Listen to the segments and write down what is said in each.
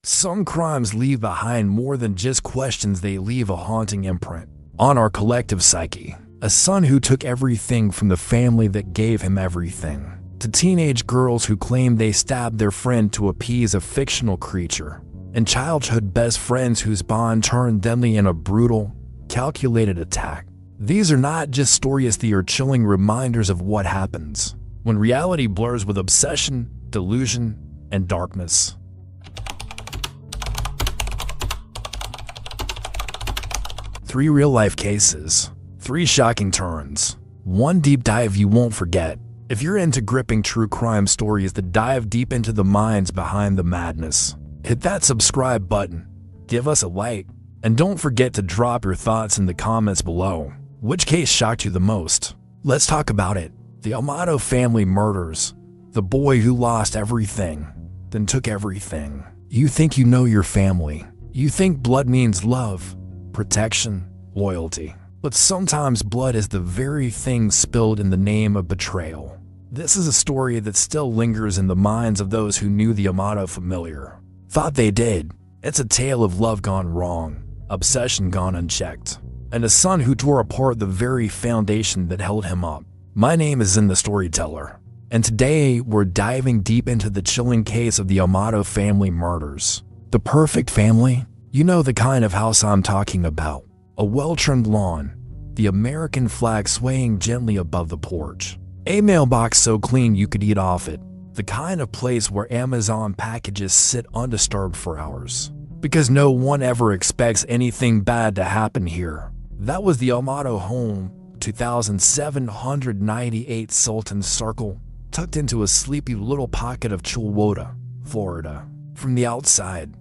Some crimes leave behind more than just questions, they leave a haunting imprint on our collective psyche. A son who took everything from the family that gave him everything, to teenage girls who claim they stabbed their friend to appease a fictional creature, and childhood best friends whose bond turned deadly in a brutal, calculated attack. These are not just stories, they are chilling reminders of what happens when reality blurs with obsession, delusion, and darkness. Three real-life cases, 3 shocking turns, 1 deep dive you won't forget. If you're into gripping true crime stories that dive deep into the minds behind the madness, hit that subscribe button, give us a like, and don't forget to drop your thoughts in the comments below. Which case shocked you the most? Let's talk about it. The Amato family murders. The boy who lost everything, then took everything. You think you know your family. You think blood means love, protection, loyalty. But sometimes blood is the very thing spilled in the name of betrayal. This is a story that still lingers in the minds of those who knew the Amato familiar. Thought they did. It's a tale of love gone wrong, obsession gone unchecked, and a son who tore apart the very foundation that held him up. My name is In the Storyteller, and today we're diving deep into the chilling case of the Amato family murders. The perfect family? You know the kind of house I'm talking about. A well-trimmed lawn, the American flag swaying gently above the porch, a mailbox so clean you could eat off it, the kind of place where Amazon packages sit undisturbed for hours, because no one ever expects anything bad to happen here. That was the Amato home, 2798 Sultan Circle, tucked into a sleepy little pocket of Chilwota, Florida. From the outside,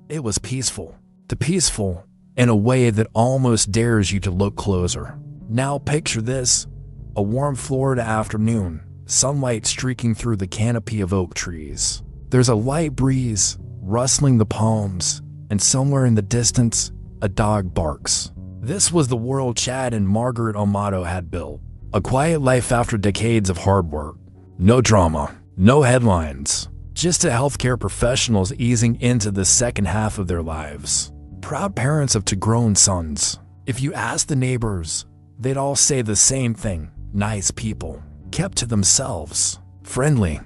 it was peaceful. Peaceful in a way that almost dares you to look closer. Now picture this, a warm Florida afternoon, sunlight streaking through the canopy of oak trees. There's a light breeze rustling the palms, and somewhere in the distance, a dog barks. This was the world Chad and Margaret Amato had built. A quiet life after decades of hard work. No drama, no headlines, just a healthcare professionals easing into the second half of their lives. Proud parents of 2 grown sons. If you ask the neighbors, they'd all say the same thing. Nice people, kept to themselves, friendly,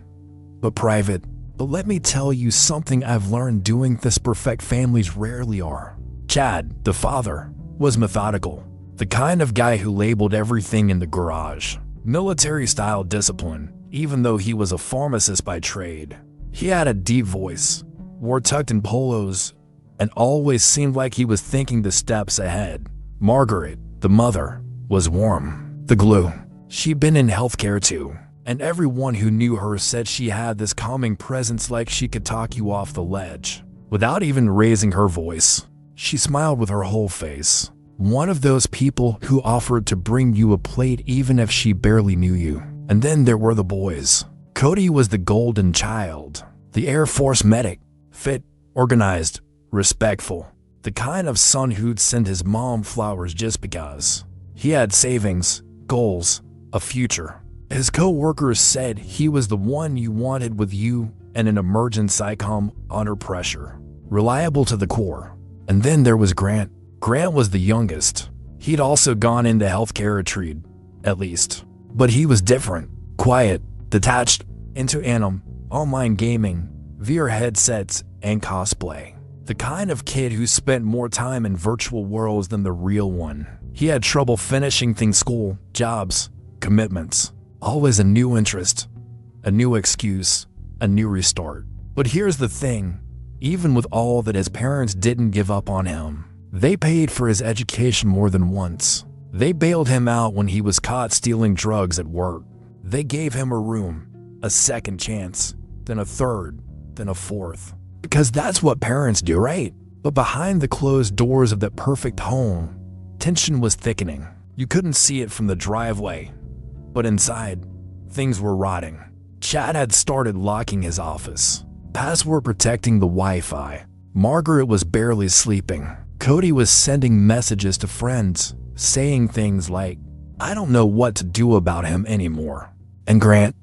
but private. But let me tell you something I've learned doing this: perfect families rarely are. Chad, the father, was methodical, the kind of guy who labeled everything in the garage. Military-style discipline, even though he was a pharmacist by trade. He had a deep voice, wore tucked-in polos, and always seemed like he was thinking the steps ahead. Margaret, the mother, was warm, the glue. She'd been in healthcare too, and everyone who knew her said she had this calming presence, like she could talk you off the ledge without even raising her voice. She smiled with her whole face. One of those people who offered to bring you a plate even if she barely knew you. And then there were the boys. Cody was the golden child, the Air Force medic, fit, organized, respectful, the kind of son who'd send his mom flowers just because. He had savings, goals, a future. His co-workers said he was the one you wanted with you and an emergent psychom under pressure. Reliable to the core. And then there was Grant. Grant was the youngest. He'd also gone into healthcare retreat, at least. But he was different, quiet, detached, into anime, online gaming, VR headsets, and cosplay. The kind of kid who spent more time in virtual worlds than the real one. He had trouble finishing things: school, jobs, commitments. Always a new interest, a new excuse, a new restart. But here's the thing, even with all that, his parents didn't give up on him. They paid for his education more than once. They bailed him out when he was caught stealing drugs at work. They gave him a room, a second chance, then a third, then a fourth. Because that's what parents do, right? But behind the closed doors of that perfect home, tension was thickening. You couldn't see it from the driveway, but inside, things were rotting. Chad had started locking his office, password protecting the Wi-Fi. Margaret was barely sleeping. Cody was sending messages to friends, saying things like, "I don't know what to do about him anymore." And Grant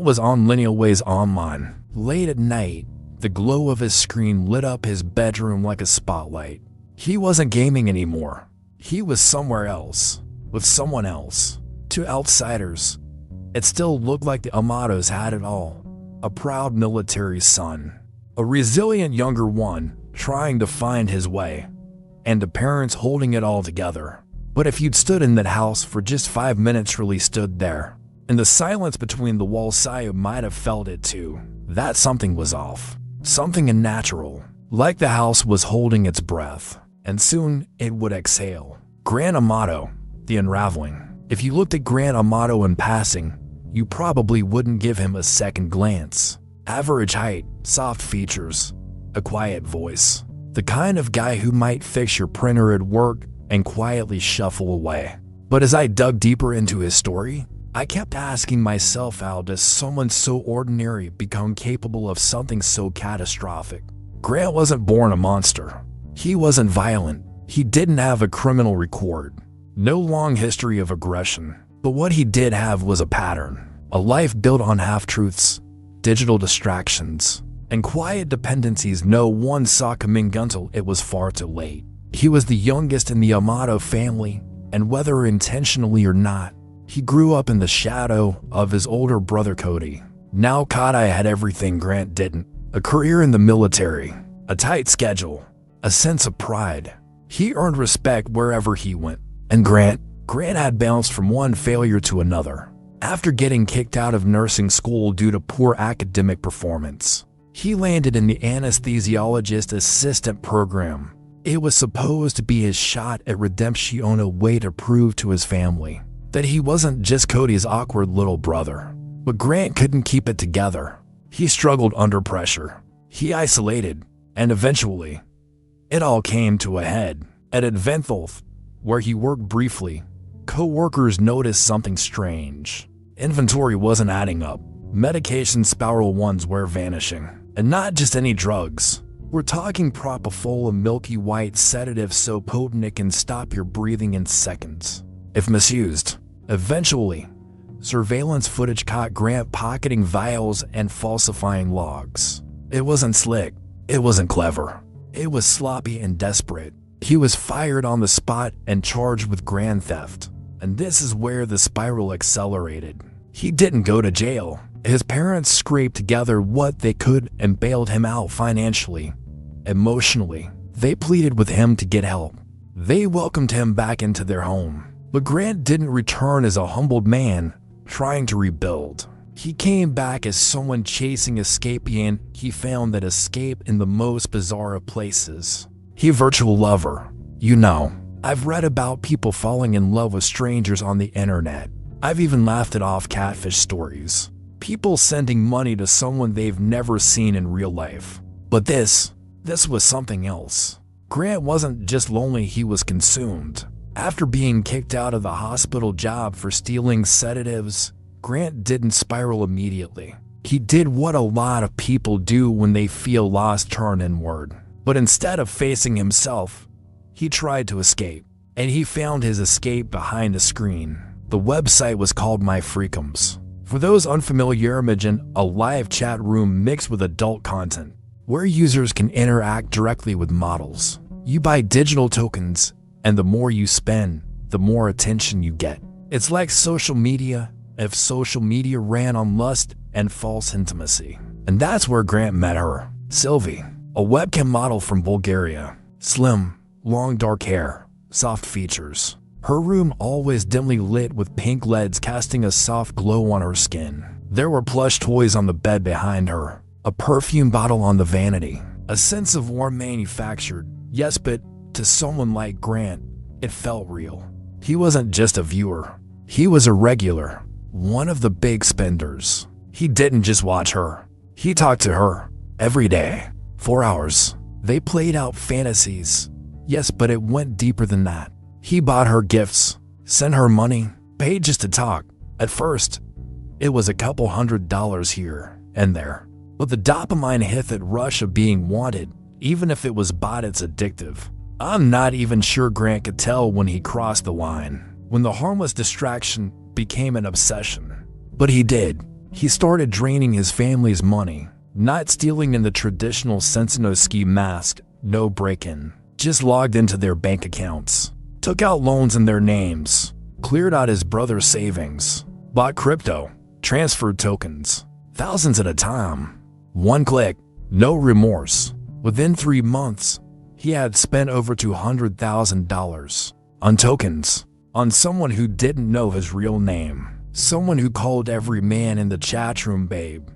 was on lineal ways online. Late at night, The glow of his screen lit up his bedroom like a spotlight. He wasn't gaming anymore. He was somewhere else, with someone else. To outsiders, it still looked like the Amatos had it all. A proud military son, a resilient younger one trying to find his way, and the parents holding it all together. But if you'd stood in that house for just 5 minutes, really stood there, in the silence between the walls, you might have felt it too. That something was off, something unnatural, like the house was holding its breath, and soon it would exhale. Grant Amato, the unraveling. If you looked at Grant Amato in passing, you probably wouldn't give him a second glance. Average height, soft features, a quiet voice. The kind of guy who might fix your printer at work and quietly shuffle away. But as I dug deeper into his story, I kept asking myself, how does someone so ordinary become capable of something so catastrophic? Grant wasn't born a monster. He wasn't violent. He didn't have a criminal record. No long history of aggression. But what he did have was a pattern. A life built on half-truths, digital distractions, and quiet dependencies no one saw coming until it was far too late. He was the youngest in the Amato family, and whether intentionally or not, he grew up in the shadow of his older brother Cody. Now Cody had everything Grant didn't. A career in the military, a tight schedule, a sense of pride. He earned respect wherever he went. And Grant had bounced from one failure to another. After getting kicked out of nursing school due to poor academic performance, he landed in the anesthesiologist assistant program. It was supposed to be his shot at redemption, a way to prove to his family that he wasn't just Cody's awkward little brother. But Grant couldn't keep it together. He struggled under pressure. He isolated, and eventually, it all came to a head. At Adventholth, where he worked briefly, co-workers noticed something strange. Inventory wasn't adding up. Medication spiral ones were vanishing. And not just any drugs. We're talking propofol, a milky white sedative so potent it can stop your breathing in seconds, if misused. Eventually, surveillance footage caught Grant pocketing vials and falsifying logs. It wasn't slick. It wasn't clever. It was sloppy and desperate. He was fired on the spot and charged with grand theft. And this is where the spiral accelerated. He didn't go to jail. His parents scraped together what they could and bailed him out financially. Emotionally, they pleaded with him to get help. They welcomed him back into their home. But Grant didn't return as a humbled man trying to rebuild. He came back as someone chasing escape, and he found that escape in the most bizarre of places. He virtual lover. You know, I've read about people falling in love with strangers on the internet. I've even laughed at off catfish stories. People sending money to someone they've never seen in real life. But this was something else. Grant wasn't just lonely, he was consumed. After being kicked out of the hospital job for stealing sedatives, Grant didn't spiral immediately. He did what a lot of people do when they feel lost, turn inward. But instead of facing himself, he tried to escape. And he found his escape behind a screen. The website was called My Freakums. For those unfamiliar, imagine a live chat room mixed with adult content, where users can interact directly with models. You buy digital tokens, and the more you spend, the more attention you get. It's like social media, if social media ran on lust and false intimacy. And that's where Grant met her, Sylvie, a webcam model from Bulgaria. Slim, long dark hair, soft features. Her room always dimly lit with pink LEDs casting a soft glow on her skin. There were plush toys on the bed behind her, a perfume bottle on the vanity. A sense of warmth manufactured, yes, but to someone like Grant, it felt real. He wasn't just a viewer. He was a regular, one of the big spenders. He didn't just watch her. He talked to her every day, 4 hours. They played out fantasies. Yes, but it went deeper than that. He bought her gifts, sent her money, paid just to talk. At first, it was a couple $100 here and there. But the dopamine hit, that rush of being wanted, even if it was bought, it's addictive. I'm not even sure Grant could tell when he crossed the line, when the harmless distraction became an obsession. But he did. He started draining his family's money, Not stealing in the traditional Sensinovsky mask, no break-in. Just logged into their bank accounts. Took out loans in their names. Cleared out his brother's savings. Bought crypto. Transferred tokens. Thousands at a time. One click. No remorse. Within 3 months, he had spent over $200,000 on tokens. On someone who didn't know his real name. Someone who called every man in the chat room babe.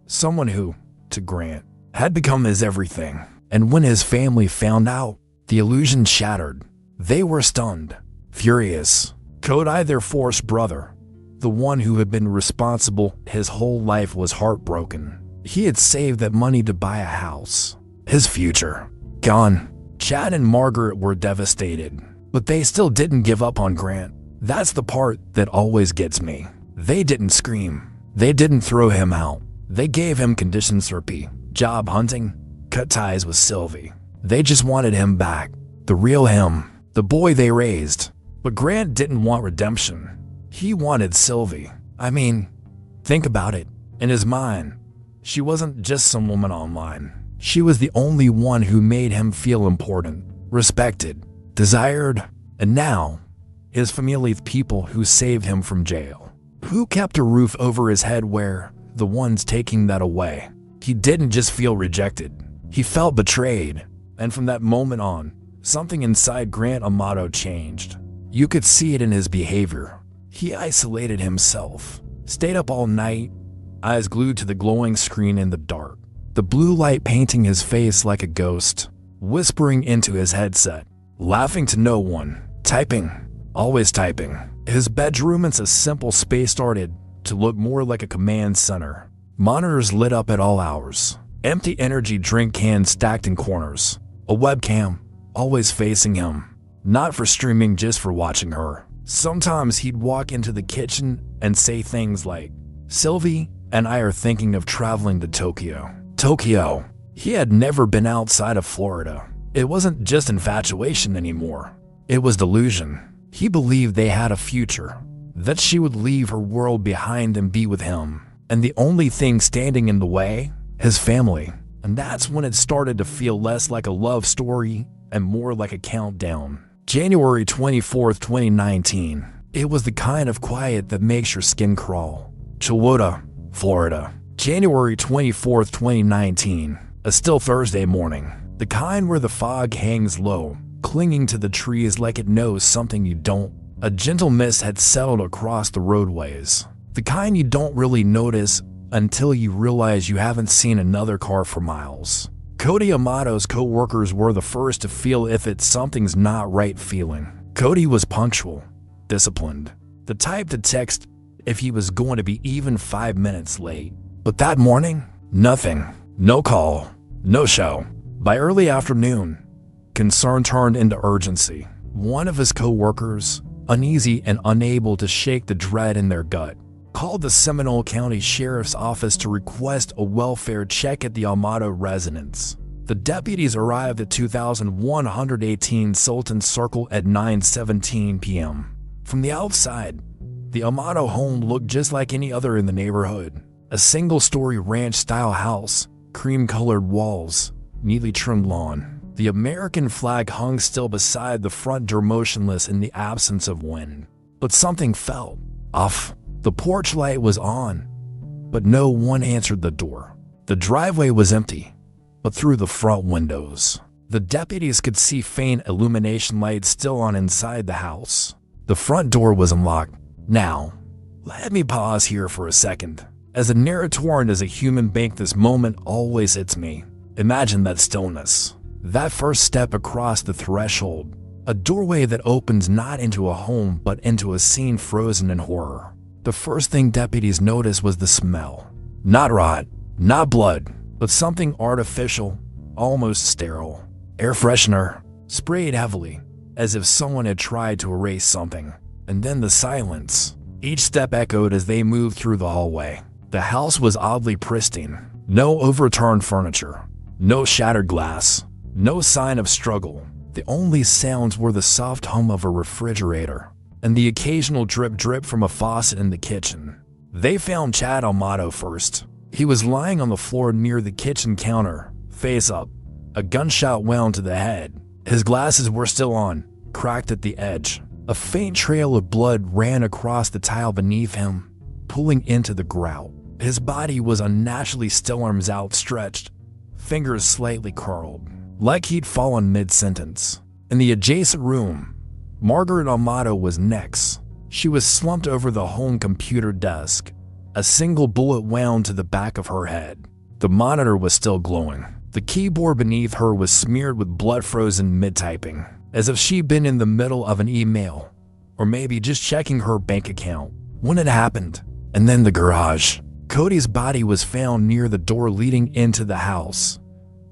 Someone who, to Grant, had become his everything. And when his family found out, the illusion shattered. They were stunned, furious. Cody, their forced brother, the one who had been responsible his whole life, was heartbroken. He had saved that money to buy a house. His future, gone. Chad and Margaret were devastated, but they still didn't give up on Grant. That's the part that always gets me. They didn't scream. They didn't throw him out. They gave him conditions therapy, job hunting, cut ties with Sylvie. They just wanted him back. The real him. The boy they raised. But Grant didn't want redemption. He wanted Sylvie. I mean, think about it. In his mind, she wasn't just some woman online. She was the only one who made him feel important, respected, desired, and now, his family, the people who saved him from jail. Who kept a roof over his head where the ones taking that away. He didn't just feel rejected. He felt betrayed. And from that moment on, something inside Grant Amato changed. You could see it in his behavior. He isolated himself, stayed up all night, eyes glued to the glowing screen in the dark, the blue light painting his face like a ghost, whispering into his headset, laughing to no one, typing, always typing. His bedroom, it's a simple space, started to look more like a command center. Monitors lit up at all hours, empty energy drink cans stacked in corners, a webcam always facing him, not for streaming, just for watching her. Sometimes he'd walk into the kitchen and say things like, "Sylvie and I are thinking of traveling to Tokyo." Tokyo. He had never been outside of Florida. It wasn't just infatuation anymore. It was delusion. He believed they had a future, that she would leave her world behind and be with him. And the only thing standing in the way, his family. And that's when it started to feel less like a love story and more like a countdown. January 24th, 2019. It was the kind of quiet that makes your skin crawl. Chilwota, Florida. January 24th, 2019. A still Thursday morning. The kind where the fog hangs low, clinging to the trees like it knows something you don't. A gentle mist had settled across the roadways. The kind you don't really notice until you realize you haven't seen another car for miles. Cody Amato's co-workers were the first to feel if it's something's not right feeling. Cody was punctual, disciplined, the type to text if he was going to be even 5 minutes late. But that morning, nothing. No call, no show. By early afternoon, concern turned into urgency. One of his co-workers, uneasy and unable to shake the dread in their gut, called the Seminole County Sheriff's Office to request a welfare check at the Amato residence. The deputies arrived at 2118 Sultan Circle at 9:17 p.m. From the outside, the Amato home looked just like any other in the neighborhood. A single-story ranch-style house, cream-colored walls, neatly trimmed lawn. The American flag hung still beside the front door, motionless in the absence of wind. But something felt off. The porch light was on, but no one answered the door. The driveway was empty, but through the front windows, the deputies could see faint illumination lights still on inside the house. The front door was unlocked. Now, let me pause here for a second. As a narrator and as a human being, this moment always hits me. Imagine that stillness. That first step across the threshold. A doorway that opens not into a home but into a scene frozen in horror. The first thing deputies noticed was the smell. Not rot, not blood, but something artificial, almost sterile. Air freshener, sprayed heavily, as if someone had tried to erase something. And then the silence. Each step echoed as they moved through the hallway. The house was oddly pristine. No overturned furniture, no shattered glass, no sign of struggle. The only sounds were the soft hum of a refrigerator and the occasional drip from a faucet in the kitchen. They found Chad Amato first. He was lying on the floor near the kitchen counter, face up, a gunshot wound to the head. His glasses were still on, cracked at the edge. A faint trail of blood ran across the tile beneath him, pulling into the grout. His body was unnaturally still, arms outstretched, fingers slightly curled, like he'd fallen mid-sentence. In the adjacent room, Margaret Amato was next. She was slumped over the home computer desk. A single bullet wound to the back of her head. The monitor was still glowing. The keyboard beneath her was smeared with blood, frozen mid-typing, as if she'd been in the middle of an email, or maybe just checking her bank account when it happened. And then the garage. Cody's body was found near the door leading into the house,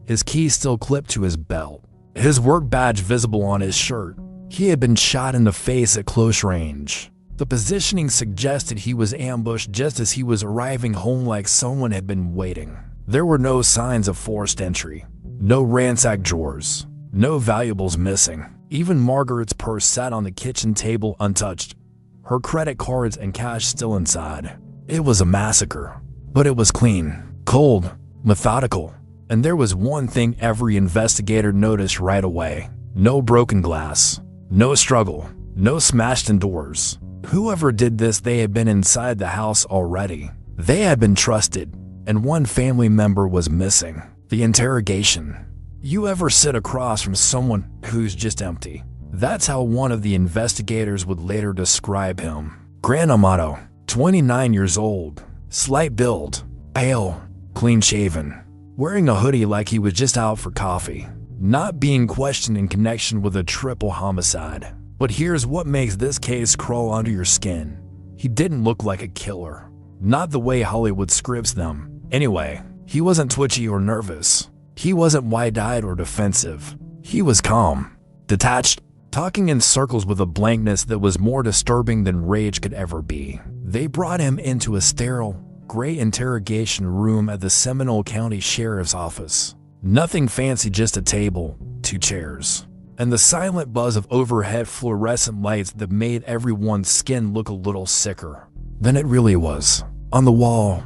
his key still clipped to his belt, his work badge visible on his shirt. He had been shot in the face at close range. The positioning suggested he was ambushed just as he was arriving home, like someone had been waiting. There were no signs of forced entry, no ransacked drawers, no valuables missing. Even Margaret's purse sat on the kitchen table untouched, her credit cards and cash still inside. It was a massacre, but it was clean, cold, methodical. And there was one thing every investigator noticed right away. No broken glass, no struggle, no smashed-in doors. Whoever did this, they had been inside the house already. They had been trusted, and one family member was missing. The interrogation. You ever sit across from someone who's just empty? That's how one of the investigators would later describe him. Grant Amato, 29 years old, slight build, pale, clean-shaven, wearing a hoodie like he was just out for coffee, not being questioned in connection with a triple homicide. But here's what makes this case crawl under your skin. He didn't look like a killer. Not the way Hollywood scripts them. Anyway, he wasn't twitchy or nervous. He wasn't wide-eyed or defensive. He was calm, detached, talking in circles with a blankness that was more disturbing than rage could ever be. They brought him into a sterile, gray interrogation room at the Seminole County Sheriff's Office. Nothing fancy, just a table, 2 chairs, and the silent buzz of overhead fluorescent lights that made everyone's skin look a little sicker than it really was. On the wall,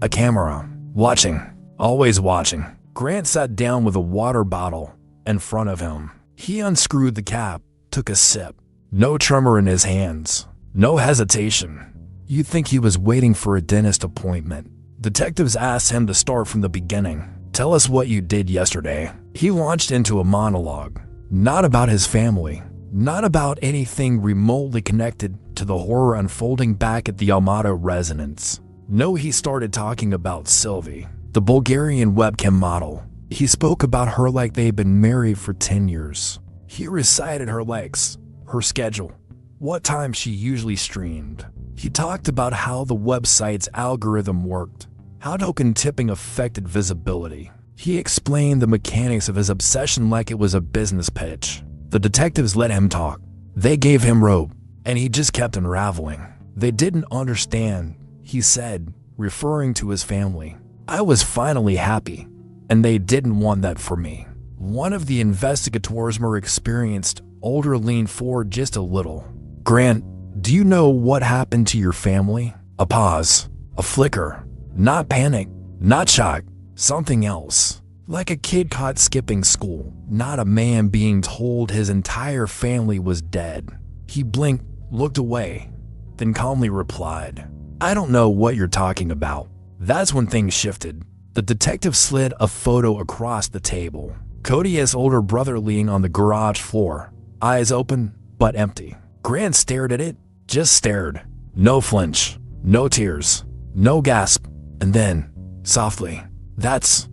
a camera, watching, always watching. Grant sat down with a water bottle in front of him. He unscrewed the cap, took a sip. No tremor in his hands, no hesitation. You'd think he was waiting for a dentist appointment. Detectives asked him to start from the beginning. Tell us what you did yesterday. He launched into a monologue. Not about his family, not about anything remotely connected to the horror unfolding back at the Amato residence. No, he started talking about Sylvie, the Bulgarian webcam model. He spoke about her like they'd been married for 10 years. He recited her likes, her schedule, what time she usually streamed. He talked about how the website's algorithm worked, how token tipping affected visibility. He explained the mechanics of his obsession like it was a business pitch. The detectives let him talk. They gave him rope, and he just kept unraveling. They didn't understand, he said, referring to his family. I was finally happy, and they didn't want that for me. One of the investigators, more experienced, older, leaned forward just a little. Grant, do you know what happened to your family? A pause, a flicker. Not panic, not shock, something else. Like a kid caught skipping school, not a man being told his entire family was dead. He blinked, looked away, then calmly replied, I don't know what you're talking about. That's when things shifted. The detective slid a photo across the table. Cody's older brother leaning on the garage floor, eyes open but empty. Grant stared at it, just stared. No flinch, no tears, no gasp, and then, softly, That's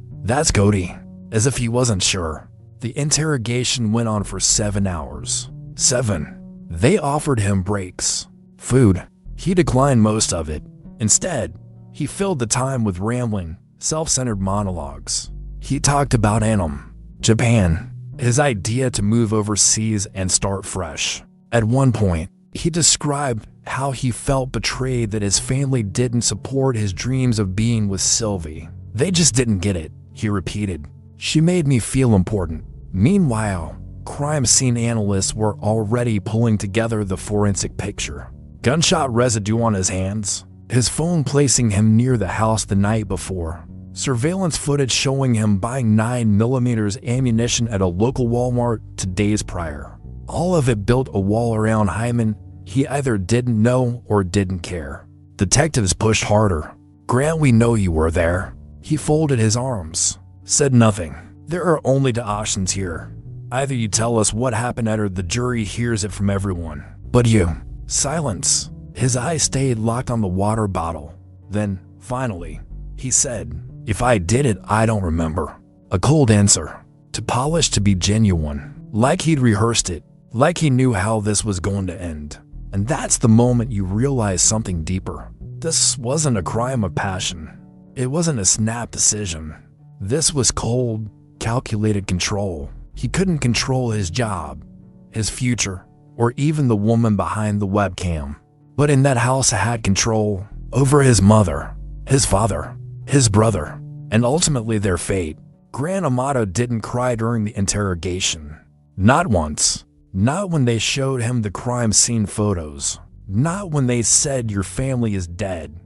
Cody. As if he wasn't sure. The interrogation went on for 7 hours. 7. They offered him breaks, food. He declined most of it. Instead, he filled the time with rambling, self-centered monologues. He talked about Annam, Japan, his idea to move overseas and start fresh. At one point, he described how he felt betrayed that his family didn't support his dreams of being with Sylvie. They just didn't get it, he repeated. She made me feel important. Meanwhile, crime scene analysts were already pulling together the forensic picture. Gunshot residue on his hands, his phone placing him near the house the night before, surveillance footage showing him buying 9mm ammunition at a local Walmart 2 days prior. All of it built a wall around Hyman. He either didn't know or didn't care. Detectives pushed harder. "Grant, we know you were there." He folded his arms, said nothing. "There are only 2 options here. Either you tell us what happened or the jury hears it from everyone. But you." Silence. His eyes stayed locked on the water bottle. Then, finally, he said, "If I did it, I don't remember." A cold answer. Too polished to be genuine. Like he'd rehearsed it. Like he knew how this was going to end. And that's the moment you realize something deeper. This wasn't a crime of passion. It wasn't a snap decision. This was cold, calculated control. He couldn't control his job, his future, or even the woman behind the webcam. But in that house, he had control over his mother, his father, his brother, and ultimately their fate. Grant Amato didn't cry during the interrogation. Not once. Not when they showed him the crime scene photos. Not when they said your family is dead.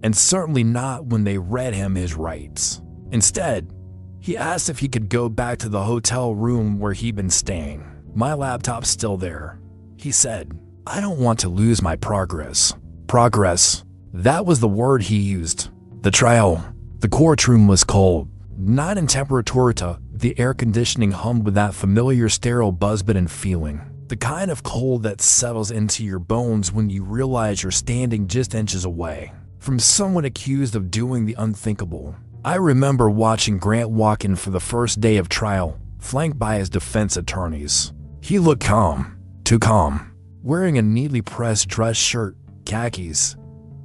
And certainly not when they read him his rights. Instead, he asked if he could go back to the hotel room where he'd been staying. "My laptop's still there," he said. "I don't want to lose my progress." Progress. That was the word he used. The trial. The courtroom was cold. Not in temperatura. The air conditioning hummed with that familiar sterile buzzbitten feeling. The kind of cold that settles into your bones when you realize you're standing just inches away from someone accused of doing the unthinkable. I remember watching Grant walk in for the first day of trial, flanked by his defense attorneys. He looked calm, too calm, wearing a neatly pressed dress shirt, khakis,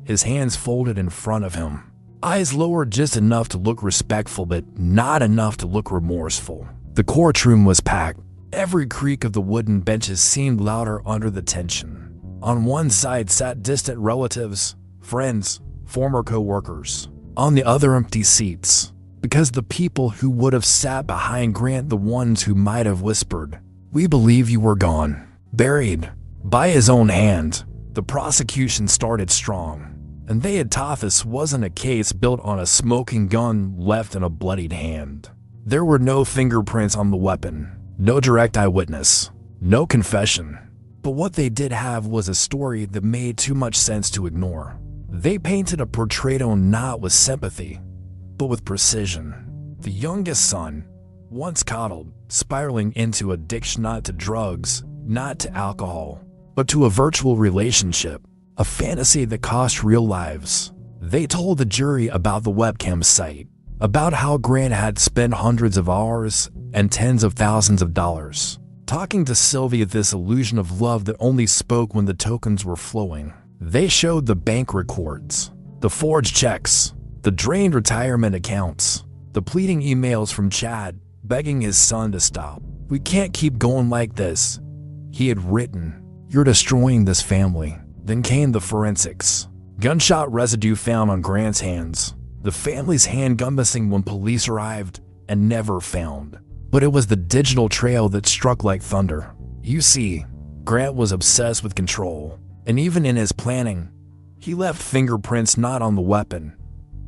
his hands folded in front of him. Eyes lowered just enough to look respectful, but not enough to look remorseful. The courtroom was packed. Every creak of the wooden benches seemed louder under the tension. On one side sat distant relatives, friends, former co-workers. On the other, empty seats. Because the people who would have sat behind Grant, the ones who might have whispered, "We believe you were gone, buried by his own hand." The prosecution started strong. And they had taught this wasn't a case built on a smoking gun left in a bloodied hand. There were no fingerprints on the weapon, no direct eyewitness, no confession. But what they did have was a story that made too much sense to ignore. They painted a portrayal not with sympathy, but with precision. The youngest son, once coddled, spiraling into addiction not to drugs, not to alcohol, but to a virtual relationship. A fantasy that cost real lives. They told the jury about the webcam site, about how Grant had spent hundreds of hours and tens of thousands of dollars talking to Sylvia, this illusion of love that only spoke when the tokens were flowing. They showed the bank records, the forged checks, the drained retirement accounts, the pleading emails from Chad begging his son to stop. "We can't keep going like this," he had written. "You're destroying this family." Then came the forensics. Gunshot residue found on Grant's hands. The family's handgun missing when police arrived and never found. But it was the digital trail that struck like thunder. You see, Grant was obsessed with control. And even in his planning, he left fingerprints not on the weapon,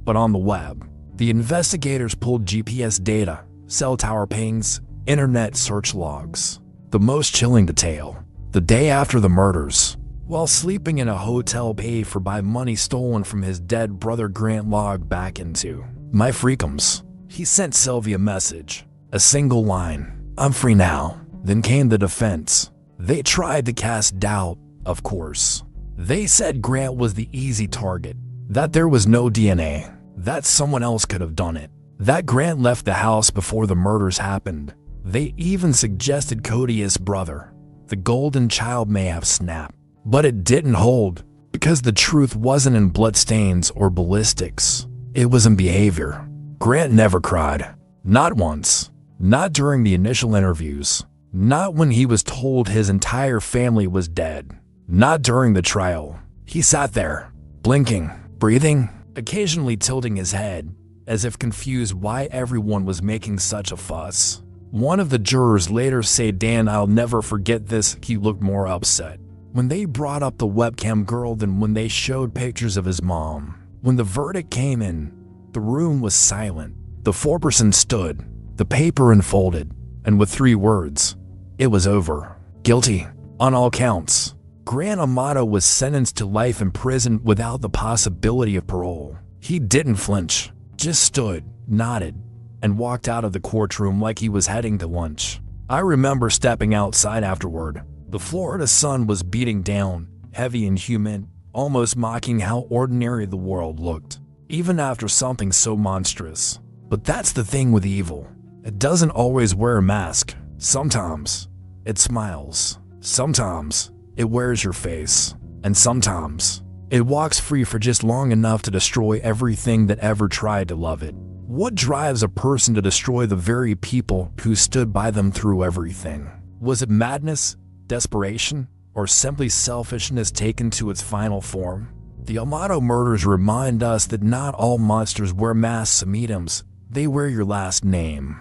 but on the web. The investigators pulled GPS data, cell tower pings, internet search logs. The most chilling detail, the day after the murders, while sleeping in a hotel paid for by money stolen from his dead brother, Grant logged back into "My freakums." He sent Sylvia a message, a single line, "I'm free now." Then came the defense. They tried to cast doubt, of course. They said Grant was the easy target, that there was no DNA, that someone else could have done it, that Grant left the house before the murders happened. They even suggested Cody's brother, the golden child, may have snapped. But it didn't hold, because the truth wasn't in bloodstains or ballistics. It was in behavior. Grant never cried. Not once. Not during the initial interviews. Not when he was told his entire family was dead. Not during the trial. He sat there, blinking, breathing, occasionally tilting his head, as if confused why everyone was making such a fuss. One of the jurors later said, "Dan, I'll never forget this. He looked more upset, when they brought up the webcam girl than when they showed pictures of his mom. When the verdict came in, the room was silent. The foreperson stood, the paper unfolded, and with 3 words, it was over. Guilty, on all counts. Gran Amato was sentenced to life in prison without the possibility of parole. He didn't flinch, just stood, nodded, and walked out of the courtroom like he was heading to lunch. I remember stepping outside afterward. The Florida sun was beating down, heavy and humid, almost mocking how ordinary the world looked, even after something so monstrous. But that's the thing with evil. It doesn't always wear a mask. Sometimes it smiles. Sometimes it wears your face. And sometimes it walks free for just long enough to destroy everything that ever tried to love it. What drives a person to destroy the very people who stood by them through everything? Was it madness, desperation, or simply selfishness taken to its final form? The Amato murders remind us that not all monsters wear masks and mediums. They wear your last name.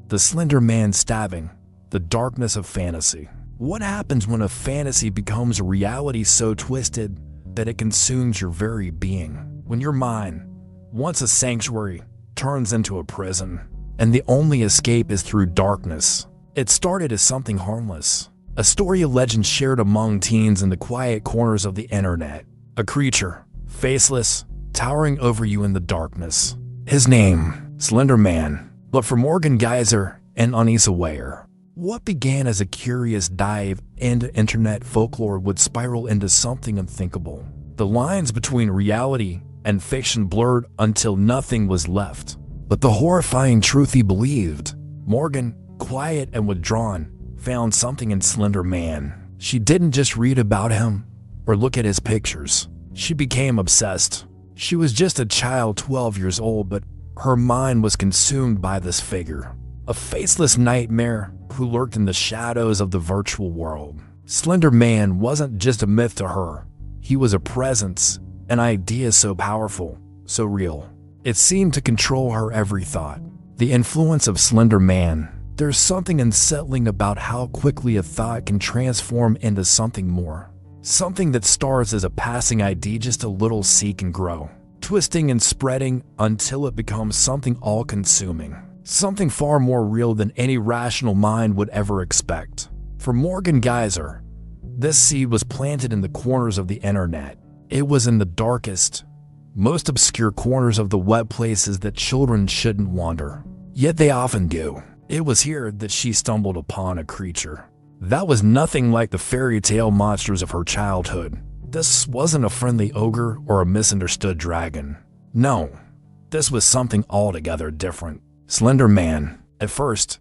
The Slender Man stabbing, the darkness of fantasy. What happens when a fantasy becomes a reality so twisted that it consumes your very being? When your mind, once a sanctuary, turns into a prison, and the only escape is through darkness. It started as something harmless, a story of legend shared among teens in the quiet corners of the internet. A creature, faceless, towering over you in the darkness. His name, Slender Man. But for Morgan Geyser and Anissa Weier, what began as a curious dive into internet folklore would spiral into something unthinkable. The lines between reality and fiction blurred until nothing was left but the horrifying truth he believed. Morgan, quiet and withdrawn, found something in Slender Man. She didn't just read about him or look at his pictures. She became obsessed. She was just a child 12 years old, but her mind was consumed by this figure, a faceless nightmare who lurked in the shadows of the virtual world. Slender Man wasn't just a myth to her. He was a presence, an idea so powerful, so real. It seemed to control her every thought. The influence of Slender Man. There's something unsettling about how quickly a thought can transform into something more. Something that starts as a passing idea, just a little seek and grow, twisting and spreading until it becomes something all-consuming. Something far more real than any rational mind would ever expect. For Morgan Geyser, this seed was planted in the corners of the internet. It was in the darkest, most obscure corners of the web, places that children shouldn't wander. Yet they often do. It was here that she stumbled upon a creature that was nothing like the fairy tale monsters of her childhood. This wasn't a friendly ogre or a misunderstood dragon. No, this was something altogether different. Slender Man. At first,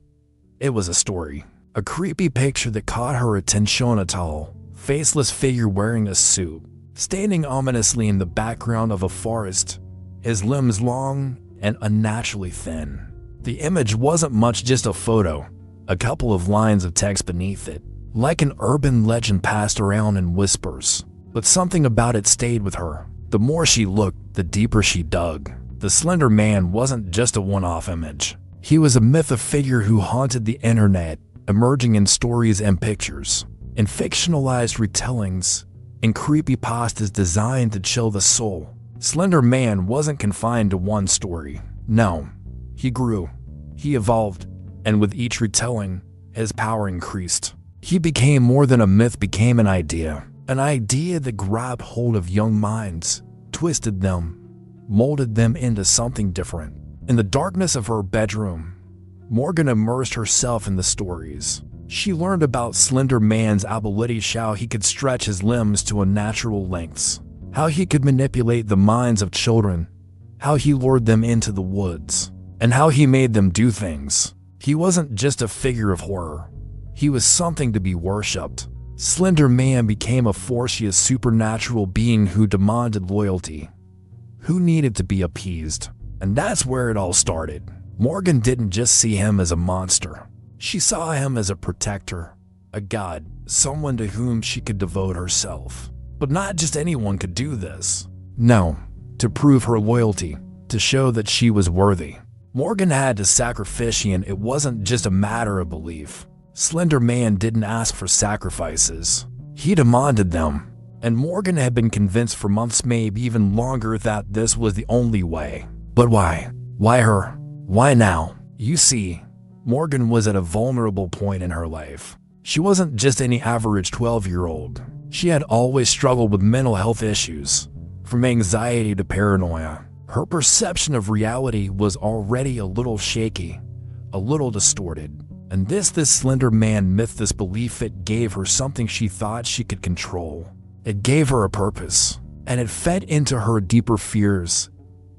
it was a story. A creepy picture that caught her attention. A tall, faceless figure wearing a suit, standing ominously in the background of a forest, his limbs long and unnaturally thin. The image wasn't much, just a photo, a couple of lines of text beneath it, like an urban legend passed around in whispers. But something about it stayed with her. The more she looked, the deeper she dug. The Slender Man wasn't just a one-off image. He was a myth, a figure who haunted the internet, emerging in stories and pictures, in fictionalized retellings, in creepypastas designed to chill the soul. Slender Man wasn't confined to one story. No, he grew, he evolved, and with each retelling, his power increased. He became more than a myth, became an idea that grabbed hold of young minds, twisted them, molded them into something different. In the darkness of her bedroom, Morgan immersed herself in the stories. She learned about Slender Man's abilities, how he could stretch his limbs to unnatural lengths, how he could manipulate the minds of children, how he lured them into the woods, and how he made them do things. He wasn't just a figure of horror. He was something to be worshipped. Slender Man became a force, a supernatural being who demanded loyalty, who needed to be appeased. And that's where it all started. Morgan didn't just see him as a monster. She saw him as a protector, a god, someone to whom she could devote herself. But not just anyone could do this. No, to prove her loyalty, to show that she was worthy. Morgan had to sacrifice, and it wasn't just a matter of belief. Slender Man didn't ask for sacrifices. He demanded them. And Morgan had been convinced for months, maybe even longer, that this was the only way. But why? Why her? Why now? You see, Morgan was at a vulnerable point in her life. She wasn't just any average 12-year-old. She had always struggled with mental health issues, from anxiety to paranoia. Her perception of reality was already a little shaky, a little distorted. And this Slender Man myth, this belief, it gave her something she thought she could control. It gave her a purpose, and it fed into her deeper fears,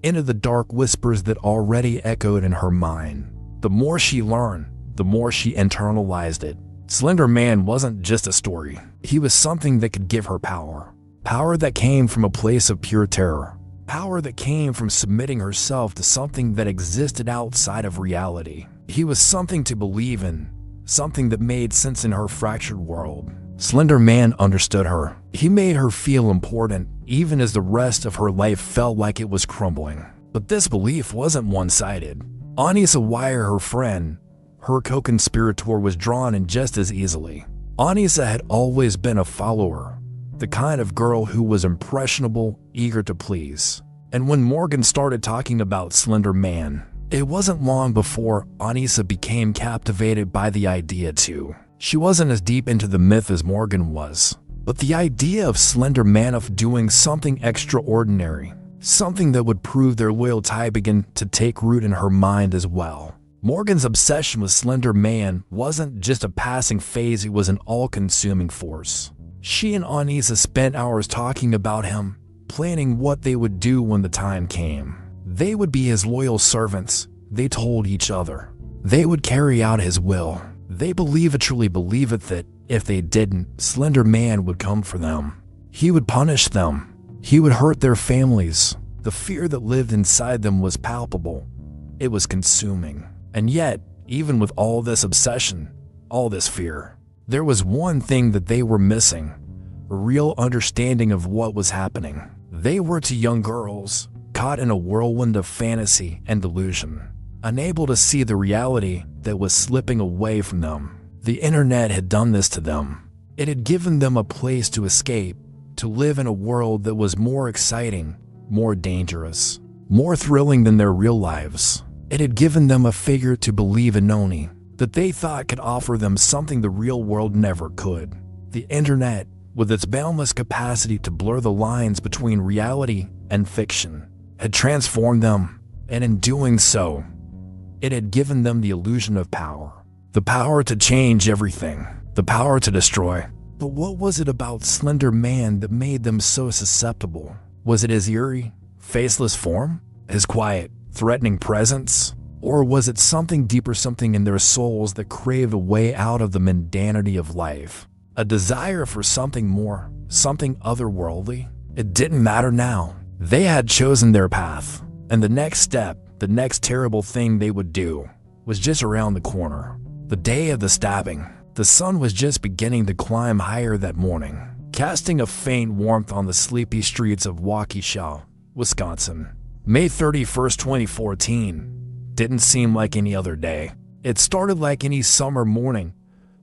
into the dark whispers that already echoed in her mind. The more she learned, the more she internalized it. Slender Man wasn't just a story. He was something that could give her power. Power that came from a place of pure terror. Power that came from submitting herself to something that existed outside of reality. He was something to believe in, something that made sense in her fractured world. Slender Man understood her. He made her feel important, even as the rest of her life felt like it was crumbling. But this belief wasn't one-sided. Anissa Wire, her friend, her co-conspirator, was drawn in just as easily. Anissa had always been a follower, the kind of girl who was impressionable, eager to please. And when Morgan started talking about Slender Man, it wasn't long before Anissa became captivated by the idea too. She wasn't as deep into the myth as Morgan was, but the idea of Slender Man, of doing something extraordinary, something that would prove their loyalty, began to take root in her mind as well. Morgan's obsession with Slender Man wasn't just a passing phase, it was an all-consuming force. She and Anissa spent hours talking about him, planning what they would do when the time came. They would be his loyal servants, they told each other. They would carry out his will. They truly believed that if they didn't, Slender Man would come for them. He would punish them. He would hurt their families. The fear that lived inside them was palpable. It was consuming. And yet, even with all this obsession, all this fear, there was one thing that they were missing: a real understanding of what was happening. They were two young girls, caught in a whirlwind of fantasy and delusion, unable to see the reality that was slipping away from them. The internet had done this to them. It had given them a place to escape, to live in a world that was more exciting, more dangerous, more thrilling than their real lives. It had given them a figure to believe in, Noni, that they thought could offer them something the real world never could. The internet, with its boundless capacity to blur the lines between reality and fiction, had transformed them, and in doing so, it had given them the illusion of power. The power to change everything, the power to destroy. But what was it about Slender Man that made them so susceptible? Was it his eerie, faceless form? His quiet, threatening presence? Or was it something deeper, something in their souls that craved a way out of the mundanity of life? A desire for something more, something otherworldly? It didn't matter now. They had chosen their path, and the next step, the next terrible thing they would do, was just around the corner. The day of the stabbing. The sun was just beginning to climb higher that morning, casting a faint warmth on the sleepy streets of Waukesha, Wisconsin. May 31st, 2014 didn't seem like any other day. It started like any summer morning,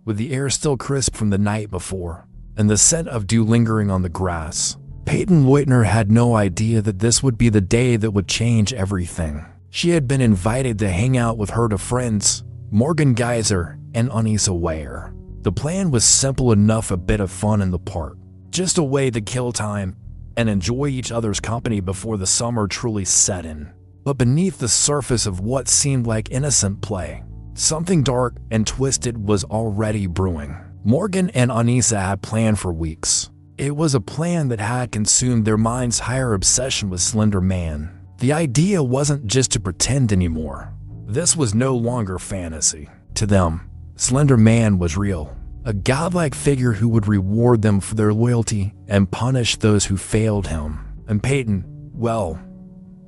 with the air still crisp from the night before, and the scent of dew lingering on the grass. Peyton Leutner had no idea that this would be the day that would change everything. She had been invited to hang out with her friends, Morgan Geyser and Anissa Wire. The plan was simple enough: a bit of fun in the park, just a way to kill time and enjoy each other's company before the summer truly set in. But beneath the surface of what seemed like innocent play, something dark and twisted was already brewing. Morgan and Anissa had planned for weeks. It was a plan that had consumed their minds' higher obsession with Slender Man. The idea wasn't just to pretend anymore. This was no longer fantasy. To them, Slender Man was real. A godlike figure who would reward them for their loyalty and punish those who failed him. And Peyton, well,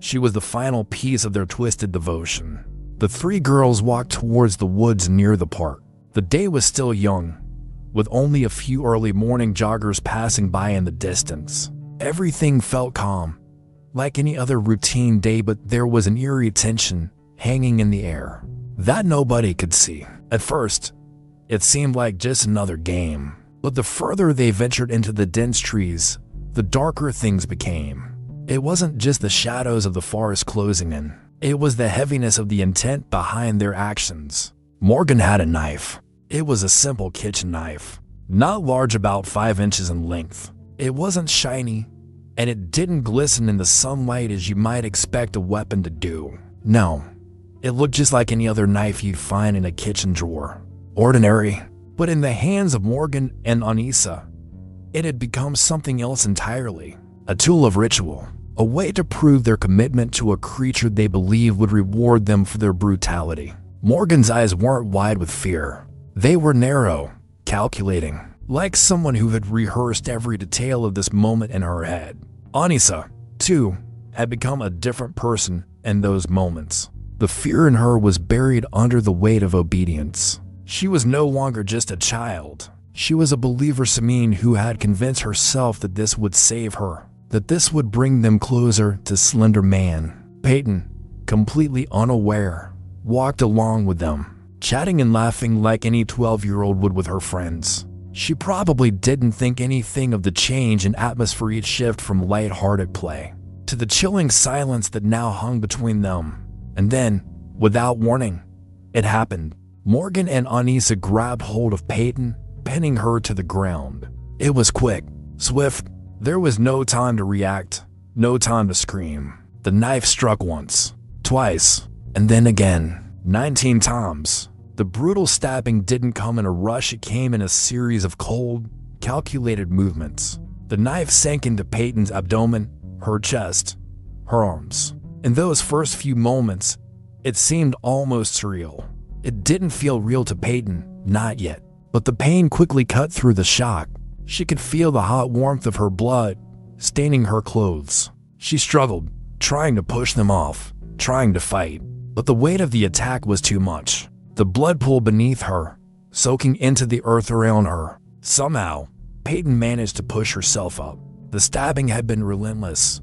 she was the final piece of their twisted devotion. The three girls walked towards the woods near the park. The day was still young, with only a few early morning joggers passing by in the distance. Everything felt calm, like any other routine day, but there was an eerie tension hanging in the air that nobody could see. At first, it seemed like just another game, but the further they ventured into the dense trees, the darker things became. It wasn't just the shadows of the forest closing in. It was the heaviness of the intent behind their actions. Morgan had a knife. It was a simple kitchen knife, not large, about 5 inches in length. It wasn't shiny, and it didn't glisten in the sunlight as you might expect a weapon to do. No, it looked just like any other knife you'd find in a kitchen drawer. Ordinary, but in the hands of Morgan and Anissa, it had become something else entirely. A tool of ritual, a way to prove their commitment to a creature they believed would reward them for their brutality. Morgan's eyes weren't wide with fear. They were narrow, calculating, like someone who had rehearsed every detail of this moment in her head. Anissa, too, had become a different person in those moments. The fear in her was buried under the weight of obedience. She was no longer just a child. She was a believer Samine who had convinced herself that this would save her, that this would bring them closer to Slender Man. Peyton, completely unaware, walked along with them, chatting and laughing like any 12-year-old would with her friends. She probably didn't think anything of the change in atmospheric shift from light-hearted play to the chilling silence that now hung between them. And then, without warning, it happened. Morgan and Anissa grabbed hold of Peyton, pinning her to the ground. It was quick, swift. There was no time to react, no time to scream. The knife struck once, twice, and then again, 19 times. The brutal stabbing didn't come in a rush, it came in a series of cold, calculated movements. The knife sank into Peyton's abdomen, her chest, her arms. In those first few moments, it seemed almost surreal. It didn't feel real to Peyton, not yet. But the pain quickly cut through the shock. She could feel the hot warmth of her blood staining her clothes. She struggled, trying to push them off, trying to fight. But the weight of the attack was too much. The blood pooled beneath her, soaking into the earth around her. Somehow, Peyton managed to push herself up. The stabbing had been relentless,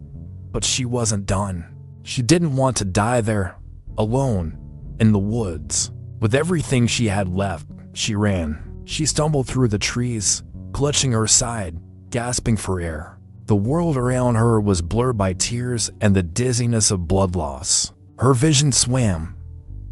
but she wasn't done. She didn't want to die there, alone, in the woods. With everything she had left, she ran. She stumbled through the trees, clutching her side, gasping for air. The world around her was blurred by tears and the dizziness of blood loss. Her vision swam,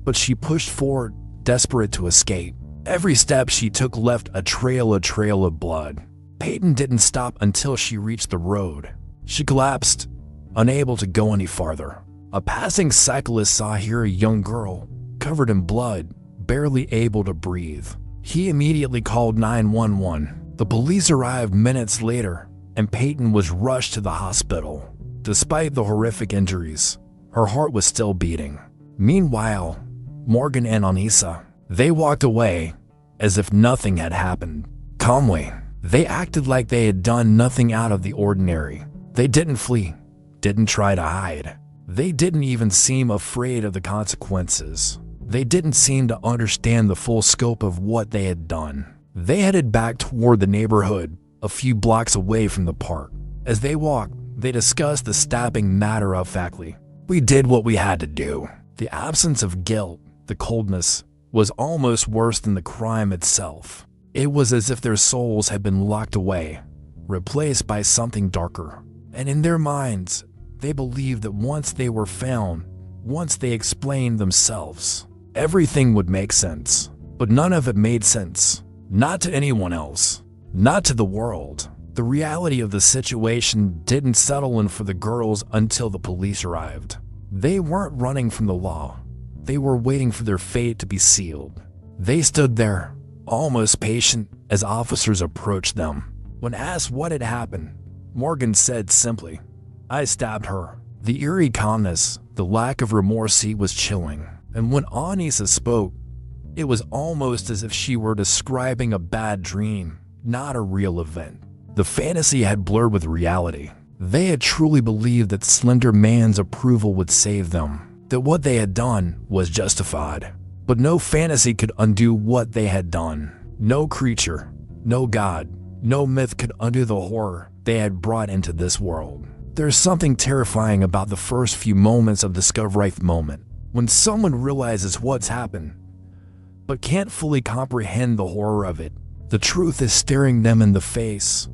but she pushed forward, desperate to escape. Every step she took left a trail of blood. Peyton didn't stop until she reached the road. She collapsed, unable to go any farther. A passing cyclist saw here a young girl, covered in blood, barely able to breathe. He immediately called 911. The police arrived minutes later, and Peyton was rushed to the hospital. Despite the horrific injuries, her heart was still beating. Meanwhile, Morgan and Anissa, they walked away as if nothing had happened. Calmly, they acted like they had done nothing out of the ordinary. They didn't flee, didn't try to hide. They didn't even seem afraid of the consequences. They didn't seem to understand the full scope of what they had done. They headed back toward the neighborhood, a few blocks away from the park. As they walked, they discussed the stabbing matter-of-factly. "We did what we had to do." The absence of guilt, the coldness, was almost worse than the crime itself. It was as if their souls had been locked away, replaced by something darker. And in their minds, they believed that once they were found, once they explained themselves, everything would make sense. But none of it made sense. Not to anyone else. Not to the world. The reality of the situation didn't settle in for the girls until the police arrived. They weren't running from the law. They were waiting for their fate to be sealed. They stood there, almost patient, as officers approached them. When asked what had happened, Morgan said simply, "I stabbed her." The eerie calmness, the lack of remorse was chilling. And when Anissa spoke, it was almost as if she were describing a bad dream, not a real event. The fantasy had blurred with reality. They had truly believed that Slender Man's approval would save them, that what they had done was justified. But no fantasy could undo what they had done. No creature, no god, no myth could undo the horror they had brought into this world. There's something terrifying about the first few moments of the Discovery moment, When someone realizes what's happened, but can't fully comprehend the horror of it, the truth is staring them in the face,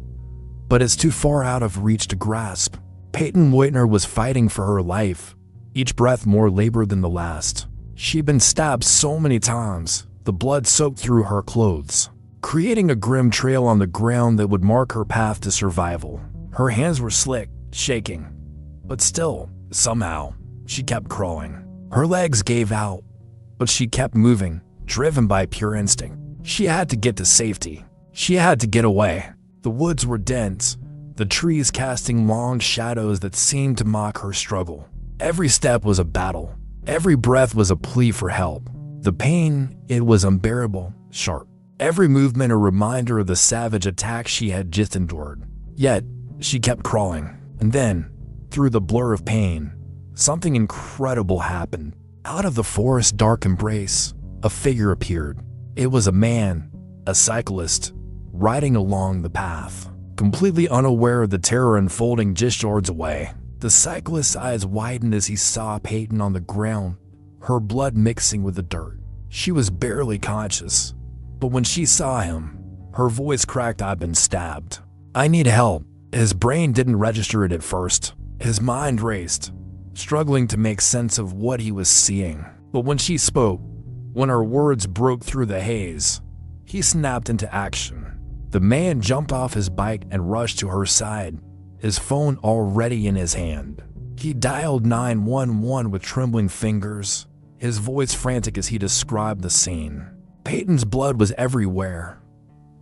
but it's too far out of reach to grasp. Peyton Whitner was fighting for her life, each breath more labored than the last. She'd been stabbed so many times, the blood soaked through her clothes, creating a grim trail on the ground that would mark her path to survival. Her hands were slick, shaking, but still, somehow, she kept crawling. Her legs gave out, but she kept moving, driven by pure instinct. She had to get to safety. She had to get away. The woods were dense, the trees casting long shadows that seemed to mock her struggle. Every step was a battle. Every breath was a plea for help. The pain, it was unbearable, sharp. Every movement a reminder of the savage attack she had just endured. Yet, she kept crawling. And then, through the blur of pain, something incredible happened. Out of the forest's dark embrace, a figure appeared. It was a man, a cyclist, riding along the path, completely unaware of the terror unfolding just yards away. The cyclist's eyes widened as he saw Peyton on the ground, her blood mixing with the dirt. She was barely conscious, but when she saw him, her voice cracked. "I've been stabbed. I need help." His brain didn't register it at first. His mind raced, struggling to make sense of what he was seeing. But when she spoke, when her words broke through the haze, he snapped into action. The man jumped off his bike and rushed to her side, his phone already in his hand. He dialed 911 with trembling fingers, his voice frantic as he described the scene. Peyton's blood was everywhere,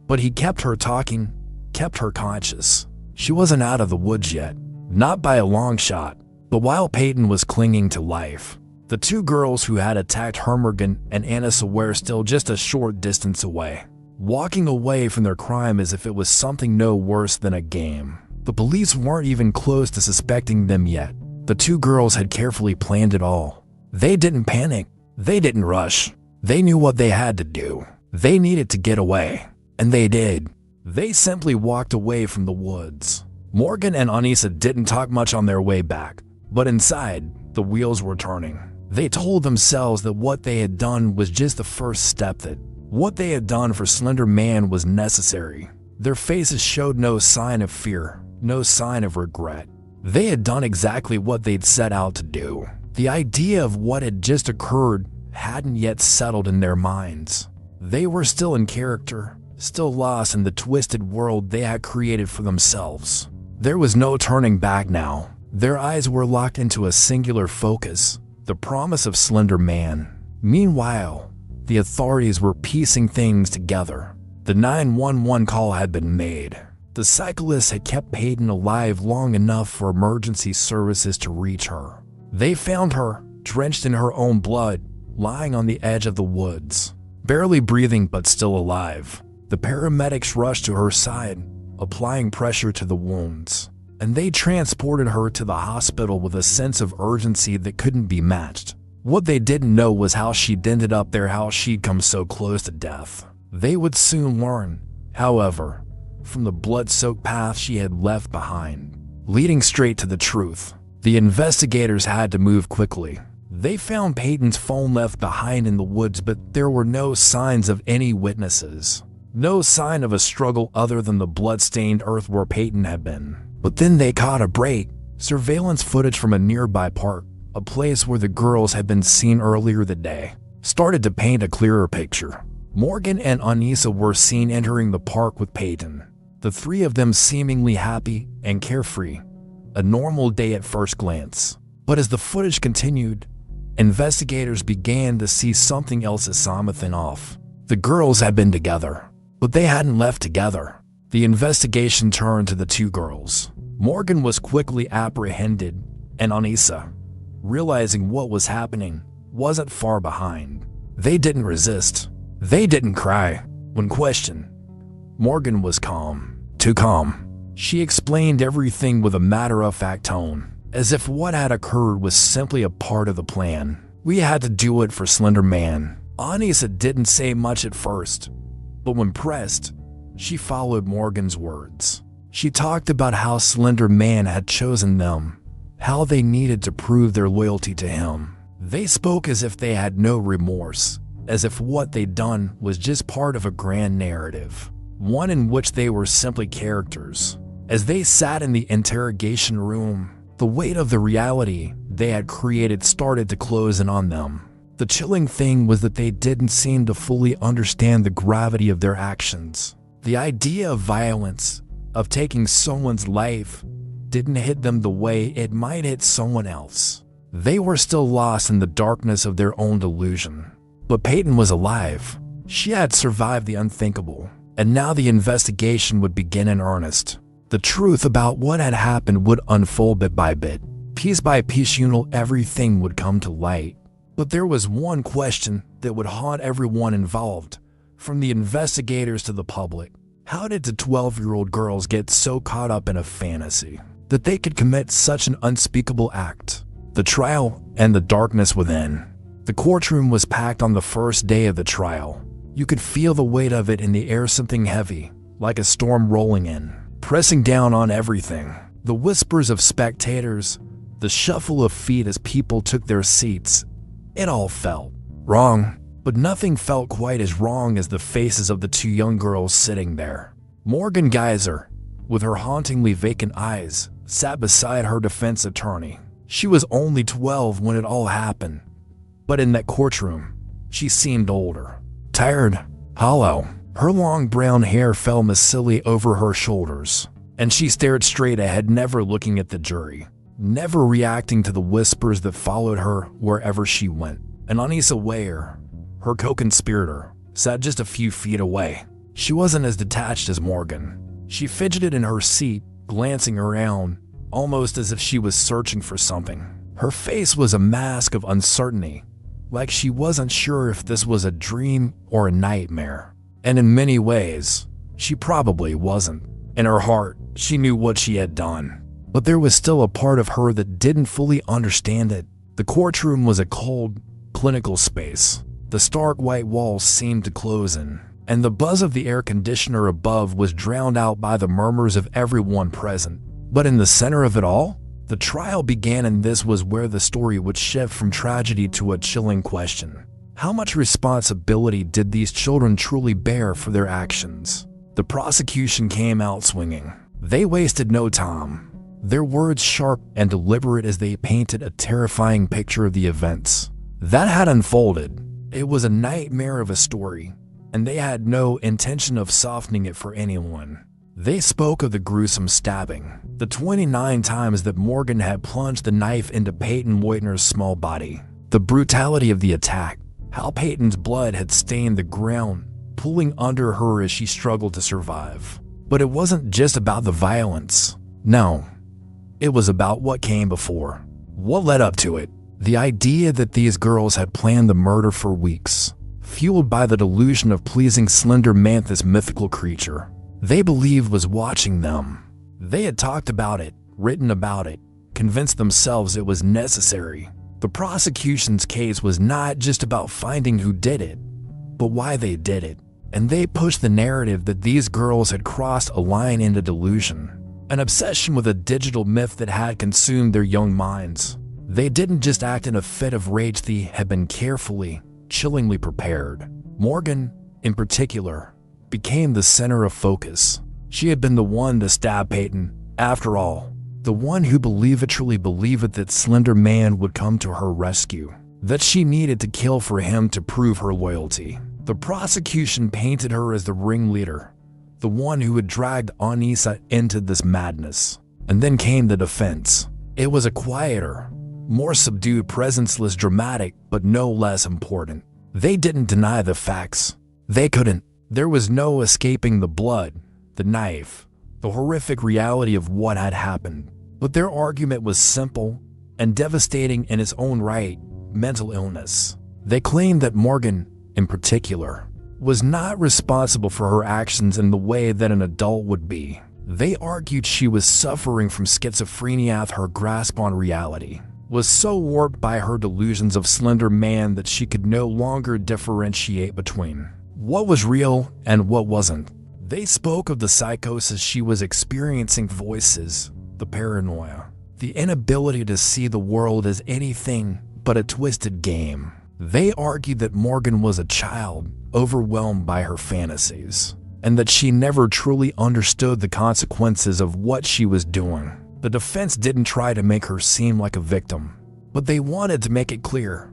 but he kept her talking, kept her conscious. She wasn't out of the woods yet, not by a long shot. But while Peyton was clinging to life, the two girls who had attacked Hermorgan and Anissa were still just a short distance away, walking away from their crime as if it was something no worse than a game. The police weren't even close to suspecting them yet. The two girls had carefully planned it all. They didn't panic. They didn't rush. They knew what they had to do. They needed to get away. And they did. They simply walked away from the woods. Morgan and Anissa didn't talk much on their way back, but inside, the wheels were turning. They told themselves that what they had done was just the first step, that what they had done for Slender Man was necessary. Their faces showed no sign of fear, no sign of regret. They had done exactly what they'd set out to do. The idea of what had just occurred hadn't yet settled in their minds. They were still in character, still lost in the twisted world they had created for themselves. There was no turning back now. Their eyes were locked into a singular focus, the promise of Slender Man. Meanwhile, the authorities were piecing things together. The 911 call had been made. The cyclist had kept Peyton alive long enough for emergency services to reach her. They found her, drenched in her own blood, lying on the edge of the woods, barely breathing but still alive. The paramedics rushed to her side, applying pressure to the wounds, and they transported her to the hospital with a sense of urgency that couldn't be matched. What they didn't know was how she'd ended up there, how she'd come so close to death. They would soon learn, however, from the blood-soaked path she had left behind, leading straight to the truth. The investigators had to move quickly. They found Peyton's phone left behind in the woods, but there were no signs of any witnesses. No sign of a struggle other than the blood-stained earth where Peyton had been. But then they caught a break. Surveillance footage from a nearby park, a place where the girls had been seen earlier that day, started to paint a clearer picture. Morgan and Anissa were seen entering the park with Peyton, the three of them seemingly happy and carefree. A normal day at first glance. But as the footage continued, investigators began to see something else as something off. The girls had been together, but they hadn't left together. The investigation turned to the two girls. Morgan was quickly apprehended, and Anissa, realizing what was happening, wasn't far behind. They didn't resist. They didn't cry. When questioned, Morgan was calm. Too calm. She explained everything with a matter-of-fact tone, as if what had occurred was simply a part of the plan. We had to do it for Slender Man. Anissa didn't say much at first, but when pressed, she followed Morgan's words. She talked about how Slender Man had chosen them, how they needed to prove their loyalty to him. They spoke as if they had no remorse, as if what they'd done was just part of a grand narrative, one in which they were simply characters. As they sat in the interrogation room, the weight of the reality they had created started to close in on them. The chilling thing was that they didn't seem to fully understand the gravity of their actions. The idea of violence, of taking someone's life, didn't hit them the way it might hit someone else. They were still lost in the darkness of their own delusion. But Peyton was alive. She had survived the unthinkable, and now the investigation would begin in earnest. The truth about what had happened would unfold bit by bit. Piece by piece, everything would come to light. But there was one question that would haunt everyone involved, from the investigators to the public. How did the 12-year-old girls get so caught up in a fantasy that they could commit such an unspeakable act? The trial and the darkness within. The courtroom was packed on the first day of the trial. You could feel the weight of it in the air, something heavy, like a storm rolling in, pressing down on everything. The whispers of spectators, the shuffle of feet as people took their seats. It all felt wrong, but nothing felt quite as wrong as the faces of the two young girls sitting there. Morgan Geyser, with her hauntingly vacant eyes, sat beside her defense attorney. She was only 12 when it all happened, but in that courtroom, she seemed older, tired, hollow. Her long brown hair fell messily over her shoulders, and she stared straight ahead, never looking at the jury, never reacting to the whispers that followed her wherever she went. And Anissa Ware, her co-conspirator, sat just a few feet away. She wasn't as detached as Morgan. She fidgeted in her seat, glancing around, almost as if she was searching for something. Her face was a mask of uncertainty, like she wasn't sure if this was a dream or a nightmare. And in many ways, she probably wasn't. In her heart, she knew what she had done. But there was still a part of her that didn't fully understand it. The courtroom was a cold, clinical space. The stark white walls seemed to close in, and the buzz of the air conditioner above was drowned out by the murmurs of everyone present. But in the center of it all, the trial began, and this was where the story would shift from tragedy to a chilling question. How much responsibility did these children truly bear for their actions? The prosecution came out swinging. They wasted no time, their words sharp and deliberate as they painted a terrifying picture of the events that had unfolded. It was a nightmare of a story, and they had no intention of softening it for anyone. They spoke of the gruesome stabbing, the 29 times that Morgan had plunged the knife into Peyton Woitner's small body, the brutality of the attack, how Peyton's blood had stained the ground, pulling under her as she struggled to survive. But it wasn't just about the violence. No, it was about what came before, what led up to it. The idea that these girls had planned the murder for weeks, fueled by the delusion of pleasing Slender Man, this mythical creature they believed was watching them. They had talked about it, written about it, convinced themselves it was necessary. The prosecution's case was not just about finding who did it, but why they did it. And they pushed the narrative that these girls had crossed a line into delusion, an obsession with a digital myth that had consumed their young minds. They didn't just act in a fit of rage, they had been carefully, chillingly prepared. Morgan, in particular, became the center of focus. She had been the one to stab Peyton, after all, the one who truly believed that Slender Man would come to her rescue, that she needed to kill for him to prove her loyalty. The prosecution painted her as the ringleader, the one who had dragged Anissa into this madness. And then came the defense. It was a quieter, more subdued presence, less dramatic, but no less important. They didn't deny the facts. They couldn't. There was no escaping the blood, the knife, the horrific reality of what had happened. But their argument was simple and devastating in its own right: mental illness. They claimed that Morgan, in particular, was not responsible for her actions in the way that an adult would be. They argued she was suffering from schizophrenia. Her grasp on reality was so warped by her delusions of Slender Man that she could no longer differentiate between what was real and what wasn't. They spoke of the psychosis she was experiencing, voices, the paranoia, the inability to see the world as anything but a twisted game. They argued that Morgan was a child, overwhelmed by her fantasies, and that she never truly understood the consequences of what she was doing. The defense didn't try to make her seem like a victim, but they wanted to make it clear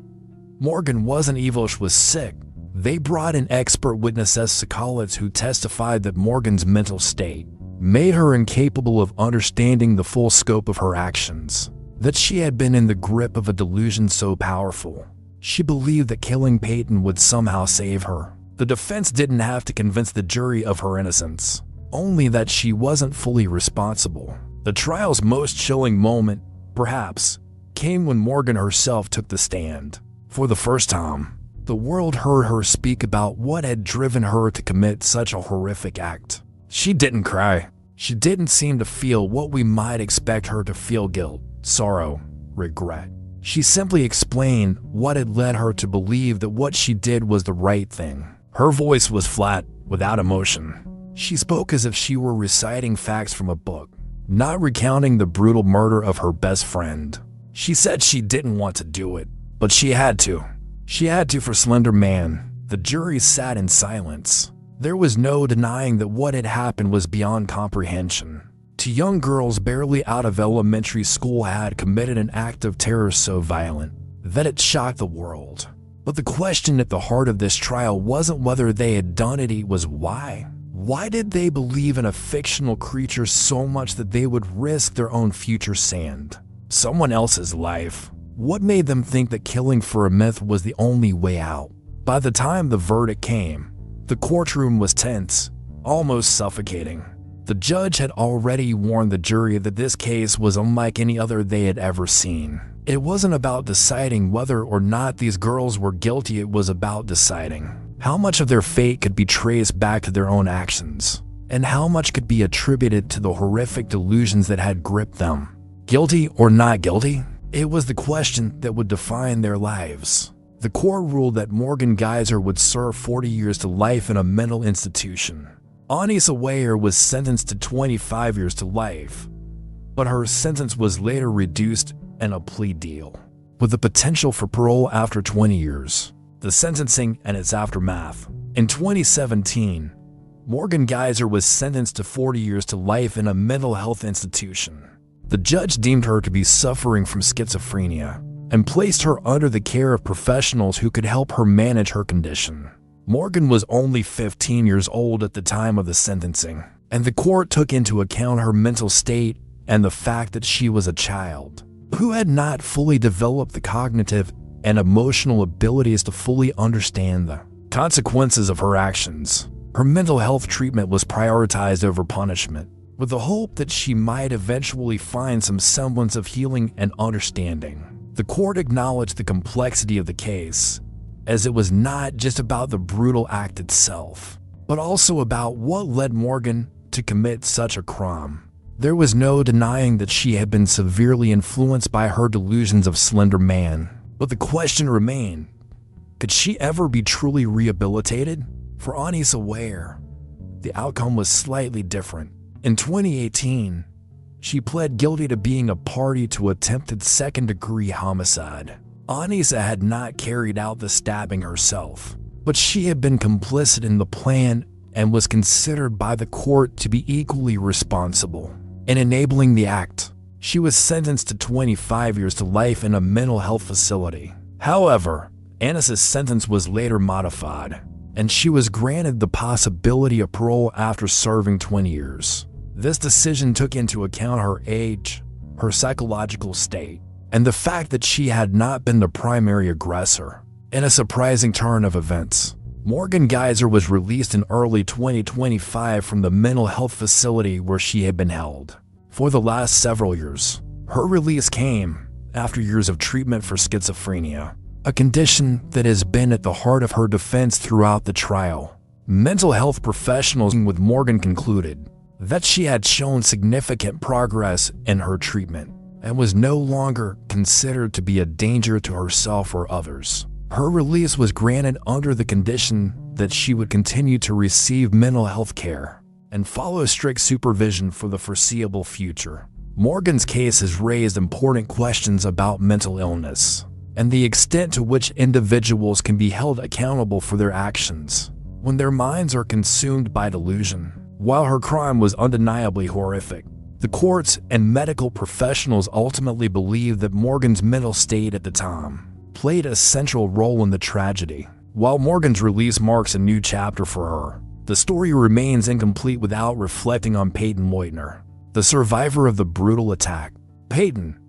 Morgan wasn't evil, she was sick. They brought in expert witnesses, psychologists, who testified that Morgan's mental state made her incapable of understanding the full scope of her actions, that she had been in the grip of a delusion so powerful she believed that killing Peyton would somehow save her. The defense didn't have to convince the jury of her innocence, only that she wasn't fully responsible. The trial's most chilling moment, perhaps, came when Morgan herself took the stand. For the first time, the world heard her speak about what had driven her to commit such a horrific act. She didn't cry. She didn't seem to feel what we might expect her to feel: guilt, sorrow, regret. She simply explained what had led her to believe that what she did was the right thing. Her voice was flat, without emotion. She spoke as if she were reciting facts from a book, not recounting the brutal murder of her best friend. She said she didn't want to do it, but she had to. She had to for Slender Man. The jury sat in silence. There was no denying that what had happened was beyond comprehension. Two young girls barely out of elementary school had committed an act of terror so violent that it shocked the world. But the question at the heart of this trial wasn't whether they had done it, it was why. Why did they believe in a fictional creature so much that they would risk their own future sand, someone else's life? What made them think that killing for a myth was the only way out? By the time the verdict came, the courtroom was tense, almost suffocating. The judge had already warned the jury that this case was unlike any other they had ever seen. It wasn't about deciding whether or not these girls were guilty, it was about deciding how much of their fate could be traced back to their own actions, and how much could be attributed to the horrific delusions that had gripped them. Guilty or not guilty? It was the question that would define their lives. The court ruled that Morgan Geyser would serve 40 years to life in a mental institution. Anissa Weier was sentenced to 25 years to life, but her sentence was later reduced in a plea deal, with the potential for parole after 20 years. The sentencing and its aftermath. In 2017, Morgan Geyser was sentenced to 40 years to life in a mental health institution. The judge deemed her to be suffering from schizophrenia and placed her under the care of professionals who could help her manage her condition. Morgan was only 15 years old at the time of the sentencing, and the court took into account her mental state and the fact that she was a child who had not fully developed the cognitive and emotional abilities to fully understand the consequences of her actions. Her mental health treatment was prioritized over punishment, with the hope that she might eventually find some semblance of healing and understanding. The court acknowledged the complexity of the case, as it was not just about the brutal act itself, but also about what led Morgan to commit such a crime. There was no denying that she had been severely influenced by her delusions of Slender Man, but the question remained, could she ever be truly rehabilitated? For Anissa Weier, the outcome was slightly different. In 2018, she pled guilty to being a party to attempted second-degree homicide. Anissa had not carried out the stabbing herself, but she had been complicit in the plan and was considered by the court to be equally responsible in enabling the act. She was sentenced to 25 years to life in a mental health facility. However, Anissa's sentence was later modified, and she was granted the possibility of parole after serving 20 years. This decision took into account her age, her psychological state, and the fact that she had not been the primary aggressor. In a surprising turn of events, Morgan Geyser was released in early 2025 from the mental health facility where she had been held for the last several years. Her release came after years of treatment for schizophrenia, a condition that has been at the heart of her defense throughout the trial. Mental health professionals with Morgan concluded that she had shown significant progress in her treatment and was no longer considered to be a danger to herself or others. Her release was granted under the condition that she would continue to receive mental health care and follow strict supervision for the foreseeable future. Morgan's case has raised important questions about mental illness. and the extent to which individuals can be held accountable for their actions when their minds are consumed by delusion. While her crime was undeniably horrific, the courts and medical professionals ultimately believed that Morgan's mental state at the time played a central role in the tragedy. While Morgan's release marks a new chapter for her, the story remains incomplete without reflecting on Peyton Leutner, the survivor of the brutal attack. Peyton,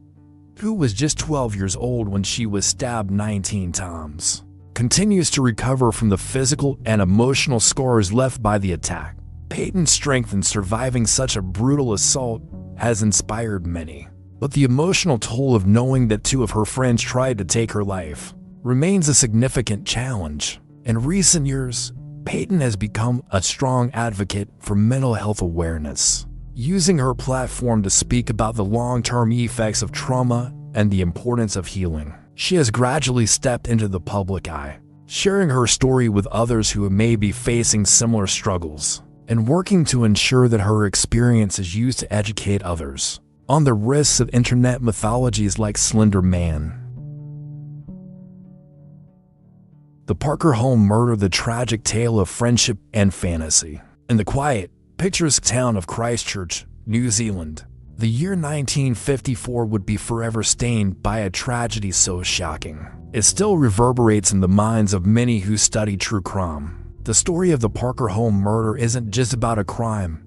who was just 12 years old when she was stabbed 19 times, continues to recover from the physical and emotional scars left by the attack. Peyton's strength in surviving such a brutal assault has inspired many, but the emotional toll of knowing that two of her friends tried to take her life remains a significant challenge. In recent years, Peyton has become a strong advocate for mental health awareness, using her platform to speak about the long-term effects of trauma and the importance of healing. She has gradually stepped into the public eye, sharing her story with others who may be facing similar struggles, and working to ensure that her experience is used to educate others on the risks of internet mythologies like Slender Man. The Parker home murder, the tragic tale of friendship and fantasy. In the quiet, picturesque town of Christchurch, New Zealand, the year 1954 would be forever stained by a tragedy so shocking it still reverberates in the minds of many who study true crime. The story of the Parker home murder isn't just about a crime.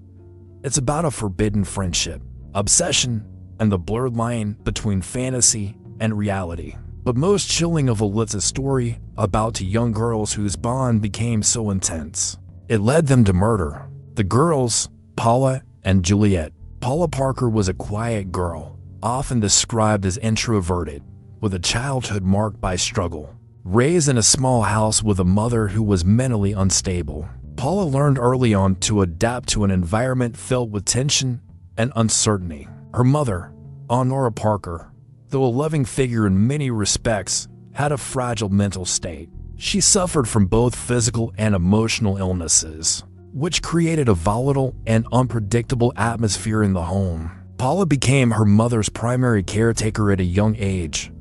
It's about a forbidden friendship, obsession, and the blurred line between fantasy and reality. But most chilling of all, it's a story about two young girls whose bond became so intense it led them to murder. The girls, Paula and Juliet. Paula Parker was a quiet girl, often described as introverted, with a childhood marked by struggle. Raised in a small house with a mother who was mentally unstable, Paula learned early on to adapt to an environment filled with tension and uncertainty. Her mother, Honora Parker, though a loving figure in many respects, had a fragile mental state. She suffered from both physical and emotional illnesses, which created a volatile and unpredictable atmosphere in the home. Paula became her mother's primary caretaker at a young age,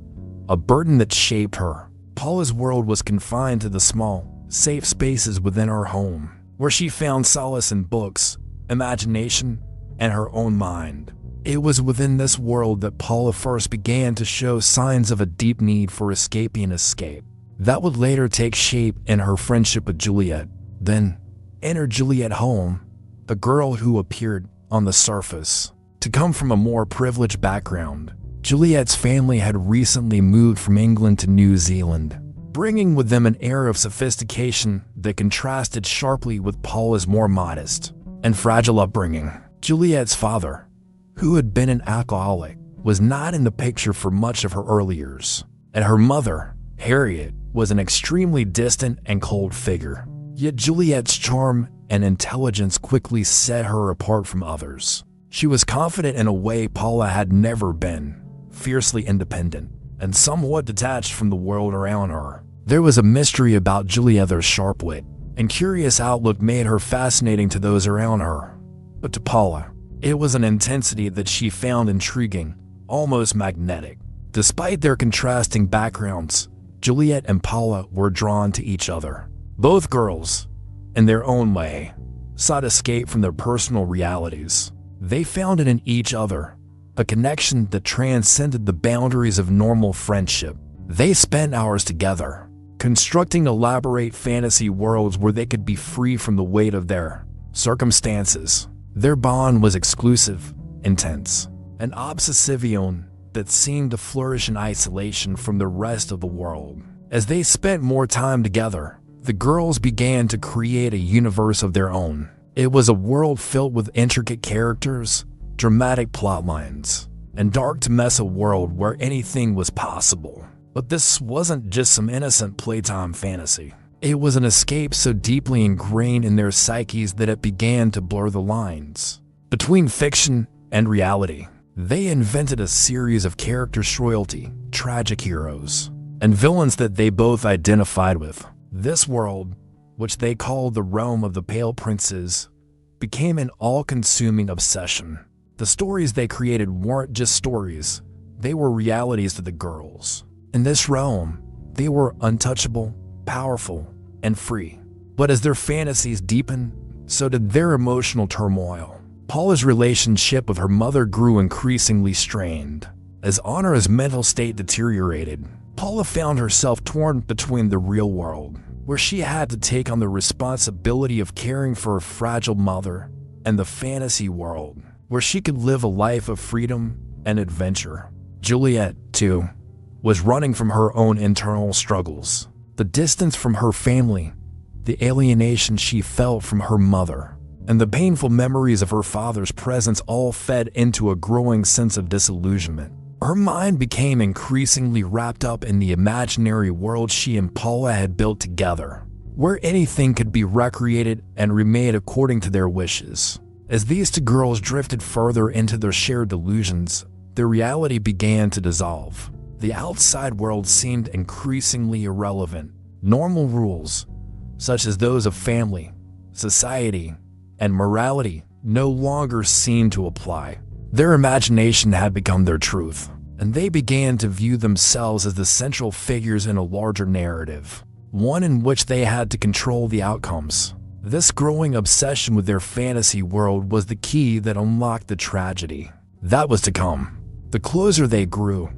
a burden that shaped her. Paula's world was confined to the small, safe spaces within her home, where she found solace in books, imagination, and her own mind. It was within this world that Paula first began to show signs of a deep need for escape that would later take shape in her friendship with Juliet. Then, enter Juliet home, the girl who appeared on the surface to come from a more privileged background. Juliet's family had recently moved from England to New Zealand, bringing with them an air of sophistication that contrasted sharply with Paula's more modest and fragile upbringing. Juliet's father, who had been an alcoholic, was not in the picture for much of her early years, and her mother, Harriet, was an extremely distant and cold figure. Yet Juliet's charm and intelligence quickly set her apart from others. She was confident in a way Paula had never been, fiercely independent, and somewhat detached from the world around her. There was a mystery about Juliet's sharp wit and curious outlook made her fascinating to those around her. But to Paula, it was an intensity that she found intriguing, almost magnetic. Despite their contrasting backgrounds, Juliet and Paula were drawn to each other. Both girls, in their own way, sought escape from their personal realities. They found it in each other, a connection that transcended the boundaries of normal friendship. They spent hours together, constructing elaborate fantasy worlds where they could be free from the weight of their circumstances. Their bond was exclusive, intense, and obsessive that seemed to flourish in isolation from the rest of the world. As they spent more time together, the girls began to create a universe of their own. It was a world filled with intricate characters, dramatic plot lines, and dark to mess a world where anything was possible. But this wasn't just some innocent playtime fantasy. It was an escape so deeply ingrained in their psyches that it began to blur the lines between fiction and reality. They invented a series of characters, royalty, tragic heroes, and villains that they both identified with. This world, which they called the realm of the Pale Princes, became an all-consuming obsession. The stories they created weren't just stories, they were realities to the girls. In this realm, they were untouchable, powerful, and free. But as their fantasies deepened, so did their emotional turmoil. Paula's relationship with her mother grew increasingly strained. As Honor's mental state deteriorated, Paula found herself torn between the real world, where she had to take on the responsibility of caring for a fragile mother, and the fantasy world, where she could live a life of freedom and adventure. Juliet, too, was running from her own internal struggles. The distance from her family, the alienation she felt from her mother, and the painful memories of her father's presence all fed into a growing sense of disillusionment. Her mind became increasingly wrapped up in the imaginary world she and Paula had built together, where anything could be recreated and remade according to their wishes. As these two girls drifted further into their shared delusions, their reality began to dissolve. The outside world seemed increasingly irrelevant. Normal rules, such as those of family, society, and morality, no longer seemed to apply. Their imagination had become their truth, and they began to view themselves as the central figures in a larger narrative, one in which they had to control the outcomes. This growing obsession with their fantasy world was the key that unlocked the tragedy that was to come. The closer they grew,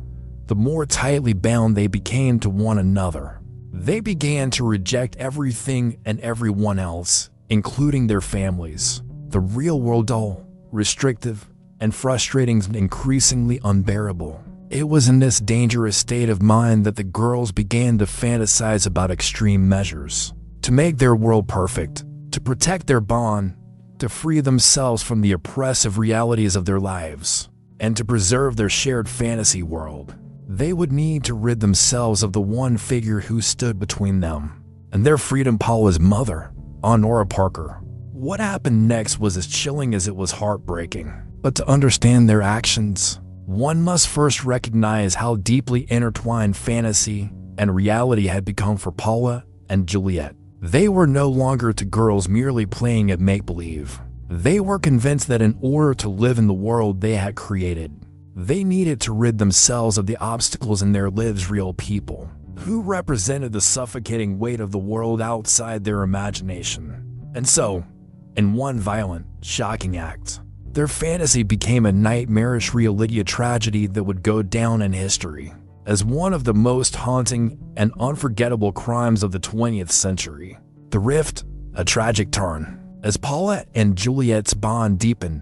the more tightly bound they became to one another. They began to reject everything and everyone else, including their families. The real world dull, restrictive, and frustrating, increasingly unbearable. It was in this dangerous state of mind that the girls began to fantasize about extreme measures, to make their world perfect, to protect their bond, to free themselves from the oppressive realities of their lives, and to preserve their shared fantasy world. They would need to rid themselves of the one figure who stood between them and their freedom, Paula's mother, Honora Parker. What happened next was as chilling as it was heartbreaking. But to understand their actions, one must first recognize how deeply intertwined fantasy and reality had become for Paula and Juliet. They were no longer two girls merely playing at make-believe. They were convinced that in order to live in the world they had created, they needed to rid themselves of the obstacles in their lives. Real people who represented the suffocating weight of the world outside their imagination. And so, in one violent, shocking act, their fantasy became a nightmarish reality, a tragedy that would go down in history as one of the most haunting and unforgettable crimes of the 20th century. The Rift, a tragic turn. As Paula and Juliet's bond deepened,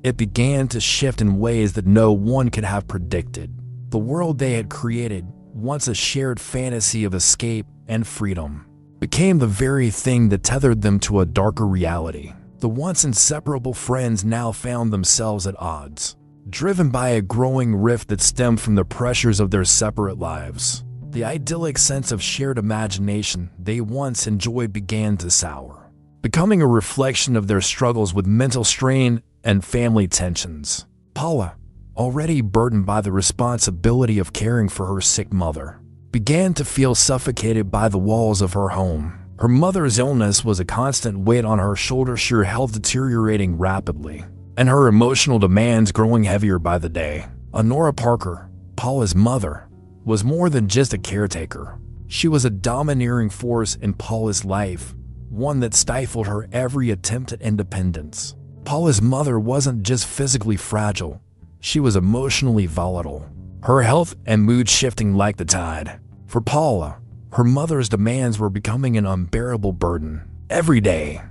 it began to shift in ways that no one could have predicted. The world they had created, once a shared fantasy of escape and freedom, became the very thing that tethered them to a darker reality. The once inseparable friends now found themselves at odds, driven by a growing rift that stemmed from the pressures of their separate lives. The idyllic sense of shared imagination they once enjoyed began to sour, becoming a reflection of their struggles with mental strain and family tensions. Paula, already burdened by the responsibility of caring for her sick mother, began to feel suffocated by the walls of her home. Her mother's illness was a constant weight on her shoulders, her health deteriorating rapidly, and her emotional demands growing heavier by the day. Honora Parker, Paula's mother, was more than just a caretaker. She was a domineering force in Paula's life, one that stifled her every attempt at independence. Paula's mother wasn't just physically fragile, she was emotionally volatile, her health and mood shifting like the tide. For Paula, her mother's demands were becoming an unbearable burden. Every day,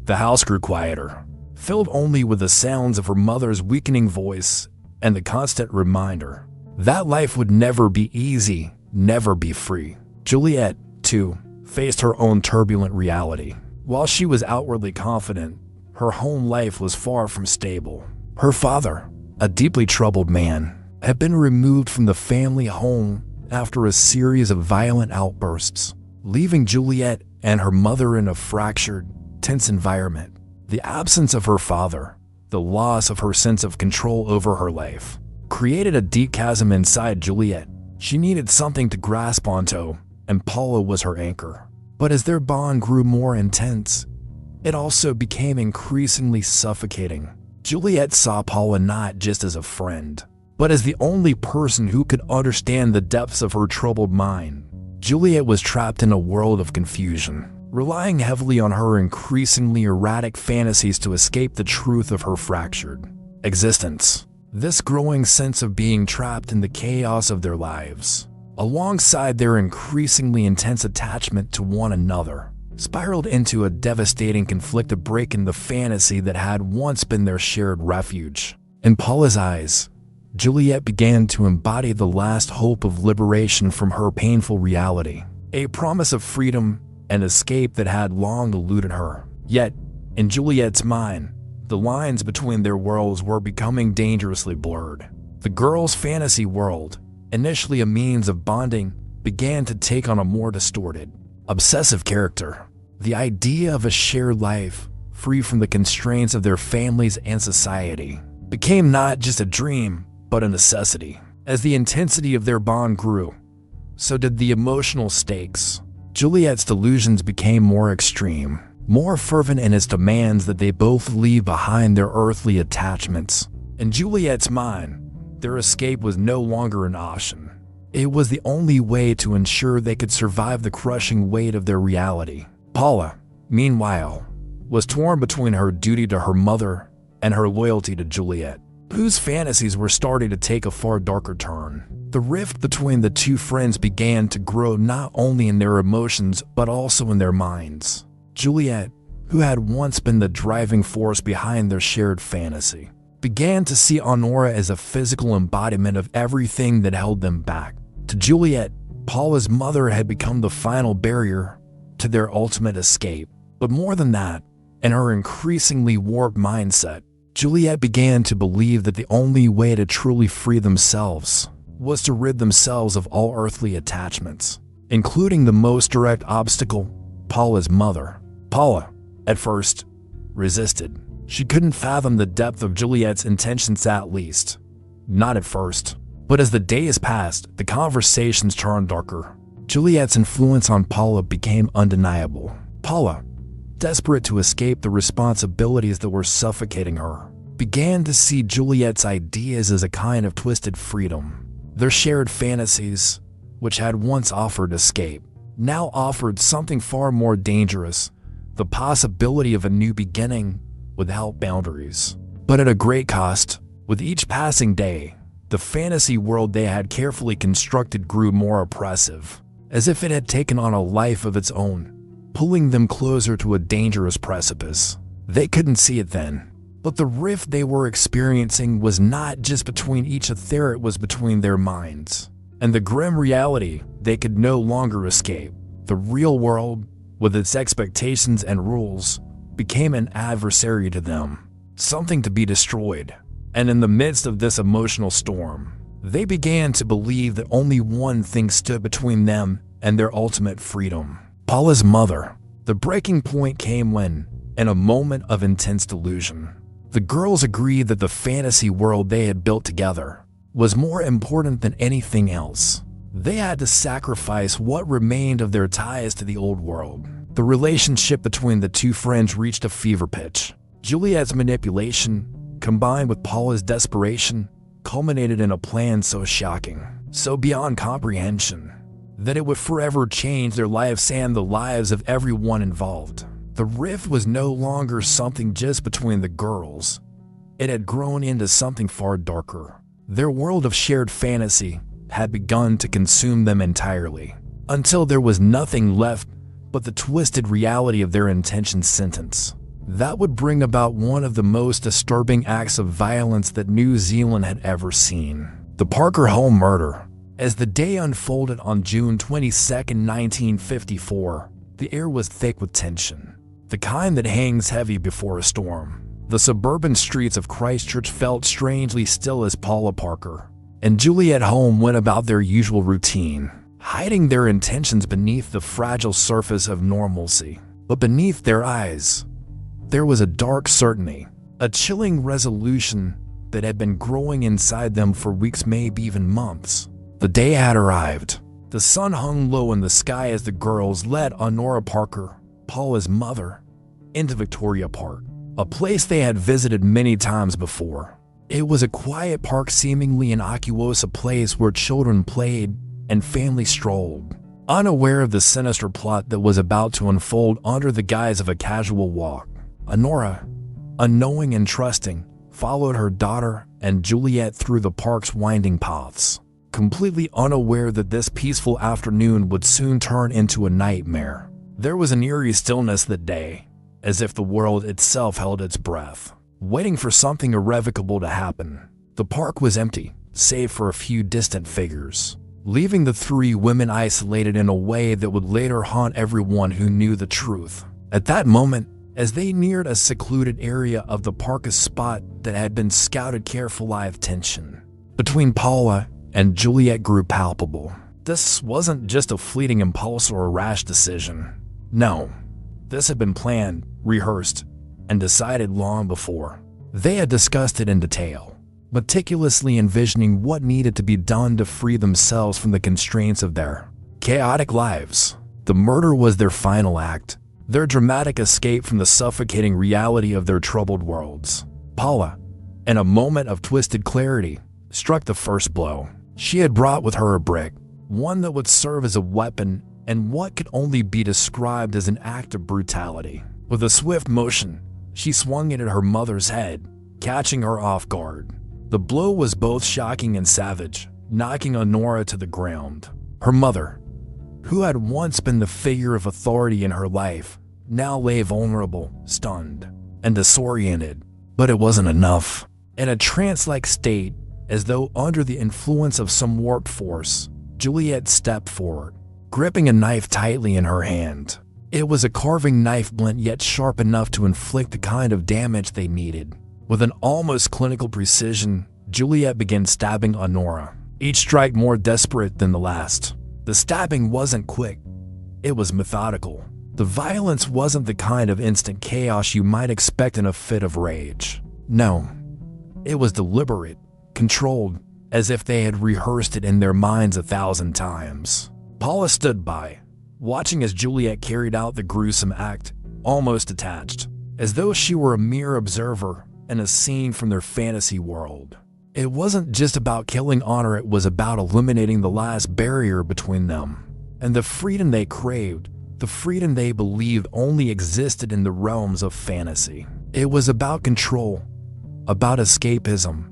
the house grew quieter, filled only with the sounds of her mother's weakening voice and the constant reminder that life would never be easy, never be free. Juliet, too, faced her own turbulent reality. While she was outwardly confident, her home life was far from stable. Her father, a deeply troubled man, had been removed from the family home after a series of violent outbursts, leaving Juliet and her mother in a fractured, tense environment. The absence of her father, the loss of her sense of control over her life, created a deep chasm inside Juliet. She needed something to grasp onto, and Paula was her anchor. But as their bond grew more intense, it also became increasingly suffocating. Juliet saw Paula not just as a friend, but as the only person who could understand the depths of her troubled mind, Juliet was trapped in a world of confusion, relying heavily on her increasingly erratic fantasies to escape the truth of her fractured existence. This growing sense of being trapped in the chaos of their lives, alongside their increasingly intense attachment to one another, spiraled into a devastating conflict to break in the fantasy that had once been their shared refuge. In Paula's eyes, Juliet began to embody the last hope of liberation from her painful reality, a promise of freedom and escape that had long eluded her. Yet, in Juliet's mind, the lines between their worlds were becoming dangerously blurred. The girl's fantasy world, initially a means of bonding, began to take on a more distorted, obsessive character. The idea of a shared life, free from the constraints of their families and society, became not just a dream, but a necessity. As the intensity of their bond grew, so did the emotional stakes. Juliet's delusions became more extreme, more fervent in its demands that they both leave behind their earthly attachments. In Juliet's mind, their escape was no longer an option. It was the only way to ensure they could survive the crushing weight of their reality. Paula, meanwhile, was torn between her duty to her mother and her loyalty to Juliet, whose fantasies were starting to take a far darker turn. The rift between the two friends began to grow not only in their emotions but also in their minds. Juliet, who had once been the driving force behind their shared fantasy, began to see Honora as a physical embodiment of everything that held them back. To Juliet, Paula's mother had become the final barrier to their ultimate escape. But more than that, in her increasingly warped mindset, Juliet began to believe that the only way to truly free themselves was to rid themselves of all earthly attachments, including the most direct obstacle, Paula's mother. Paula, at first, resisted. She couldn't fathom the depth of Juliet's intentions, at least. Not at first. But as the days passed, the conversations turned darker. Juliet's influence on Paula became undeniable. Paula, desperate to escape the responsibilities that were suffocating her, began to see Juliet's ideas as a kind of twisted freedom. Their shared fantasies, which had once offered escape, now offered something far more dangerous, the possibility of a new beginning without boundaries. But at a great cost. With each passing day, the fantasy world they had carefully constructed grew more oppressive, as if it had taken on a life of its own, pulling them closer to a dangerous precipice. They couldn't see it then, but the rift they were experiencing was not just between each other, it was between their minds. And the grim reality they could no longer escape. The real world, with its expectations and rules, became an adversary to them, something to be destroyed. And in the midst of this emotional storm, they began to believe that only one thing stood between them and their ultimate freedom: Paula's mother. The breaking point came when, in a moment of intense delusion, the girls agreed that the fantasy world they had built together was more important than anything else. They had to sacrifice what remained of their ties to the old world. The relationship between the two friends reached a fever pitch. Juliet's manipulation, combined with Paula's desperation, culminated in a plan so shocking, so beyond comprehension, that it would forever change their lives and the lives of everyone involved. The rift was no longer something just between the girls. It had grown into something far darker. Their world of shared fantasy had begun to consume them entirely, until there was nothing left but the twisted reality of their intention sentence. That would bring about one of the most disturbing acts of violence that New Zealand had ever seen: the Parker home murder. As the day unfolded on June 22, 1954, the air was thick with tension, the kind that hangs heavy before a storm. The suburban streets of Christchurch felt strangely still as Paula Parker and Juliet Home went about their usual routine, hiding their intentions beneath the fragile surface of normalcy. But beneath their eyes, there was a dark certainty, a chilling resolution that had been growing inside them for weeks, maybe even months. The day had arrived. The sun hung low in the sky as the girls led Honora Parker, Paula's mother, into Victoria Park, a place they had visited many times before. It was a quiet park, seemingly innocuous, a place where children played and families strolled, unaware of the sinister plot that was about to unfold under the guise of a casual walk. Honora, unknowing and trusting, followed her daughter and Juliet through the park's winding paths, completely unaware that this peaceful afternoon would soon turn into a nightmare. There was an eerie stillness that day, as if the world itself held its breath, waiting for something irrevocable to happen. The park was empty, save for a few distant figures, leaving the three women isolated in a way that would later haunt everyone who knew the truth. At that moment, as they neared a secluded area of the park, a spot that had been scouted carefully, tension between Paula and Juliet grew palpable. This wasn't just a fleeting impulse or a rash decision. No, this had been planned, rehearsed, and decided long before. They had discussed it in detail, meticulously envisioning what needed to be done to free themselves from the constraints of their chaotic lives. The murder was their final act, their dramatic escape from the suffocating reality of their troubled worlds. Paula, in a moment of twisted clarity, struck the first blow. She had brought with her a brick, one that would serve as a weapon and what could only be described as an act of brutality. With a swift motion, she swung it at her mother's head, catching her off guard. The blow was both shocking and savage, knocking Honora to the ground. Her mother, who had once been the figure of authority in her life, now lay vulnerable, stunned, and disoriented. But it wasn't enough. In a trance-like state, as though under the influence of some warped force, Juliet stepped forward, gripping a knife tightly in her hand. It was a carving knife, blunt yet sharp enough to inflict the kind of damage they needed. With an almost clinical precision, Juliet began stabbing Honora, each strike more desperate than the last. The stabbing wasn't quick, it was methodical. The violence wasn't the kind of instant chaos you might expect in a fit of rage. No, it was deliberate, controlled, as if they had rehearsed it in their minds 1,000 times. Paula stood by, watching as Juliet carried out the gruesome act, almost detached, as though she were a mere observer in a scene from their fantasy world. It wasn't just about killing Honor, it was about eliminating the last barrier between them and the freedom they craved, the freedom they believed only existed in the realms of fantasy. It was about control, about escapism,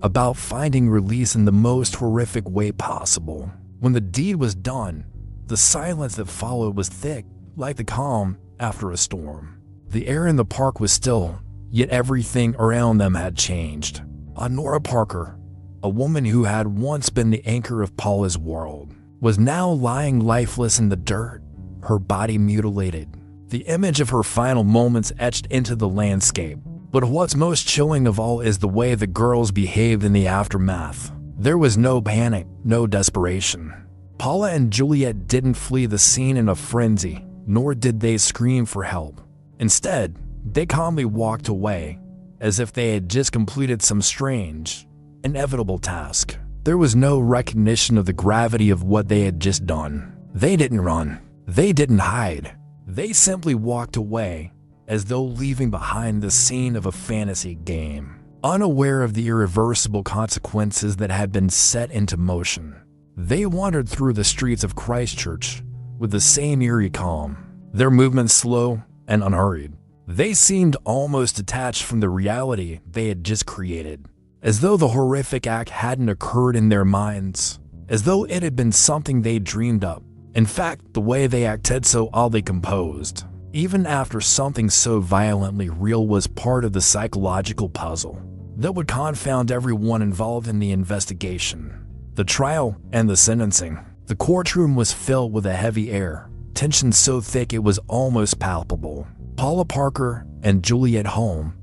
about finding release in the most horrific way possible. When the deed was done, the silence that followed was thick, like the calm after a storm. The air in the park was still, yet everything around them had changed. Honora Parker, a woman who had once been the anchor of Paula's world, was now lying lifeless in the dirt, her body mutilated, the image of her final moments etched into the landscape. But what's most chilling of all is the way the girls behaved in the aftermath. There was no panic, no desperation. Paula and Juliet didn't flee the scene in a frenzy, nor did they scream for help. Instead, they calmly walked away, as if they had just completed some strange, inevitable task. There was no recognition of the gravity of what they had just done. They didn't run. They didn't hide. They simply walked away, as though leaving behind the scene of a fantasy game, unaware of the irreversible consequences that had been set into motion. They wandered through the streets of Christchurch with the same eerie calm, their movements slow and unhurried. They seemed almost detached from the reality they had just created, as though the horrific act hadn't occurred in their minds, as though it had been something they dreamed up. In fact, the way they acted, so oddly composed, even after something so violently real, was part of the psychological puzzle that would confound everyone involved in the investigation. The trial and the sentencing. The courtroom was filled with a heavy air, tension so thick it was almost palpable. Paula Parker and Juliet Holm,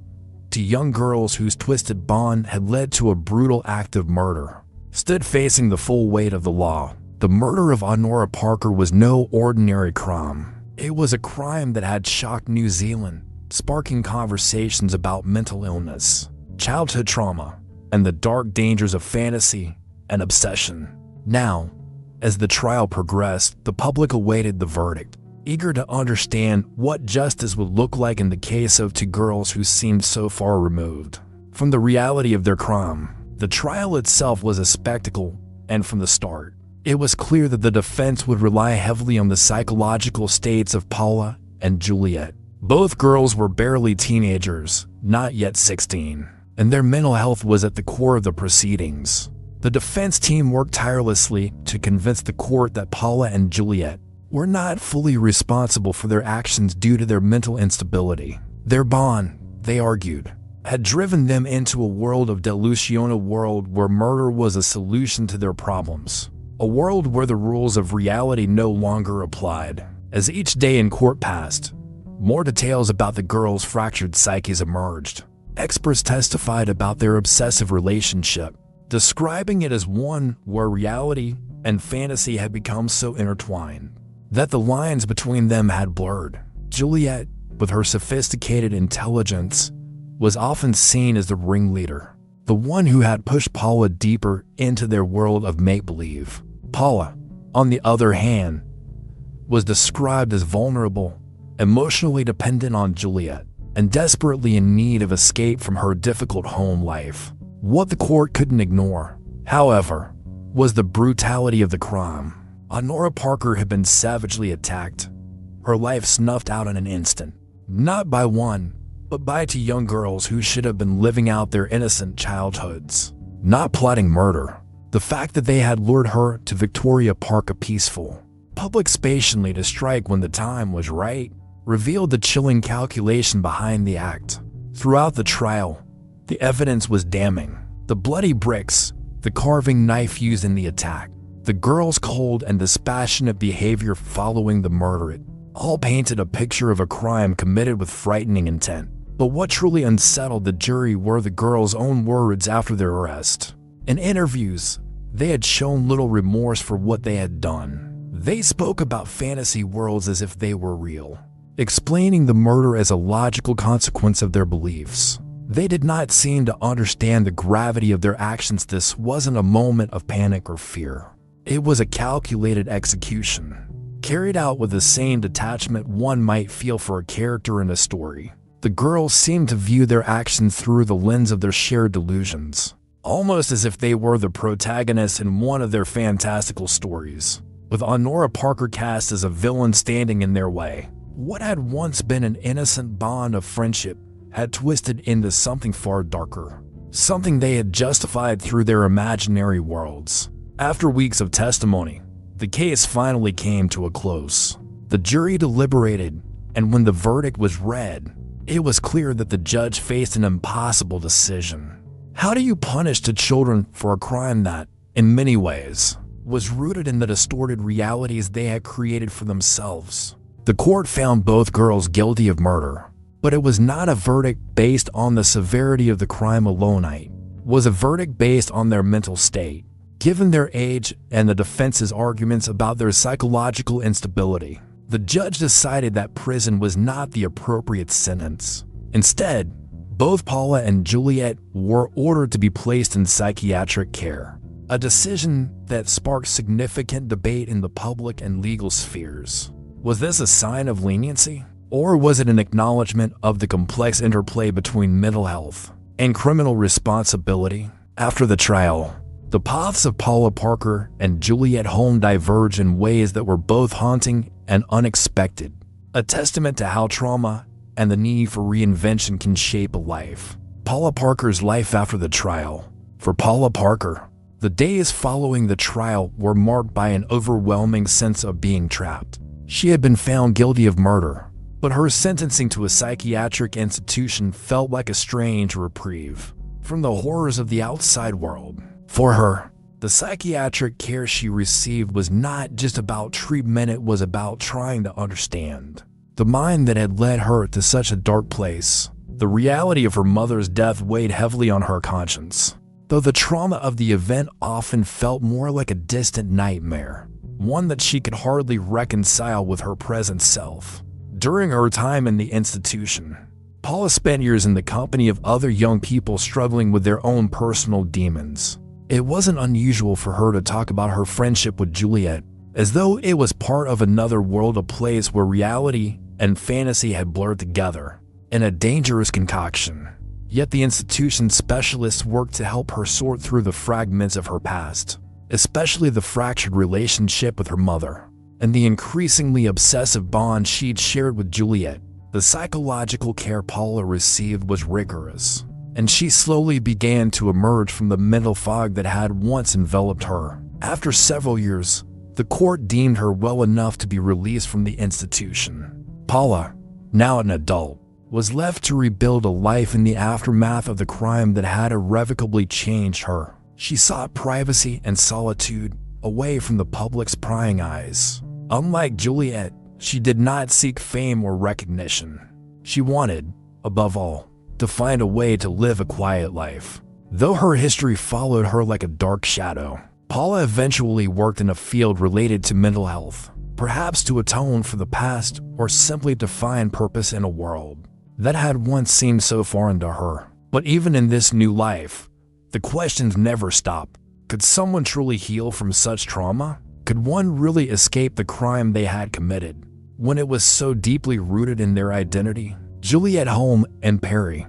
two young girls whose twisted bond had led to a brutal act of murder, stood facing the full weight of the law. The murder of Honora Parker was no ordinary crime. It was a crime that had shocked New Zealand, sparking conversations about mental illness, childhood trauma, and the dark dangers of fantasy and obsession. Now, as the trial progressed, the public awaited the verdict, eager to understand what justice would look like in the case of two girls who seemed so far removed from the reality of their crime. The trial itself was a spectacle, and from the start, it was clear that the defense would rely heavily on the psychological states of Paula and Juliet. Both girls were barely teenagers, not yet 16, and their mental health was at the core of the proceedings. The defense team worked tirelessly to convince the court that Paula and Juliet were not fully responsible for their actions due to their mental instability. Their bond, they argued, had driven them into a world of delusion, a world where murder was a solution to their problems, a world where the rules of reality no longer applied. As each day in court passed, more details about the girls' fractured psyches emerged. Experts testified about their obsessive relationship, describing it as one where reality and fantasy had become so intertwined that the lines between them had blurred. Juliet, with her sophisticated intelligence, was often seen as the ringleader, the one who had pushed Paula deeper into their world of make-believe. Paula, on the other hand, was described as vulnerable, emotionally dependent on Juliet, and desperately in need of escape from her difficult home life. What the court couldn't ignore, however, was the brutality of the crime. Honora Parker had been savagely attacked, her life snuffed out in an instant, not by one, but by two young girls who should have been living out their innocent childhoods, not plotting murder. The fact that they had lured her to Victoria Park, a peaceful public space, only to strike when the time was right, revealed the chilling calculation behind the act. Throughout the trial, the evidence was damning. The bloody bricks, the carving knife used in the attack, the girls' cold and dispassionate behavior following the murder, it all painted a picture of a crime committed with frightening intent. But what truly unsettled the jury were the girls' own words after their arrest. In interviews, they had shown little remorse for what they had done. They spoke about fantasy worlds as if they were real, explaining the murder as a logical consequence of their beliefs. They did not seem to understand the gravity of their actions. This wasn't a moment of panic or fear. It was a calculated execution, carried out with the same detachment one might feel for a character in a story. The girls seemed to view their actions through the lens of their shared delusions, almost as if they were the protagonists in one of their fantastical stories, with Honora Parker cast as a villain standing in their way. What had once been an innocent bond of friendship had twisted into something far darker, something they had justified through their imaginary worlds. After weeks of testimony, the case finally came to a close. The jury deliberated, and when the verdict was read, it was clear that the judge faced an impossible decision. How do you punish two children for a crime that, in many ways, was rooted in the distorted realities they had created for themselves? The court found both girls guilty of murder, but it was not a verdict based on the severity of the crime alone. It was a verdict based on their mental state, given their age and the defense's arguments about their psychological instability. The judge decided that prison was not the appropriate sentence. Instead, both Paula and Juliet were ordered to be placed in psychiatric care, a decision that sparked significant debate in the public and legal spheres. Was this a sign of leniency, or was it an acknowledgement of the complex interplay between mental health and criminal responsibility? After the trial, the paths of Paula Parker and Juliet Holm diverged in ways that were both haunting and unexpected, a testament to how trauma and the need for reinvention can shape a life. Paula Parker's life after the trial. For Paula Parker, the days following the trial were marked by an overwhelming sense of being trapped. She had been found guilty of murder, but her sentencing to a psychiatric institution felt like a strange reprieve from the horrors of the outside world. For her, the psychiatric care she received was not just about treatment, it was about trying to understand the mind that had led her to such a dark place. The reality of her mother's death weighed heavily on her conscience, though the trauma of the event often felt more like a distant nightmare, one that she could hardly reconcile with her present self. During her time in the institution, Paula spent years in the company of other young people struggling with their own personal demons. It wasn't unusual for her to talk about her friendship with Juliet, as though it was part of another world, a place where reality and fantasy had blurred together in a dangerous concoction. Yet the institution's specialists worked to help her sort through the fragments of her past, especially the fractured relationship with her mother and the increasingly obsessive bond she'd shared with Juliet. The psychological care Paula received was rigorous, and she slowly began to emerge from the mental fog that had once enveloped her. After several years, the court deemed her well enough to be released from the institution. Paula, now an adult, was left to rebuild a life in the aftermath of the crime that had irrevocably changed her. She sought privacy and solitude, away from the public's prying eyes. Unlike Juliet, she did not seek fame or recognition. She wanted, above all, to find a way to live a quiet life. Though her history followed her like a dark shadow, Paula eventually worked in a field related to mental health, perhaps to atone for the past or simply to find purpose in a world that had once seemed so foreign to her. But even in this new life, the questions never stop. Could someone truly heal from such trauma? Could one really escape the crime they had committed when it was so deeply rooted in their identity? Juliet Home and Perry,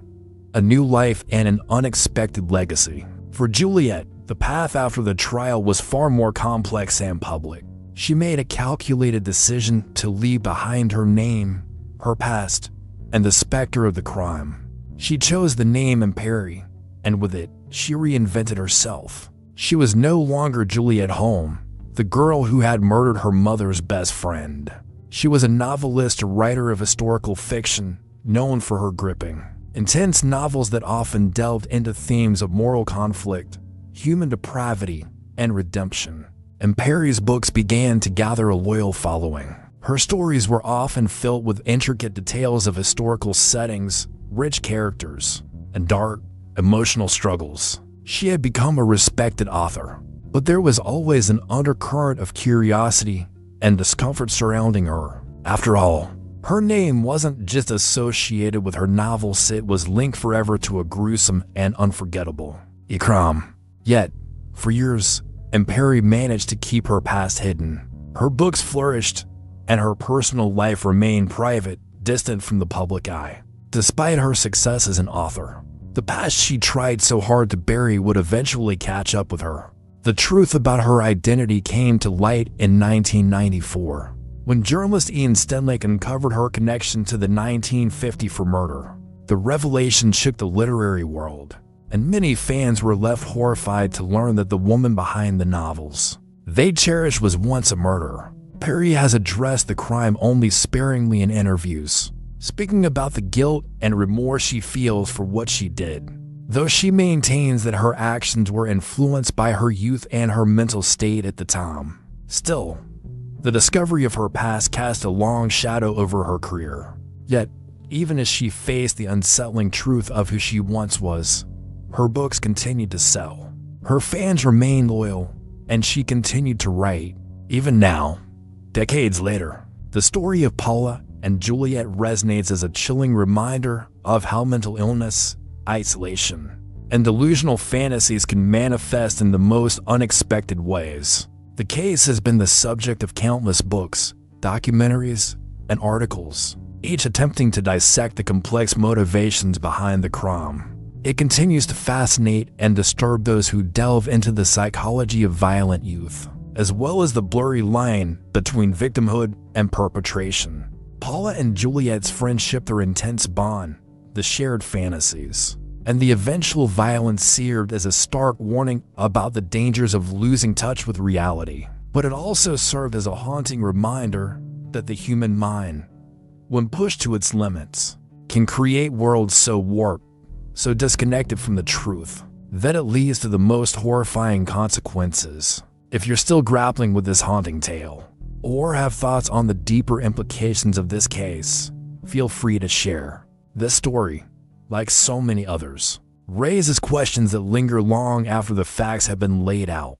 a new life and an unexpected legacy. For Juliet, the path after the trial was far more complex and public. She made a calculated decision to leave behind her name, her past, and the specter of the crime. She chose the name Imperi, and with it, she reinvented herself. She was no longer Juliet Home, the girl who had murdered her mother's best friend. She was a novelist, a writer of historical fiction, known for her gripping, intense novels that often delved into themes of moral conflict, human depravity, and redemption. Imperi's books began to gather a loyal following. Her stories were often filled with intricate details of historical settings, rich characters, and dark, emotional struggles. She had become a respected author, but there was always an undercurrent of curiosity and discomfort surrounding her. After all, her name wasn't just associated with her novels, it was linked forever to a gruesome and unforgettable crime. Yet, for years, Imperi managed to keep her past hidden. Her books flourished, and her personal life remained private, distant from the public eye. Despite her success as an author, the past she tried so hard to bury would eventually catch up with her. The truth about her identity came to light in 1994, when journalist Ian Stenlake uncovered her connection to the 1954 murder. The revelation shook the literary world, and many fans were left horrified to learn that the woman behind the novels they cherished was once a murderer. Perry has addressed the crime only sparingly in interviews, speaking about the guilt and remorse she feels for what she did. Though she maintains that her actions were influenced by her youth and her mental state at the time. Still, the discovery of her past cast a long shadow over her career. Yet, even as she faced the unsettling truth of who she once was, her books continued to sell. Her fans remained loyal, and she continued to write. Even now, decades later, the story of Paula and Juliet resonates as a chilling reminder of how mental illness, isolation, and delusional fantasies can manifest in the most unexpected ways. The case has been the subject of countless books, documentaries, and articles, each attempting to dissect the complex motivations behind the crime. It continues to fascinate and disturb those who delve into the psychology of violent youth, as well as the blurry line between victimhood and perpetration. Paula and Juliet's friendship, their intense bond, the shared fantasies, and the eventual violence served as a stark warning about the dangers of losing touch with reality. But it also served as a haunting reminder that the human mind, when pushed to its limits, can create worlds so warped, so disconnected from the truth, that it leads to the most horrifying consequences. If you're still grappling with this haunting tale, or have thoughts on the deeper implications of this case, feel free to share. This story, like so many others, raises questions that linger long after the facts have been laid out.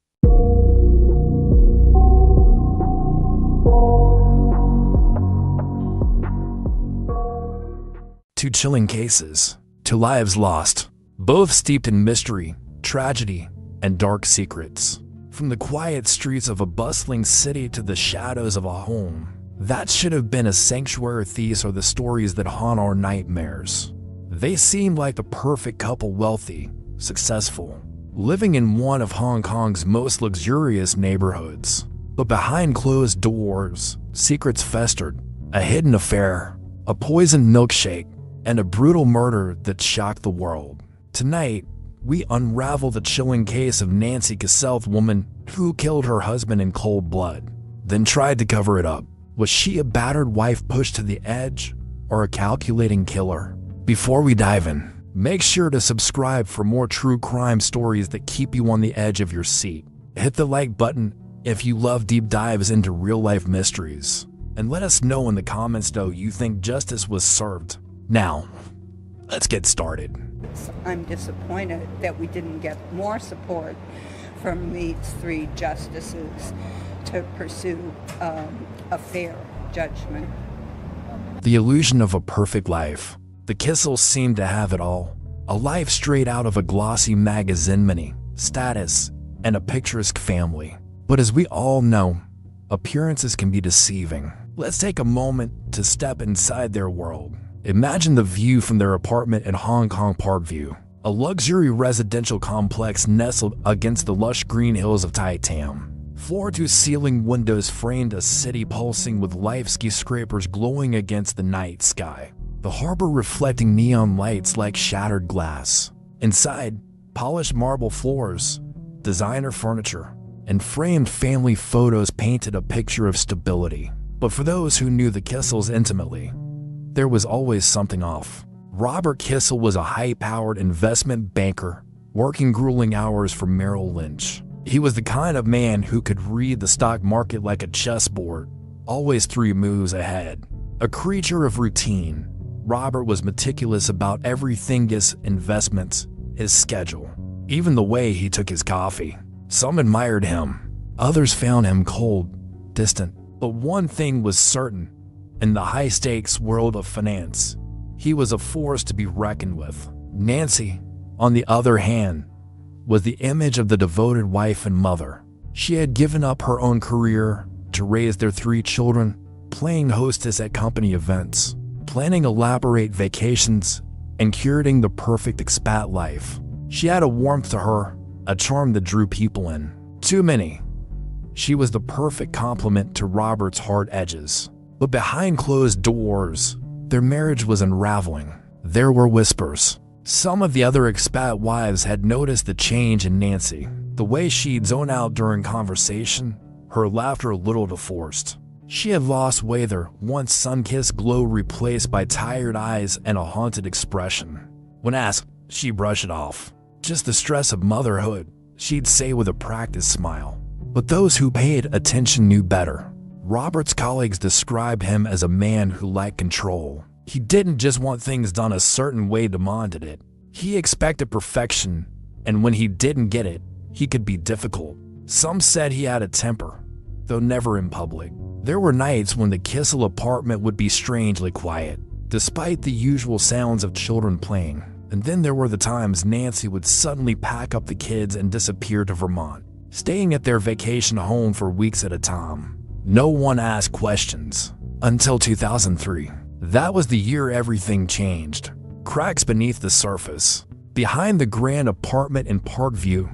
Two chilling cases, two lives lost, both steeped in mystery, tragedy, and dark secrets. From the quiet streets of a bustling city to the shadows of a home that should have been a sanctuary, these are the stories that haunt our nightmares. They seemed like the perfect couple, wealthy, successful, living in one of Hong Kong's most luxurious neighborhoods. But behind closed doors, secrets festered, a hidden affair, a poisoned milkshake, and a brutal murder that shocked the world. Tonight, we unravel the chilling case of Nancy Cassell, the woman who killed her husband in cold blood, then tried to cover it up. Was she a battered wife pushed to the edge, or a calculating killer? Before we dive in, make sure to subscribe for more true crime stories that keep you on the edge of your seat. Hit the like button if you love deep dives into real-life mysteries. And let us know in the comments though you think justice was served. Now, let's get started. I'm disappointed that we didn't get more support from these three justices to pursue a fair judgment. The illusion of a perfect life. The Cassells seemed to have it all. A life straight out of a glossy magazine, money, status, and a picturesque family. But as we all know, appearances can be deceiving. Let's take a moment to step inside their world. Imagine the view from their apartment in Hong Kong Parkview, a luxury residential complex nestled against the lush green hills of Tai Tam. Floor-to-ceiling windows framed a city pulsing with life skyscrapers glowing against the night sky. The harbor reflecting neon lights like shattered glass. Inside, polished marble floors, designer furniture, and framed family photos painted a picture of stability. But for those who knew the Cassells intimately, there was always something off. Robert Cassell was a high-powered investment banker, working grueling hours for Merrill Lynch. He was the kind of man who could read the stock market like a chessboard, always 3 moves ahead. A creature of routine, Robert was meticulous about everything: his investments, his schedule, even the way he took his coffee. Some admired him, others found him cold, distant. But one thing was certain: in the high-stakes world of finance, he was a force to be reckoned with. Nancy, on the other hand, was the image of the devoted wife and mother. She had given up her own career to raise their 3 children, playing hostess at company events, planning elaborate vacations, and curating the perfect expat life. She had a warmth to her, a charm that drew people in. Too many. She was the perfect complement to Robert's hard edges. But behind closed doors, their marriage was unraveling. There were whispers. Some of the other expat wives had noticed the change in Nancy. The way she'd zone out during conversation, her laughter a little forced. She had lost weight, their once sun-kissed glow replaced by tired eyes and a haunted expression. When asked, she brushed it off. Just the stress of motherhood, she'd say with a practiced smile. But those who paid attention knew better. Robert's colleagues described him as a man who liked control. He didn't just want things done a certain way, demanded it. He expected perfection, and when he didn't get it, he could be difficult. Some said he had a temper, though never in public. There were nights when the Cassell apartment would be strangely quiet, despite the usual sounds of children playing. And then there were the times Nancy would suddenly pack up the kids and disappear to Vermont, staying at their vacation home for weeks at a time. No one asked questions. Until 2003. That was the year everything changed. Cracks beneath the surface. Behind the grand apartment in Parkview,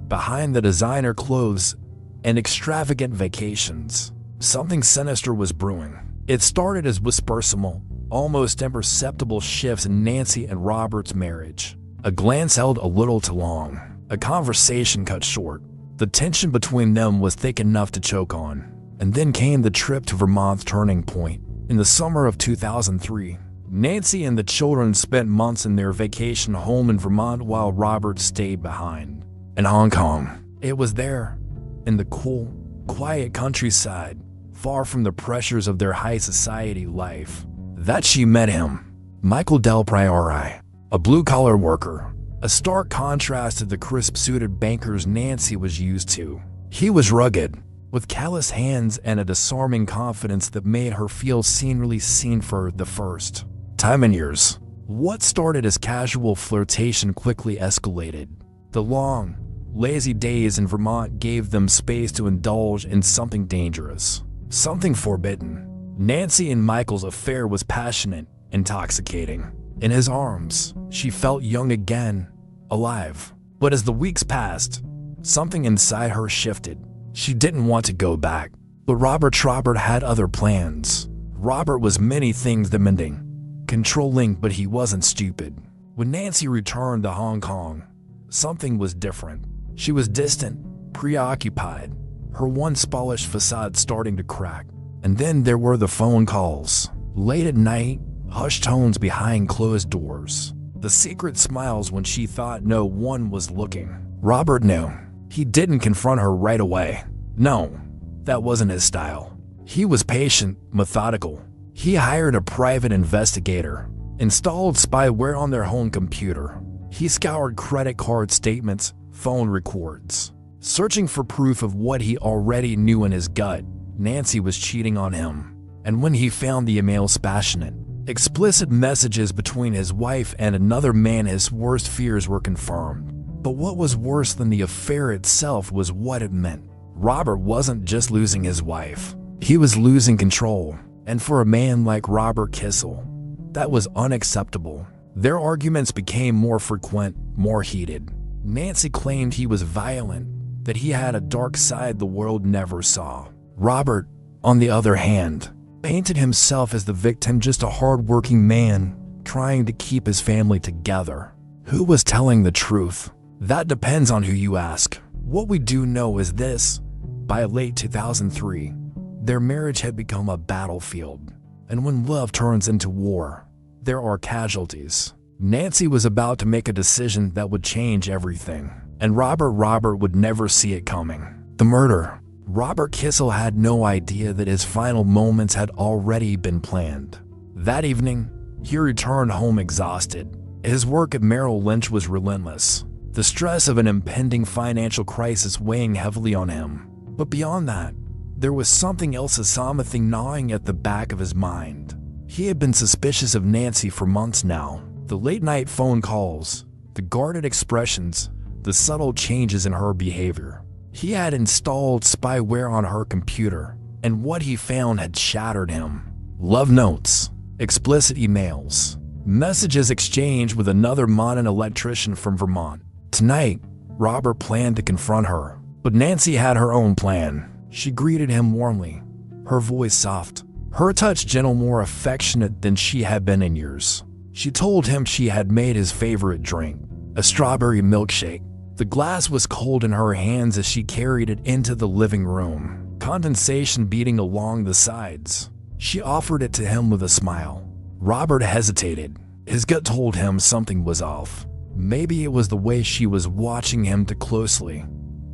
behind the designer clothes and extravagant vacations, something sinister was brewing. It started as whispersome, almost imperceptible shifts in Nancy and Robert's marriage. A glance held a little too long. A conversation cut short. The tension between them was thick enough to choke on. And then came the trip to Vermont's turning point. In the summer of 2003, Nancy and the children spent months in their vacation home in Vermont while Robert stayed behind. In Hong Kong, it was there, in the cool, quiet countryside, far from the pressures of their high society life, that she met him. Michael Del Priori, a blue-collar worker, a stark contrast to the crisp-suited bankers Nancy was used to. He was rugged, with callous hands and a disarming confidence that made her feel seen for the first time in years. What started as casual flirtation quickly escalated. The long, lazy days in Vermont gave them space to indulge in something dangerous, something forbidden. Nancy and Michael's affair was passionate, intoxicating. In his arms, she felt young again, alive. But as the weeks passed, something inside her shifted. She didn't want to go back. But Robert had other plans. Robert was many things demanding, controlling, but he wasn't stupid. When Nancy returned to Hong Kong, something was different. She was distant, preoccupied, her once polished facade starting to crack. And then there were the phone calls. Late at night, hushed tones behind closed doors. The secret smiles when she thought no one was looking. Robert knew. He didn't confront her right away. No, that wasn't his style. He was patient, methodical. He hired a private investigator, installed spyware on their home computer. He scoured credit card statements, phone records, searching for proof of what he already knew in his gut. Nancy was cheating on him. And when he found the email's passionate, explicit messages between his wife and another man, his worst fears were confirmed. But what was worse than the affair itself was what it meant. Robert wasn't just losing his wife. He was losing control. And for a man like Robert Kissel, that was unacceptable. Their arguments became more frequent, more heated. Nancy claimed he was violent, that he had a dark side the world never saw. Robert, on the other hand, painted himself as the victim, just a hard-working man trying to keep his family together. Who was telling the truth? That depends on who you ask. What we do know is this: by late 2003, their marriage had become a battlefield. And when love turns into war, there are casualties. Nancy was about to make a decision that would change everything. And Robert would never see it coming. The murder. Robert Kissel had no idea that his final moments had already been planned. That evening, he returned home exhausted. His work at Merrill Lynch was relentless, the stress of an impending financial crisis weighing heavily on him. But beyond that, there was something else, something gnawing at the back of his mind. He had been suspicious of Nancy for months now. The late-night phone calls, the guarded expressions, the subtle changes in her behavior. He had installed spyware on her computer, and what he found had shattered him. Love notes, explicit emails, messages exchanged with another modern electrician from Vermont. Tonight, Robert planned to confront her, but Nancy had her own plan. She greeted him warmly, her voice soft, her touch gentle, more affectionate than she had been in years. She told him she had made his favorite drink, a strawberry milkshake. The glass was cold in her hands as she carried it into the living room, condensation beating along the sides. She offered it to him with a smile. Robert hesitated. His gut told him something was off. Maybe it was the way she was watching him too closely,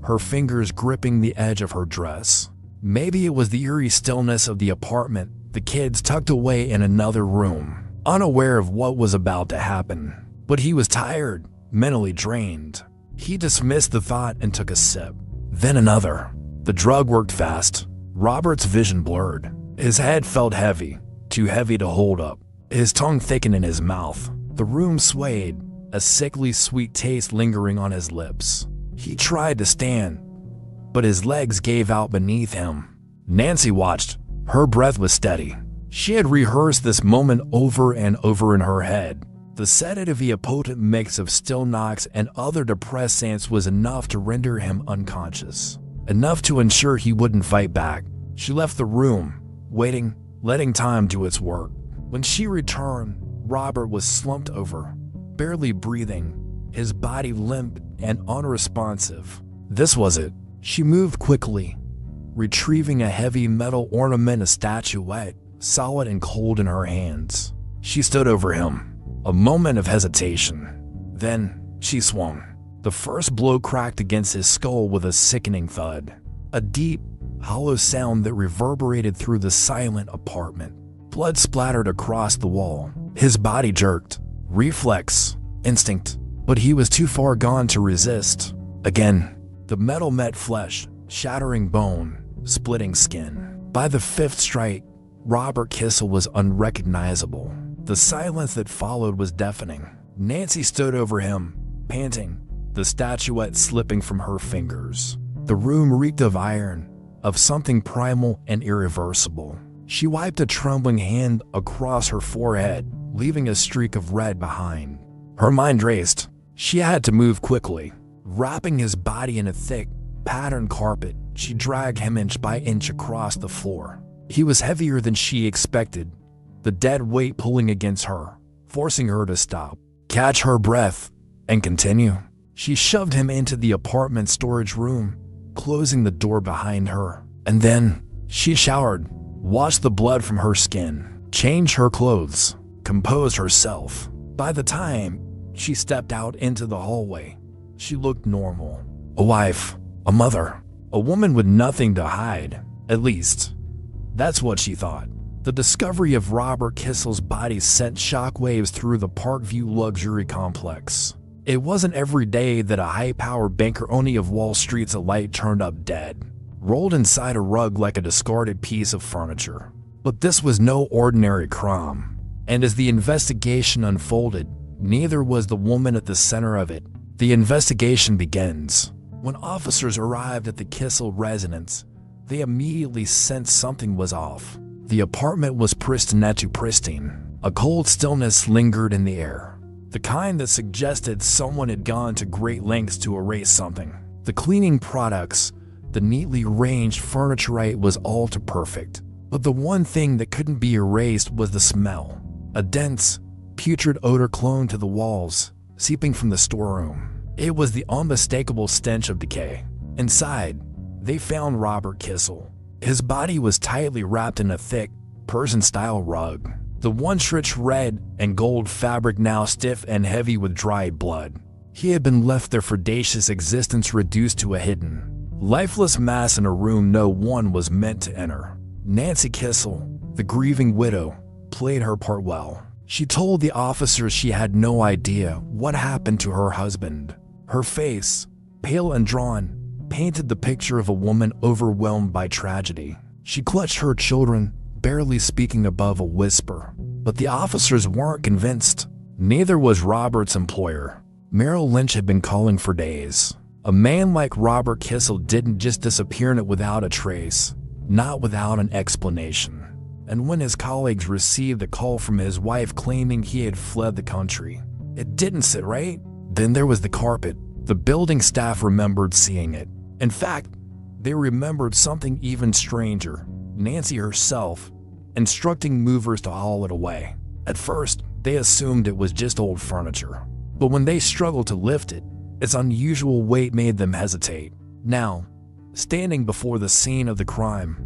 her fingers gripping the edge of her dress. Maybe it was the eerie stillness of the apartment, the kids tucked away in another room, unaware of what was about to happen. But he was tired, mentally drained. He dismissed the thought and took a sip, then another. The drug worked fast. Robert's vision blurred. His head felt heavy, too heavy to hold up. His tongue thickened in his mouth. The room swayed, a sickly sweet taste lingering on his lips. He tried to stand, but his legs gave out beneath him. Nancy watched. Her breath was steady. She had rehearsed this moment over and over in her head. The sedative, a potent mix of Stilnox and other depressants, was enough to render him unconscious, enough to ensure he wouldn't fight back. She left the room, waiting, letting time do its work. When she returned, Robert was slumped over, barely breathing, his body limp and unresponsive. This was it. She moved quickly, retrieving a heavy metal ornament, a statuette, solid and cold in her hands. She stood over him. A moment of hesitation. Then she swung. The first blow cracked against his skull with a sickening thud. A deep, hollow sound that reverberated through the silent apartment. Blood splattered across the wall. His body jerked. Reflex. Instinct. But he was too far gone to resist. Again, the metal met flesh, shattering bone, splitting skin. By the fifth strike, Robert Kissel was unrecognizable. The silence that followed was deafening. Nancy stood over him, panting, the statuette slipping from her fingers. The room reeked of iron, of something primal and irreversible. She wiped a trembling hand across her forehead, leaving a streak of red behind. Her mind raced. She had to move quickly. Wrapping his body in a thick, patterned carpet, she dragged him inch by inch across the floor. He was heavier than she expected, the dead weight pulling against her, forcing her to stop, catch her breath, and continue. She shoved him into the apartment storage room, closing the door behind her. And then, she showered, washed the blood from her skin, changed her clothes, composed herself. By the time she stepped out into the hallway, she looked normal. A wife, a mother, a woman with nothing to hide. At least, that's what she thought. The discovery of Robert Kissel's body sent shockwaves through the Parkview luxury complex. It wasn't every day that a high-powered banker-owner of Wall Street's elite turned up dead, rolled inside a rug like a discarded piece of furniture. But this was no ordinary crime. And as the investigation unfolded, neither was the woman at the center of it. The investigation begins. When officers arrived at the Kissel residence, they immediately sensed something was off. The apartment was pristine to pristine. A cold stillness lingered in the air, the kind that suggested someone had gone to great lengths to erase something. The cleaning products, the neatly arranged furniture was all too perfect. But the one thing that couldn't be erased was the smell. A dense, putrid odor clung to the walls, seeping from the storeroom. It was the unmistakable stench of decay. Inside, they found Robert Kissel. His body was tightly wrapped in a thick, Persian-style rug. The once rich red and gold fabric now stiff and heavy with dried blood. He had been left their predacious existence reduced to a hidden, lifeless mass in a room no one was meant to enter. Nancy Kissel, the grieving widow, played her part well. She told the officers she had no idea what happened to her husband. Her face, pale and drawn, painted the picture of a woman overwhelmed by tragedy. She clutched her children, barely speaking above a whisper. But the officers weren't convinced. Neither was Robert's employer. Merrill Lynch had been calling for days. A man like Robert Kissel didn't just disappear without a trace, not without an explanation. And when his colleagues received a call from his wife claiming he had fled the country, it didn't sit right. Then there was the carpet. The building staff remembered seeing it. In fact, they remembered something even stranger. Nancy herself instructing movers to haul it away. At first, they assumed it was just old furniture. But when they struggled to lift it, its unusual weight made them hesitate. Now, standing before the scene of the crime,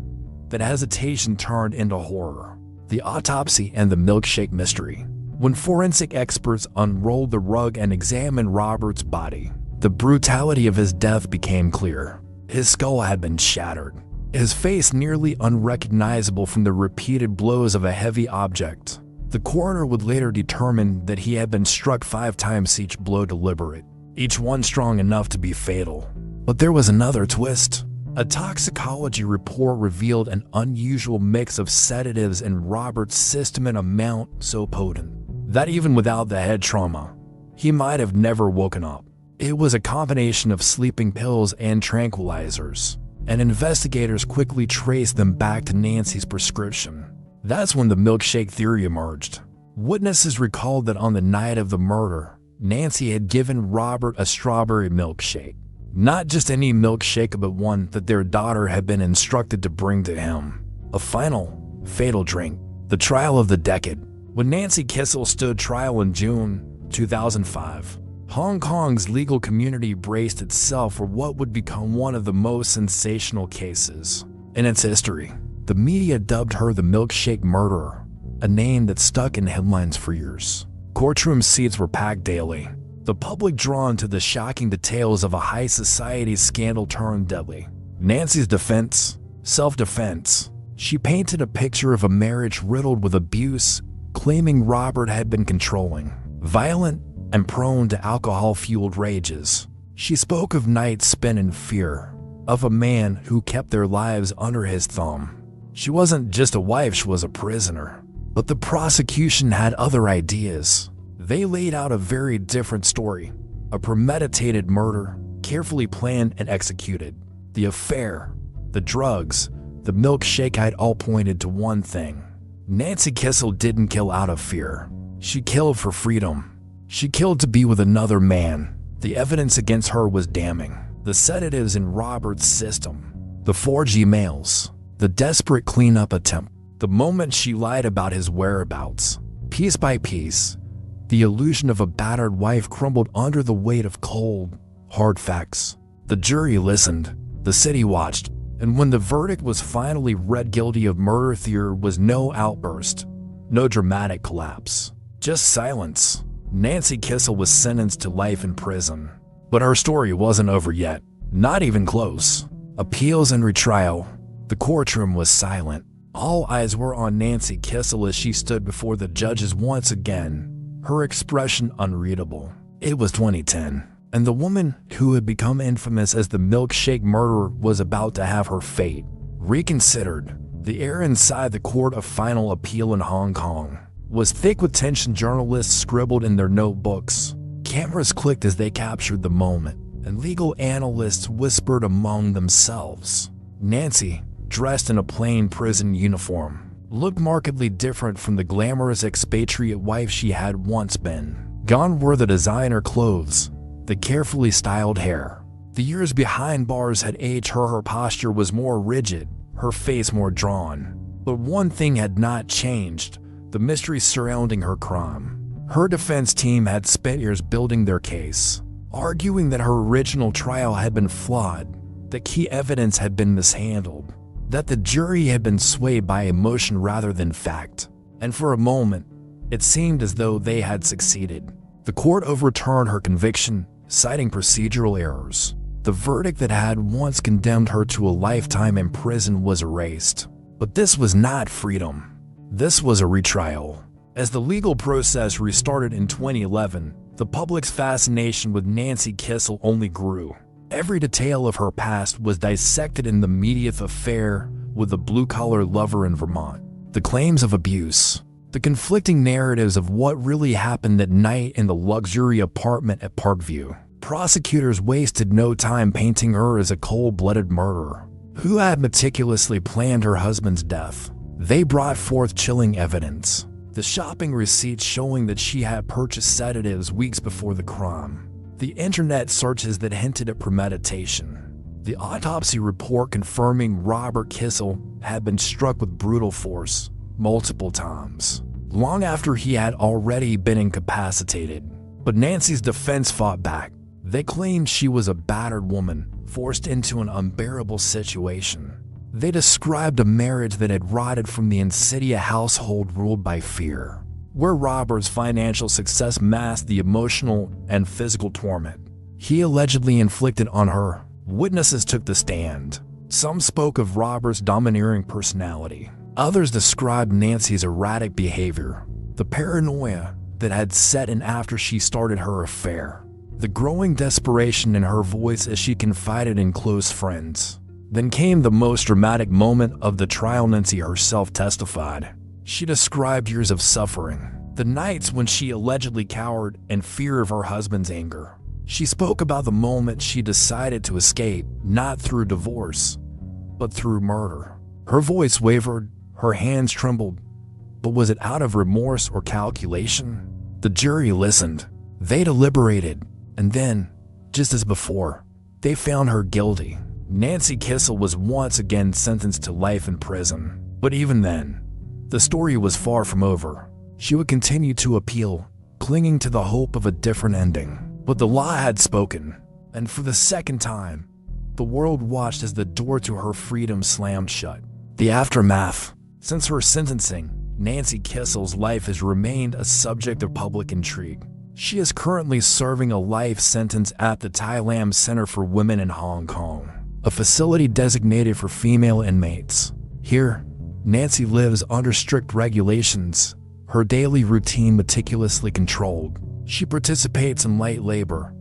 that hesitation turned into horror. The autopsy and the milkshake mystery. When forensic experts unrolled the rug and examined Robert's body, the brutality of his death became clear. His skull had been shattered, his face nearly unrecognizable from the repeated blows of a heavy object. The coroner would later determine that he had been struck 5 times, each blow deliberate, each one strong enough to be fatal. But there was another twist. A toxicology report revealed an unusual mix of sedatives in Robert's system, an amount so potent that even without the head trauma, he might have never woken up. It was a combination of sleeping pills and tranquilizers, and investigators quickly traced them back to Nancy's prescription. That's when the milkshake theory emerged. Witnesses recalled that on the night of the murder, Nancy had given Robert a strawberry milkshake. Not just any milkshake, but one that their daughter had been instructed to bring to him. A final, fatal drink. The trial of the decade. When Nancy Kissel stood trial in June 2005, Hong Kong's legal community braced itself for what would become one of the most sensational cases in its history. The media dubbed her the milkshake murderer, a name that stuck in headlines for years. Courtroom seats were packed daily, the public drawn to the shocking details of a high society scandal turned deadly. Nancy's defense, self-defense. She painted a picture of a marriage riddled with abuse, claiming Robert had been controlling, violent, and prone to alcohol-fueled rages. She spoke of nights spent in fear, of a man who kept their lives under his thumb. She wasn't just a wife, she was a prisoner. But the prosecution had other ideas. They laid out a very different story, a premeditated murder, carefully planned and executed. The affair, the drugs, the milkshakeite all pointed to one thing. Nancy Kissel didn't kill out of fear. She killed for freedom. She killed to be with another man. The evidence against her was damning. The sedatives in Robert's system, the 4G mails, the desperate cleanup attempt, the moment she lied about his whereabouts. Piece by piece, the illusion of a battered wife crumbled under the weight of cold, hard facts. The jury listened, the city watched, and when the verdict was finally read guilty of murder, there was no outburst, no dramatic collapse, just silence. Nancy Kissel was sentenced to life in prison. But her story wasn't over yet, not even close. Appeals and retrial. The courtroom was silent. All eyes were on Nancy Kissel as she stood before the judges once again, her expression unreadable. It was 2010, and the woman who had become infamous as the milkshake murderer was about to have her fate reconsidered. The air inside the Court of Final Appeal in Hong Kong was thick with tension. Journalists scribbled in their notebooks. Cameras clicked as they captured the moment, and legal analysts whispered among themselves. Nancy, dressed in a plain prison uniform, looked markedly different from the glamorous expatriate wife she had once been. Gone were the designer clothes, the carefully styled hair. The years behind bars had aged her. Her posture was more rigid, her face more drawn. But one thing had not changed: the mystery surrounding her crime. Her defense team had spent years building their case, arguing that her original trial had been flawed, that key evidence had been mishandled, that the jury had been swayed by emotion rather than fact. And for a moment, it seemed as though they had succeeded. The court overturned her conviction, citing procedural errors. The verdict that had once condemned her to a lifetime in prison was erased. But this was not freedom. This was a retrial. As the legal process restarted in 2011, the public's fascination with Nancy Kissel only grew. Every detail of her past was dissected in the media: the affair with the blue-collar lover in Vermont, the claims of abuse, the conflicting narratives of what really happened that night in the luxury apartment at Parkview. Prosecutors wasted no time painting her as a cold-blooded murderer who had meticulously planned her husband's death. They brought forth chilling evidence. The shopping receipts showing that she had purchased sedatives weeks before the crime. The internet searches that hinted at premeditation. The autopsy report confirming Robert Kissel had been struck with brutal force multiple times, long after he had already been incapacitated. But Nancy's defense fought back. They claimed she was a battered woman, forced into an unbearable situation. They described a marriage that had rotted from the insidious household ruled by fear, where Robert's financial success masked the emotional and physical torment he allegedly inflicted on her. Witnesses took the stand. Some spoke of Robert's domineering personality. Others described Nancy's erratic behavior, the paranoia that had set in after she started her affair, the growing desperation in her voice as she confided in close friends. Then came the most dramatic moment of the trial. Nancy herself testified. She described years of suffering, the nights when she allegedly cowered in fear of her husband's anger. She spoke about the moment she decided to escape, not through divorce, but through murder. Her voice wavered, her hands trembled, but was it out of remorse or calculation? The jury listened. They deliberated, and then, just as before, they found her guilty. Nancy Kissel was once again sentenced to life in prison. But even then, the story was far from over. She would continue to appeal, clinging to the hope of a different ending. But the law had spoken, and for the second time, the world watched as the door to her freedom slammed shut. The aftermath. Since her sentencing, Nancy Kissel's life has remained a subject of public intrigue. She is currently serving a life sentence at the Tai Lam Center for Women in Hong Kong, a facility designated for female inmates. Here, Nancy lives under strict regulations, her daily routine meticulously controlled. She participates in light labor,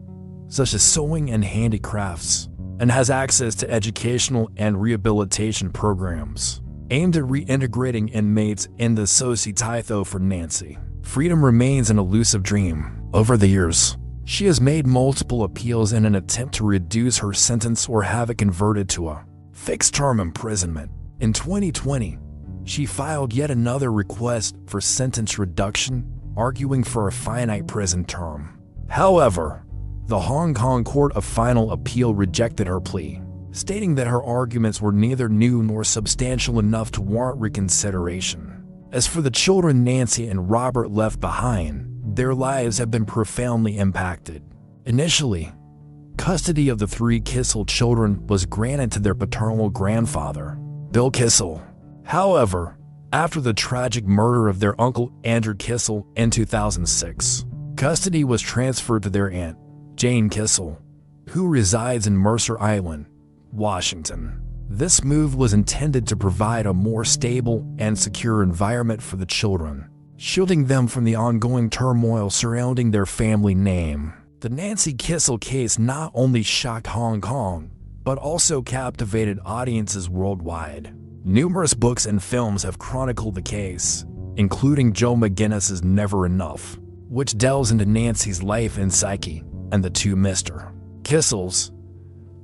such as sewing and handicrafts, and has access to educational and rehabilitation programs aimed at reintegrating inmates in the society. Though for Nancy, freedom remains an elusive dream. Over the years, she has made multiple appeals in an attempt to reduce her sentence or have it converted to a fixed-term imprisonment. In 2020, she filed yet another request for sentence reduction, arguing for a finite prison term. However, the Hong Kong Court of Final Appeal rejected her plea, stating that her arguments were neither new nor substantial enough to warrant reconsideration. As for the children Nancy and Robert left behind, their lives have been profoundly impacted. Initially, custody of the 3 Kissel children was granted to their paternal grandfather, Bill Kissel. However, after the tragic murder of their uncle Andrew Kissel in 2006, custody was transferred to their aunt, Jane Kissel, who resides in Mercer Island, Washington. This move was intended to provide a more stable and secure environment for the children, shielding them from the ongoing turmoil surrounding their family name. The Nancy Kissel case not only shocked Hong Kong, but also captivated audiences worldwide. Numerous books and films have chronicled the case, including Joe McGinnis's Never Enough, which delves into Nancy's life and psyche, and The Two Mr. Kissels,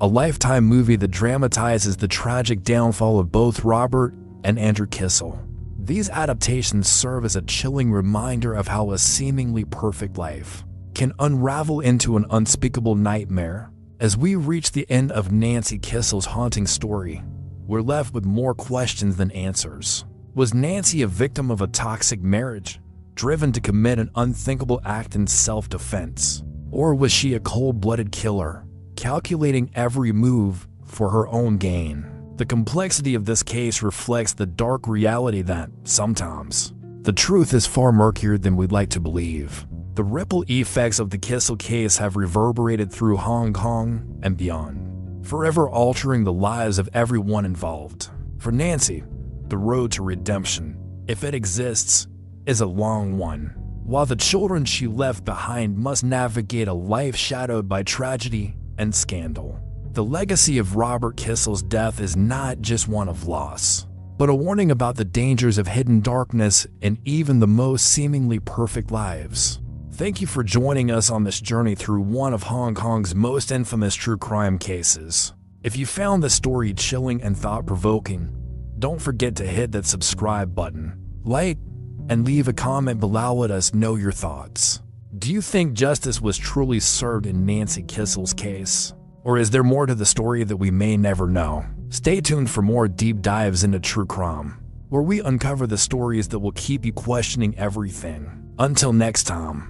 a Lifetime movie that dramatizes the tragic downfall of both Robert and Andrew Kissel. These adaptations serve as a chilling reminder of how a seemingly perfect life can unravel into an unspeakable nightmare. As we reach the end of Nancy Kissel's haunting story, we're left with more questions than answers. Was Nancy a victim of a toxic marriage, driven to commit an unthinkable act in self-defense? Or was she a cold-blooded killer, calculating every move for her own gain? The complexity of this case reflects the dark reality that, sometimes, the truth is far murkier than we'd like to believe. The ripple effects of the Kissel case have reverberated through Hong Kong and beyond, forever altering the lives of everyone involved. For Nancy, the road to redemption, if it exists, is a long one. While the children she left behind must navigate a life shadowed by tragedy and scandal, the legacy of Robert Kissel's death is not just one of loss, but a warning about the dangers of hidden darkness in even the most seemingly perfect lives. Thank you for joining us on this journey through one of Hong Kong's most infamous true crime cases. If you found the story chilling and thought-provoking, don't forget to hit that subscribe button, like, and leave a comment below. Let us know your thoughts. Do you think justice was truly served in Nancy Kissel's case? Or is there more to the story that we may never know? Stay tuned for more deep dives into true crime, where we uncover the stories that will keep you questioning everything. Until next time.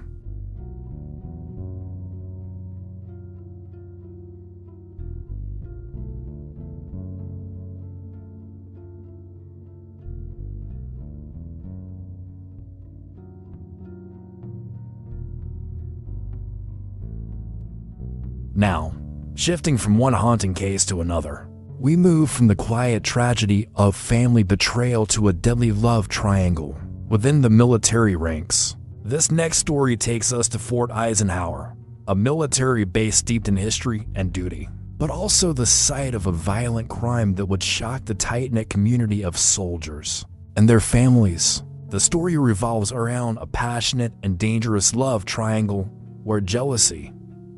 Now, shifting from one haunting case to another, we move from the quiet tragedy of family betrayal to a deadly love triangle within the military ranks. This next story takes us to Fort Eisenhower, a military base steeped in history and duty, but also the site of a violent crime that would shock the tight-knit community of soldiers and their families. The story revolves around a passionate and dangerous love triangle where jealousy,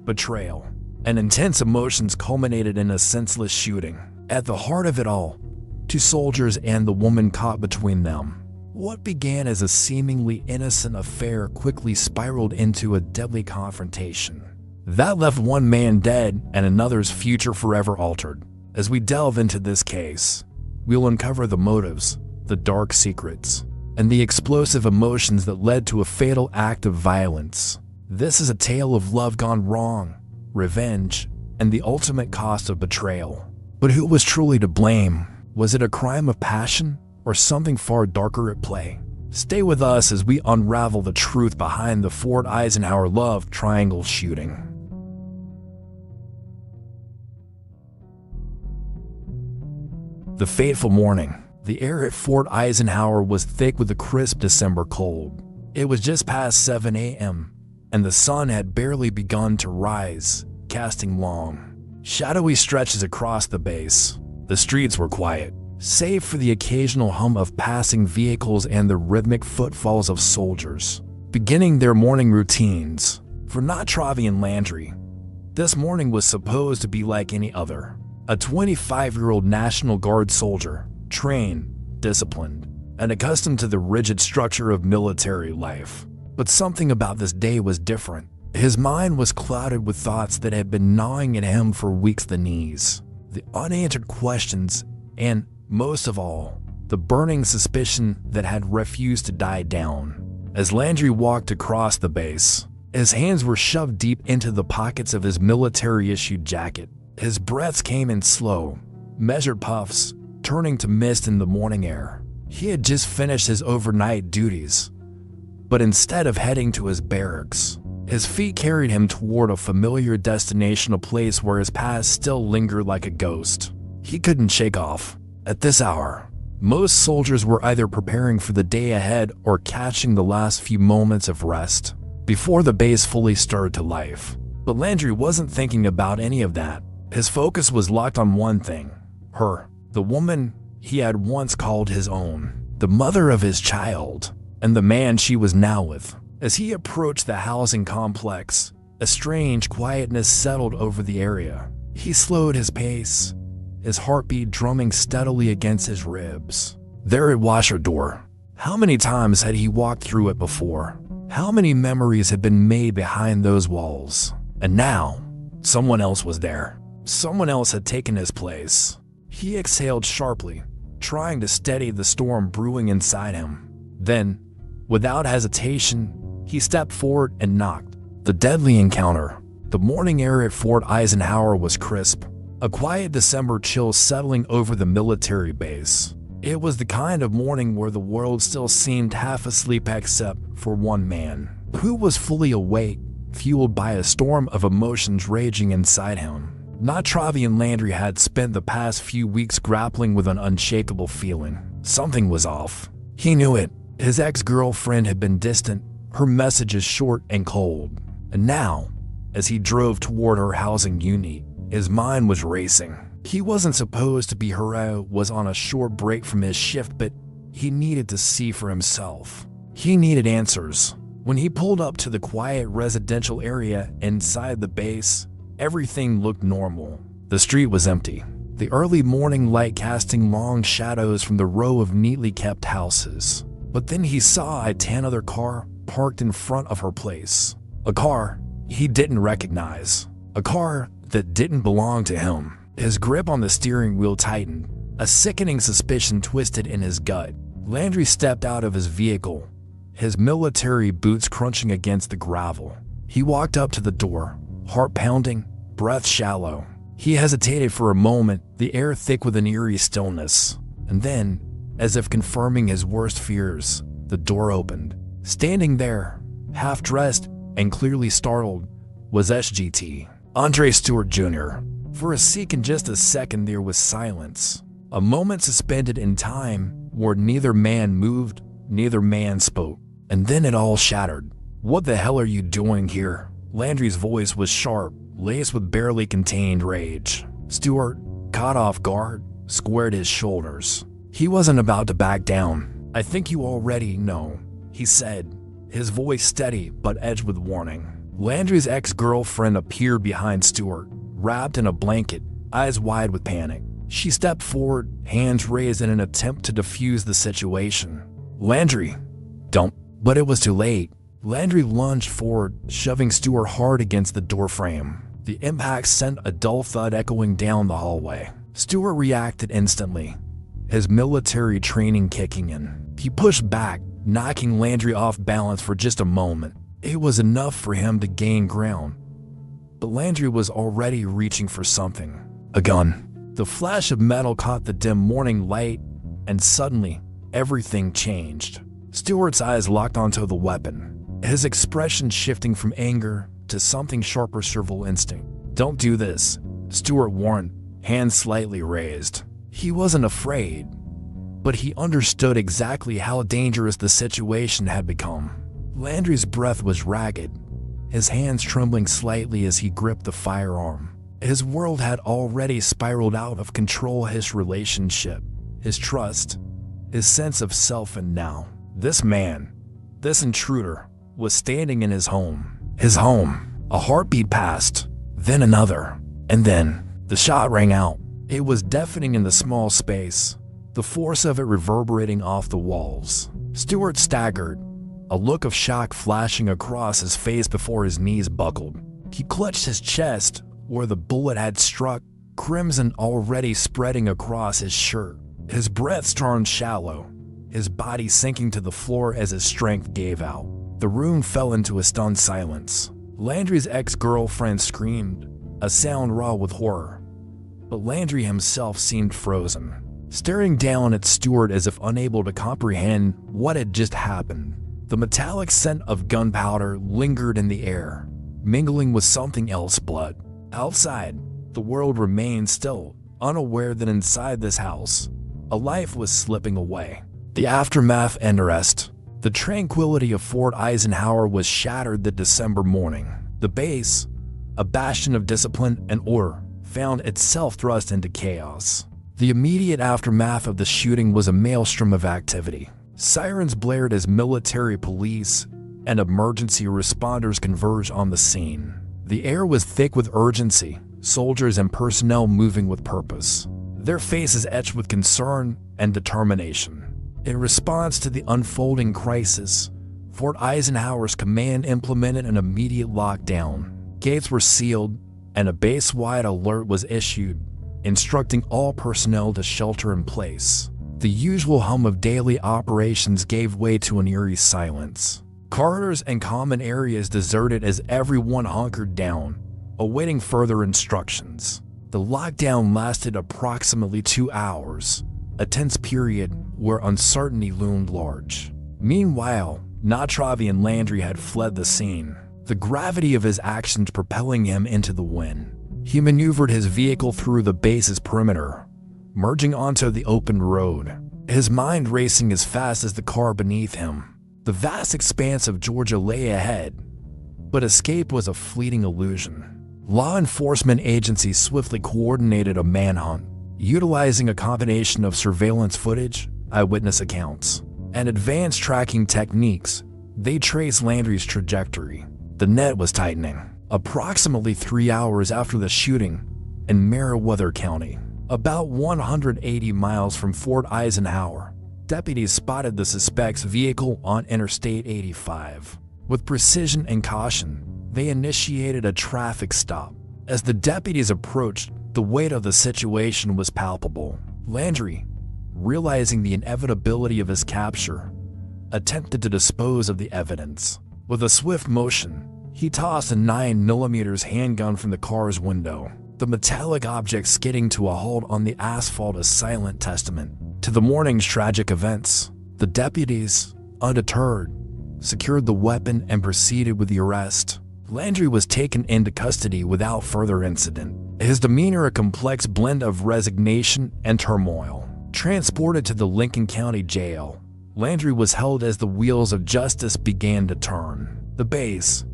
betrayal, and intense emotions culminated in a senseless shooting. At the heart of it all, 2 soldiers and the woman caught between them. What began as a seemingly innocent affair quickly spiraled into a deadly confrontation that left one man dead and another's future forever altered. As we delve into this case, we'll uncover the motives, the dark secrets, and the explosive emotions that led to a fatal act of violence. This is a tale of love gone wrong, revenge, and the ultimate cost of betrayal. But who was truly to blame? Was it a crime of passion or something far darker at play? Stay with us as we unravel the truth behind the Fort Eisenhower love triangle shooting. The fateful morning. The air at Fort Eisenhower was thick with the crisp December cold. It was just past 7 a.m., and the sun had barely begun to rise, casting long, shadowy stretches across the base. The streets were quiet, save for the occasional hum of passing vehicles and the rhythmic footfalls of soldiers, beginning their morning routines. For Natravian Landry, this morning was supposed to be like any other. A 25-year-old National Guard soldier, trained, disciplined, and accustomed to the rigid structure of military life. But something about this day was different. His mind was clouded with thoughts that had been gnawing at him for weeks. The knees, the unanswered questions, and, most of all, the burning suspicion that had refused to die down. As Landry walked across the base, his hands were shoved deep into the pockets of his military-issued jacket. His breaths came in slow, measured puffs, turning to mist in the morning air. He had just finished his overnight duties, but instead of heading to his barracks, his feet carried him toward a familiar destination, a place where his past still lingered like a ghost. He couldn't shake off. At this hour, most soldiers were either preparing for the day ahead or catching the last few moments of rest before the base fully stirred to life. But Landry wasn't thinking about any of that. His focus was locked on one thing: her, the woman he had once called his own, the mother of his child, and the man she was now with. As he approached the housing complex, a strange quietness settled over the area. He slowed his pace, his heartbeat drumming steadily against his ribs. There it was, her door. How many times had he walked through it before? How many memories had been made behind those walls? And now, someone else was there. Someone else had taken his place. He exhaled sharply, trying to steady the storm brewing inside him. Then, without hesitation, he stepped forward and knocked. The deadly encounter. The morning air at Fort Eisenhower was crisp, a quiet December chill settling over the military base. It was the kind of morning where the world still seemed half asleep except for one man, who was fully awake, fueled by a storm of emotions raging inside him. Not Travian Landry had spent the past few weeks grappling with an unshakable feeling. Something was off. He knew it. His ex-girlfriend had been distant, her messages short and cold. And now, as he drove toward her housing unit, his mind was racing. He wasn't supposed to be her, was on a short break from his shift, but he needed to see for himself. He needed answers. When he pulled up to the quiet residential area inside the base, everything looked normal. The street was empty, the early morning light casting long shadows from the row of neatly kept houses. But then he saw a tan-other car parked in front of her place. A car he didn't recognize. A car that didn't belong to him. His grip on the steering wheel tightened. A sickening suspicion twisted in his gut. Landry stepped out of his vehicle, his military boots crunching against the gravel. He walked up to the door, heart pounding, breath shallow. He hesitated for a moment, the air thick with an eerie stillness. And then, as if confirming his worst fears, the door opened. Standing there, half-dressed and clearly startled, was SGT, Andre Stewart Jr. For a second, just a second, there was silence. A moment suspended in time where neither man moved, neither man spoke. And then it all shattered. "What the hell are you doing here?" Landry's voice was sharp, laced with barely contained rage. Stewart, caught off guard, squared his shoulders. He wasn't about to back down. "I think you already know," he said, his voice steady but edged with warning. Landry's ex-girlfriend appeared behind Stewart, wrapped in a blanket, eyes wide with panic. She stepped forward, hands raised in an attempt to defuse the situation. "Landry, don't." But it was too late. Landry lunged forward, shoving Stewart hard against the doorframe. The impact sent a dull thud echoing down the hallway. Stewart reacted instantly, his military training kicking in. He pushed back, knocking Landry off balance for just a moment. It was enough for him to gain ground. But Landry was already reaching for something. A gun. The flash of metal caught the dim morning light, and suddenly, everything changed. Stewart's eyes locked onto the weapon, his expression shifting from anger to something sharper, survival instinct. "Don't do this," Stewart warned, hands slightly raised. He wasn't afraid, but he understood exactly how dangerous the situation had become. Landry's breath was ragged, his hands trembling slightly as he gripped the firearm. His world had already spiraled out of control, his relationship, his trust, his sense of self, and now, this man, this intruder, was standing in his home. His home. A heartbeat passed, then another, and then the shot rang out. It was deafening in the small space, the force of it reverberating off the walls. Stewart staggered, a look of shock flashing across his face before his knees buckled. He clutched his chest where the bullet had struck, crimson already spreading across his shirt. His breath turned shallow, his body sinking to the floor as his strength gave out. The room fell into a stunned silence. Landry's ex-girlfriend screamed, a sound raw with horror. But Landry himself seemed frozen, staring down at Stewart as if unable to comprehend what had just happened. The metallic scent of gunpowder lingered in the air, mingling with something else, blood. Outside, the world remained still, unaware that inside this house, a life was slipping away. The aftermath and rest. The tranquility of Fort Eisenhower was shattered that December morning. The base, a bastion of discipline and order, found itself thrust into chaos. The immediate aftermath of the shooting was a maelstrom of activity. Sirens blared as military police and emergency responders converged on the scene. The air was thick with urgency, soldiers and personnel moving with purpose, their faces etched with concern and determination. In response to the unfolding crisis, Fort Eisenhower's command implemented an immediate lockdown. Gates were sealed, and a base-wide alert was issued, instructing all personnel to shelter in place. The usual hum of daily operations gave way to an eerie silence. Corridors and common areas deserted as everyone hunkered down, awaiting further instructions. The lockdown lasted approximately 2 hours, a tense period where uncertainty loomed large. Meanwhile, Natravi and Landry had fled the scene, the gravity of his actions propelling him into the wind. He maneuvered his vehicle through the base's perimeter, merging onto the open road, his mind racing as fast as the car beneath him. The vast expanse of Georgia lay ahead, but escape was a fleeting illusion. Law enforcement agencies swiftly coordinated a manhunt, utilizing a combination of surveillance footage, eyewitness accounts, and advanced tracking techniques. They traced Landry's trajectory. The net was tightening. Approximately 3 hours after the shooting in Meriwether County, about 180 miles from Fort Eisenhower, deputies spotted the suspect's vehicle on Interstate 85. With precision and caution, they initiated a traffic stop. As the deputies approached, the weight of the situation was palpable. Landry, realizing the inevitability of his capture, attempted to dispose of the evidence. With a swift motion, he tossed a 9mm handgun from the car's window, the metallic object skidding to a halt on the asphalt, a silent testament to the morning's tragic events. The deputies, undeterred, secured the weapon and proceeded with the arrest. Landry was taken into custody without further incident, his demeanor a complex blend of resignation and turmoil. Transported to the Lincoln County Jail, Landry was held as the wheels of justice began to turn. The base,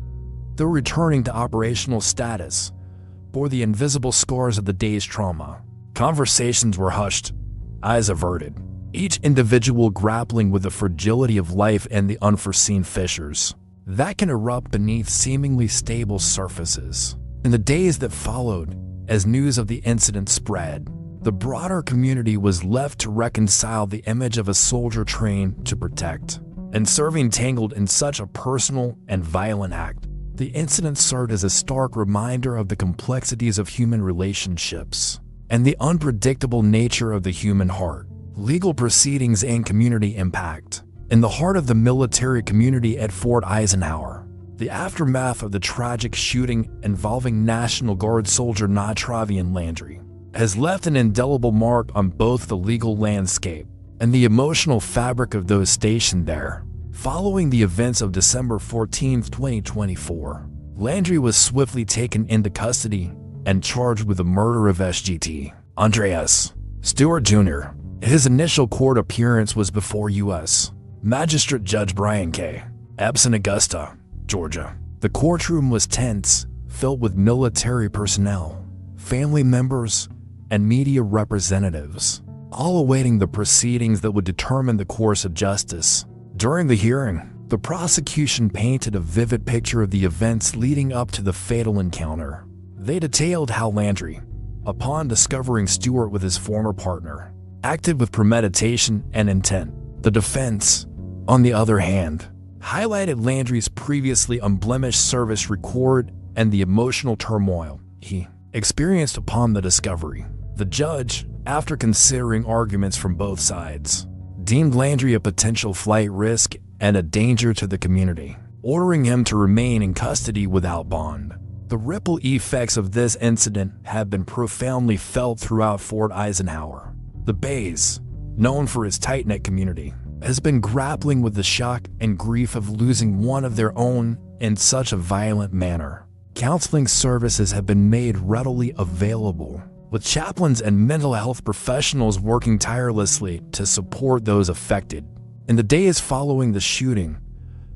though returning to operational status, bore the invisible scars of the day's trauma. Conversations were hushed, eyes averted, each individual grappling with the fragility of life and the unforeseen fissures that can erupt beneath seemingly stable surfaces. In the days that followed, as news of the incident spread, the broader community was left to reconcile the image of a soldier trained to protect and serving tangled in such a personal and violent act. The incident served as a stark reminder of the complexities of human relationships and the unpredictable nature of the human heart. Legal proceedings and community impact. In the heart of the military community at Fort Eisenhower, the aftermath of the tragic shooting involving National Guard soldier Natravi and Landry has left an indelible mark on both the legal landscape and the emotional fabric of those stationed there. Following the events of December 14, 2024, Landry was swiftly taken into custody and charged with the murder of SGT Andreas Stewart Jr. His initial court appearance was before U.S. Magistrate Judge Brian K. Epps in Augusta, Georgia. The courtroom was tense, filled with military personnel, family members, and media representatives, all awaiting the proceedings that would determine the course of justice. During the hearing, the prosecution painted a vivid picture of the events leading up to the fatal encounter. They detailed how Landry, upon discovering Stewart with his former partner, acted with premeditation and intent. The defense, on the other hand, highlighted Landry's previously unblemished service record and the emotional turmoil he experienced upon the discovery. The judge, after considering arguments from both sides, deemed Landry a potential flight risk and a danger to the community, ordering him to remain in custody without bond. The ripple effects of this incident have been profoundly felt throughout Fort Eisenhower. The Bays, known for its tight-knit community, has been grappling with the shock and grief of losing one of their own in such a violent manner. Counseling services have been made readily available, with chaplains and mental health professionals working tirelessly to support those affected. In the days following the shooting,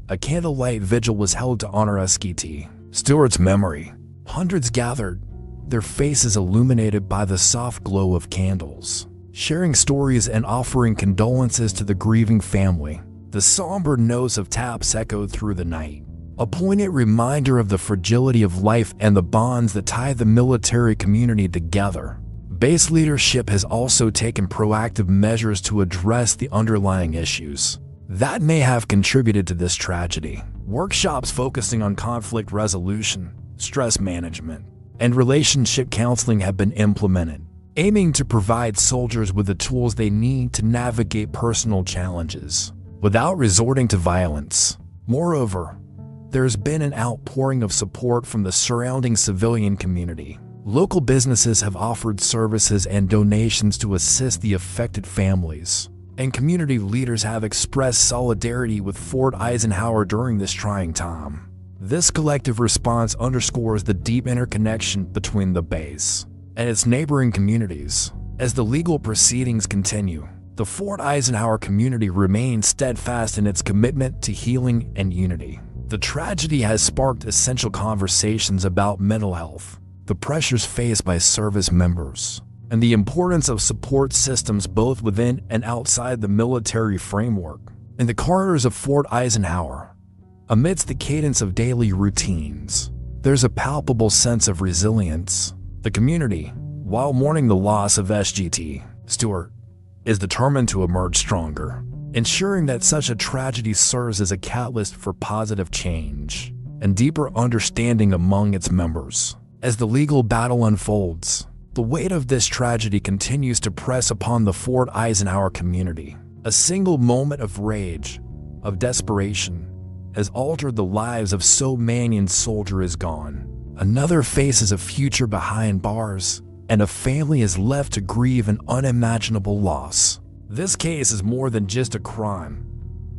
a candlelight vigil was held to honor Skt. Stewart's memory. Hundreds gathered, their faces illuminated by the soft glow of candles, sharing stories and offering condolences to the grieving family. The somber notes of taps echoed through the night, a poignant reminder of the fragility of life and the bonds that tie the military community together. Base leadership has also taken proactive measures to address the underlying issues that may have contributed to this tragedy. Workshops focusing on conflict resolution, stress management, and relationship counseling have been implemented, aiming to provide soldiers with the tools they need to navigate personal challenges without resorting to violence. Moreover, there's been an outpouring of support from the surrounding civilian community. Local businesses have offered services and donations to assist the affected families, and community leaders have expressed solidarity with Fort Eisenhower during this trying time. This collective response underscores the deep interconnection between the base and its neighboring communities. As the legal proceedings continue, the Fort Eisenhower community remains steadfast in its commitment to healing and unity. The tragedy has sparked essential conversations about mental health, the pressures faced by service members, and the importance of support systems both within and outside the military framework. In the corridors of Fort Eisenhower, amidst the cadence of daily routines, there's a palpable sense of resilience. The community, while mourning the loss of Sgt. Stewart, is determined to emerge stronger, ensuring that such a tragedy serves as a catalyst for positive change and deeper understanding among its members. As the legal battle unfolds, the weight of this tragedy continues to press upon the Fort Eisenhower community. A single moment of rage, of desperation, has altered the lives of so many, and soldier is gone. Another faces a future behind bars, and a family is left to grieve an unimaginable loss. This case is more than just a crime.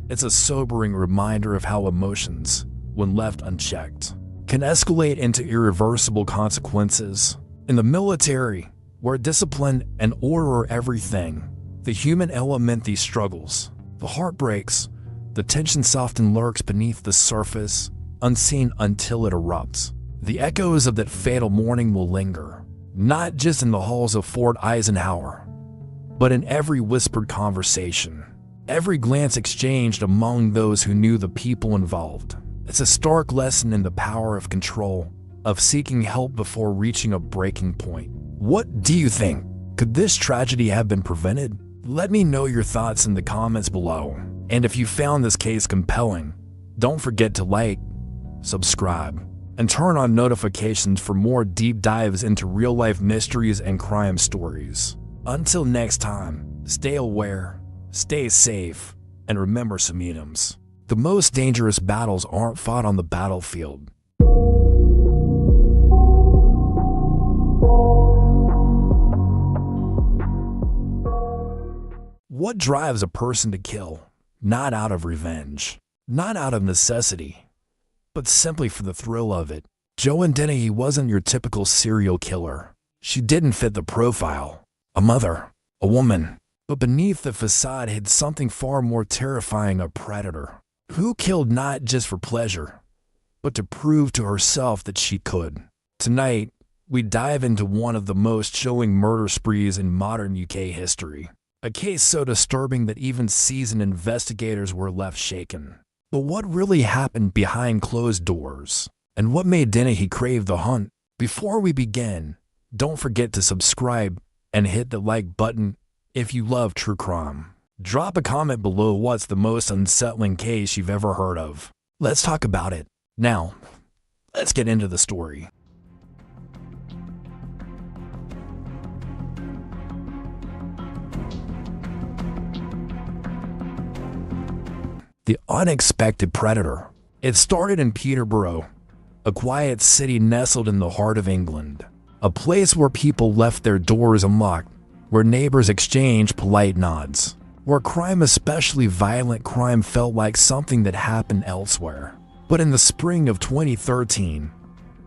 It's a sobering reminder of how emotions, when left unchecked, can escalate into irreversible consequences. In the military, where discipline and order are everything, the human element these struggles, the heartbreaks, the tension often lurks beneath the surface, unseen until it erupts. The echoes of that fatal morning will linger, not just in the halls of Fort Eisenhower, but in every whispered conversation, every glance exchanged among those who knew the people involved. It's a stark lesson in the power of control, of seeking help before reaching a breaking point. What do you think? Could this tragedy have been prevented? Let me know your thoughts in the comments below. And if you found this case compelling, don't forget to like, subscribe, and turn on notifications for more deep dives into real-life mysteries and crime stories. Until next time, stay aware, stay safe, and remember some items. The most dangerous battles aren't fought on the battlefield. What drives a person to kill? Not out of revenge, not out of necessity, but simply for the thrill of it. Joan Dennehy wasn't your typical serial killer. She didn't fit the profile. A mother, a woman, but beneath the facade hid something far more terrifying, a predator, who killed not just for pleasure, but to prove to herself that she could. Tonight, we dive into one of the most chilling murder sprees in modern UK history. A case so disturbing that even seasoned investigators were left shaken. But what really happened behind closed doors? And what made Dennehy crave the hunt? Before we begin, don't forget to subscribe and hit the like button If you love true crime, drop a comment below what's the most unsettling case you've ever heard of. Let's talk about it. Now, let's get into the story. The unexpected predator. It started in Peterborough, a quiet city nestled in the heart of England, a place where people left their doors unlocked, where neighbors exchanged polite nods, where crime, especially violent crime, felt like something that happened elsewhere. But in the spring of 2013,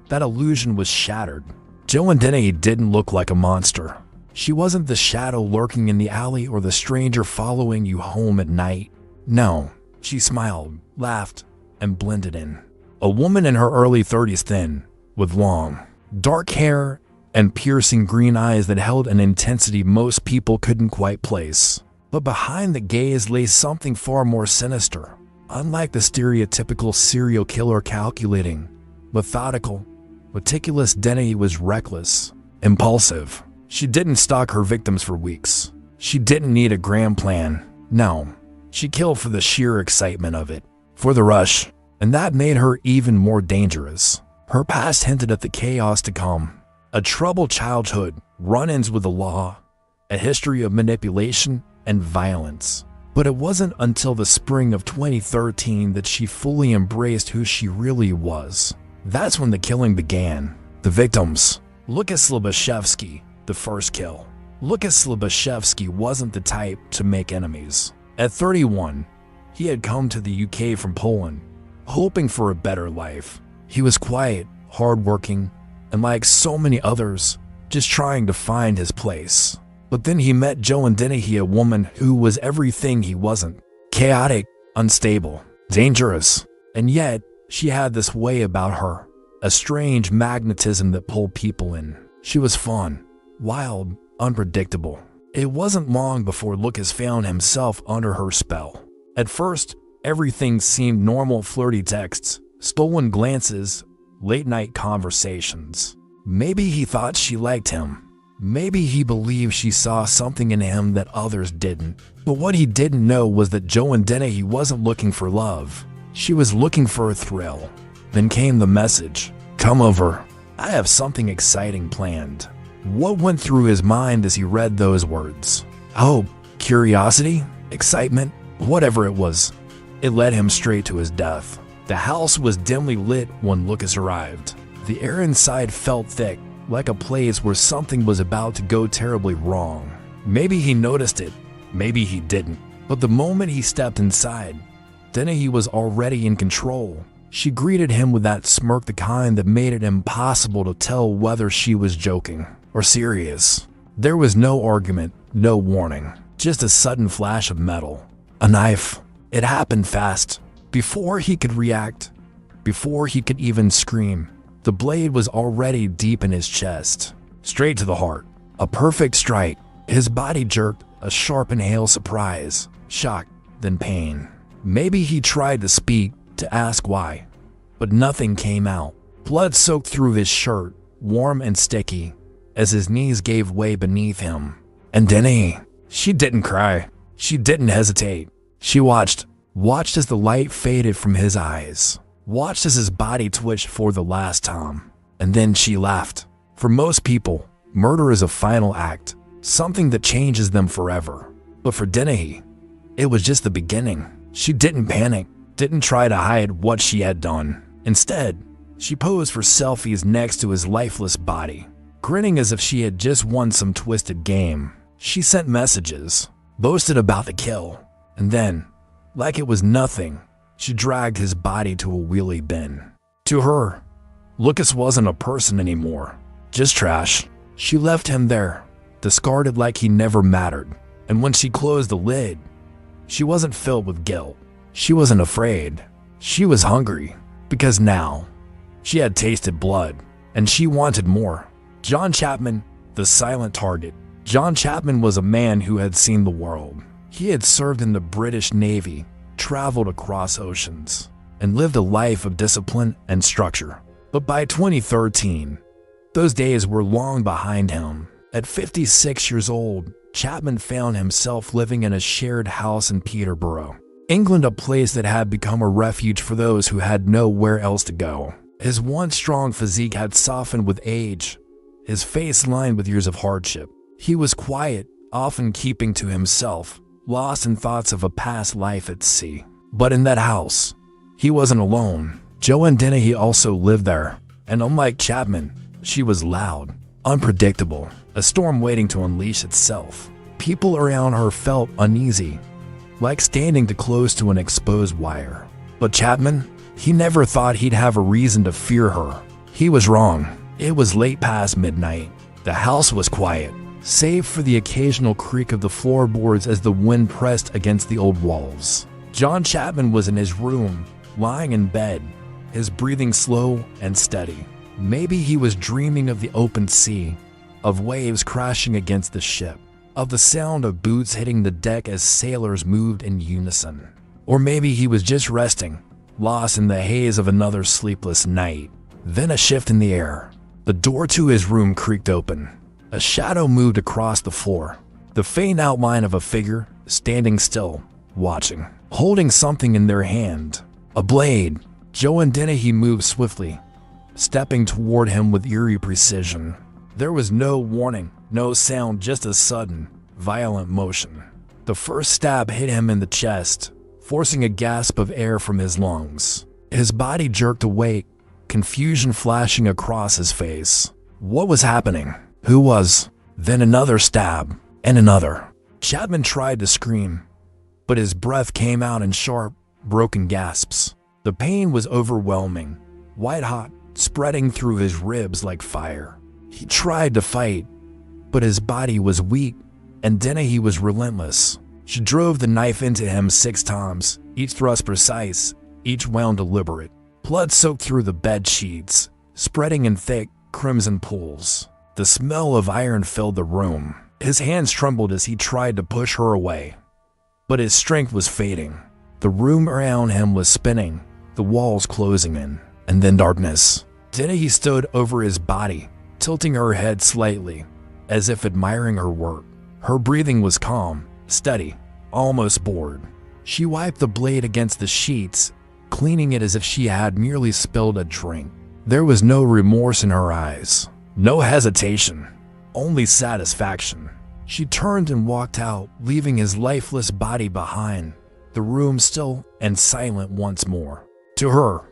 that illusion was shattered. Joan Dennehy didn't look like a monster. She wasn't the shadow lurking in the alley or the stranger following you home at night. No, she smiled, laughed, and blended in. A woman in her early 30s, thin, with long, dark hair and piercing green eyes that held an intensity most people couldn't quite place. But behind the gaze lay something far more sinister. Unlike the stereotypical serial killer, calculating, methodical, meticulous, Dennehy was reckless, impulsive. She didn't stalk her victims for weeks. She didn't need a grand plan. No, she killed for the sheer excitement of it, for the rush, and that made her even more dangerous. Her past hinted at the chaos to come. A troubled childhood, run-ins with the law, a history of manipulation and violence. But it wasn't until the spring of 2013 that she fully embraced who she really was. That's when the killing began. The victims. Lucas Slabashevsky, the first kill. Lucas Slabashevsky wasn't the type to make enemies. At 31, he had come to the UK from Poland, hoping for a better life. He was quiet, hardworking, and like so many others, just trying to find his place. But then he met Joan Dennehy, a woman who was everything he wasn't. Chaotic, unstable, dangerous. And yet, she had this way about her, a strange magnetism that pulled people in. She was fun, wild, unpredictable. It wasn't long before Lucas found himself under her spell. At first, everything seemed normal: flirty texts, stolen glances, late-night conversations. Maybe he thought she liked him. Maybe he believed she saw something in him that others didn't. But what he didn't know was that Joan Dennehy wasn't looking for love. She was looking for a thrill. Then came the message. "Come over. I have something exciting planned." What went through his mind as he read those words? Hope, curiosity, excitement, whatever it was. It led him straight to his death. The house was dimly lit when Lucas arrived. The air inside felt thick, like a place where something was about to go terribly wrong. Maybe he noticed it, maybe he didn't. But the moment he stepped inside, Dennehy was already in control. She greeted him with that smirk, the kind that made it impossible to tell whether she was joking or serious. There was no argument, no warning, just a sudden flash of metal. A knife. It happened fast. Before he could react, before he could even scream, the blade was already deep in his chest, straight to the heart. A perfect strike. His body jerked, a sharp inhale, surprise, shock, then pain. Maybe he tried to speak, to ask why, but nothing came out. Blood soaked through his shirt, warm and sticky, as his knees gave way beneath him. And Dennehy, she didn't cry. She didn't hesitate. She watched as the light faded from his eyes. Watched as his body twitched for the last time. And then she laughed. For most people, murder is a final act, something that changes them forever. But for Dennehy, it was just the beginning. She didn't panic, didn't try to hide what she had done. Instead, she posed for selfies next to his lifeless body, grinning as if she had just won some twisted game. She sent messages, boasted about the kill, and then, like it was nothing, she dragged his body to a wheelie bin. To her, Lucas wasn't a person anymore, just trash. She left him there, discarded like he never mattered. And when she closed the lid, she wasn't filled with guilt. She wasn't afraid. She was hungry, because now she had tasted blood, and she wanted more. John Chapman, the silent target. John Chapman was a man who had seen the world. He had served in the British Navy, traveled across oceans, and lived a life of discipline and structure. But by 2013, those days were long behind him. At 56 years old, Chapman found himself living in a shared house in Peterborough, England, a place that had become a refuge for those who had nowhere else to go. His once strong physique had softened with age, his face lined with years of hardship. He was quiet, often keeping to himself, lost in thoughts of a past life at sea. But in that house, he wasn't alone. Joanne Dennehy also lived there, and unlike Chapman, she was loud, unpredictable, a storm waiting to unleash itself. People around her felt uneasy, like standing too close to an exposed wire. But Chapman, he never thought he'd have a reason to fear her. He was wrong. It was late past midnight. The house was quiet, save for the occasional creak of the floorboards as the wind pressed against the old walls. John Chapman was in his room, lying in bed, his breathing slow and steady. Maybe he was dreaming of the open sea, of waves crashing against the ship, of the sound of boots hitting the deck as sailors moved in unison. Or maybe he was just resting, lost in the haze of another sleepless night. Then a shift in the air. The door to his room creaked open. A shadow moved across the floor, the faint outline of a figure standing still, watching, holding something in their hand. A blade. Joanne Dennehy moved swiftly, stepping toward him with eerie precision. There was no warning, no sound, just a sudden, violent motion. The first stab hit him in the chest, forcing a gasp of air from his lungs. His body jerked awake, confusion flashing across his face. What was happening? Who was? Then another stab, and another. Chapman tried to scream, but his breath came out in sharp, broken gasps. The pain was overwhelming, white-hot, spreading through his ribs like fire. He tried to fight, but his body was weak, and Dennehy was relentless. She drove the knife into him 6 times, each thrust precise, each wound deliberate. Blood soaked through the bed sheets, spreading in thick, crimson pools. The smell of iron filled the room. His hands trembled as he tried to push her away, but his strength was fading. The room around him was spinning, the walls closing in, and then darkness. Dennehy stood over his body, tilting her head slightly, as if admiring her work. Her breathing was calm, steady, almost bored. She wiped the blade against the sheets, cleaning it as if she had merely spilled a drink. There was no remorse in her eyes, no hesitation, only satisfaction. She turned and walked out, leaving his lifeless body behind, the room still and silent once more. To her,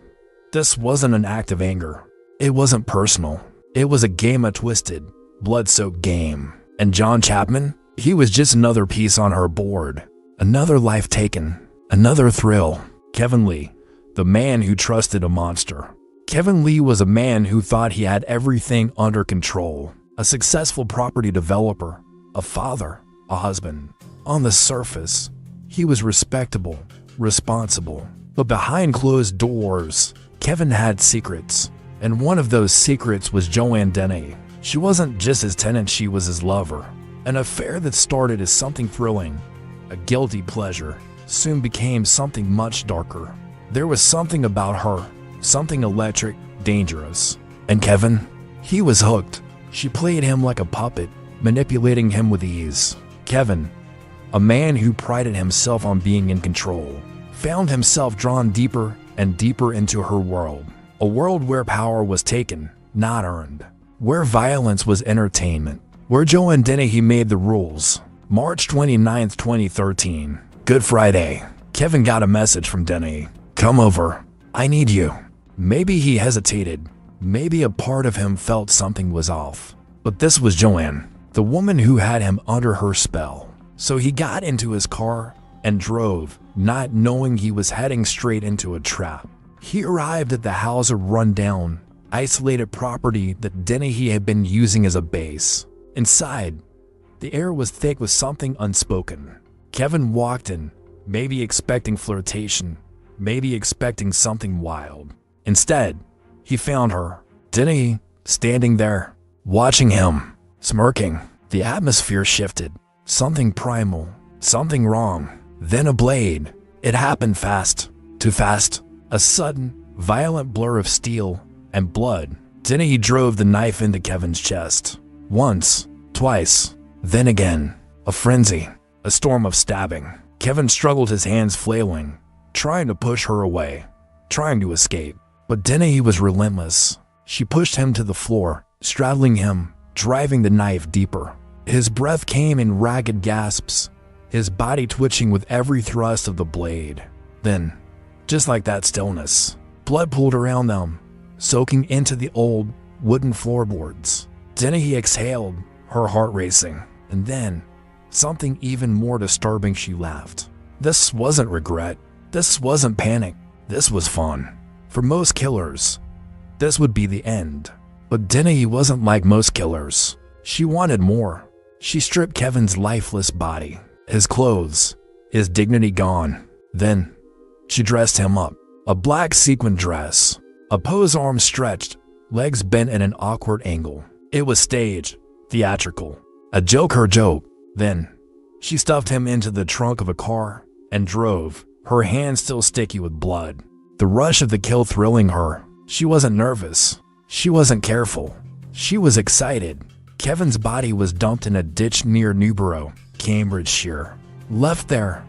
this wasn't an act of anger. It wasn't personal. It was a game, a twisted, blood-soaked game. And John Chapman, he was just another piece on her board. Another life taken, another thrill. Kevin Lee, the man who trusted a monster. Kevin Lee was a man who thought he had everything under control. A successful property developer, a father, a husband. On the surface, he was respectable, responsible. But behind closed doors, Kevin had secrets. And one of those secrets was Joanne Dennehy. She wasn't just his tenant, she was his lover. An affair that started as something thrilling, a guilty pleasure, soon became something much darker. There was something about her, something electric, dangerous. And Kevin, he was hooked. She played him like a puppet, manipulating him with ease. Kevin, a man who prided himself on being in control, found himself drawn deeper and deeper into her world. A world where power was taken, not earned. Where violence was entertainment. Where Joanne Dennehy made the rules. March 29th, 2013. Good Friday. Kevin got a message from Dennehy. Come over. I need you. Maybe he hesitated. Maybe a part of him felt something was off. But this was Joanne, the woman who had him under her spell. So he got into his car and drove, not knowing he was heading straight into a trap. He arrived at the house, a rundown, isolated property that Dennehy had been using as a base. Inside, the air was thick with something unspoken. Kevin walked in, maybe expecting flirtation, maybe expecting something wild. Instead, he found her, Dennehy, standing there, watching him, smirking. The atmosphere shifted. Something primal, something wrong. Then a blade. It happened fast, too fast. A sudden, violent blur of steel and blood. Dennehy drove the knife into Kevin's chest. Once, twice, then again. A frenzy, a storm of stabbing. Kevin struggled, his hands flailing, trying to push her away, trying to escape. But Dennehy was relentless. She pushed him to the floor, straddling him, driving the knife deeper. His breath came in ragged gasps, his body twitching with every thrust of the blade. Then, just like that stillness, blood pooled around them, soaking into the old wooden floorboards. Dennehy exhaled, her heart racing, and then, something even more disturbing, she laughed. This wasn't regret. This wasn't panic. This was fun. For most killers, this would be the end. But Dennehy wasn't like most killers. She wanted more. She stripped Kevin's lifeless body, his clothes, his dignity gone. Then, she dressed him up. A black sequin dress, a pose, arms stretched, legs bent at an awkward angle. It was staged, theatrical, a joke, her joke. Then, she stuffed him into the trunk of a car and drove, her hands still sticky with blood. The rush of the kill thrilling her. She wasn't nervous. She wasn't careful. She was excited. Kevin's body was dumped in a ditch near Newborough, Cambridgeshire. Left there,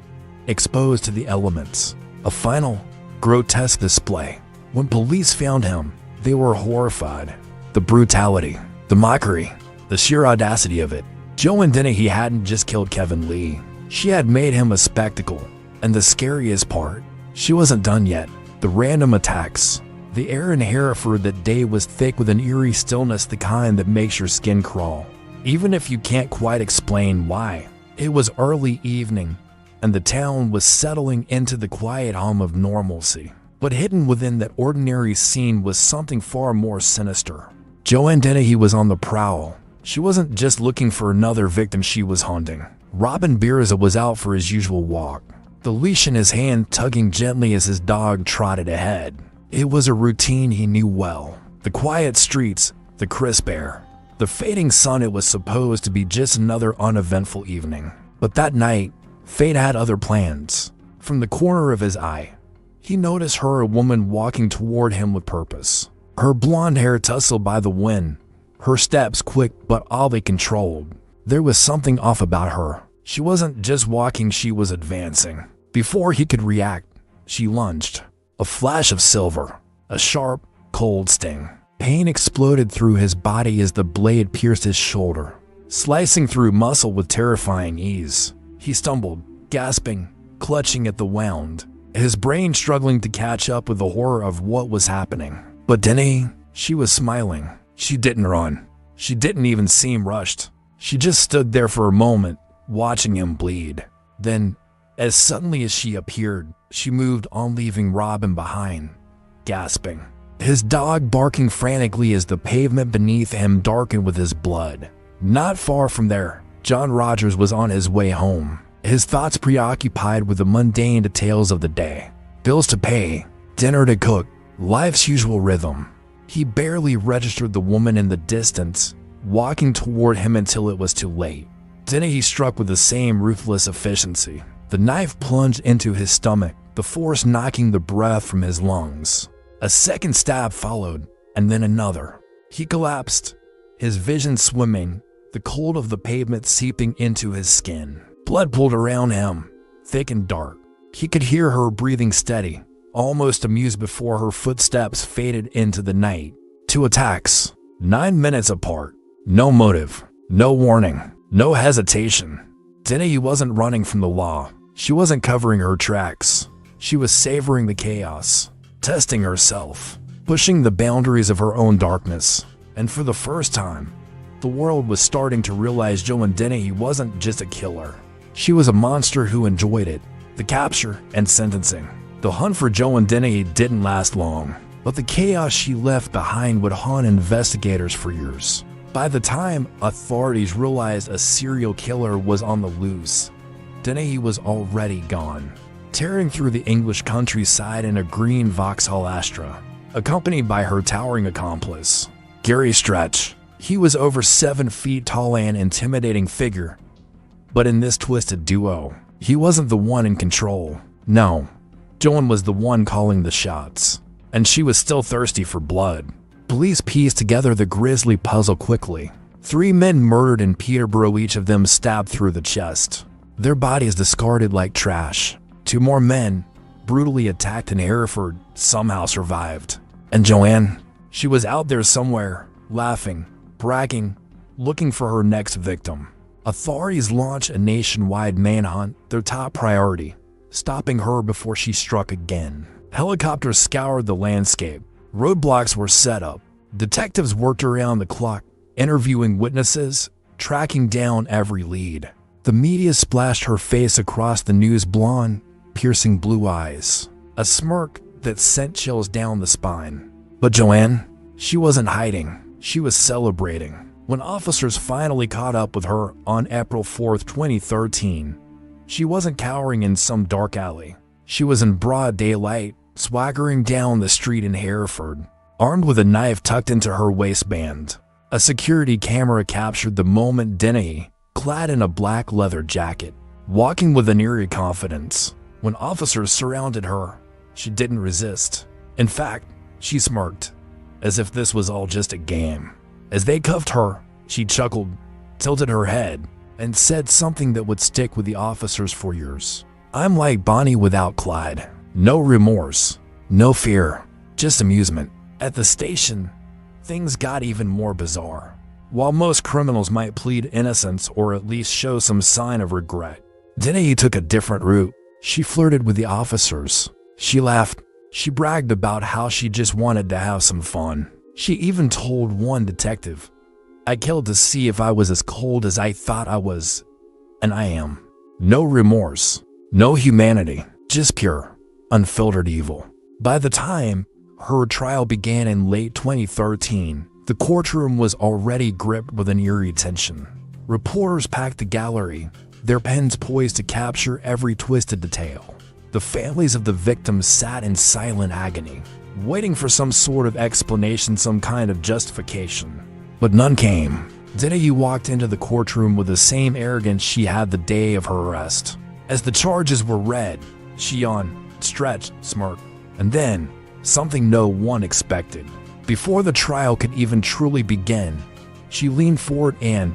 exposed to the elements. A final, grotesque display. When police found him, they were horrified. The brutality, the mockery, the sheer audacity of it. Joan Dennehy hadn't just killed Kevin Lee. She had made him a spectacle. And the scariest part, she wasn't done yet. The random attacks. The air in Hereford that day was thick with an eerie stillness, the kind that makes your skin crawl, even if you can't quite explain why. It was early evening, and the town was settling into the quiet hum of normalcy. But hidden within that ordinary scene was something far more sinister. Joan Dennehy was on the prowl. She wasn't just looking for another victim she was hunting. Robin Bierza was out for his usual walk, the leash in his hand tugging gently as his dog trotted ahead. It was a routine he knew well. The quiet streets, the crisp air, the fading sun. It was supposed to be just another uneventful evening. But that night, fate had other plans. From the corner of his eye, he noticed her, a woman walking toward him with purpose. Her blonde hair tousled by the wind, her steps quick but oddly controlled. There was something off about her. She wasn't just walking, she was advancing. Before he could react, she lunged. A flash of silver, a sharp, cold sting. Pain exploded through his body as the blade pierced his shoulder, slicing through muscle with terrifying ease. He stumbled, gasping, clutching at the wound, his brain struggling to catch up with the horror of what was happening. But Dennehy, she was smiling. She didn't run. She didn't even seem rushed. She just stood there for a moment, watching him bleed. Then, as suddenly as she appeared, she moved on, leaving Robin behind, gasping, his dog barking frantically as the pavement beneath him darkened with his blood. Not far from there, John Rogers was on his way home, his thoughts preoccupied with the mundane details of the day. Bills to pay, dinner to cook, life's usual rhythm. He barely registered the woman in the distance, walking toward him until it was too late. Dennehy struck with the same ruthless efficiency. The knife plunged into his stomach, the force knocking the breath from his lungs. A second stab followed, and then another. He collapsed, his vision swimming, the cold of the pavement seeping into his skin. Blood pooled around him, thick and dark. He could hear her breathing steady, almost amused before her footsteps faded into the night. 2 attacks, 9 minutes apart. No motive, no warning, no hesitation. Dennehy wasn't running from the law. She wasn't covering her tracks. She was savoring the chaos, testing herself, pushing the boundaries of her own darkness. And for the first time, the world was starting to realize Joan Dennehy wasn't just a killer. She was a monster who enjoyed it. The capture and sentencing. The hunt for Joan Dennehy didn't last long, but the chaos she left behind would haunt investigators for years. By the time authorities realized a serial killer was on the loose, Dennehy was already gone, tearing through the English countryside in a green Vauxhall Astra, accompanied by her towering accomplice, Gary Stretch. He was over 7 feet tall, an intimidating figure. But in this twisted duo, he wasn't the one in control. No, Joan was the one calling the shots, and she was still thirsty for blood. Police pieced together the grisly puzzle quickly. 3 men murdered in Peterborough, each of them stabbed through the chest. Their bodies discarded like trash. 2 more men, brutally attacked in Hereford, somehow survived. And Joanne, she was out there somewhere, laughing, bragging, looking for her next victim. Authorities launched a nationwide manhunt, their top priority, stopping her before she struck again. Helicopters scoured the landscape. Roadblocks were set up. Detectives worked around the clock, interviewing witnesses, tracking down every lead. The media splashed her face across the news, blonde, piercing blue eyes, a smirk that sent chills down the spine. But Joanne, she wasn't hiding. She was celebrating. When officers finally caught up with her on April 4, 2013, she wasn't cowering in some dark alley. She was in broad daylight, swaggering down the street in Hereford, armed with a knife tucked into her waistband. A security camera captured the moment. Dennehy, clad in a black leather jacket, walking with an eerie confidence. When officers surrounded her, she didn't resist. In fact, she smirked, as if this was all just a game. As they cuffed her, she chuckled, tilted her head, and said something that would stick with the officers for years. "I'm like Bonnie without Clyde. No remorse, no fear, just amusement." At the station, things got even more bizarre. While most criminals might plead innocence or at least show some sign of regret, Dennehy took a different route. She flirted with the officers. She laughed. She bragged about how she just wanted to have some fun. She even told one detective, "I killed to see if I was as cold as I thought I was, and I am." No remorse, no humanity, just pure, unfiltered evil. By the time her trial began in late 2013, the courtroom was already gripped with an eerie tension. Reporters packed the gallery, their pens poised to capture every twisted detail. The families of the victims sat in silent agony, waiting for some sort of explanation, some kind of justification. But none came. Dennehy walked into the courtroom with the same arrogance she had the day of her arrest. As the charges were read, she yawned, stretched, smirked, and then something no one expected. Before the trial could even truly begin, she leaned forward and,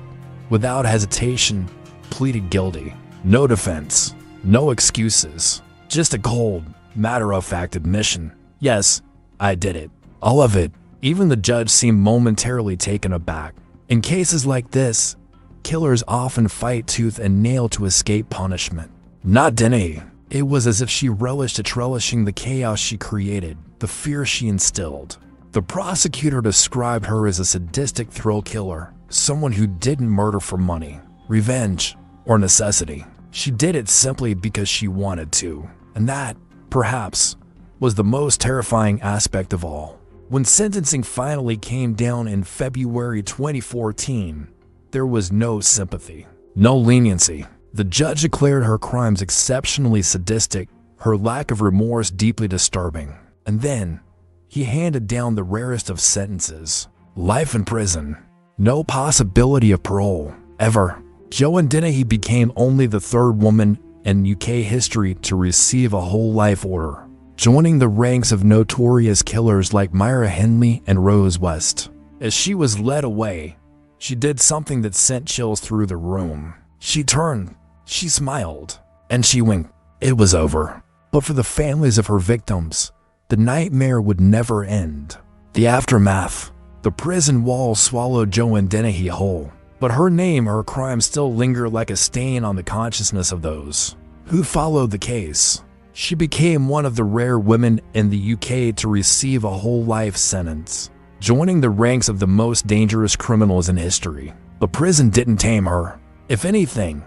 without hesitation, pleaded guilty. No defense, no excuses, just a cold, matter-of-fact admission. "Yes, I did it. All of it." Even the judge seemed momentarily taken aback. In cases like this, killers often fight tooth and nail to escape punishment. Not Dennehy. It was as if she relished relishing the chaos she created, the fear she instilled. The prosecutor described her as a sadistic thrill killer, someone who didn't murder for money, revenge, or necessity. She did it simply because she wanted to. And that, perhaps, was the most terrifying aspect of all. When sentencing finally came down in February 2014, there was no sympathy, no leniency. The judge declared her crimes exceptionally sadistic, her lack of remorse deeply disturbing. And then, he handed down the rarest of sentences: life in prison. No possibility of parole, ever. Joanne Dennehy became only the 3rd woman in UK history to receive a whole life order, joining the ranks of notorious killers like Myra Hindley and Rose West. As she was led away, she did something that sent chills through the room. She turned, she smiled, and she winked. It was over. But for the families of her victims, the nightmare would never end. The aftermath. The prison walls swallowed Joanne Dennehy whole, but her name, her crime still linger like a stain on the consciousness of those who followed the case. She became one of the rare women in the UK to receive a whole life sentence, joining the ranks of the most dangerous criminals in history. The prison didn't tame her. If anything,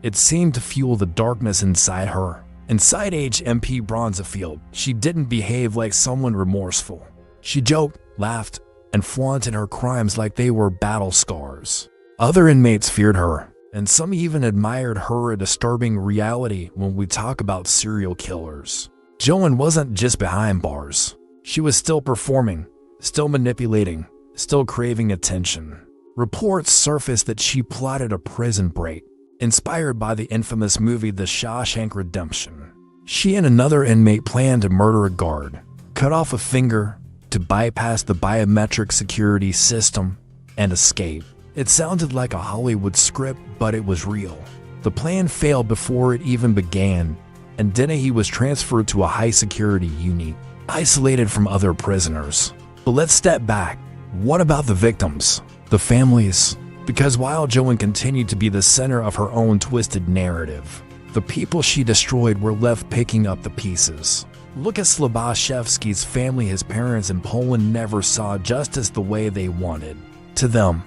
it seemed to fuel the darkness inside her. Inside HMP Bronzefield, she didn't behave like someone remorseful. She joked, laughed, and flaunted her crimes like they were battle scars. Other inmates feared her, and some even admired her, a disturbing reality when we talk about serial killers. Joanne wasn't just behind bars. She was still performing, still manipulating, still craving attention. Reports surfaced that she plotted a prison break, inspired by the infamous movie The Shawshank Redemption. She and another inmate planned to murder a guard, cut off a finger, to bypass the biometric security system, and escape. It sounded like a Hollywood script, but it was real. The plan failed before it even began, and Dennehy was transferred to a high-security unit, isolated from other prisoners. But let's step back. What about the victims? The families? Because while Joan continued to be the center of her own twisted narrative, the people she destroyed were left picking up the pieces. Look at Slabaszewski's family. His parents in Poland never saw justice the way they wanted. To them,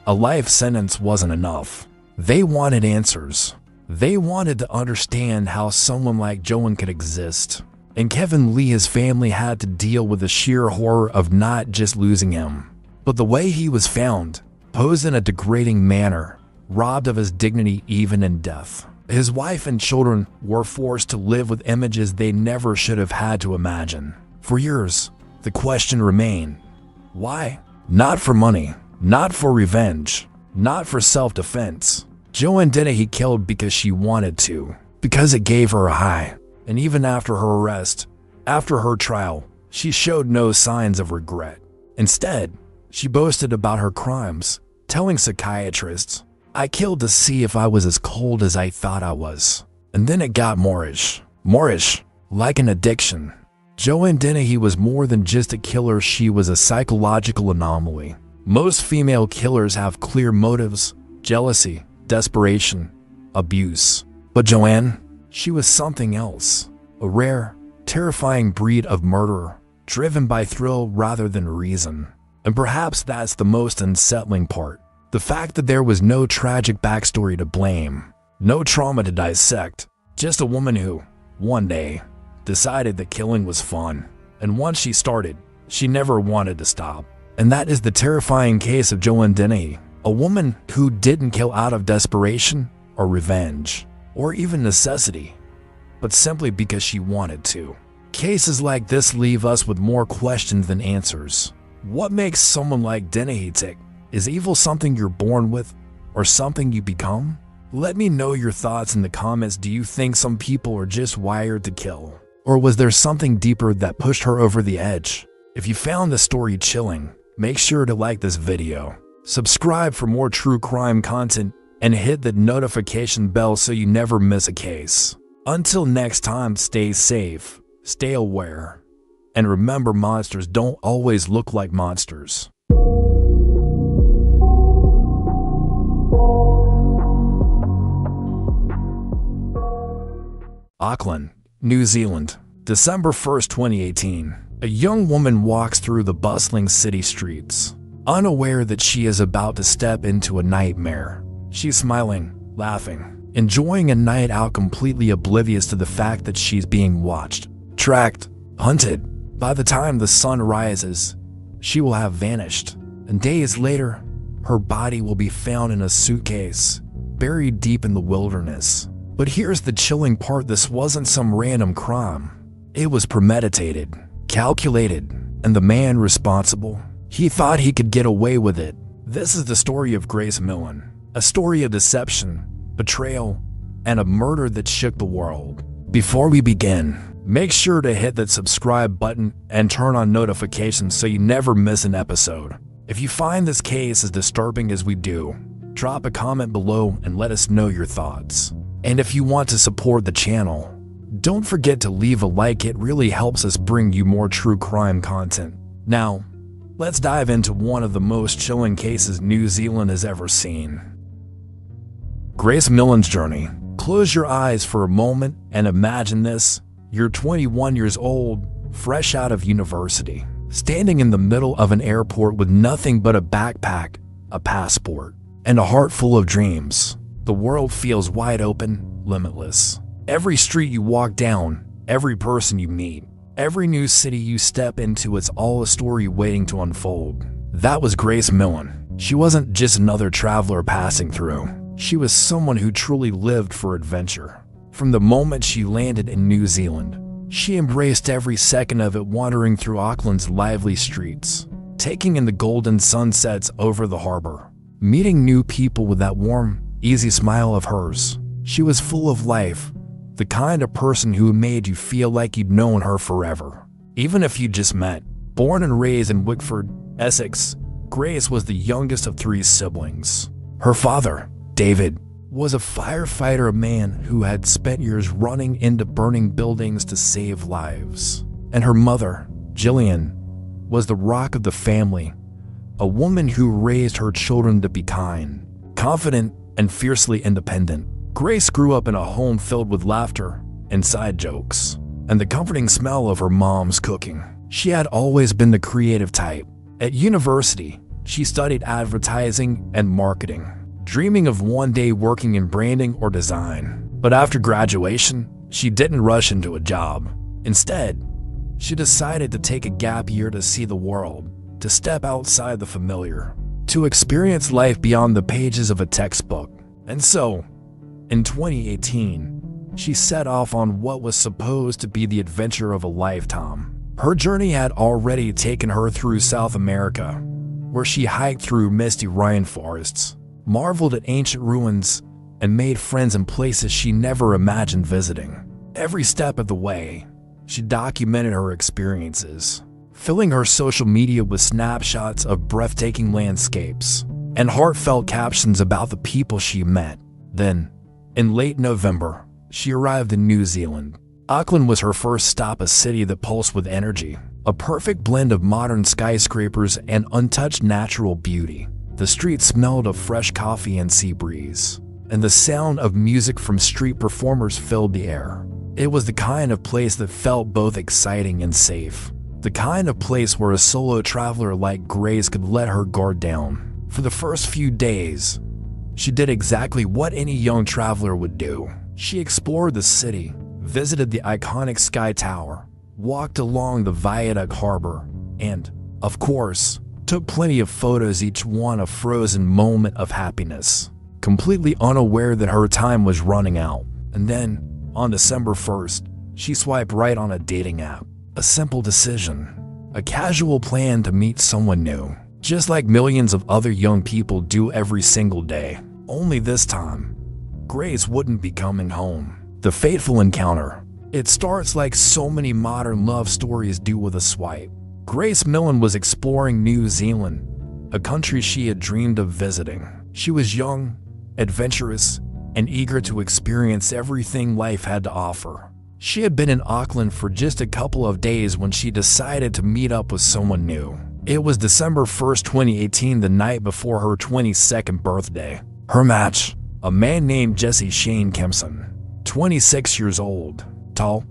a life sentence wasn't enough. They wanted answers. They wanted to understand how someone like Joan could exist. And Kevin Lee, his family had to deal with the sheer horror of not just losing him, but the way he was found, posed in a degrading manner, robbed of his dignity even in death. His wife and children were forced to live with images they never should have had to imagine. For years, the question remained, why? Not for money, not for revenge, not for self-defense. Joan Dennehy killed because she wanted to, because it gave her a high. And even after her arrest, after her trial, she showed no signs of regret. Instead, she boasted about her crimes, telling psychiatrists, "I killed to see if I was as cold as I thought I was." And then it got moreish. Moreish, like an addiction. Joan Dennehy was more than just a killer, she was a psychological anomaly. Most female killers have clear motives: jealousy, desperation, abuse. But Joanne, she was something else. A rare, terrifying breed of murderer, driven by thrill rather than reason. And perhaps that's the most unsettling part. The fact that there was no tragic backstory to blame, no trauma to dissect, just a woman who, one day, decided that killing was fun. And once she started, she never wanted to stop. And that is the terrifying case of Joan Dennehy, a woman who didn't kill out of desperation or revenge, or even necessity, but simply because she wanted to. Cases like this leave us with more questions than answers. What makes someone like Dennehy tick? Is evil something you're born with, or something you become? Let me know your thoughts in the comments. Do you think some people are just wired to kill? Or was there something deeper that pushed her over the edge? If you found this story chilling, make sure to like this video, subscribe for more true crime content, and hit the notification bell so you never miss a case. Until next time, stay safe, stay aware, and remember, monsters don't always look like monsters. Auckland, New Zealand, December 1st, 2018. A young woman walks through the bustling city streets, unaware that she is about to step into a nightmare. She's smiling, laughing, enjoying a night out, completely oblivious to the fact that she's being watched, tracked, hunted. By the time the sun rises, she will have vanished, and days later, her body will be found in a suitcase, buried deep in the wilderness. But here's the chilling part: this wasn't some random crime. It was premeditated, calculated, and the man responsible, he thought he could get away with it. This is the story of Grace Millen, a story of deception, betrayal, and a murder that shook the world. Before we begin, make sure to hit that subscribe button and turn on notifications so you never miss an episode. If you find this case as disturbing as we do, drop a comment below and let us know your thoughts. And if you want to support the channel, don't forget to leave a like. It really helps us bring you more true crime content. Now, let's dive into one of the most chilling cases New Zealand has ever seen. Grace Millen's journey. Close your eyes for a moment and imagine this. You're 21 years old, fresh out of university, standing in the middle of an airport with nothing but a backpack, a passport, and a heart full of dreams. The world feels wide open, limitless. Every street you walk down, every person you meet, every new city you step into, it's all a story waiting to unfold. That was Grace Millen. She wasn't just another traveler passing through. She was someone who truly lived for adventure. From the moment she landed in New Zealand, she embraced every second of it, wandering through Auckland's lively streets, taking in the golden sunsets over the harbor, meeting new people with that warm, easy smile of hers. She was full of life, the kind of person who made you feel like you'd known her forever, even if you just met. Born and raised in Wickford, Essex, Grace was the youngest of 3 siblings. Her father, David, was a firefighter, a man who had spent years running into burning buildings to save lives. And her mother, Jillian, was the rock of the family, a woman who raised her children to be kind, confident, and fiercely independent. Grace grew up in a home filled with laughter, inside jokes, and the comforting smell of her mom's cooking. She had always been the creative type. At university, she studied advertising and marketing, dreaming of one day working in branding or design. But after graduation, she didn't rush into a job. Instead, she decided to take a gap year to see the world, to step outside the familiar, to experience life beyond the pages of a textbook. And so, in 2018, she set off on what was supposed to be the adventure of a lifetime. Her journey had already taken her through South America, where she hiked through misty rainforests, marveled at ancient ruins, and made friends in places she never imagined visiting. Every step of the way, she documented her experiences, filling her social media with snapshots of breathtaking landscapes and heartfelt captions about the people she met. Then, in late November, she arrived in New Zealand. Auckland was her first stop, a city that pulsed with energy, a perfect blend of modern skyscrapers and untouched natural beauty. The streets smelled of fresh coffee and sea breeze, and the sound of music from street performers filled the air. It was the kind of place that felt both exciting and safe, the kind of place where a solo traveler like Grace could let her guard down. For the first few days, she did exactly what any young traveler would do. She explored the city, visited the iconic Sky Tower, walked along the Viaduct Harbor, and, of course, took plenty of photos, each one a frozen moment of happiness, completely unaware that her time was running out. And then, on December 1st, she swiped right on a dating app. A simple decision, a casual plan to meet someone new, just like millions of other young people do every single day. Only this time, Grace wouldn't be coming home. The fateful encounter. It starts like so many modern love stories do, with a swipe. Grace Millen was exploring New Zealand, a country she had dreamed of visiting. She was young, adventurous, and eager to experience everything life had to offer. She had been in Auckland for just a couple of days when she decided to meet up with someone new. It was December 1st, 2018, the night before her 22nd birthday. Her match, a man named Jesse Shane Kempson, 26 years old, tall,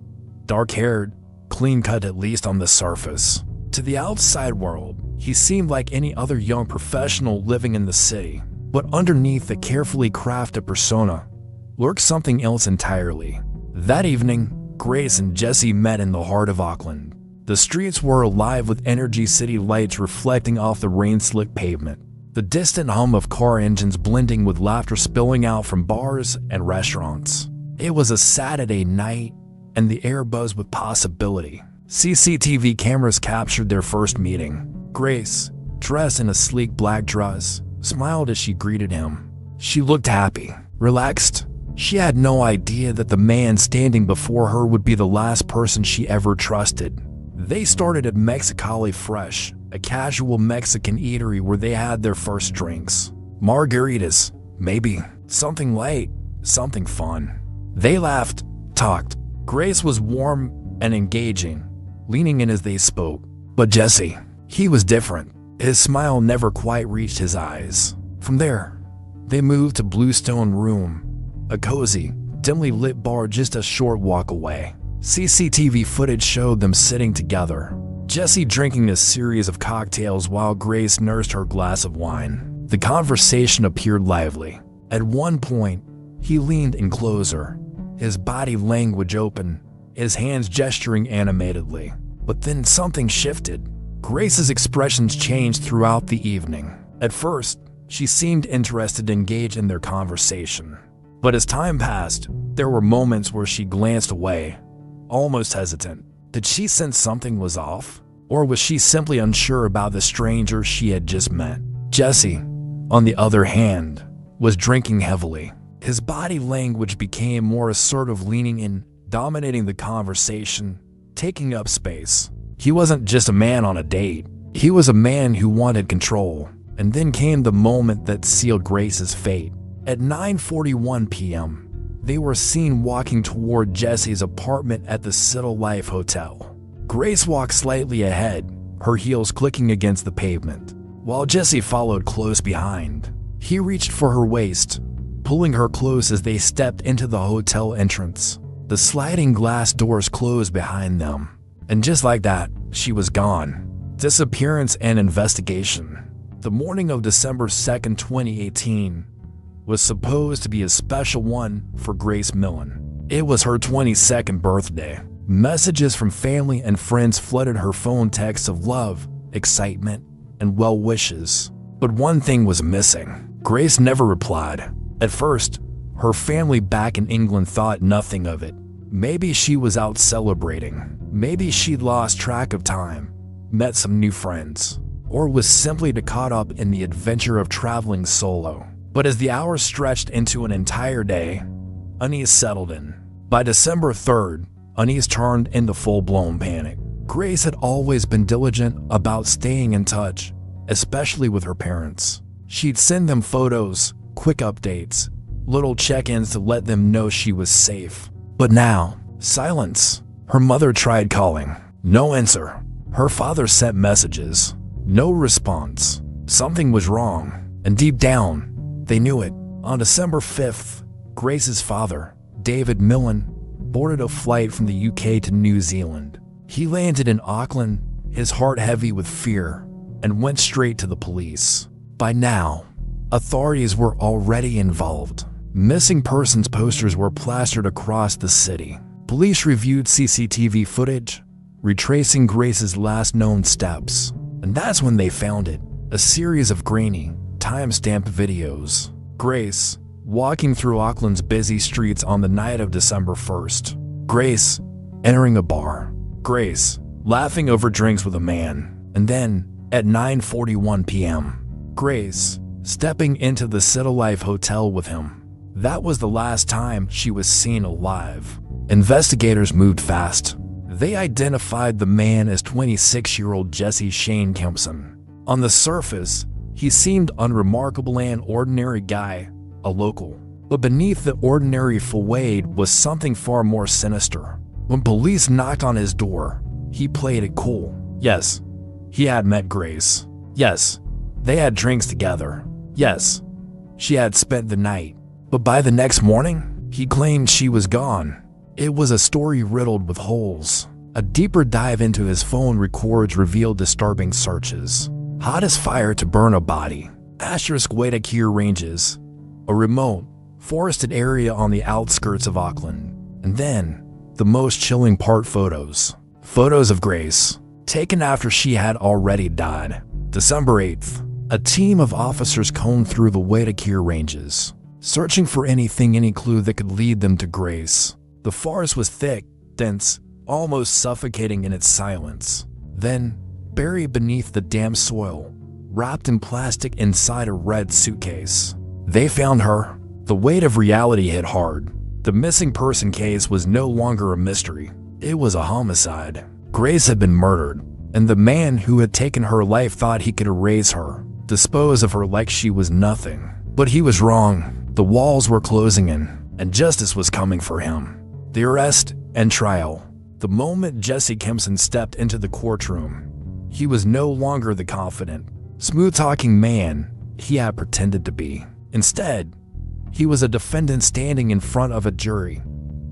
dark-haired, clean-cut at least on the surface. To the outside world, he seemed like any other young professional living in the city. But underneath the carefully crafted persona lurked something else entirely. That evening, Grace and Jesse met in the heart of Auckland. The streets were alive with energy, city lights reflecting off the rain-slicked pavement, the distant hum of car engines blending with laughter spilling out from bars and restaurants. It was a Saturday night, and the air buzzed with possibility. CCTV cameras captured their first meeting. Grace, dressed in a sleek black dress, smiled as she greeted him. She looked happy, relaxed. She had no idea that the man standing before her would be the last person she ever trusted. They started at Mexicali Fresh, a casual Mexican eatery where they had their first drinks. Margaritas, maybe. Something light, something fun. They laughed, talked. Grace was warm and engaging, leaning in as they spoke. But Jesse, he was different. His smile never quite reached his eyes. From there, they moved to Bluestone Room, a cozy, dimly lit bar just a short walk away. CCTV footage showed them sitting together, Jesse drinking a series of cocktails while Grace nursed her glass of wine. The conversation appeared lively. At one point, he leaned in closer, his body language open, his hands gesturing animatedly. But then something shifted. Grace's expressions changed throughout the evening. At first, she seemed interested to engage in their conversation. But as time passed, there were moments where she glanced away, almost hesitant. Did she sense something was off? Or was she simply unsure about the stranger she had just met? Jesse, on the other hand, was drinking heavily. His body language became more assertive, leaning in, dominating the conversation, taking up space. He wasn't just a man on a date. He was a man who wanted control. And then came the moment that sealed Grace's fate. At 9:41 p.m., they were seen walking toward Jesse's apartment at the City Life Hotel. Grace walked slightly ahead, her heels clicking against the pavement, while Jesse followed close behind. He reached for her waist, pulling her close as they stepped into the hotel entrance. The sliding glass doors closed behind them, and just like that, she was gone. Disappearance and investigation. The morning of December 2nd, 2018 was supposed to be a special one for Grace Millen. It was her 22nd birthday. Messages from family and friends flooded her phone, texts of love, excitement, and well wishes. But one thing was missing. Grace never replied. At first, her family back in England thought nothing of it. Maybe she was out celebrating. Maybe she'd lost track of time, met some new friends, or was simply too caught up in the adventure of traveling solo. But as the hours stretched into an entire day, unease settled in. By December 3rd, unease turned into full-blown panic. Grace had always been diligent about staying in touch, especially with her parents. She'd send them photos, quick updates, little check-ins to let them know she was safe. But now, silence. Her mother tried calling. No answer. Her father sent messages. No response. Something was wrong, and deep down, they knew it. On December 5th, Grace's father, David Millen, boarded a flight from the UK to New Zealand. He landed in Auckland, his heart heavy with fear, and went straight to the police. By now, authorities were already involved. Missing persons posters were plastered across the city. Police reviewed CCTV footage, retracing Grace's last known steps. And that's when they found it, a series of grainy, time-stamped videos. Grace, walking through Auckland's busy streets on the night of December 1st. Grace, entering a bar. Grace, laughing over drinks with a man. And then, at 9:41 p.m., Grace, stepping into the City Life Hotel with him. That was the last time she was seen alive. Investigators moved fast. They identified the man as 26-year-old Jesse Shane Kempson. On the surface, he seemed unremarkable, an ordinary guy, a local. But beneath the ordinary facade was something far more sinister. When police knocked on his door, he played it cool. Yes, he had met Grace. Yes, they had drinks together. Yes, she had spent the night. But by the next morning, he claimed she was gone. It was a story riddled with holes. A deeper dive into his phone records revealed disturbing searches. Hot as fire to burn a body. Asterisk Waitakere Ranges. A remote, forested area on the outskirts of Auckland. And then, the most chilling part, photos. Photos of Grace, taken after she had already died. December 8th, a team of officers combed through the Waitakere Ranges, searching for any clue that could lead them to Grace. The forest was thick, dense, almost suffocating in its silence. Then, buried beneath the damp soil, wrapped in plastic inside a red suitcase, they found her. The weight of reality hit hard. The missing person case was no longer a mystery. It was a homicide. Grace had been murdered, and the man who had taken her life thought he could erase her, dispose of her like she was nothing. But he was wrong. The walls were closing in, and justice was coming for him. The arrest and trial. The moment Jesse Kempson stepped into the courtroom, he was no longer the confident, smooth-talking man he had pretended to be. Instead, he was a defendant standing in front of a jury,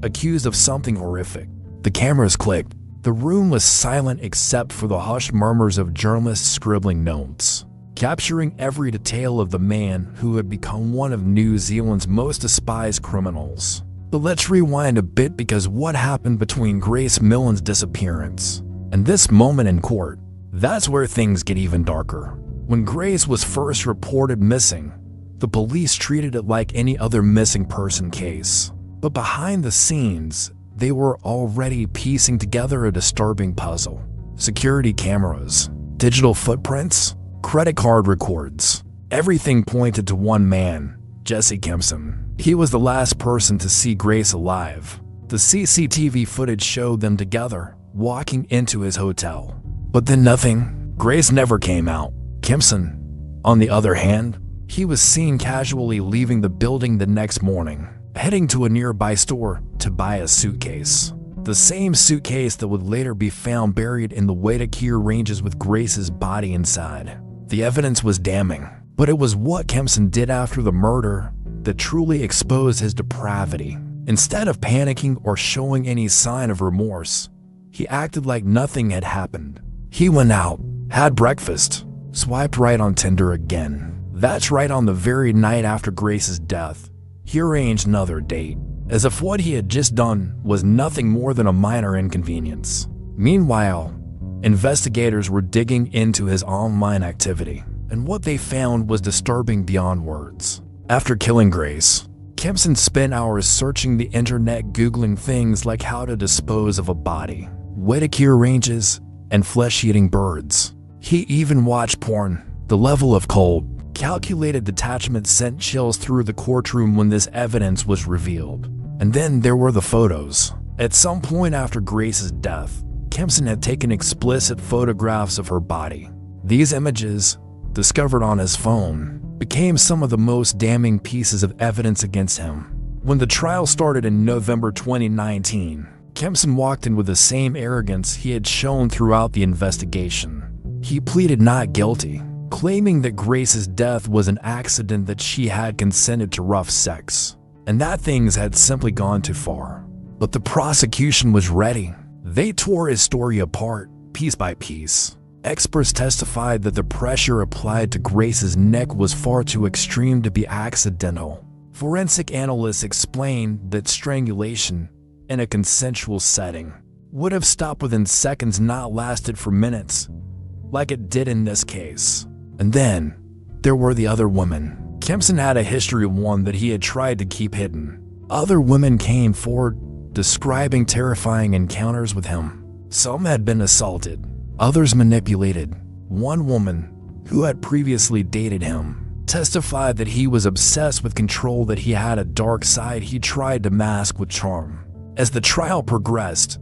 accused of something horrific. The cameras clicked. The room was silent except for the hushed murmurs of journalists scribbling notes, capturing every detail of the man who had become one of New Zealand's most despised criminals. But let's rewind a bit, because what happened between Grace Millen's disappearance and this moment in court, that's where things get even darker. When Grace was first reported missing, the police treated it like any other missing person case. But behind the scenes, they were already piecing together a disturbing puzzle. Security cameras, digital footprints, credit card records. Everything pointed to one man, Jesse Kempson. He was the last person to see Grace alive. The CCTV footage showed them together, walking into his hotel. But then nothing. Grace never came out. Kempson, on the other hand, he was seen casually leaving the building the next morning, heading to a nearby store to buy a suitcase. The same suitcase that would later be found buried in the Waitakere Ranges with Grace's body inside. The evidence was damning, but it was what Kempson did after the murder that truly exposed his depravity. Instead of panicking or showing any sign of remorse, he acted like nothing had happened. He went out, had breakfast, swiped right on Tinder again. That's right, on the very night after Grace's death, he arranged another date, as if what he had just done was nothing more than a minor inconvenience. Meanwhile, investigators were digging into his online activity, and what they found was disturbing beyond words. After killing Grace, Kempson spent hours searching the internet, googling things like how to dispose of a body, Waitakere Ranges, and flesh-eating birds. He even watched porn. The level of cold, calculated detachment sent chills through the courtroom when this evidence was revealed. And then there were the photos. At some point after Grace's death, Kempson had taken explicit photographs of her body. These images, discovered on his phone, became some of the most damning pieces of evidence against him. When the trial started in November 2019, Kempson walked in with the same arrogance he had shown throughout the investigation. He pleaded not guilty, claiming that Grace's death was an accident, that she had consented to rough sex, and that things had simply gone too far. But the prosecution was ready. They tore his story apart, piece by piece. Experts testified that the pressure applied to Grace's neck was far too extreme to be accidental. Forensic analysts explained that strangulation in a consensual setting would have stopped within seconds, not lasted for minutes, like it did in this case. And then, there were the other women. Kempson had a history, one that he had tried to keep hidden. Other women came forward, describing terrifying encounters with him. Some had been assaulted, others manipulated. One woman, who had previously dated him, testified that he was obsessed with control, that he had a dark side he tried to mask with charm. As the trial progressed,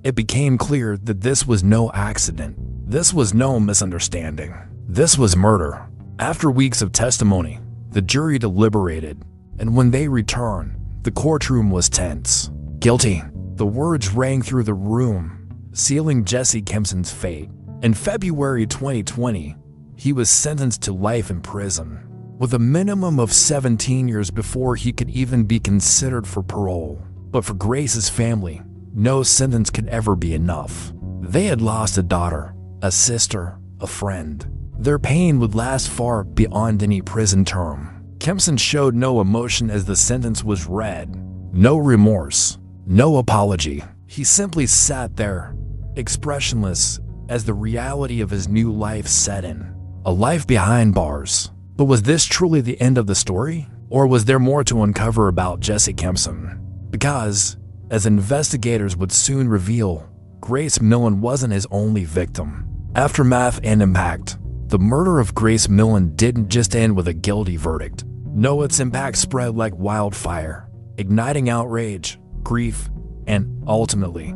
it became clear that this was no accident. This was no misunderstanding. This was murder. After weeks of testimony, the jury deliberated, and when they returned, the courtroom was tense. Guilty. The words rang through the room, sealing Jesse Kempson's fate. In February 2020, he was sentenced to life in prison, with a minimum of 17 years before he could even be considered for parole. But for Grace's family, no sentence could ever be enough. They had lost a daughter, a sister, a friend. Their pain would last far beyond any prison term. Kempson showed no emotion as the sentence was read. No remorse, no apology. He simply sat there, expressionless, as the reality of his new life set in. A life behind bars. But was this truly the end of the story? Or was there more to uncover about Jesse Kempson? Because, as investigators would soon reveal, Grace Millen wasn't his only victim. Aftermath and impact. The murder of Grace Millen didn't just end with a guilty verdict. No, its impact spread like wildfire, igniting outrage, grief, and ultimately,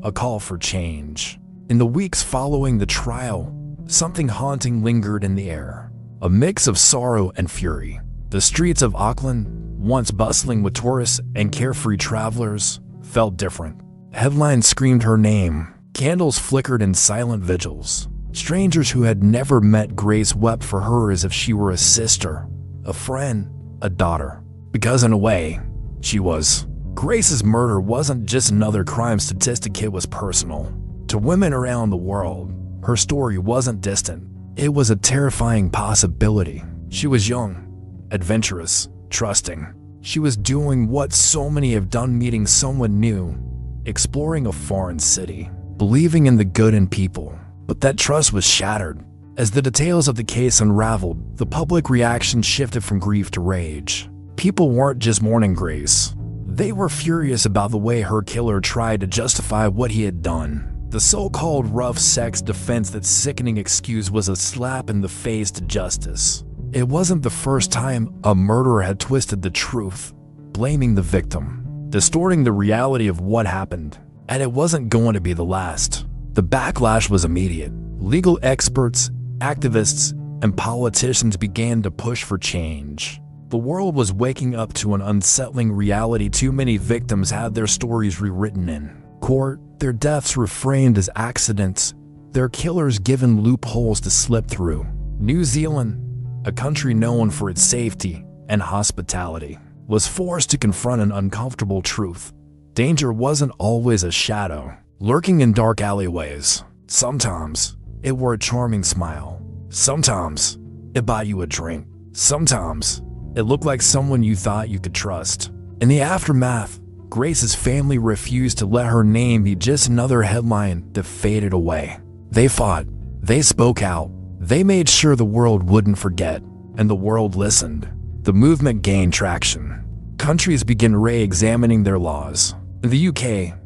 a call for change. In the weeks following the trial, something haunting lingered in the air. A mix of sorrow and fury. The streets of Auckland, once bustling with tourists and carefree travelers, felt different. Headlines screamed her name. Candles flickered in silent vigils. Strangers who had never met Grace wept for her as if she were a sister, a friend, a daughter. Because in a way, she was. Grace's murder wasn't just another crime statistic, it was personal. To women around the world, her story wasn't distant. It was a terrifying possibility. She was young, adventurous, trusting. She was doing what so many have done, meeting someone new, exploring a foreign city, believing in the good in people. But that trust was shattered. As the details of the case unraveled, the public reaction shifted from grief to rage. People weren't just mourning Grace. They were furious about the way her killer tried to justify what he had done. The so-called rough sex defense, that sickening excuse, was a slap in the face to justice. It wasn't the first time a murderer had twisted the truth, blaming the victim, distorting the reality of what happened. And it wasn't going to be the last. The backlash was immediate. Legal experts, activists, and politicians began to push for change. The world was waking up to an unsettling reality. Too many victims had their stories rewritten in court, their deaths reframed as accidents, their killers given loopholes to slip through. New Zealand, a country known for its safety and hospitality, was forced to confront an uncomfortable truth. Danger wasn't always a shadow, lurking in dark alleyways. Sometimes it wore a charming smile. Sometimes it bought you a drink. Sometimes it looked like someone you thought you could trust. In the aftermath, Grace's family refused to let her name be just another headline that faded away. They fought. They spoke out. They made sure the world wouldn't forget, and the world listened. The movement gained traction. Countries began re-examining their laws. In the UK,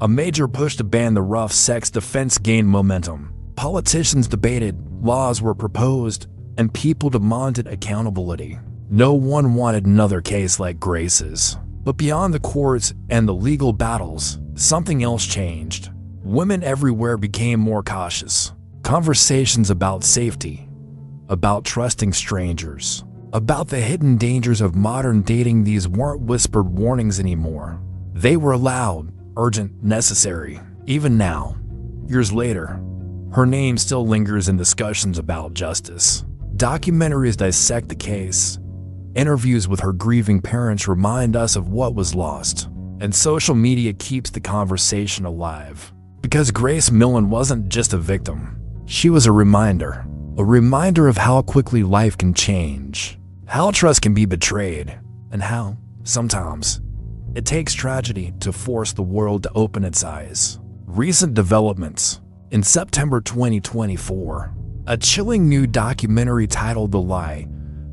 a major push to ban the rough sex defense gained momentum. Politicians debated, laws were proposed, and people demanded accountability. No one wanted another case like Grace's. But beyond the courts and the legal battles, something else changed. Women everywhere became more cautious. Conversations about safety, about trusting strangers, about the hidden dangers of modern dating, these weren't whispered warnings anymore. They were loud, urgent, necessary. Even now, years later, her name still lingers in discussions about justice. Documentaries dissect the case. Interviews with her grieving parents remind us of what was lost. And social media keeps the conversation alive. Because Grace Millen wasn't just a victim. She was a reminder of how quickly life can change, how trust can be betrayed, and how, sometimes, it takes tragedy to force the world to open its eyes. Recent developments. In September 2024, a chilling new documentary titled The Lie,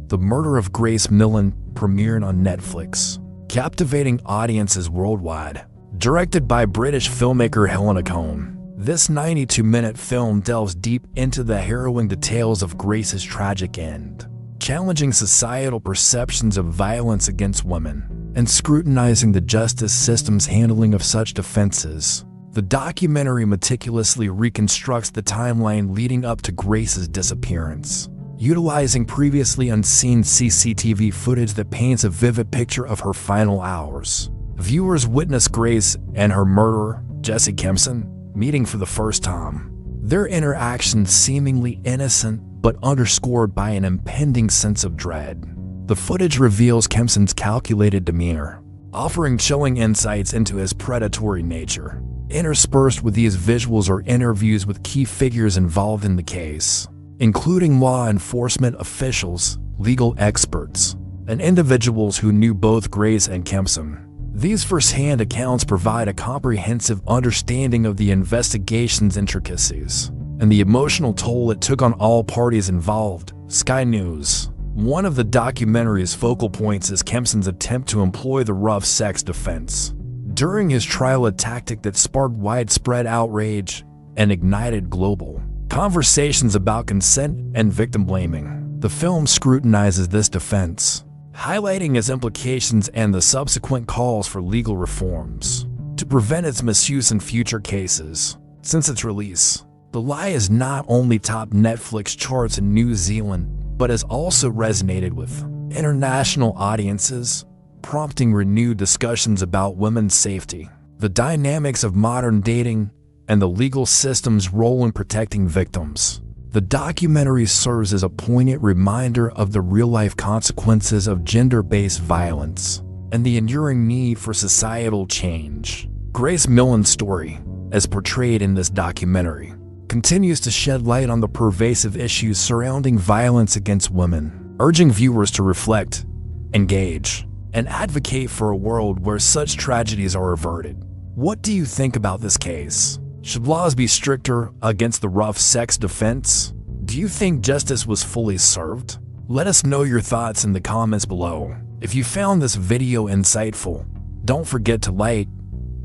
The Murder of Grace Millen, premiered on Netflix, captivating audiences worldwide. Directed by British filmmaker Helena Cohn, this 92-minute film delves deep into the harrowing details of Grace's tragic end, challenging societal perceptions of violence against women, and scrutinizing the justice system's handling of such defenses. The documentary meticulously reconstructs the timeline leading up to Grace's disappearance, utilizing previously unseen CCTV footage that paints a vivid picture of her final hours. Viewers witness Grace and her murderer, Jesse Kempson, meeting for the first time. Their interactions seemingly innocent but underscored by an impending sense of dread. The footage reveals Kempson's calculated demeanor, offering chilling insights into his predatory nature. Interspersed with these visuals are interviews with key figures involved in the case, including law enforcement officials, legal experts, and individuals who knew both Grace and Kempson. These first-hand accounts provide a comprehensive understanding of the investigation's intricacies and the emotional toll it took on all parties involved. Sky News. One of the documentary's focal points is Kempson's attempt to employ the rough sex defense. During his trial, a tactic that sparked widespread outrage and ignited global conversations about consent and victim blaming. The film scrutinizes this defense, highlighting its implications and the subsequent calls for legal reforms to prevent its misuse in future cases. Since its release, The Lie has not only topped Netflix charts in New Zealand, but has also resonated with international audiences, prompting renewed discussions about women's safety, the dynamics of modern dating, and the legal system's role in protecting victims. The documentary serves as a poignant reminder of the real-life consequences of gender-based violence and the enduring need for societal change. Grace Millen's story, as portrayed in this documentary, continues to shed light on the pervasive issues surrounding violence against women, urging viewers to reflect, engage, and advocate for a world where such tragedies are averted. What do you think about this case? Should laws be stricter against the rough sex defense? Do you think justice was fully served? Let us know your thoughts in the comments below. If you found this video insightful, don't forget to like,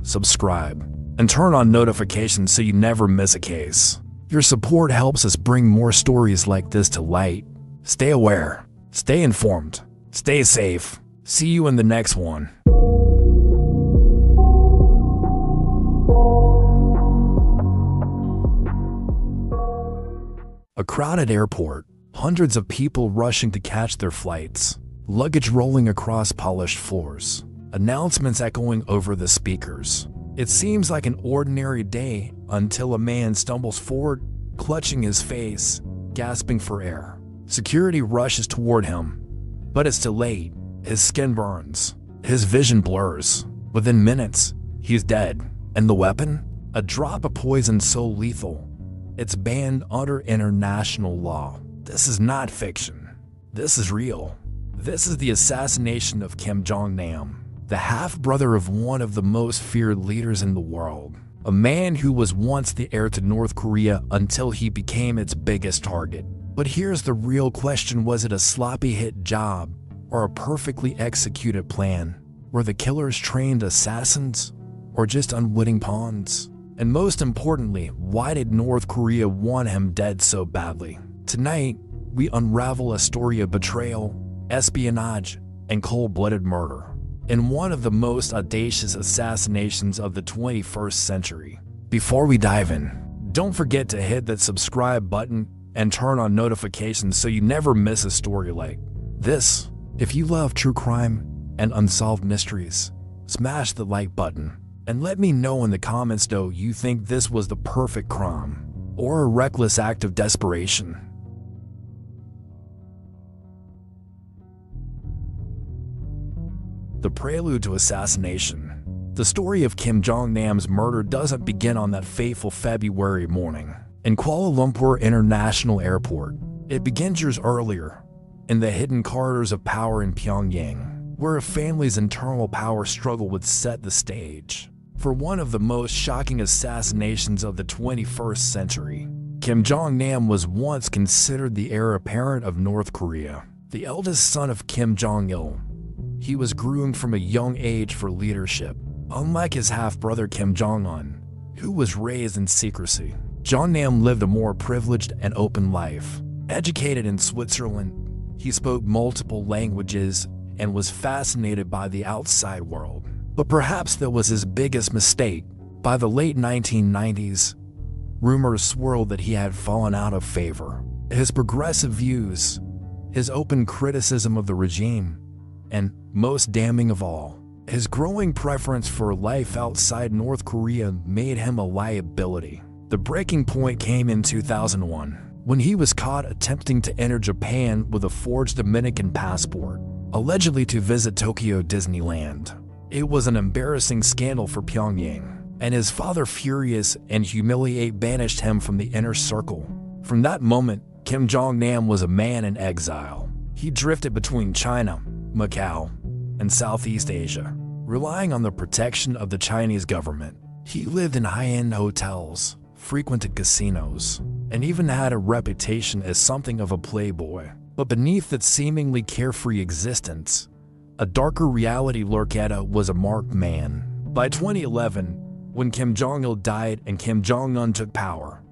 subscribe, and turn on notifications so you never miss a case. Your support helps us bring more stories like this to light. Stay aware, stay informed, stay safe. See you in the next one. crowded airport, hundreds of people rushing to catch their flights, luggage rolling across polished floors, announcements echoing over the speakers. It seems like an ordinary day until a man stumbles forward, clutching his face, gasping for air. Security rushes toward him, but it's too late. His skin burns. His vision blurs. Within minutes, he's dead. And the weapon? A drop of poison so lethal, it's banned under international law. This is not fiction. This is real. This is the assassination of Kim Jong-nam, the half-brother of one of the most feared leaders in the world. A man who was once the heir to North Korea until he became its biggest target. But here's the real question: was it a sloppy hit job or a perfectly executed plan? Were the killers trained assassins or just unwitting pawns? And most importantly, why did North Korea want him dead so badly? Tonight, we unravel a story of betrayal, espionage, and cold-blooded murder in one of the most audacious assassinations of the 21st century. Before we dive in, don't forget to hit that subscribe button and turn on notifications so you never miss a story like this. If you love true crime and unsolved mysteries, smash the like button. And let me know in the comments though you think this was the perfect crime or a reckless act of desperation. The prelude to assassination. The story of Kim Jong-nam's murder doesn't begin on that fateful February morning in Kuala Lumpur International Airport. It begins years earlier, in the hidden corridors of power in Pyongyang, where a family's internal power struggle would set the stage for one of the most shocking assassinations of the 21st century. Kim Jong-nam was once considered the heir apparent of North Korea, the eldest son of Kim Jong-il. He was groomed from a young age for leadership, unlike his half-brother Kim Jong-un, who was raised in secrecy. Jong-nam lived a more privileged and open life. Educated in Switzerland, he spoke multiple languages and was fascinated by the outside world. But perhaps that was his biggest mistake. By the late 1990s, rumors swirled that he had fallen out of favor. His progressive views, his open criticism of the regime, and, most damning of all, his growing preference for life outside North Korea made him a liability. The breaking point came in 2001, when he was caught attempting to enter Japan with a forged Dominican passport, allegedly to visit Tokyo Disneyland. It was an embarrassing scandal for Pyongyang, and his father, furious and humiliated, banished him from the inner circle. From that moment, Kim Jong-nam was a man in exile. He drifted between China, Macau, and Southeast Asia, relying on the protection of the Chinese government. He lived in high-end hotels, frequented casinos, and even had a reputation as something of a playboy. But beneath that seemingly carefree existence, a darker reality lurked. Was a marked man. By 2011, when Kim Jong-il died and Kim Jong-un took power,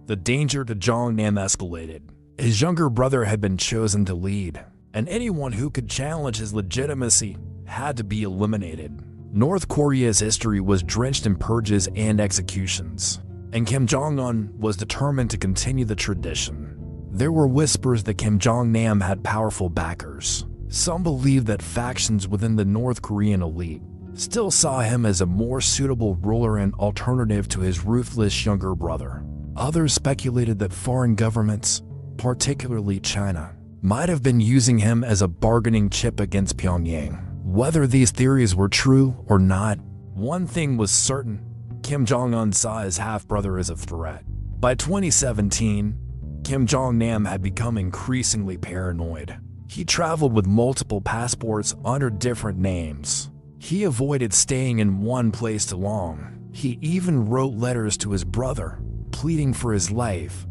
the danger to Jong-nam escalated. His younger brother had been chosen to lead, and anyone who could challenge his legitimacy had to be eliminated. North Korea's history was drenched in purges and executions, and Kim Jong-un was determined to continue the tradition. There were whispers that Kim Jong-nam had powerful backers. Some believed that factions within the North Korean elite still saw him as a more suitable ruler and alternative to his ruthless younger brother. Others speculated that foreign governments, particularly China, might have been using him as a bargaining chip against Pyongyang. Whether these theories were true or not, one thing was certain: Kim Jong-un saw his half-brother as a threat. By 2017, Kim Jong-nam had become increasingly paranoid. He traveled with multiple passports under different names. He avoided staying in one place too long. He even wrote letters to his brother, pleading for his life,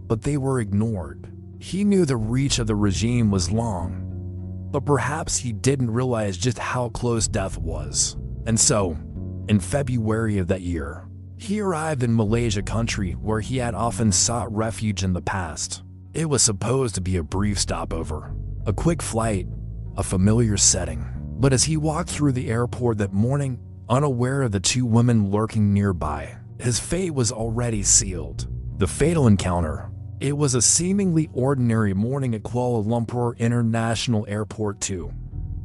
but they were ignored. He knew the reach of the regime was long, but perhaps he didn't realize just how close death was. And so, in February of that year, he arrived in Malaysia, country where he had often sought refuge in the past. It was supposed to be a brief stopover, a quick flight, a familiar setting. But as he walked through the airport that morning, unaware of the two women lurking nearby, his fate was already sealed. The fatal encounter, It was a seemingly ordinary morning at Kuala Lumpur International Airport 2,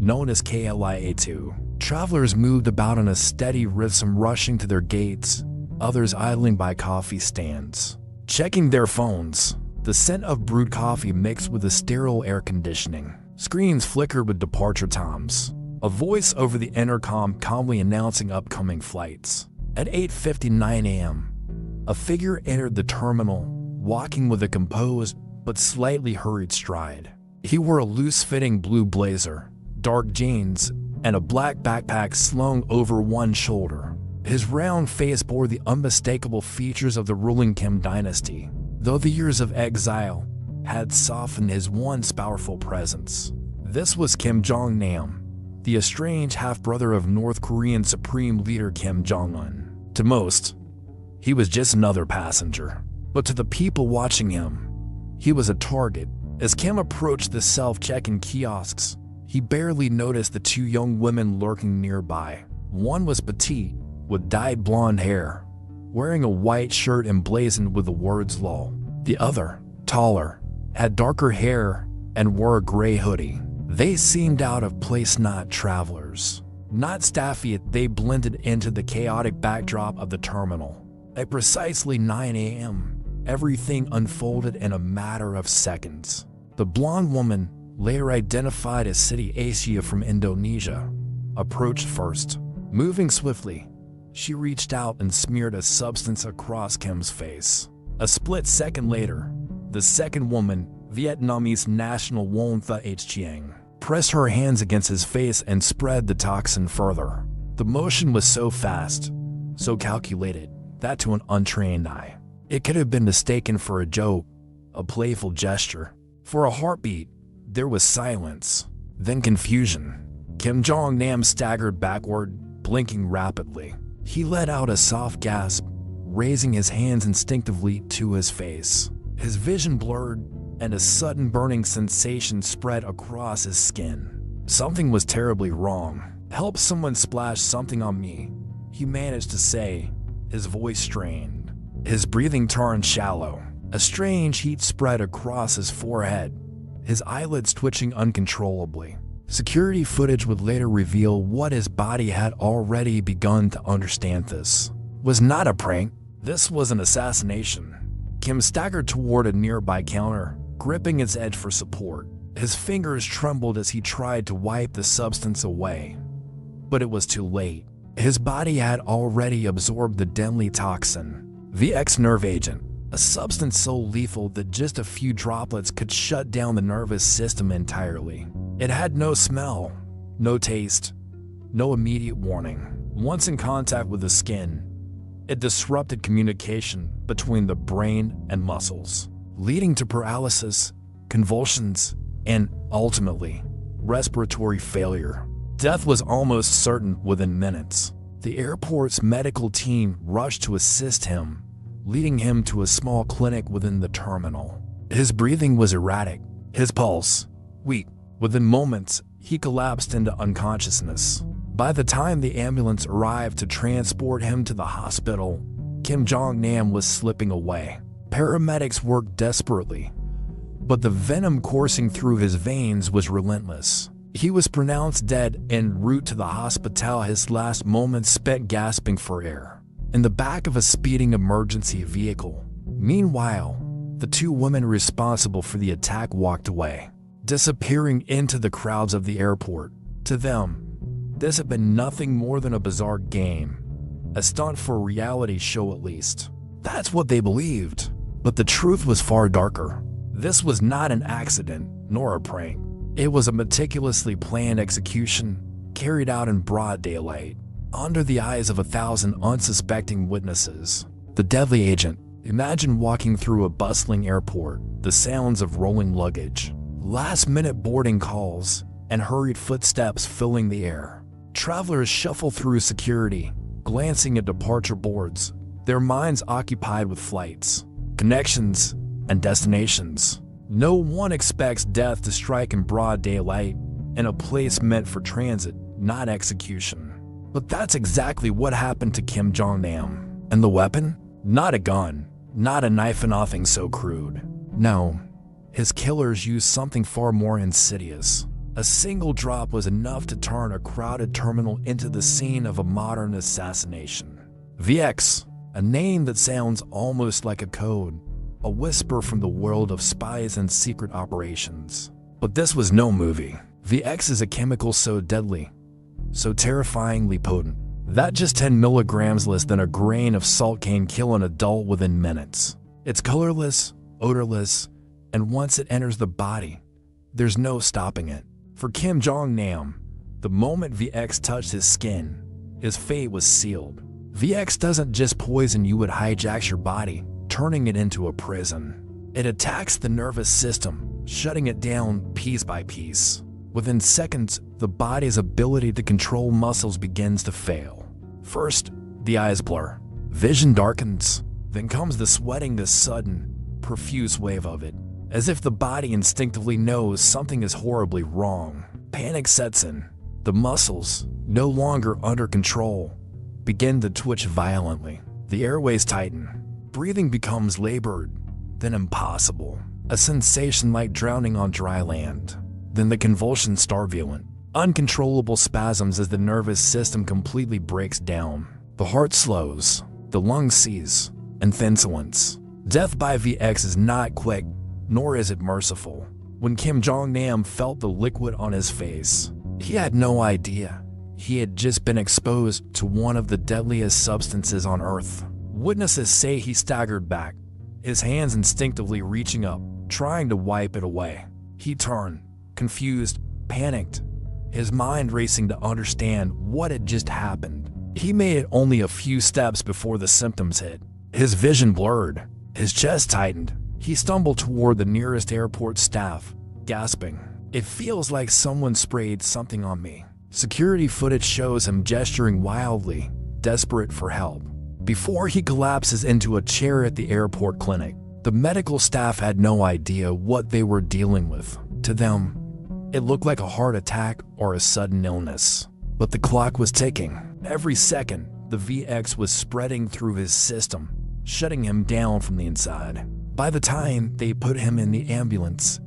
known as KLIA-2. Travelers moved about in a steady rhythm, some rushing to their gates, others idling by coffee stands, checking their phones. The scent of brewed coffee mixed with the sterile air conditioning. Screens flickered with departure times. A voice over the intercom calmly announcing upcoming flights. At 8:59 a.m., a figure entered the terminal, walking with a composed but slightly hurried stride. He wore a loose-fitting blue blazer, dark jeans, and a black backpack slung over one shoulder. His round face bore the unmistakable features of the ruling Kim dynasty, though the years of exile had softened his once powerful presence. This was Kim Jong-nam, the estranged half-brother of North Korean Supreme Leader Kim Jong-un. To most, he was just another passenger. But to the people watching him, he was a target. As Kim approached the self-check-in kiosks, he barely noticed the two young women lurking nearby. One was petite, with dyed blonde hair, wearing a white shirt emblazoned with the words LOL. The other, taller, had darker hair and wore a gray hoodie. They seemed out of place, not travelers, not staff, yet they blended into the chaotic backdrop of the terminal. At precisely 9 a.m., everything unfolded in a matter of seconds. The blonde woman, later identified as Siti Asia from Indonesia, approached first. Moving swiftly, she reached out and smeared a substance across Kim's face. A split second later, the second woman, Vietnamese national Nguyen Tha Chiang, pressed her hands against his face and spread the toxin further. The motion was so fast, so calculated, that to an untrained eye, it could have been mistaken for a joke, a playful gesture. For a heartbeat, there was silence, then confusion. Kim Jong-nam staggered backward, blinking rapidly. He let out a soft gasp, raising his hands instinctively to his face. His vision blurred, and a sudden burning sensation spread across his skin. Something was terribly wrong. "Help someone splash something on me," he managed to say, his voice strained. His breathing turned shallow. A strange heat spread across his forehead, his eyelids twitching uncontrollably. Security footage would later reveal what his body had already begun to understand. This was not a prank. This was an assassination. Kim staggered toward a nearby counter, gripping its edge for support. His fingers trembled as he tried to wipe the substance away. But it was too late. His body had already absorbed the deadly toxin, VX nerve agent, a substance so lethal that just a few droplets could shut down the nervous system entirely. It had no smell, no taste, no immediate warning. Once in contact with the skin, it disrupted communication between the brain and muscles, leading to paralysis, convulsions, and, ultimately, respiratory failure. Death was almost certain within minutes. The airport's medical team rushed to assist him, leading him to a small clinic within the terminal. His breathing was erratic, his pulse weak. Within moments, he collapsed into unconsciousness. By the time the ambulance arrived to transport him to the hospital, Kim Jong-nam was slipping away. Paramedics worked desperately, but the venom coursing through his veins was relentless. He was pronounced dead en route to the hospital, his last moments spent gasping for air, in the back of a speeding emergency vehicle. Meanwhile, the two women responsible for the attack walked away, disappearing into the crowds of the airport. To them, this had been nothing more than a bizarre game, a stunt for a reality show at least. That's what they believed. But the truth was far darker. This was not an accident, nor a prank. It was a meticulously planned execution, carried out in broad daylight, under the eyes of 1,000 unsuspecting witnesses. The deadly agent. Imagine walking through a bustling airport, the sounds of rolling luggage, last-minute boarding calls, and hurried footsteps filling the air. Travelers shuffle through security, glancing at departure boards, their minds occupied with flights, connections, and destinations. No one expects death to strike in broad daylight in a place meant for transit, not execution. But that's exactly what happened to Kim Jong-nam. And the weapon? Not a gun, not a knife, and nothing so crude. No, his killers used something far more insidious. A single drop was enough to turn a crowded terminal into the scene of a modern assassination. VX, a name that sounds almost like a code, a whisper from the world of spies and secret operations. But this was no movie. VX is a chemical so deadly, so terrifyingly potent, that just 10 milligrams less than a grain of salt can kill an adult within minutes. It's colorless, odorless, and once it enters the body, there's no stopping it. For Kim Jong-nam, the moment VX touched his skin, his fate was sealed. VX doesn't just poison you, it hijacks your body, turning it into a prison. It attacks the nervous system, shutting it down piece by piece. Within seconds, the body's ability to control muscles begins to fail. First, the eyes blur, vision darkens, then comes the sweating, this sudden, profuse wave of it. As if the body instinctively knows something is horribly wrong. Panic sets in. The muscles, no longer under control, begin to twitch violently. The airways tighten. Breathing becomes labored, then impossible. A sensation like drowning on dry land. Then the convulsions start violent. Uncontrollable spasms as the nervous system completely breaks down. The heart slows, the lungs seize, and then silence. Death by VX is not quick, nor is it merciful. When Kim Jong-nam felt the liquid on his face, he had no idea. He had just been exposed to one of the deadliest substances on Earth. Witnesses say he staggered back, his hands instinctively reaching up, trying to wipe it away. He turned, confused, panicked, his mind racing to understand what had just happened. He made it only a few steps before the symptoms hit. His vision blurred, his chest tightened. He stumbled toward the nearest airport staff, gasping. "It feels like someone sprayed something on me." Security footage shows him gesturing wildly, desperate for help. Before he collapses into a chair at the airport clinic, the medical staff had no idea what they were dealing with. To them, it looked like a heart attack or a sudden illness. But the clock was ticking. Every second, the VX was spreading through his system, shutting him down from the inside. By the time they put him in the ambulance,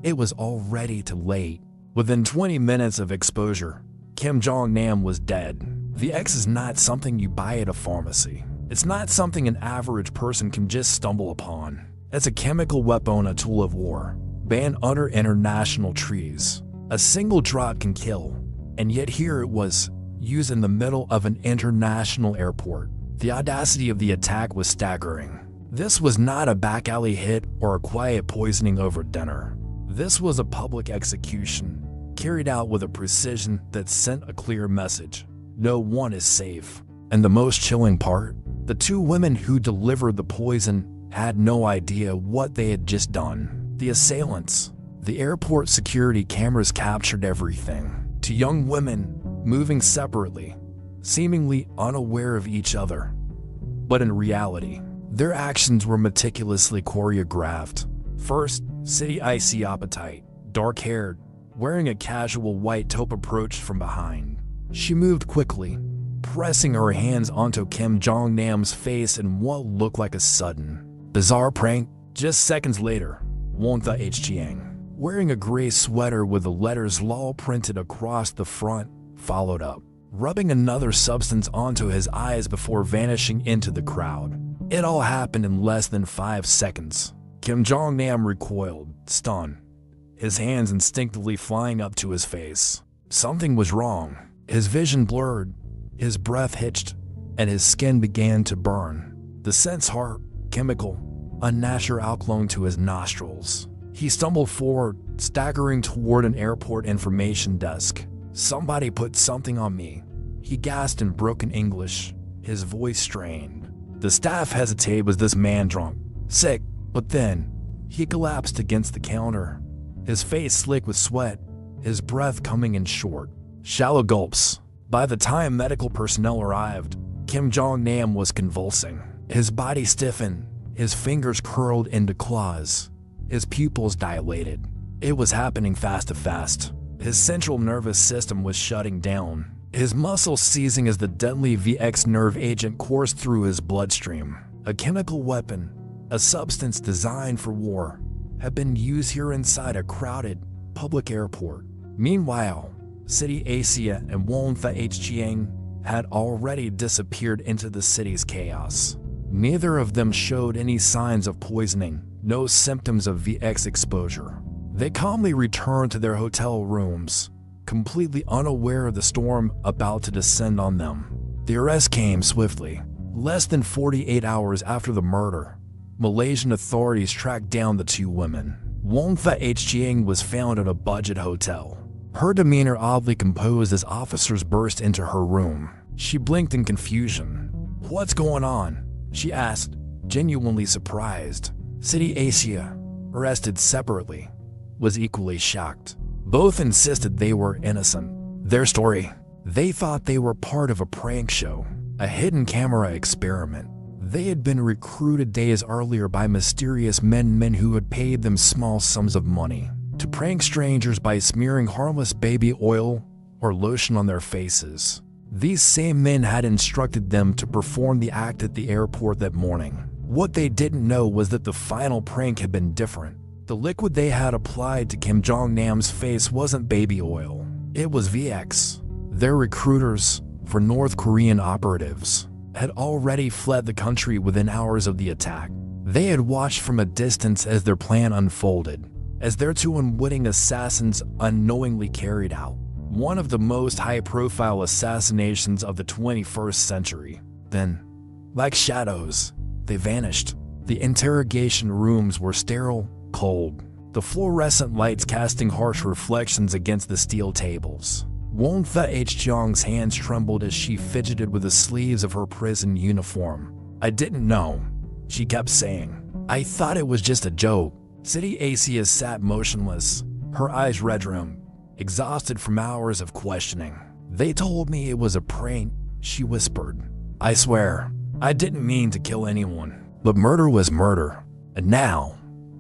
it was already too late. Within 20 minutes of exposure, Kim Jong-nam was dead. VX is not something you buy at a pharmacy. It's not something an average person can just stumble upon. It's a chemical weapon, a tool of war, banned under international treaties. A single drop can kill, and yet here it was, used in the middle of an international airport. The audacity of the attack was staggering. This was not a back alley hit or a quiet poisoning over dinner. This was a public execution, carried out with a precision that sent a clear message. No one is safe. And the most chilling part, the two women who delivered the poison had no idea what they had just done. The assailants, the airport security cameras captured everything. Two young women moving separately, seemingly unaware of each other. But in reality, their actions were meticulously choreographed. First, City Icy Appetite, dark-haired, wearing a casual white taupe, approached from behind. She moved quickly, pressing her hands onto Kim Jong-nam's face in what looked like a sudden, bizarre prank. Just seconds later, Wonta Hjiang, wearing a gray sweater with the letters LOL printed across the front, followed up, rubbing another substance onto his eyes before vanishing into the crowd. It all happened in less than 5 seconds. Kim Jong-nam recoiled, stunned, his hands instinctively flying up to his face. Something was wrong. His vision blurred, his breath hitched, and his skin began to burn. The scent's heart, chemical, unnatural outflowing to his nostrils. He stumbled forward, staggering toward an airport information desk. "Somebody put something on me," he gasped in broken English, his voice strained. The staff hesitated. Was this man drunk? Sick? But then, he collapsed against the counter, his face slick with sweat, his breath coming in short, shallow gulps. By the time medical personnel arrived, Kim Jong-nam was convulsing. His body stiffened, his fingers curled into claws, his pupils dilated. It was happening fast. His central nervous system was shutting down, his muscles seizing as the deadly VX nerve agent coursed through his bloodstream. A chemical weapon, a substance designed for war, had been used here inside a crowded public airport. Meanwhile, City Asia and Wonfa Hjiang had already disappeared into the city's chaos. Neither of them showed any signs of poisoning, no symptoms of VX exposure. They calmly returned to their hotel rooms, completely unaware of the storm about to descend on them. The arrest came swiftly. Less than 48 hours after the murder, Malaysian authorities tracked down the two women. Wonfa Hjiang was found at a budget hotel. Her demeanor oddly composed as officers burst into her room. She blinked in confusion. "What's going on?" she asked, genuinely surprised. City Asia, arrested separately, was equally shocked. Both insisted they were innocent. Their story: they thought they were part of a prank show, a hidden camera experiment. They had been recruited days earlier by mysterious men who had paid them small sums of money to prank strangers by smearing harmless baby oil or lotion on their faces. These same men had instructed them to perform the act at the airport that morning. What they didn't know was that the final prank had been different. The liquid they had applied to Kim Jong-nam's face wasn't baby oil. It was VX. Their recruiters for North Korean operatives had already fled the country within hours of the attack. They had watched from a distance as their plan unfolded, as their two unwitting assassins unknowingly carried out one of the most high-profile assassinations of the 21st century. Then, like shadows, they vanished. The interrogation rooms were sterile, cold, the fluorescent lights casting harsh reflections against the steel tables. Wonfa Hjiang's hands trembled as she fidgeted with the sleeves of her prison uniform. "I didn't know," she kept saying. "I thought it was just a joke." City Asia sat motionless, her eyes red-rimmed, exhausted from hours of questioning. "They told me it was a prank," she whispered. "I swear, I didn't mean to kill anyone. But murder was murder, and now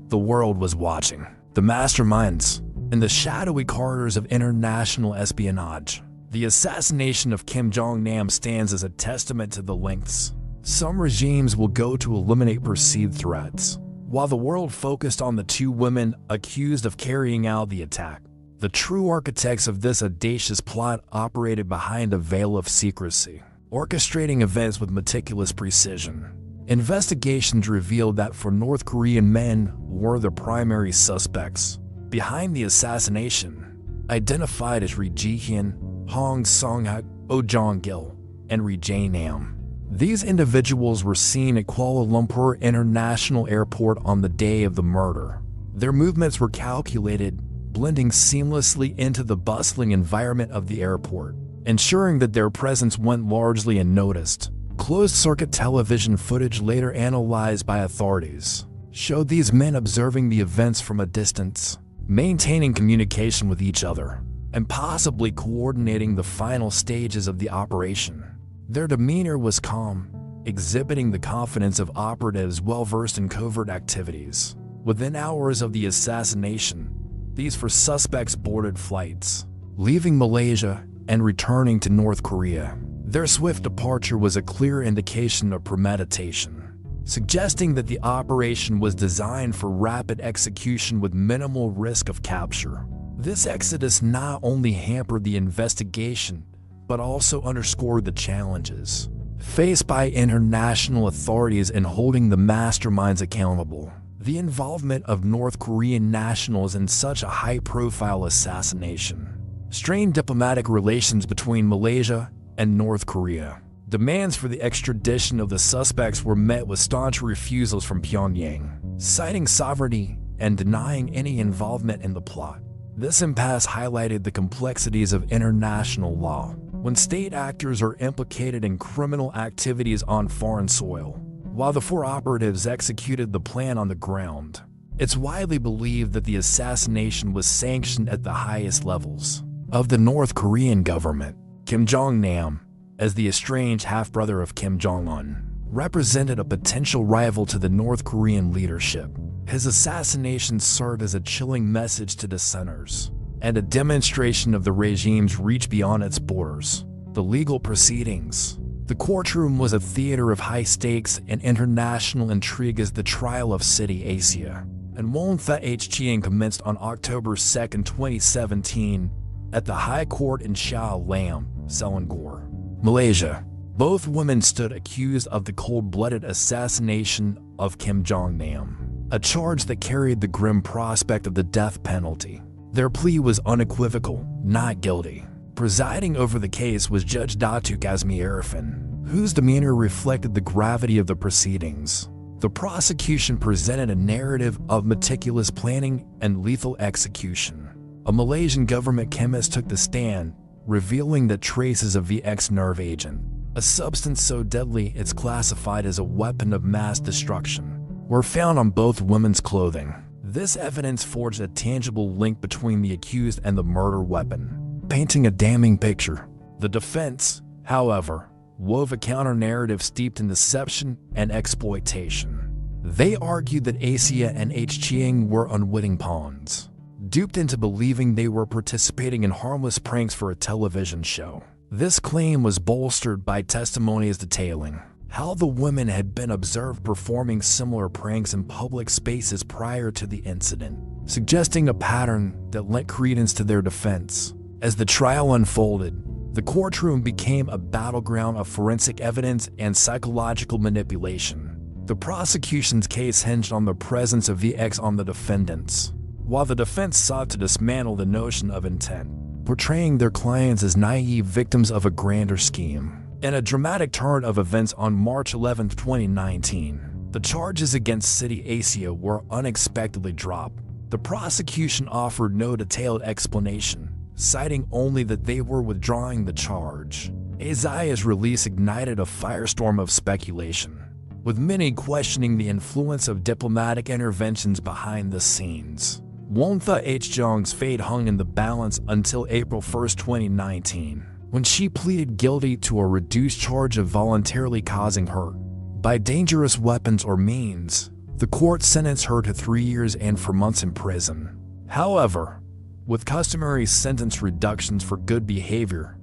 the world was watching. The masterminds in the shadowy corridors of international espionage. The assassination of Kim Jong-nam stands as a testament to the lengths some regimes will go to eliminate perceived threats. While the world focused on the two women accused of carrying out the attack, the true architects of this audacious plot operated behind a veil of secrecy, orchestrating events with meticulous precision. Investigations revealed that for North Korean men were the primary suspects behind the assassination, identified as Ri Ji-hyun, Hong Song-hak, Oh Jong-gil, and Ri Jae-nam. These individuals were seen at Kuala Lumpur International Airport on the day of the murder. Their movements were calculated, blending seamlessly into the bustling environment of the airport, ensuring that their presence went largely unnoticed. Closed-circuit television footage later analyzed by authorities showed these men observing the events from a distance, maintaining communication with each other, and possibly coordinating the final stages of the operation. Their demeanor was calm, exhibiting the confidence of operatives well-versed in covert activities. Within hours of the assassination, these four suspects boarded flights, leaving Malaysia and returning to North Korea. Their swift departure was a clear indication of premeditation, suggesting that the operation was designed for rapid execution with minimal risk of capture. This exodus not only hampered the investigation, but also underscored the challenges faced by international authorities in holding the masterminds accountable. The involvement of North Korean nationals in such a high-profile assassination strained diplomatic relations between Malaysia and North Korea. Demands for the extradition of the suspects were met with staunch refusals from Pyongyang, citing sovereignty and denying any involvement in the plot. This impasse highlighted the complexities of international law. When state actors are implicated in criminal activities on foreign soil, while the four operatives executed the plan on the ground, it's widely believed that the assassination was sanctioned at the highest levels of the North Korean government. Kim Jong-nam, as the estranged half-brother of Kim Jong-un, represented a potential rival to the North Korean leadership. His assassination served as a chilling message to dissenters and a demonstration of the regime's reach beyond its borders. The legal proceedings. The courtroom was a theater of high stakes and international intrigue as the trial of City Asia and Wonfa Chiang commenced on October 2, 2017 at the High Court in Shah Alam, Selangor, Malaysia. Both women stood accused of the cold-blooded assassination of Kim Jong-nam, a charge that carried the grim prospect of the death penalty. Their plea was unequivocal, not guilty. Presiding over the case was Judge Datuk Azmi Arifin, whose demeanor reflected the gravity of the proceedings. The prosecution presented a narrative of meticulous planning and lethal execution. A Malaysian government chemist took the stand, revealing that traces of VX nerve agent, a substance so deadly it's classified as a weapon of mass destruction, were found on both women's clothing. This evidence forged a tangible link between the accused and the murder weapon, painting a damning picture. The defense, however, wove a counter-narrative steeped in deception and exploitation. They argued that Asia and Chiang were unwitting pawns, duped into believing they were participating in harmless pranks for a television show. This claim was bolstered by testimonies detailing how the women had been observed performing similar pranks in public spaces prior to the incident, suggesting a pattern that lent credence to their defense. As the trial unfolded, the courtroom became a battleground of forensic evidence and psychological manipulation. The prosecution's case hinged on the presence of VX on the defendants, while the defense sought to dismantle the notion of intent, portraying their clients as naive victims of a grander scheme. In a dramatic turn of events on March 11, 2019, the charges against City Asia were unexpectedly dropped. The prosecution offered no detailed explanation, citing only that they were withdrawing the charge. Asia's release ignited a firestorm of speculation, with many questioning the influence of diplomatic interventions behind the scenes. Wonfa Chiang's fate hung in the balance until April 1, 2019, when she pleaded guilty to a reduced charge of voluntarily causing hurt by dangerous weapons or means. The court sentenced her to 3 years and 4 months in prison. However, with customary sentence reductions for good behavior,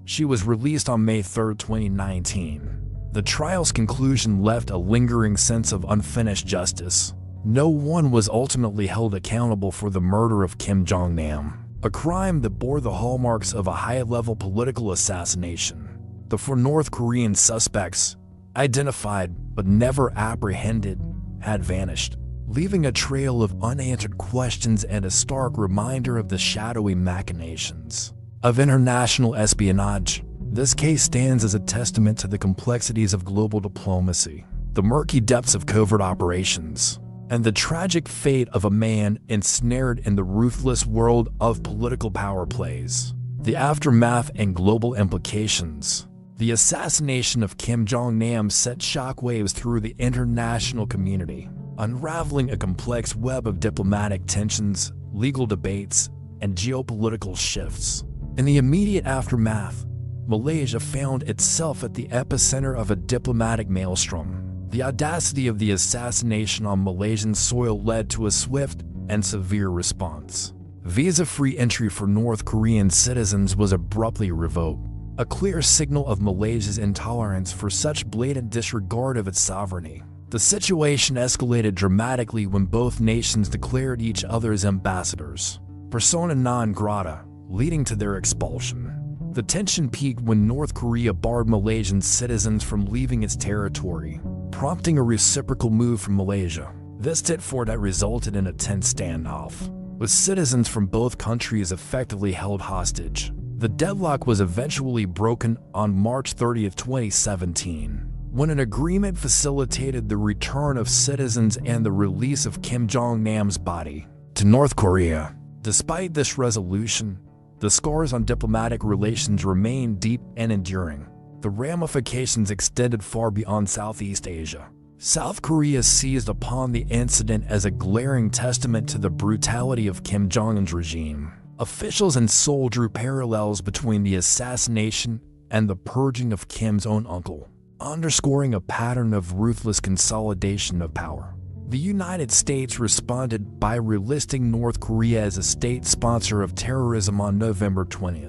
she was released on May 3, 2019. The trial's conclusion left a lingering sense of unfinished justice. No one was ultimately held accountable for the murder of Kim Jong-nam, a crime that bore the hallmarks of a high-level political assassination. The 4 North Korean suspects, identified but never apprehended, had vanished, leaving a trail of unanswered questions and a stark reminder of the shadowy machinations of international espionage. This case stands as a testament to the complexities of global diplomacy, the murky depths of covert operations, and the tragic fate of a man ensnared in the ruthless world of political power plays. The aftermath and global implications. The assassination of Kim Jong-nam sent shockwaves through the international community, unraveling a complex web of diplomatic tensions, legal debates, and geopolitical shifts. In the immediate aftermath, Malaysia found itself at the epicenter of a diplomatic maelstrom. The audacity of the assassination on Malaysian soil led to a swift and severe response. Visa-free entry for North Korean citizens was abruptly revoked, a clear signal of Malaysia's intolerance for such blatant disregard of its sovereignty. The situation escalated dramatically when both nations declared each other's ambassadors persona non grata, leading to their expulsion. The tension peaked when North Korea barred Malaysian citizens from leaving its territory, prompting a reciprocal move from Malaysia. This tit-for-tat resulted in a tense standoff, with citizens from both countries effectively held hostage. The deadlock was eventually broken on March 30, 2017, when an agreement facilitated the return of citizens and the release of Kim Jong-nam's body to North Korea. Despite this resolution, the scars on diplomatic relations remain deep and enduring. The ramifications extended far beyond Southeast Asia. South Korea seized upon the incident as a glaring testament to the brutality of Kim Jong-un's regime. Officials in Seoul drew parallels between the assassination and the purging of Kim's own uncle, underscoring a pattern of ruthless consolidation of power. The United States responded by relisting North Korea as a state sponsor of terrorism on November 20,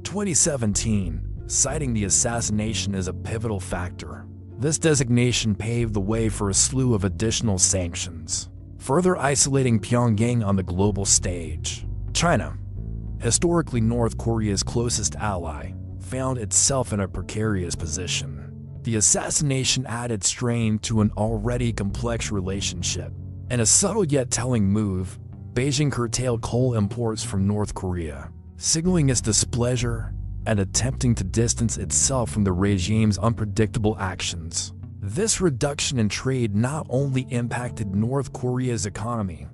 2017, citing the assassination as a pivotal factor. This designation paved the way for a slew of additional sanctions, further isolating Pyongyang on the global stage. China, historically North Korea's closest ally, found itself in a precarious position. The assassination added strain to an already complex relationship. In a subtle yet telling move, Beijing curtailed coal imports from North Korea, signaling its displeasure and attempting to distance itself from the regime's unpredictable actions. This reduction in trade not only impacted North Korea's economy,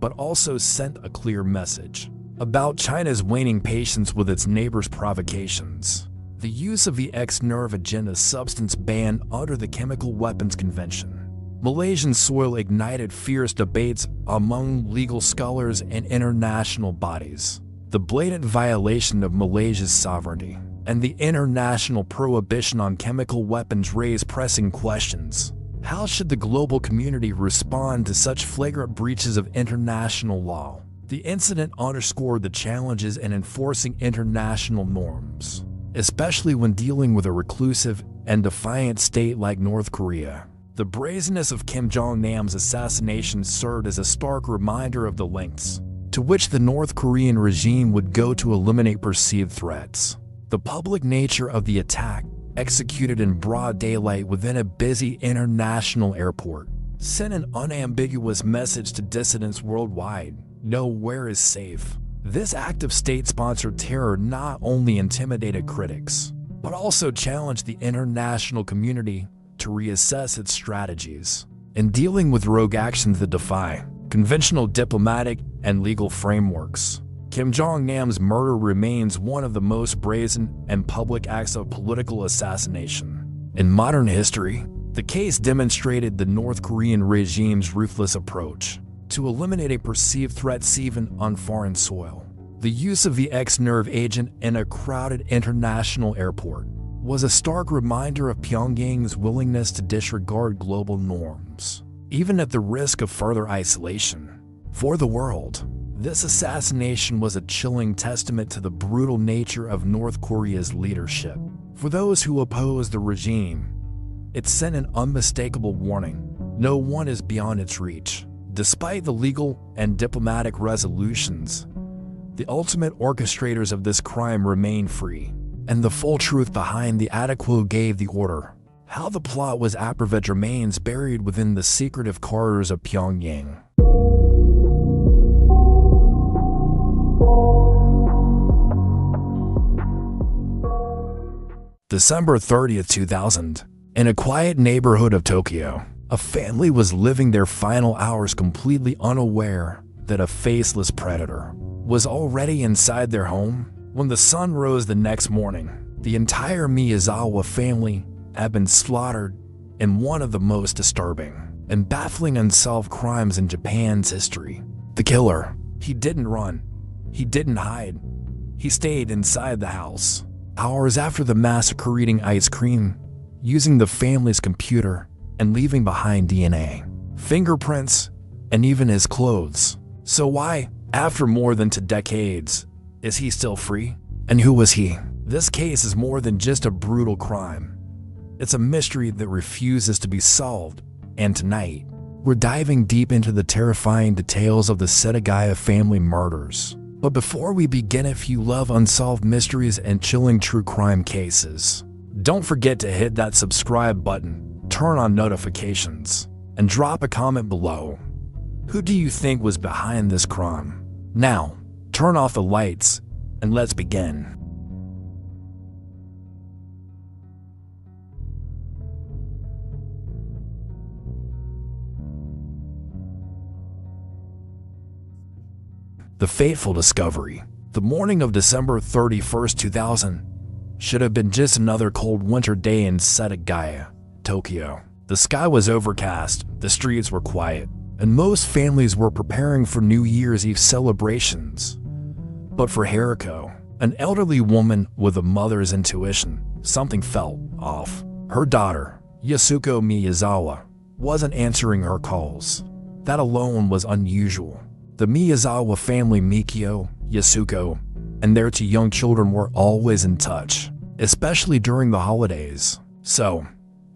but also sent a clear message about China's waning patience with its neighbors' provocations. The use of the ex-nerve agenda substance ban under the Chemical Weapons Convention. Malaysian soil ignited fierce debates among legal scholars and international bodies. The blatant violation of Malaysia's sovereignty and the international prohibition on chemical weapons raised pressing questions. How should the global community respond to such flagrant breaches of international law? The incident underscored the challenges in enforcing international norms, especially when dealing with a reclusive and defiant state like North Korea. The brazenness of Kim Jong-nam's assassination served as a stark reminder of the lengths to which the North Korean regime would go to eliminate perceived threats. The public nature of the attack, executed in broad daylight within a busy international airport, sent an unambiguous message to dissidents worldwide: nowhere is safe. This act of state-sponsored terror not only intimidated critics, but also challenged the international community to reassess its strategies in dealing with rogue actions that defy conventional diplomatic and legal frameworks. Kim Jong-nam's murder remains one of the most brazen and public acts of political assassination in modern history. The case demonstrated the North Korean regime's ruthless approach to eliminate a perceived threat even on foreign soil. The use of the ex-nerve agent in a crowded international airport was a stark reminder of Pyongyang's willingness to disregard global norms, even at the risk of further isolation. For the world, this assassination was a chilling testament to the brutal nature of North Korea's leadership. For those who oppose the regime, it sent an unmistakable warning: no one is beyond its reach. Despite the legal and diplomatic resolutions, the ultimate orchestrators of this crime remain free, and the full truth behind the attack who gave the order, how the plot was approached, remains buried within the secretive corridors of Pyongyang. December 30th, 2000. In a quiet neighborhood of Tokyo, a family was living their final hours completely unaware that a faceless predator was already inside their home. When the sun rose the next morning, the entire Miyazawa family had been slaughtered in one of the most disturbing and baffling unsolved crimes in Japan's history. The killer, he didn't run, he didn't hide, he stayed inside the house. Hours after the massacre, eating ice cream, using the family's computer, and leaving behind DNA, fingerprints, and even his clothes. So why, after more than 2 decades, is he still free? And who was he? This case is more than just a brutal crime. It's a mystery that refuses to be solved. And tonight, we're diving deep into the terrifying details of the Setagaya family murders. But before we begin, if you love unsolved mysteries and chilling true crime cases, don't forget to hit that subscribe button, turn on notifications, and drop a comment below. Who do you think was behind this crime? Now, turn off the lights and let's begin. The fateful discovery. The morning of December 31st, 2000 should have been just another cold winter day in Setagaya, Tokyo. The sky was overcast, the streets were quiet, and most families were preparing for New Year's Eve celebrations. But for Haruko, an elderly woman with a mother's intuition, something felt off. Her daughter, Yasuko Miyazawa, wasn't answering her calls. That alone was unusual. The Miyazawa family, Mikio, Yasuko, and their 2 young children were always in touch, especially during the holidays. So,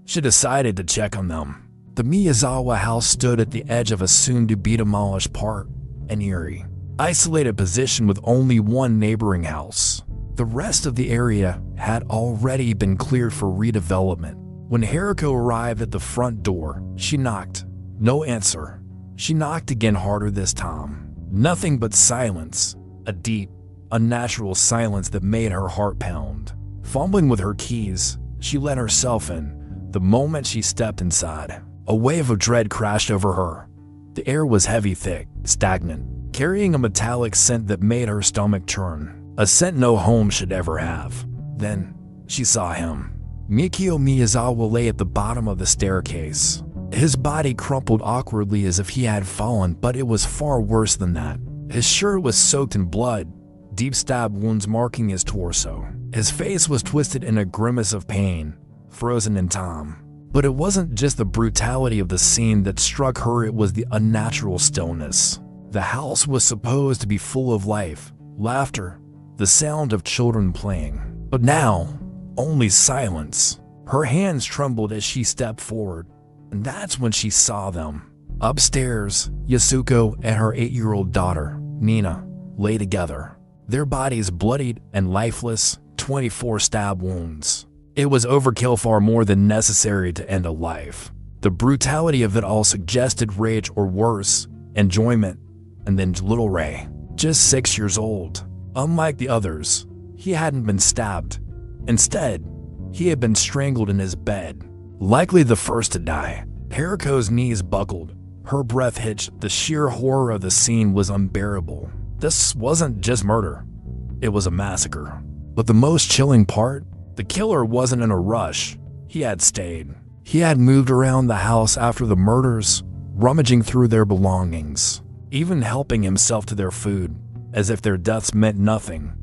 she decided to check on them. The Miyazawa house stood at the edge of a soon-to-be-demolished park, an eerie, isolated position with only one neighboring house. The rest of the area had already been cleared for redevelopment. When Haruko arrived at the front door, she knocked. No answer. She knocked again, harder this time. Nothing but silence. A deep, unnatural silence that made her heart pound. Fumbling with her keys, she let herself in. The moment she stepped inside, a wave of dread crashed over her. The air was heavy, thick, stagnant, carrying a metallic scent that made her stomach churn. A scent no home should ever have. Then, she saw him. Mikio Miyazawa lay at the bottom of the staircase. His body crumpled awkwardly as if he had fallen, but it was far worse than that. His shirt was soaked in blood, deep stab wounds marking his torso. His face was twisted in a grimace of pain, frozen in time. But it wasn't just the brutality of the scene that struck her, it was the unnatural stillness. The house was supposed to be full of life, laughter, the sound of children playing. But now, only silence. Her hands trembled as she stepped forward, and that's when she saw them. Upstairs, Yasuko and her 8-year-old daughter, Nina, lay together, their bodies bloodied and lifeless, 24 stab wounds. It was overkill, far more than necessary to end a life. The brutality of it all suggested rage, or worse, enjoyment. And then little Ray, just 6 years old. Unlike the others, he hadn't been stabbed. Instead, he had been strangled in his bed, likely the first to die. Haruko's knees buckled, her breath hitched. The sheer horror of the scene was unbearable. This wasn't just murder, it was a massacre. But the most chilling part? The killer wasn't in a rush. He had stayed. He had moved around the house after the murders, rummaging through their belongings, even helping himself to their food, as if their deaths meant nothing,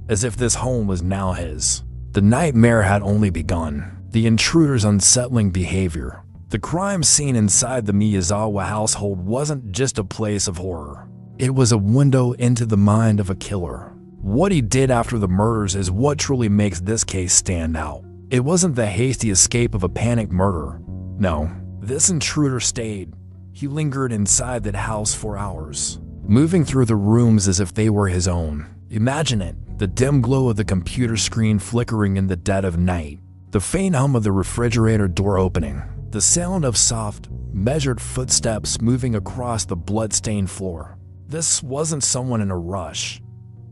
as if this home was now his. The nightmare had only begun. The intruder's unsettling behavior. The crime scene inside the Miyazawa household wasn't just a place of horror. It was a window into the mind of a killer. What he did after the murders is what truly makes this case stand out. It wasn't the hasty escape of a panicked murderer. No, this intruder stayed. He lingered inside that house for hours, moving through the rooms as if they were his own. Imagine it. The dim glow of the computer screen flickering in the dead of night, the faint hum of the refrigerator door opening, the sound of soft, measured footsteps moving across the blood-stained floor. This wasn't someone in a rush.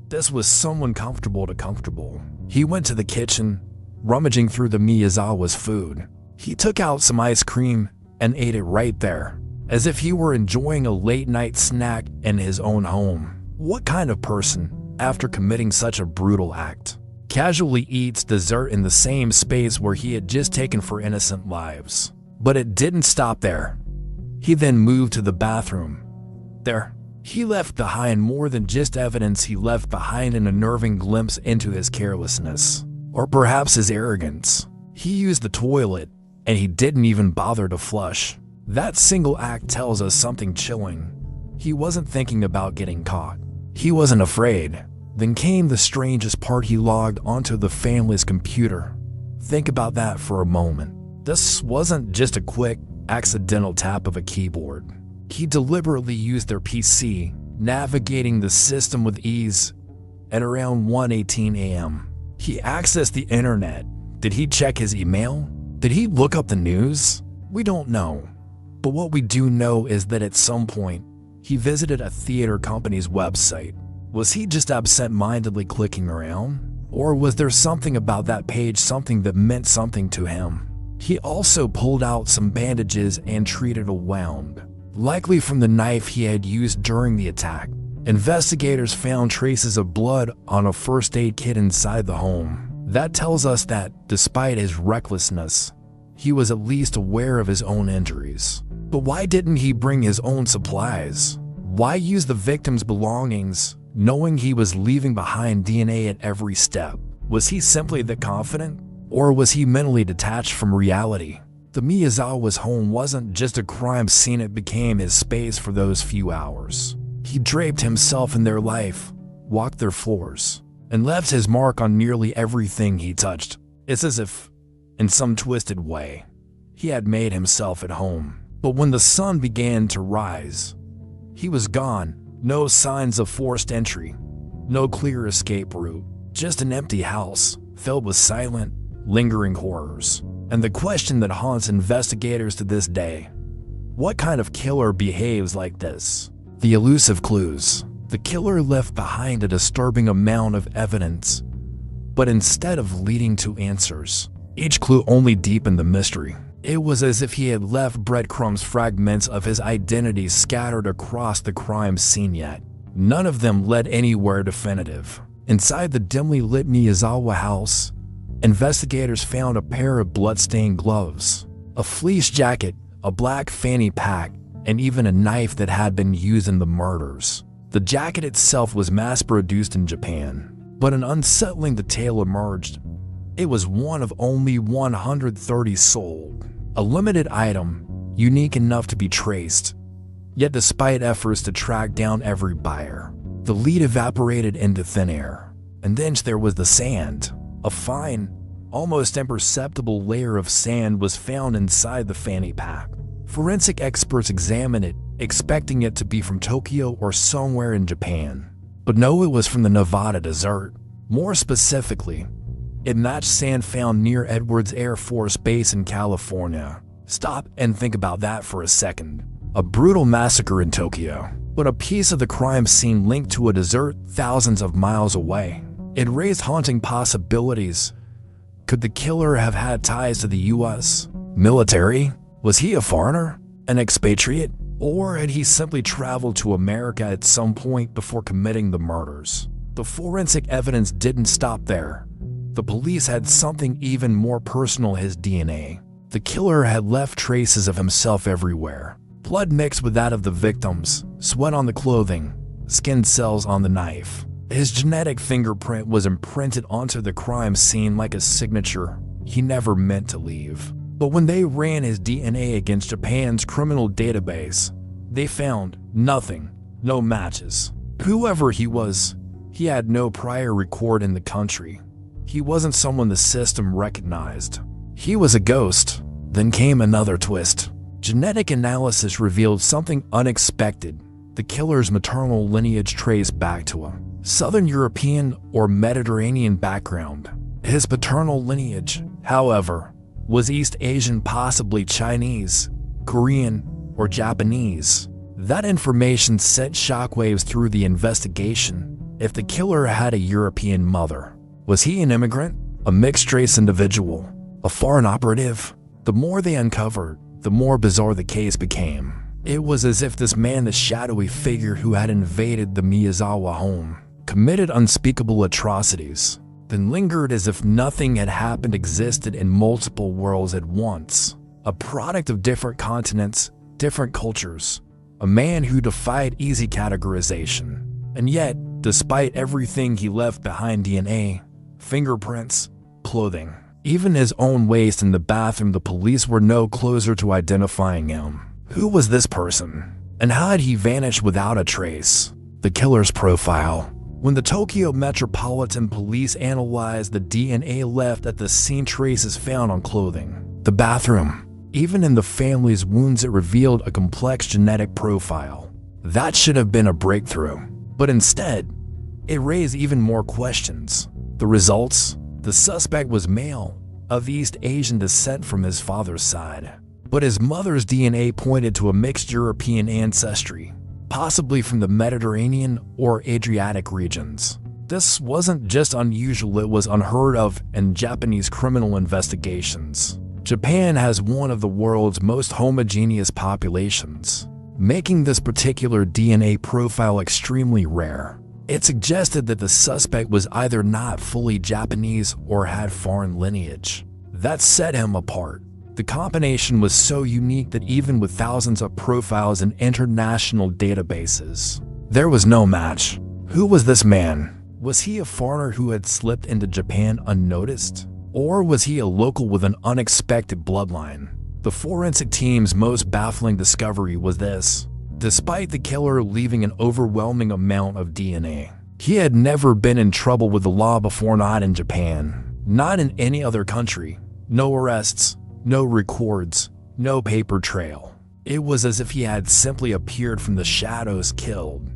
This was someone comfortable to comfortable. He went to the kitchen, rummaging through the Miyazawa's food. He took out some ice cream and ate it right there, as if he were enjoying a late-night snack in his own home. What kind of person, after committing such a brutal act, casually eats dessert in the same space where he had just taken for innocent lives? But it didn't stop there. He then moved to the bathroom. There, he left behind more than just evidence. He left behind an unnerving glimpse into his carelessness, or perhaps his arrogance. He used the toilet, and he didn't even bother to flush. That single act tells us something chilling. He wasn't thinking about getting caught. He wasn't afraid. Then came the strangest part. He logged onto the family's computer. Think about that for a moment. This wasn't just a quick, accidental tap of a keyboard. He deliberately used their PC, navigating the system with ease. At around 1:18 a.m., he accessed the internet. Did he check his email? Did he look up the news? We don't know. But what we do know is that at some point, he visited a theater company's website. Was he just absent-mindedly clicking around? Or was there something about that page, something that meant something to him? He also pulled out some bandages and treated a wound, likely from the knife he had used during the attack. Investigators found traces of blood on a first aid kit inside the home. That tells us that, despite his recklessness, he was at least aware of his own injuries. But why didn't he bring his own supplies? Why use the victim's belongings, knowing he was leaving behind DNA at every step? Was he simply that confident? Or was he mentally detached from reality? The Miyazawa's home wasn't just a crime scene, it became his space for those few hours. He draped himself in their life, walked their floors, and left his mark on nearly everything he touched. It's as if, in some twisted way, he had made himself at home. But when the sun began to rise, he was gone. No signs of forced entry, no clear escape route, just an empty house filled with silent, lingering horrors. And the question that haunts investigators to this day: what kind of killer behaves like this? The elusive clues. The killer left behind a disturbing amount of evidence, but instead of leading to answers, each clue only deepened the mystery. It was as if he had left breadcrumbs, fragments of his identity scattered across the crime scene, yet none of them led anywhere definitive. Inside the dimly lit Miyazawa house, investigators found a pair of blood-stained gloves, a fleece jacket, a black fanny pack, and even a knife that had been used in the murders. The jacket itself was mass-produced in Japan, but an unsettling detail emerged. It was one of only 130 sold, a limited item, unique enough to be traced. Yet despite efforts to track down every buyer, the lead evaporated into thin air. And then there was the sand. A fine, almost imperceptible layer of sand was found inside the fanny pack. Forensic experts examined it, expecting it to be from Tokyo or somewhere in Japan. But no, it was from the Nevada desert. More specifically, it matched sand found near Edwards Air Force Base in California. Stop and think about that for a second. A brutal massacre in Tokyo, but a piece of the crime scene linked to a desert thousands of miles away. It raised haunting possibilities. Could the killer have had ties to the U.S. military? Was he a foreigner, an expatriate, or had he simply traveled to America at some point before committing the murders? The forensic evidence didn't stop there. The police had something even more personal: his DNA. The killer had left traces of himself everywhere. Blood mixed with that of the victims, sweat on the clothing, skin cells on the knife. His genetic fingerprint was imprinted onto the crime scene like a signature he never meant to leave. But when they ran his DNA against Japan's criminal database, they found nothing, no matches. Whoever he was, he had no prior record in the country. He wasn't someone the system recognized. He was a ghost. Then came another twist. Genetic analysis revealed something unexpected. The killer's maternal lineage traced back to a Southern European or Mediterranean background. His paternal lineage, however, was East Asian, possibly Chinese, Korean, or Japanese. That information sent shockwaves through the investigation. If the killer had a European mother, was he an immigrant, a mixed-race individual, a foreign operative? The more they uncovered, the more bizarre the case became. It was as if this man, the shadowy figure who had invaded the Miyazawa home, committed unspeakable atrocities, then lingered as if nothing had happened, existed in multiple worlds at once. A product of different continents, different cultures. A man who defied easy categorization. And yet, despite everything he left behind: DNA, fingerprints, clothing, even his own waste in the bathroom, the police were no closer to identifying him. Who was this person? And how had he vanished without a trace? The killer's profile. When the Tokyo Metropolitan Police analyzed the DNA left at the scene, traces found on clothing, the bathroom, even in the family's wounds, it revealed a complex genetic profile. That should have been a breakthrough, but instead, it raised even more questions. The results? The suspect was male, of East Asian descent from his father's side, but his mother's DNA pointed to a mixed European ancestry, possibly from the Mediterranean or Adriatic regions. This wasn't just unusual, it was unheard of in Japanese criminal investigations. Japan has one of the world's most homogeneous populations, making this particular DNA profile extremely rare. It suggested that the suspect was either not fully Japanese or had foreign lineage. That set him apart. The combination was so unique that even with thousands of profiles in international databases, there was no match. Who was this man? Was he a foreigner who had slipped into Japan unnoticed? Or was he a local with an unexpected bloodline? The forensic team's most baffling discovery was this. Despite the killer leaving an overwhelming amount of DNA, he had never been in trouble with the law before, not in Japan, not in any other country. No arrests, no records, no paper trail. It was as if he had simply appeared from the shadows, killed,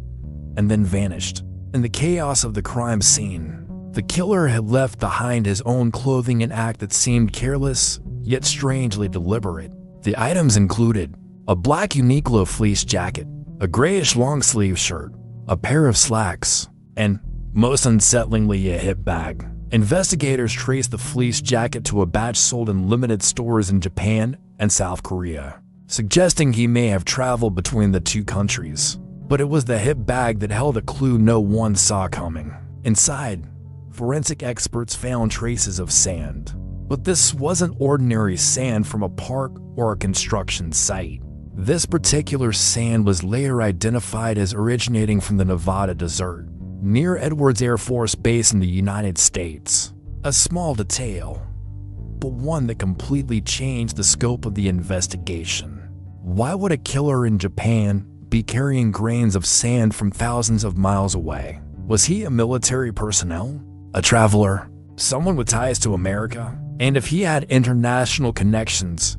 and then vanished. In the chaos of the crime scene, the killer had left behind his own clothing, an act that seemed careless, yet strangely deliberate. The items included a black Uniqlo fleece jacket, a grayish long-sleeve shirt, a pair of slacks, and, most unsettlingly, a hip bag. Investigators traced the fleece jacket to a batch sold in limited stores in Japan and South Korea, suggesting he may have traveled between the two countries. But it was the hip bag that held a clue no one saw coming. Inside, forensic experts found traces of sand. But this wasn't ordinary sand from a park or a construction site. This particular sand was later identified as originating from the Nevada desert, near Edwards Air Force Base in the United States. A small detail, but one that completely changed the scope of the investigation. Why would a killer in Japan be carrying grains of sand from thousands of miles away? Was he a military personnel? A traveler? Someone with ties to America? And if he had international connections,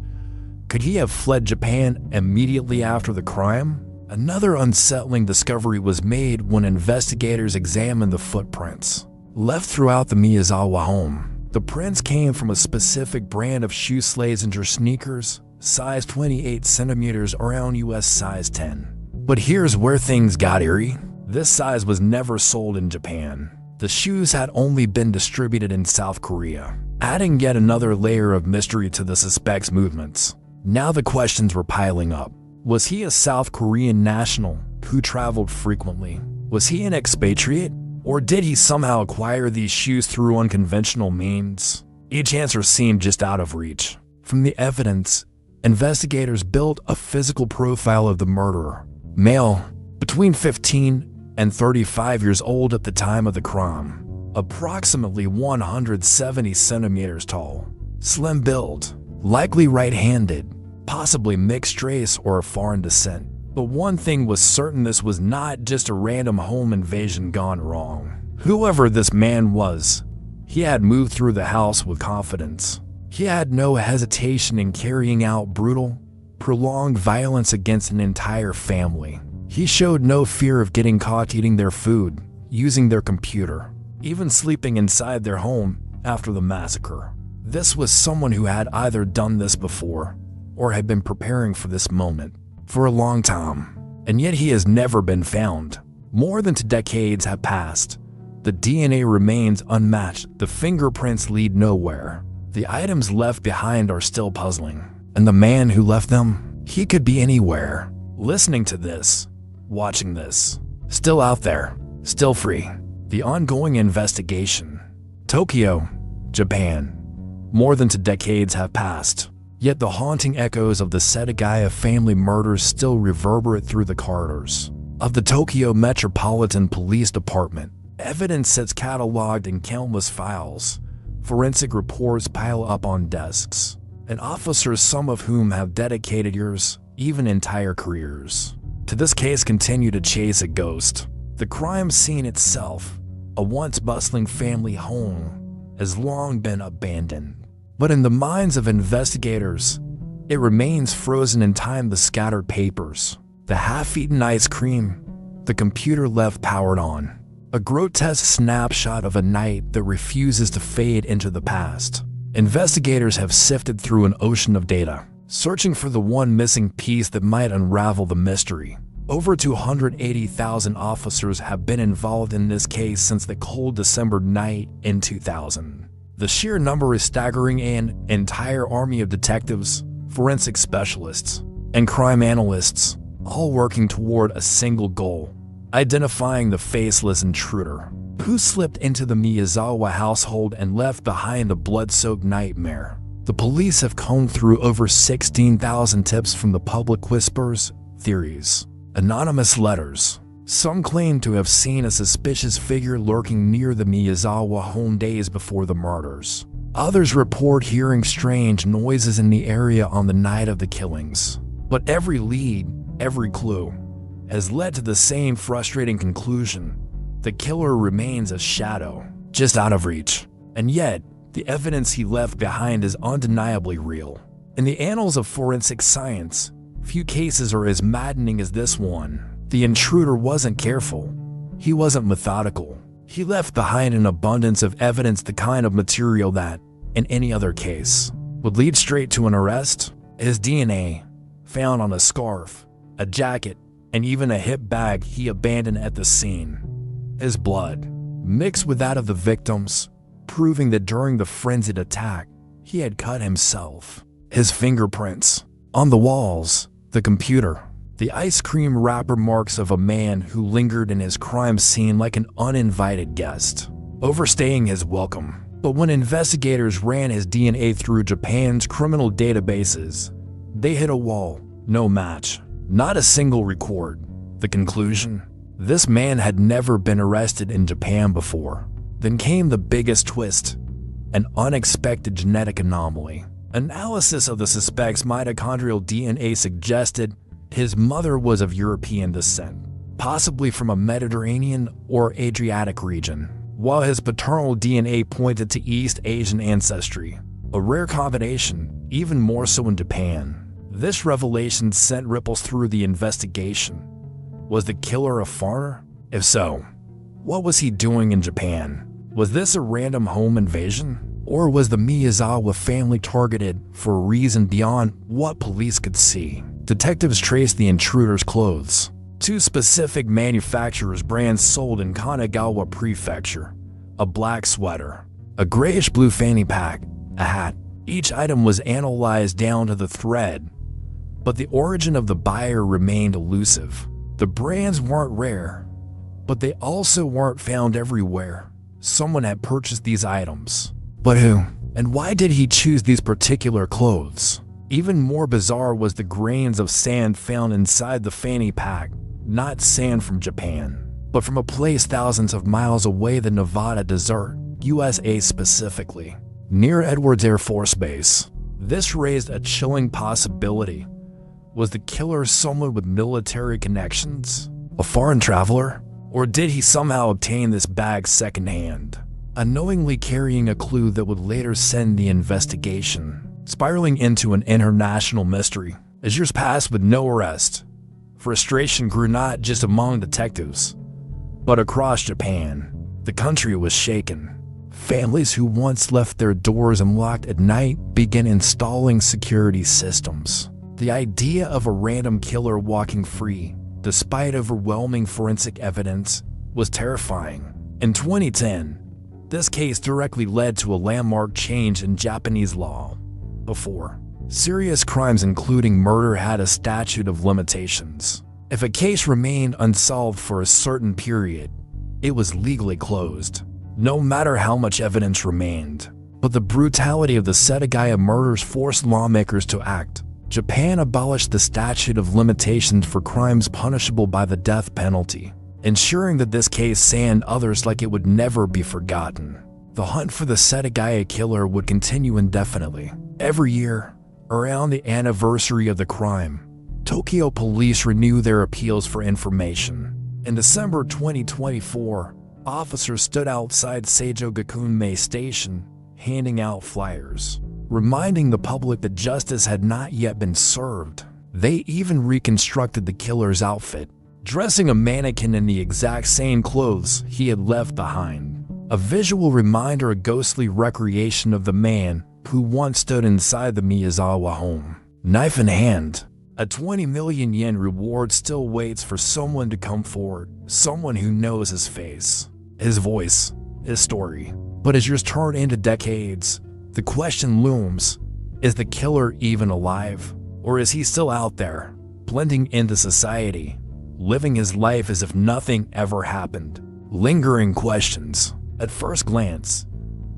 could he have fled Japan immediately after the crime? Another unsettling discovery was made when investigators examined the footprints left throughout the Miyazawa home. The prints came from a specific brand of shoe Slazenger sneakers, size 28 centimeters around US size 10. But here's where things got eerie. This size was never sold in Japan. The shoes had only been distributed in South Korea, adding yet another layer of mystery to the suspect's movements. Now the questions were piling up. Was he a South Korean national who traveled frequently? Was he an expatriate? Or did he somehow acquire these shoes through unconventional means? Each answer seemed just out of reach. From the evidence, investigators built a physical profile of the murderer. Male, between 15 and 35 years old at the time of the crime. Approximately 170 centimeters tall. Slim build, likely right-handed, possibly mixed race or of foreign descent. But one thing was certain, this was not just a random home invasion gone wrong. Whoever this man was, he had moved through the house with confidence. He had no hesitation in carrying out brutal, prolonged violence against an entire family. He showed no fear of getting caught eating their food, using their computer, even sleeping inside their home after the massacre. This was someone who had either done this before or had been preparing for this moment for a long time, and yet he has never been found. More than 2 decades have passed. The DNA remains unmatched. The fingerprints lead nowhere. The items left behind are still puzzling. And the man who left them, he could be anywhere. Listening to this, watching this, still out there, still free. The ongoing investigation. Tokyo, Japan. More than 2 decades have passed. Yet the haunting echoes of the Setagaya family murders still reverberate through the corridors of the Tokyo Metropolitan Police Department. Evidence sits cataloged in countless files. Forensic reports pile up on desks, and officers, some of whom have dedicated years, even entire careers, to this case, continue to chase a ghost. The crime scene itself, a once bustling family home, has long been abandoned. But in the minds of investigators, it remains frozen in time. The scattered papers, the half-eaten ice cream, the computer left powered on. A grotesque snapshot of a night that refuses to fade into the past. Investigators have sifted through an ocean of data, searching for the one missing piece that might unravel the mystery. Over 280,000 officers have been involved in this case since the cold December night in 2000. The sheer number is staggering. An entire army of detectives, forensic specialists, and crime analysts, all working toward a single goal: identifying the faceless intruder who slipped into the Miyazawa household and left behind a blood-soaked nightmare. The police have combed through over 16,000 tips from the public, whispers, theories, anonymous letters. Some claim to have seen a suspicious figure lurking near the Miyazawa home days before the murders. Others report hearing strange noises in the area on the night of the killings. But every lead, every clue, has led to the same frustrating conclusion: the killer remains a shadow, just out of reach. And yet, the evidence he left behind is undeniably real. In the annals of forensic science, Few cases are as maddening as this one. The intruder wasn't careful. He wasn't methodical. He left behind an abundance of evidence, the kind of material that, in any other case, would lead straight to an arrest. His DNA, found on a scarf, a jacket, and even a hip bag he abandoned at the scene. His blood, mixed with that of the victims, proving that during the frenzied attack, he had cut himself. His fingerprints, on the walls, the computer, the ice cream wrapper marks of a man who lingered in his crime scene like an uninvited guest, overstaying his welcome. But when investigators ran his DNA through Japan's criminal databases, they hit a wall. No match. Not a single record. The conclusion? This man had never been arrested in Japan before. Then came the biggest twist. An unexpected genetic anomaly. Analysis of the suspect's mitochondrial DNA suggested his mother was of European descent, possibly from a Mediterranean or Adriatic region, while his paternal DNA pointed to East Asian ancestry, a rare combination, even more so in Japan. This revelation sent ripples through the investigation. Was the killer a foreigner? If so, what was he doing in Japan? Was this a random home invasion? Or was the Miyazawa family targeted for a reason beyond what police could see? Detectives traced the intruder's clothes. 2 specific manufacturers' brands sold in Kanagawa Prefecture. A black sweater, a grayish-blue fanny pack, a hat. Each item was analyzed down to the thread, but the origin of the buyer remained elusive. The brands weren't rare, but they also weren't found everywhere. Someone had purchased these items. But who? And why did he choose these particular clothes? Even more bizarre was the grains of sand found inside the fanny pack. Not sand from Japan, but from a place thousands of miles away, the Nevada desert, USA specifically, near Edwards Air Force Base. This raised a chilling possibility. Was the killer someone with military connections? A foreign traveler? Or did he somehow obtain this bag secondhand, unknowingly carrying a clue that would later send the investigation spiraling into an international mystery? As years passed with no arrest, frustration grew not just among detectives, but across Japan. The country was shaken. Families who once left their doors unlocked at night began installing security systems. The idea of a random killer walking free, despite overwhelming forensic evidence, was terrifying. In 2010, this case directly led to a landmark change in Japanese law. Before, serious crimes including murder had a statute of limitations. If a case remained unsolved for a certain period, it was legally closed, no matter how much evidence remained. But the brutality of the Setagaya murders forced lawmakers to act. Japan abolished the statute of limitations for crimes punishable by the death penalty, ensuring that this case and others like it would never be forgotten. The hunt for the Setagaya killer would continue indefinitely. Every year, around the anniversary of the crime, Tokyo police renew their appeals for information. In December 2024, officers stood outside Seijo Gakunmei Station, handing out flyers, reminding the public that justice had not yet been served. They even reconstructed the killer's outfit, dressing a mannequin in the exact same clothes he had left behind. A visual reminder, a ghostly recreation of the man who once stood inside the Miyazawa home. Knife in hand, a 20 million yen reward still waits for someone to come forward, someone who knows his face, his voice, his story. But as years turn into decades, the question looms, is the killer even alive? Or is he still out there, blending into society, living his life as if nothing ever happened? Lingering questions. At first glance,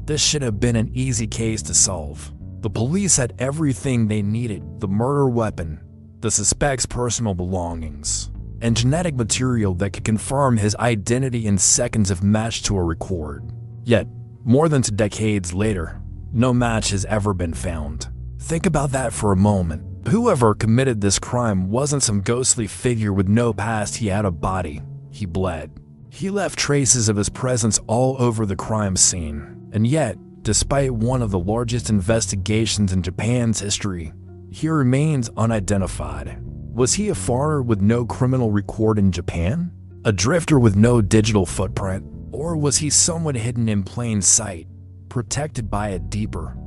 this should have been an easy case to solve. The police had everything they needed: the murder weapon, the suspect's personal belongings, and genetic material that could confirm his identity in seconds if matched to a record. Yet, more than 2 decades later, no match has ever been found. Think about that for a moment. Whoever committed this crime wasn't some ghostly figure with no past. He had a body. He bled. He left traces of his presence all over the crime scene. And yet, despite one of the largest investigations in Japan's history, he remains unidentified. Was he a foreigner with no criminal record in Japan? A drifter with no digital footprint? Or was he someone hidden in plain sight, protected by a deeper,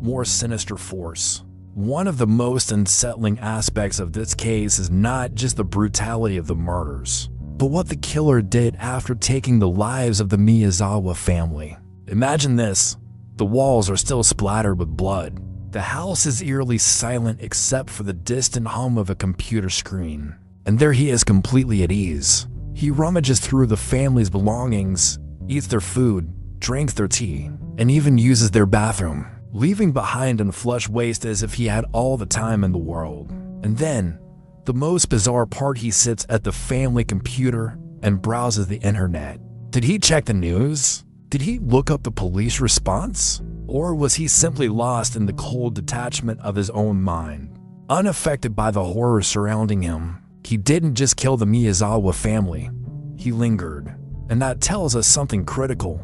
more sinister force? One of the most unsettling aspects of this case is not just the brutality of the murders, but what the killer did after taking the lives of the Miyazawa family. Imagine this. The walls are still splattered with blood. The house is eerily silent except for the distant hum of a computer screen. And there he is, completely at ease. He rummages through the family's belongings, eats their food, drinks their tea, and even uses their bathroom, leaving behind unflushed waste as if he had all the time in the world. And then, the most bizarre part, he sits at the family computer and browses the internet. Did he check the news? Did he look up the police response? Or was he simply lost in the cold detachment of his own mind? Unaffected by the horror surrounding him, he didn't just kill the Miyazawa family, he lingered. And that tells us something critical.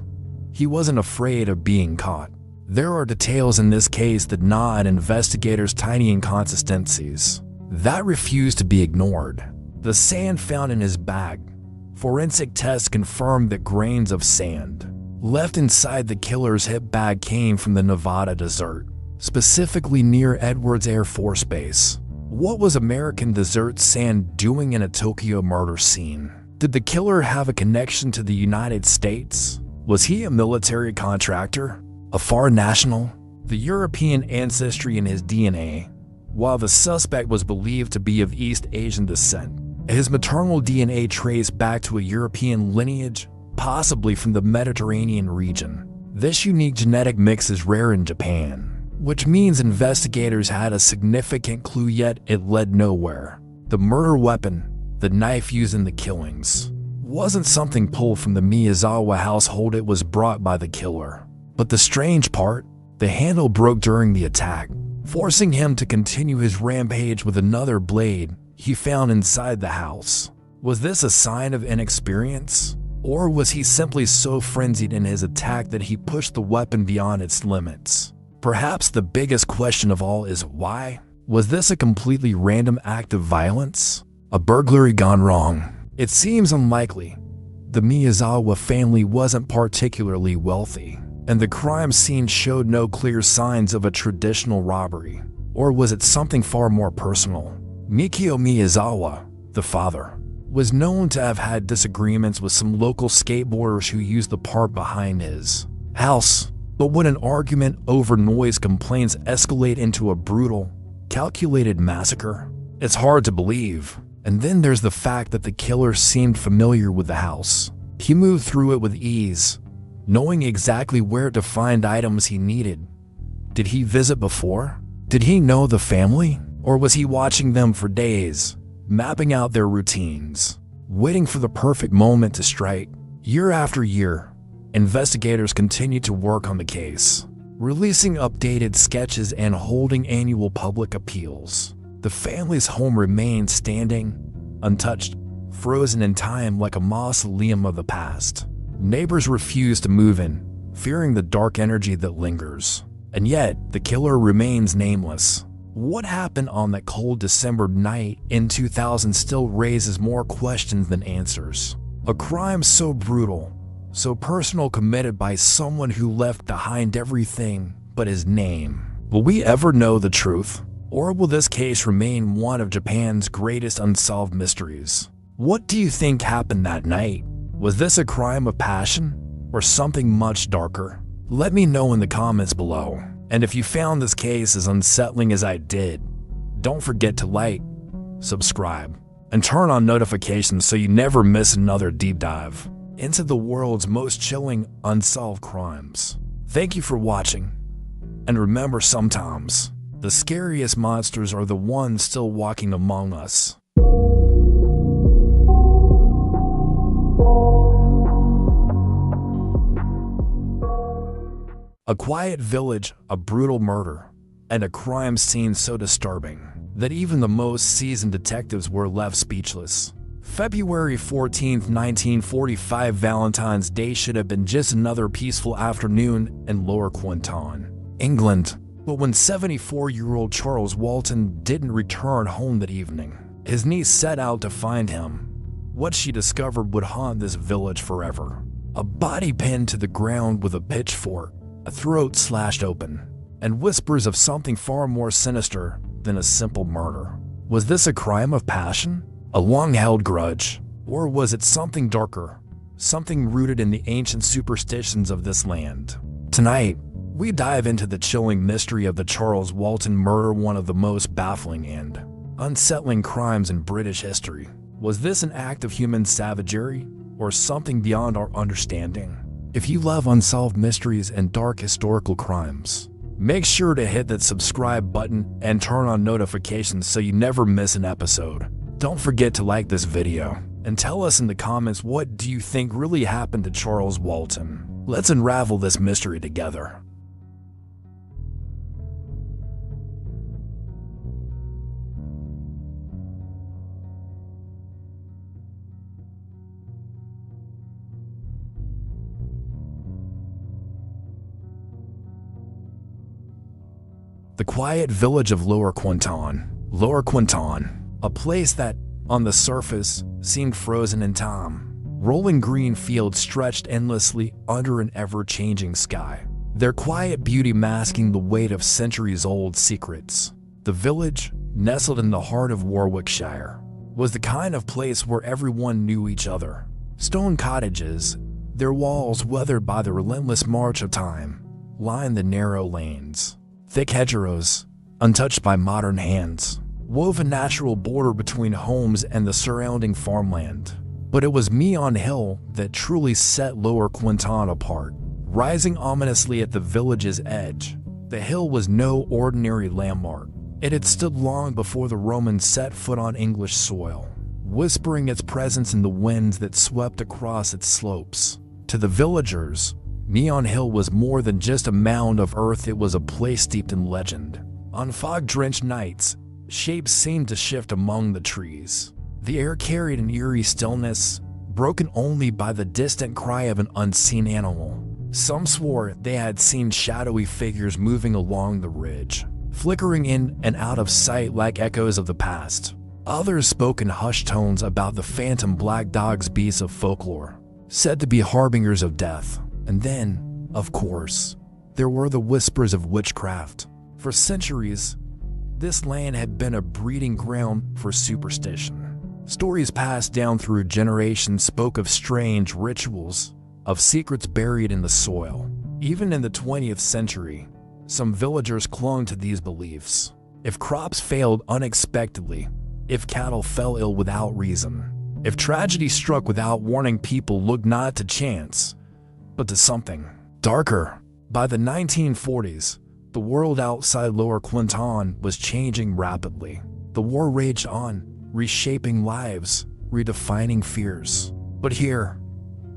He wasn't afraid of being caught. There are details in this case that gnaw at investigators' tiny inconsistencies that refuse to be ignored. The sand found in his bag. Forensic tests confirmed that grains of sand left inside the killer's hip bag came from the Nevada desert, specifically near Edwards Air Force Base. What was American desert sand doing in a Tokyo murder scene? Did the killer have a connection to the United States? Was he a military contractor? A foreign national? The European ancestry in his DNA. While the suspect was believed to be of East Asian descent, his maternal DNA traced back to a European lineage, possibly from the Mediterranean region. This unique genetic mix is rare in Japan, which means investigators had a significant clue, yet it led nowhere. The murder weapon, the knife used in the killings, wasn't something pulled from the Miyazawa household, it was brought by the killer. But the strange part, the handle broke during the attack, forcing him to continue his rampage with another blade he found inside the house. Was this a sign of inexperience? Or was he simply so frenzied in his attack that he pushed the weapon beyond its limits? Perhaps the biggest question of all is why? Was this a completely random act of violence? A burglary gone wrong? It seems unlikely. The Miyazawa family wasn't particularly wealthy, and the crime scene showed no clear signs of a traditional robbery. Or was it something far more personal? Mikio Miyazawa, the father, was known to have had disagreements with some local skateboarders who used the park behind his house. But would an argument over noise complaints escalate into a brutal, calculated massacre? It's hard to believe. And then there's the fact that the killer seemed familiar with the house. He moved through it with ease, knowing exactly where to find items he needed. Did he visit before? Did he know the family? Or was he watching them for days, mapping out their routines, waiting for the perfect moment to strike? Year after year, investigators continued to work on the case, releasing updated sketches and holding annual public appeals. The family's home remained standing, untouched, frozen in time like a mausoleum of the past. Neighbors refused to move in, fearing the dark energy that lingers. And yet, the killer remains nameless. What happened on that cold December night in 2000 still raises more questions than answers. A crime so brutal, so personal, committed by someone who left behind everything but his name. Will we ever know the truth? Or will this case remain one of Japan's greatest unsolved mysteries? What do you think happened that night? Was this a crime of passion or something much darker? Let me know in the comments below. And if you found this case as unsettling as I did, don't forget to like, subscribe, and turn on notifications so you never miss another deep dive into the world's most chilling unsolved crimes. Thank you for watching, and remember, sometimes the scariest monsters are the ones still walking among us. A quiet village, a brutal murder, and a crime scene so disturbing that even the most seasoned detectives were left speechless. February 14, 1945, Valentine's Day should have been just another peaceful afternoon in Lower Quinton, England. But when 74-year-old Charles Walton didn't return home that evening, His niece set out to find him. What she discovered would haunt this village forever. A body pinned to the ground with a pitchfork, a throat slashed open, and whispers of something far more sinister than a simple murder. Was this a crime of passion? A long-held grudge? Or was it something darker? Something rooted in the ancient superstitions of this land? Tonight, we dive into the chilling mystery of the Charles Walton murder, one of the most baffling and unsettling crimes in British history. Was this an act of human savagery, or something beyond our understanding? If you love unsolved mysteries and dark historical crimes, make sure to hit that subscribe button and turn on notifications so you never miss an episode. Don't forget to like this video and tell us in the comments, what do you think really happened to Charles Walton? Let's unravel this mystery together. The quiet village of Lower Quinton. Lower Quinton, a place that, on the surface, seemed frozen in time. Rolling green fields stretched endlessly under an ever-changing sky, their quiet beauty masking the weight of centuries-old secrets. The village, nestled in the heart of Warwickshire, was the kind of place where everyone knew each other. Stone cottages, their walls weathered by the relentless march of time, lined the narrow lanes. Thick hedgerows, untouched by modern hands, wove a natural border between homes and the surrounding farmland. But it was Meon Hill that truly set Lower Quinton apart. Rising ominously at the village's edge, the hill was no ordinary landmark. It had stood long before the Romans set foot on English soil, whispering its presence in the winds that swept across its slopes. To the villagers, Meon Hill was more than just a mound of earth, it was a place steeped in legend. On fog-drenched nights, shapes seemed to shift among the trees. The air carried an eerie stillness, broken only by the distant cry of an unseen animal. Some swore they had seen shadowy figures moving along the ridge, flickering in and out of sight like echoes of the past. Others spoke in hushed tones about the phantom black dogs, beasts of folklore, said to be harbingers of death. And then, of course, there were the whispers of witchcraft. For centuries, this land had been a breeding ground for superstition. Stories passed down through generations spoke of strange rituals, of secrets buried in the soil. Even in the 20th century, some villagers clung to these beliefs. If crops failed unexpectedly, if cattle fell ill without reason, if tragedy struck without warning, people looked not to chance, but to something darker. By the 1940s, the world outside Lower Quinton was changing rapidly. The war raged on, reshaping lives, redefining fears. But here,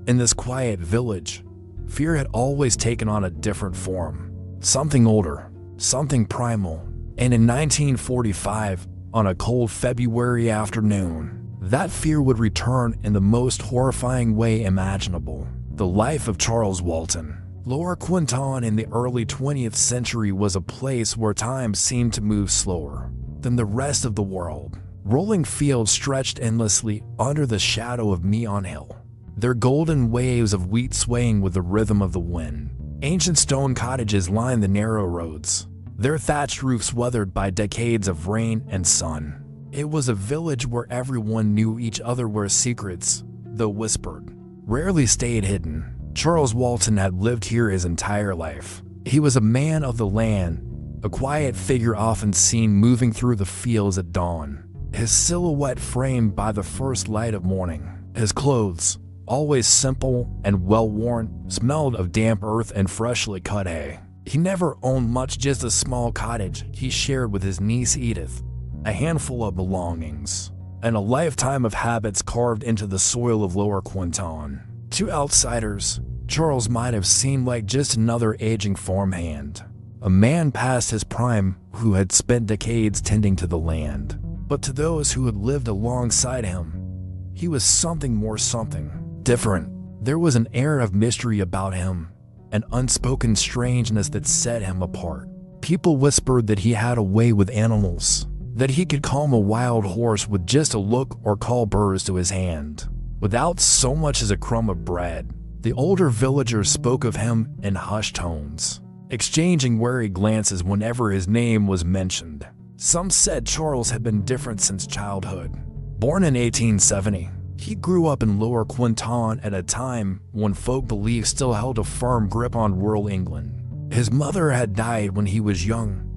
in this quiet village, fear had always taken on a different form. Something older, something primal. And in 1945, on a cold February afternoon, that fear would return in the most horrifying way imaginable. The life of Charles Walton. Lower Quinton in the early 20th century was a place where time seemed to move slower than the rest of the world. Rolling fields stretched endlessly under the shadow of Meon Hill, their golden waves of wheat swaying with the rhythm of the wind. Ancient stone cottages lined the narrow roads, their thatched roofs weathered by decades of rain and sun. It was a village where everyone knew each other, where secrets, though whispered, rarely stayed hidden. Charles Walton had lived here his entire life. He was a man of the land, a quiet figure often seen moving through the fields at dawn, his silhouette framed by the first light of morning. His clothes, always simple and well-worn, smelled of damp earth and freshly cut hay. He never owned much, just a small cottage he shared with his niece Edith, a handful of belongings, and a lifetime of habits carved into the soil of Lower Quinton. To outsiders, Charles might have seemed like just another aging farmhand, a man past his prime who had spent decades tending to the land. But to those who had lived alongside him, he was something more, something different. There was an air of mystery about him, an unspoken strangeness that set him apart. People whispered that he had a way with animals, that he could calm a wild horse with just a look or call birds to his hand, without so much as a crumb of bread. The older villagers spoke of him in hushed tones, exchanging wary glances whenever his name was mentioned. Some said Charles had been different since childhood. Born in 1870, he grew up in Lower Quinton at a time when folk belief still held a firm grip on rural England. His mother had died when he was young,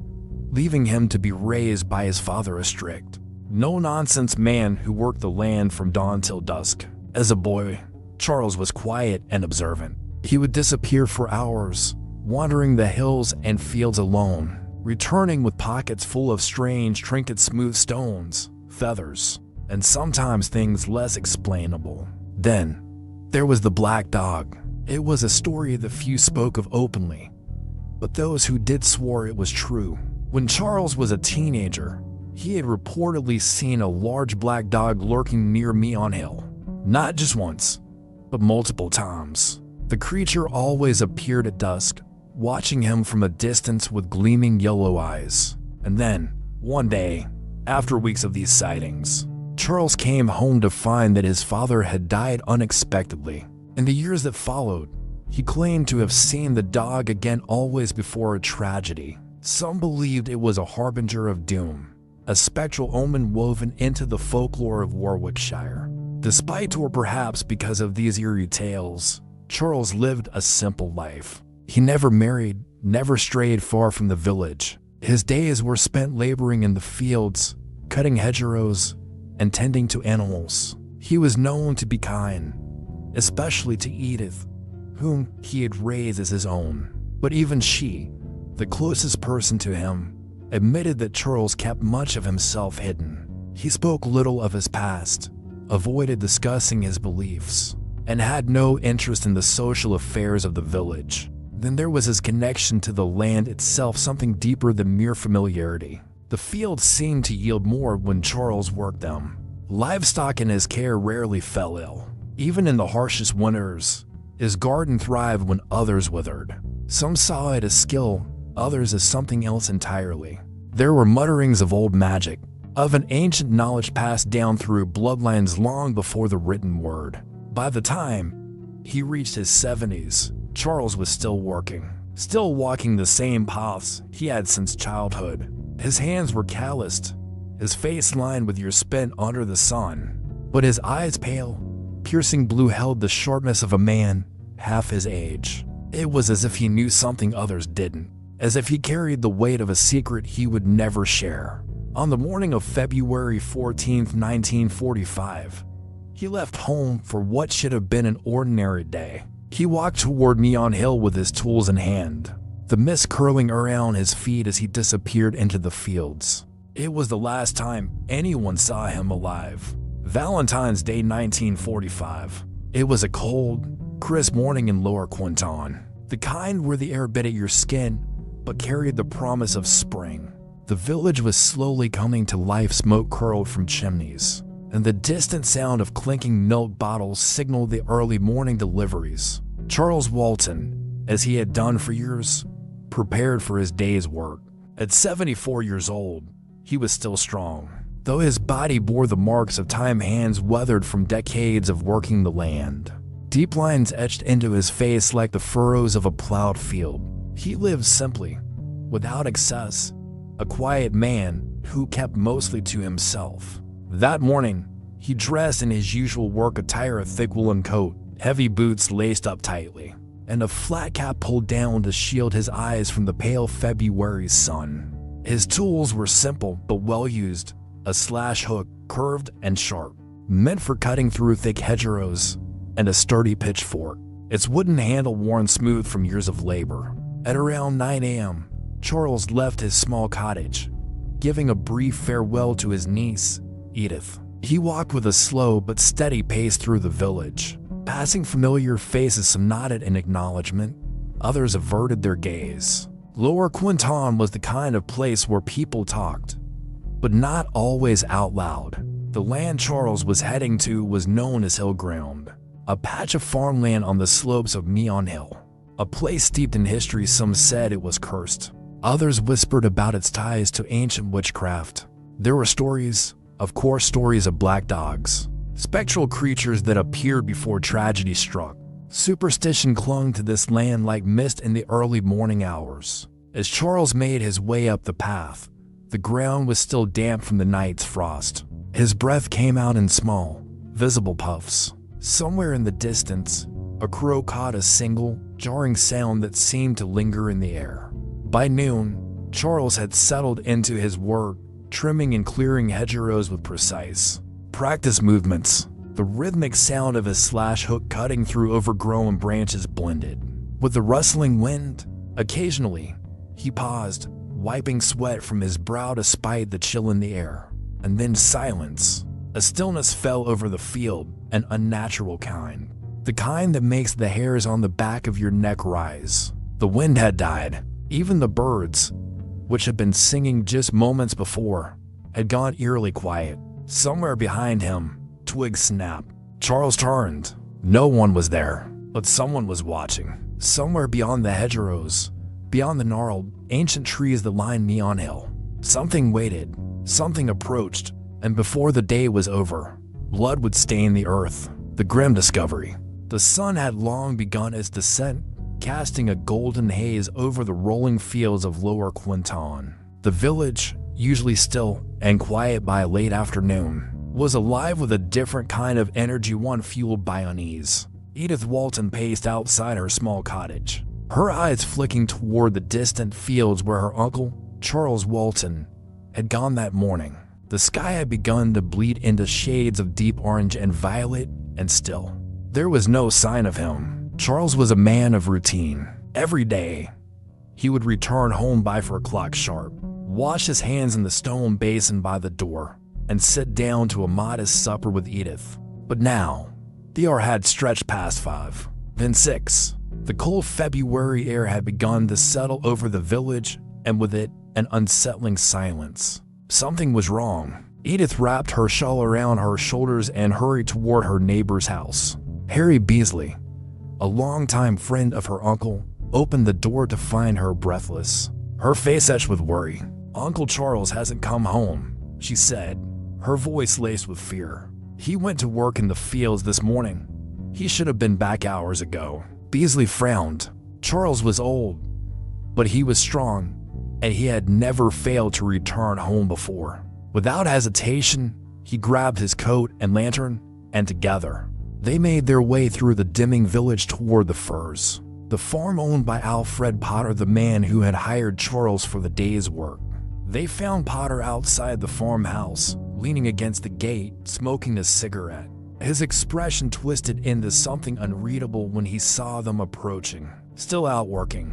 leaving him to be raised by his father, a strict, no-nonsense man who worked the land from dawn till dusk. As a boy, Charles was quiet and observant. He would disappear for hours, wandering the hills and fields alone, returning with pockets full of strange, trinket-smooth stones, feathers, and sometimes things less explainable. Then, there was the black dog. It was a story that few spoke of openly, but those who did swore it was true. When Charles was a teenager, he had reportedly seen a large black dog lurking near Meon Hill. Not just once, but multiple times. The creature always appeared at dusk, watching him from a distance with gleaming yellow eyes. And then, one day, after weeks of these sightings, Charles came home to find that his father had died unexpectedly. In the years that followed, he claimed to have seen the dog again, always before a tragedy. Some believed it was a harbinger of doom, a spectral omen woven into the folklore of Warwickshire. Despite, or perhaps because of these eerie tales, Charles lived a simple life. He never married, never strayed far from the village. His days were spent laboring in the fields, cutting hedgerows, and tending to animals. He was known to be kind, especially to Edith, whom he had raised as his own. But even she, the closest person to him, admitted that Charles kept much of himself hidden. He spoke little of his past, avoided discussing his beliefs, and had no interest in the social affairs of the village. Then there was his connection to the land itself, something deeper than mere familiarity. The fields seemed to yield more when Charles worked them. Livestock in his care rarely fell ill. Even in the harshest winters, his garden thrived when others withered. Some saw it as skill, others as something else entirely. There were mutterings of old magic, of an ancient knowledge passed down through bloodlines long before the written word. By the time he reached his 70s, Charles was still working, still walking the same paths he had since childhood. His hands were calloused, his face lined with years spent under the sun, but his eyes, pale, piercing blue, held the sharpness of a man half his age. It was as if he knew something others didn't, as if he carried the weight of a secret he would never share. On the morning of February 14, 1945, he left home for what should have been an ordinary day. He walked toward Meon Hill with his tools in hand, the mist curling around his feet as he disappeared into the fields. It was the last time anyone saw him alive. Valentine's Day 1945. It was a cold, crisp morning in Lower Quinton, the kind where the air bit at your skin but carried the promise of spring. The village was slowly coming to life. Smoke curled from chimneys, and the distant sound of clinking milk bottles signaled the early morning deliveries. Charles Walton, as he had done for years, prepared for his day's work. At 74 years old, he was still strong, though his body bore the marks of time, hands weathered from decades of working the land. Deep lines etched into his face like the furrows of a plowed field. He lived simply, without excess, a quiet man who kept mostly to himself. That morning, he dressed in his usual work attire, a thick woolen coat, heavy boots laced up tightly, and a flat cap pulled down to shield his eyes from the pale February sun. His tools were simple but well used, a slash hook, curved and sharp, meant for cutting through thick hedgerows, and a sturdy pitchfork, its wooden handle worn smooth from years of labor. At around 9 a.m., Charles left his small cottage, giving a brief farewell to his niece, Edith. He walked with a slow but steady pace through the village, passing familiar faces. Some nodded in acknowledgement, others averted their gaze. Lower Quinton was the kind of place where people talked, but not always out loud. The land Charles was heading to was known as Hill Ground, a patch of farmland on the slopes of Meon Hill, a place steeped in history. Some said it was cursed. Others whispered about its ties to ancient witchcraft. There were stories, of course, stories of black dogs, spectral creatures that appeared before tragedy struck. Superstition clung to this land like mist in the early morning hours. As Charles made his way up the path, the ground was still damp from the night's frost. His breath came out in small, visible puffs. Somewhere in the distance, a crow caught a single, jarring sound that seemed to linger in the air. By noon, Charles had settled into his work, trimming and clearing hedgerows with precise, practice movements. The rhythmic sound of his slash hook cutting through overgrown branches blended with the rustling wind. Occasionally, he paused, wiping sweat from his brow despite the chill in the air. And then silence. A stillness fell over the field, an unnatural kind. The kind that makes the hairs on the back of your neck rise. The wind had died. Even the birds, which had been singing just moments before, had gone eerily quiet. Somewhere behind him, twigs snapped. Charles turned. No one was there, but someone was watching. Somewhere beyond the hedgerows, beyond the gnarled, ancient trees that lined Neon Hill, something waited, something approached, and before the day was over, blood would stain the earth. The grim discovery. The sun had long begun its descent, casting a golden haze over the rolling fields of Lower Quinton. The village, usually still and quiet by late afternoon, was alive with a different kind of energy, one fueled by unease. Edith Walton paced outside her small cottage, her eyes flicking toward the distant fields where her uncle, Charles Walton, had gone that morning. The sky had begun to bleed into shades of deep orange and violet, and still, there was no sign of him. Charles was a man of routine. Every day, he would return home by 4 o'clock sharp, wash his hands in the stone basin by the door, and sit down to a modest supper with Edith. But now, the hour had stretched past 5, then 6. The cold February air had begun to settle over the village, and with it, an unsettling silence. Something was wrong. Edith wrapped her shawl around her shoulders and hurried toward her neighbor's house. Harry Beasley, a longtime friend of her uncle, opened the door to find her breathless, her face etched with worry. "Uncle Charles hasn't come home," she said, her voice laced with fear. "He went to work in the fields this morning. He should have been back hours ago." Beasley frowned. Charles was old, but he was strong, and he had never failed to return home before. Without hesitation, he grabbed his coat and lantern, and together, they made their way through the dimming village toward the Firs, the farm owned by Alfred Potter, the man who had hired Charles for the day's work. They found Potter outside the farmhouse, leaning against the gate, smoking a cigarette. His expression twisted into something unreadable when he saw them approaching. "Still out working,"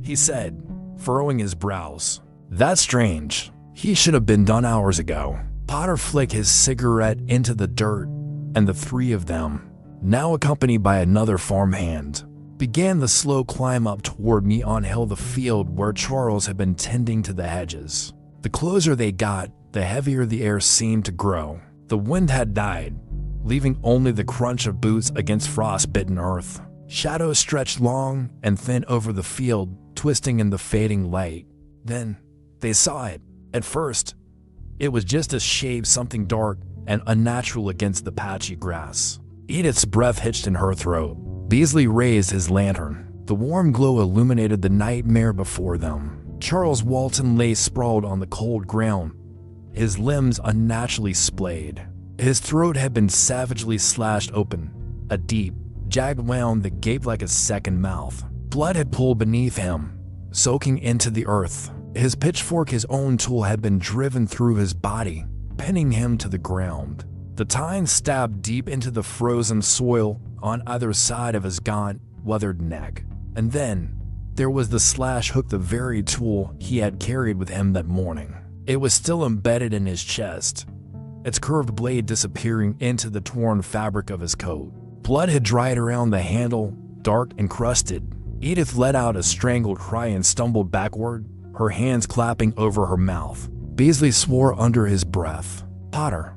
he said, furrowing his brows. "That's strange. He should have been done hours ago." Potter flicked his cigarette into the dirt, and the three of them, now accompanied by another farmhand, began the slow climb up toward Neon Hill, the field where Charles had been tending to the hedges. The closer they got, the heavier the air seemed to grow. The wind had died, leaving only the crunch of boots against frost-bitten earth. Shadows stretched long and thin over the field, twisting in the fading light. Then, they saw it. At first, it was just a shape, something dark and unnatural against the patchy grass. Edith's breath hitched in her throat. Beasley raised his lantern. The warm glow illuminated the nightmare before them. Charles Walton lay sprawled on the cold ground, his limbs unnaturally splayed. His throat had been savagely slashed open, a deep, jagged wound that gaped like a second mouth. Blood had pooled beneath him, soaking into the earth. His pitchfork, his own tool, had been driven through his body, pinning him to the ground. The tine stabbed deep into the frozen soil on either side of his gaunt, weathered neck. And then, there was the slash hook, the very tool he had carried with him that morning. It was still embedded in his chest, its curved blade disappearing into the torn fabric of his coat. Blood had dried around the handle, dark and crusted. Edith let out a strangled cry and stumbled backward, her hands clapping over her mouth. Beasley swore under his breath. Potter,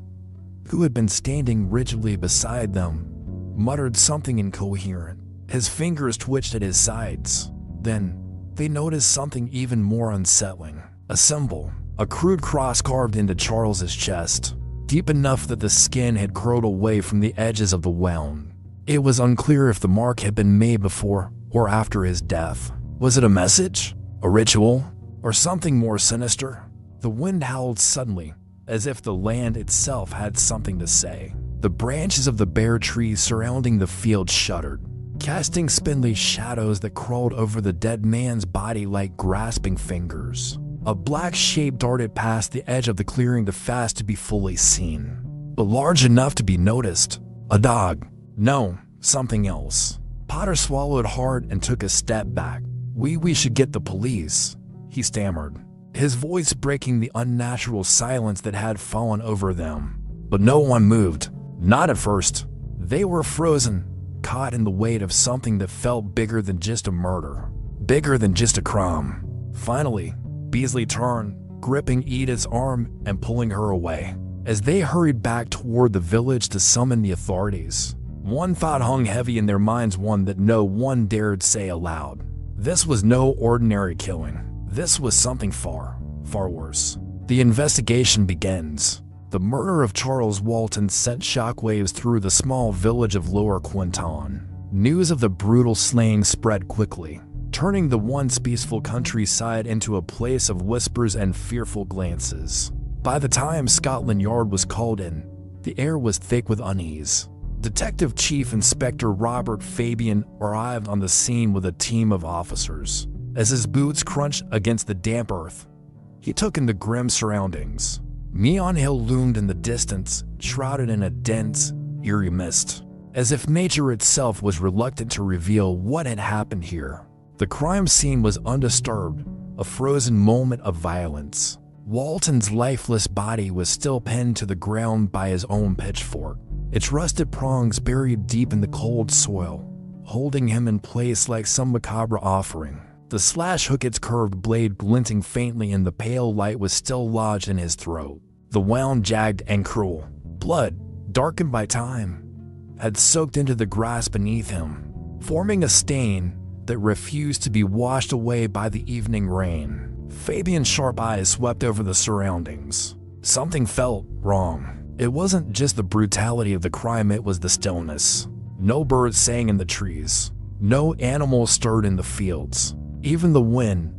who had been standing rigidly beside them, muttered something incoherent. His fingers twitched at his sides. Then, they noticed something even more unsettling. A symbol, a crude cross carved into Charles's chest, deep enough that the skin had curled away from the edges of the wound. It was unclear if the mark had been made before or after his death. Was it a message, a ritual, or something more sinister? The wind howled suddenly, as if the land itself had something to say. The branches of the bare trees surrounding the field shuddered, casting spindly shadows that crawled over the dead man's body like grasping fingers. A black shape darted past the edge of the clearing too fast to be fully seen, but large enough to be noticed. A dog. No, something else. Potter swallowed hard and took a step back. We should get the police," he stammered, his voice breaking the unnatural silence that had fallen over them. But no one moved. Not at first. They were frozen, caught in the weight of something that felt bigger than just a murder, bigger than just a crime. Finally, Beasley turned, gripping Edith's arm and pulling her away. As they hurried back toward the village to summon the authorities, one thought hung heavy in their minds, one that no one dared say aloud. This was no ordinary killing. This was something far, far worse. The investigation begins. The murder of Charles Walton sent shockwaves through the small village of Lower Quinton. News of the brutal slaying spread quickly, turning the once peaceful countryside into a place of whispers and fearful glances. By the time Scotland Yard was called in, the air was thick with unease. Detective Chief Inspector Robert Fabian arrived on the scene with a team of officers. As his boots crunched against the damp earth, he took in the grim surroundings. Meon Hill loomed in the distance, shrouded in a dense, eerie mist, as if nature itself was reluctant to reveal what had happened here. The crime scene was undisturbed, a frozen moment of violence. Walton's lifeless body was still pinned to the ground by his own pitchfork, its rusted prongs buried deep in the cold soil, holding him in place like some macabre offering. The slash hook, its curved blade glinting faintly in the pale light, was still lodged in his throat. The wound jagged and cruel. Blood, darkened by time, had soaked into the grass beneath him, forming a stain that refused to be washed away by the evening rain. Fabian's sharp eyes swept over the surroundings. Something felt wrong. It wasn't just the brutality of the crime, it was the stillness. No birds sang in the trees. No animals stirred in the fields. Even the wind,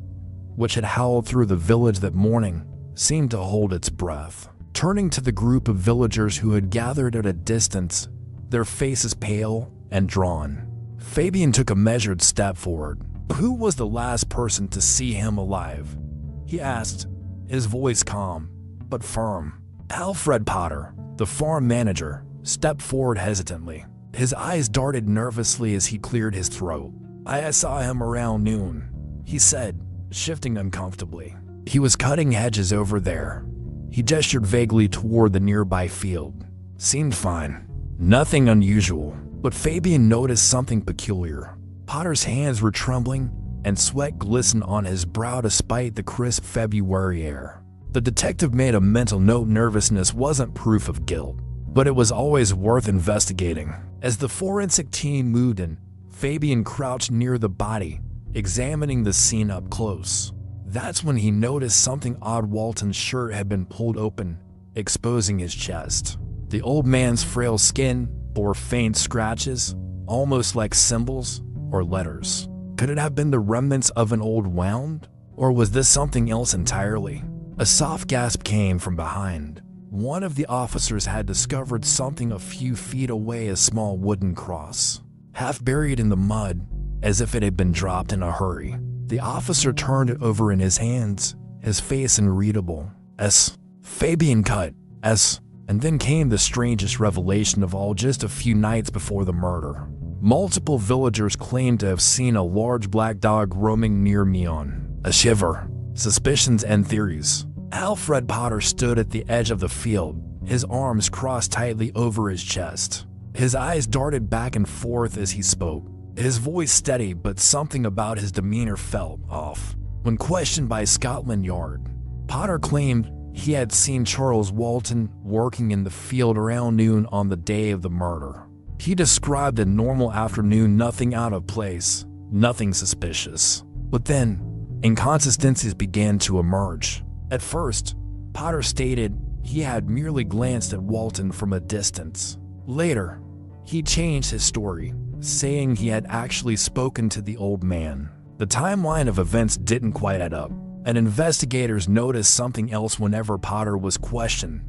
which had howled through the village that morning, seemed to hold its breath. Turning to the group of villagers who had gathered at a distance, their faces pale and drawn, Fabian took a measured step forward. "Who was the last person to see him alive?" he asked, his voice calm but firm. Alfred Potter, the farm manager, stepped forward hesitantly. His eyes darted nervously as he cleared his throat. "I saw him around noon," he said, shifting uncomfortably. "He was cutting hedges over there." He gestured vaguely toward the nearby field. "Seemed fine. Nothing unusual." But Fabian noticed something peculiar. Potter's hands were trembling, and sweat glistened on his brow despite the crisp February air. The detective made a mental note. Nervousness wasn't proof of guilt, but it was always worth investigating. As the forensic team moved in, Fabian crouched near the body, examining the scene up close. That's when he noticed something odd. Walton's shirt had been pulled open, exposing his chest. The old man's frail skin bore faint scratches, almost like symbols or letters. Could it have been the remnants of an old wound? Or was this something else entirely? A soft gasp came from behind. One of the officers had discovered something a few feet away, a small wooden cross, half buried in the mud, as if it had been dropped in a hurry. The officer turned it over in his hands, his face unreadable. "S." Fabian cut. "S." And then came the strangest revelation of all. Just a few nights before the murder, multiple villagers claimed to have seen a large black dog roaming near Meon. A shiver, suspicions and theories. Alfred Potter stood at the edge of the field, his arms crossed tightly over his chest. His eyes darted back and forth as he spoke, his voice steady, but something about his demeanor felt off. When questioned by Scotland Yard, Potter claimed he had seen Charles Walton working in the field around noon on the day of the murder. He described a normal afternoon, nothing out of place, nothing suspicious. But then, inconsistencies began to emerge. At first, Potter stated he had merely glanced at Walton from a distance. Later, he changed his story, saying he had actually spoken to the old man. The timeline of events didn't quite add up, and investigators noticed something else whenever Potter was questioned.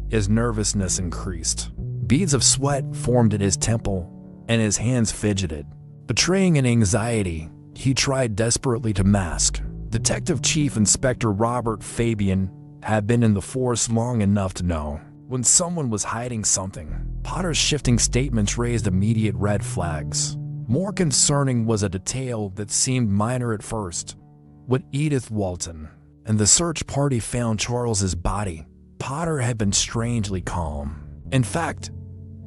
His nervousness increased. Beads of sweat formed at his temple, and his hands fidgeted. Betraying an anxiety he tried desperately to mask. Detective Chief Inspector Robert Fabian had been in the force long enough to know when someone was hiding something. Potter's shifting statements raised immediate red flags. More concerning was a detail that seemed minor at first. When Edith Walton and the search party found Charles's body, Potter had been strangely calm. In fact,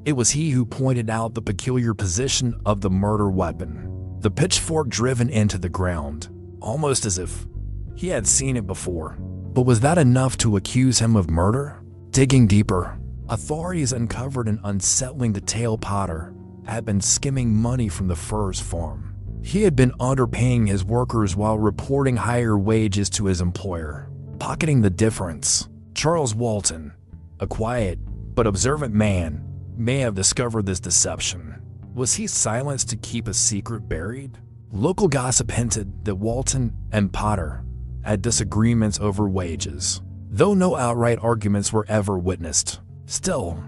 it was he who pointed out the peculiar position of the murder weapon, the pitchfork driven into the ground, almost as if he had seen it before. But was that enough to accuse him of murder? Digging deeper, authorities uncovered an unsettling detail. Potter had been skimming money from the Furs farm. He had been underpaying his workers while reporting higher wages to his employer, pocketing the difference. Charles Walton, a quiet but observant man, may have discovered this deception. Was he silenced to keep a secret buried? Local gossip hinted that Walton and Potter had disagreements over wages, though no outright arguments were ever witnessed. Still,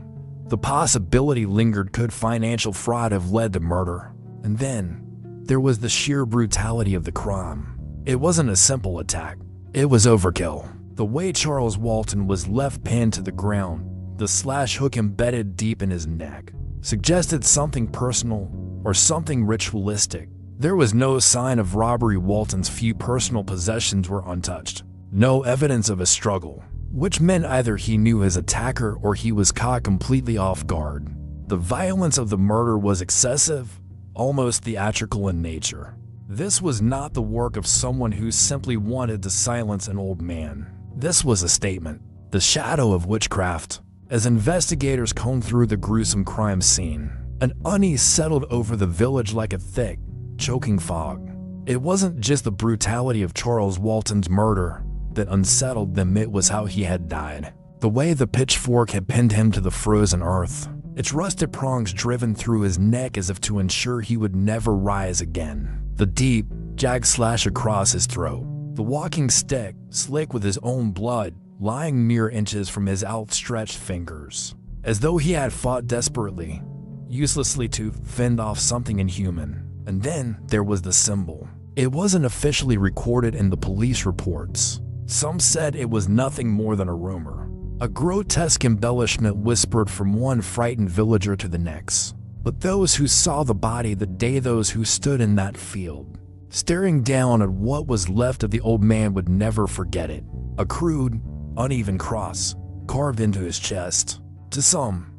the possibility lingered. Could financial fraud have led to murder? And then, there was the sheer brutality of the crime. It wasn't a simple attack. It was overkill. The way Charles Walton was left pinned to the ground, the slash hook embedded deep in his neck, suggested something personal or something ritualistic. There was no sign of robbery. Walton's few personal possessions were untouched. No evidence of a struggle, which meant either he knew his attacker or he was caught completely off guard. The violence of the murder was excessive, almost theatrical in nature. This was not the work of someone who simply wanted to silence an old man. This was a statement, the shadow of witchcraft. As investigators combed through the gruesome crime scene, an unease settled over the village like a thick, choking fog. It wasn't just the brutality of Charles Walton's murder that unsettled them, it was how he had died. The way the pitchfork had pinned him to the frozen earth, its rusted prongs driven through his neck as if to ensure he would never rise again. The deep, jagged slash across his throat. The walking stick, slick with his own blood, lying mere inches from his outstretched fingers, as though he had fought desperately, uselessly to fend off something inhuman. And then there was the symbol. It wasn't officially recorded in the police reports. Some said it was nothing more than a rumor, a grotesque embellishment whispered from one frightened villager to the next. But those who saw the body that day, those who stood in that field, staring down at what was left of the old man, would never forget it. A crude, uneven cross carved into his chest. To some,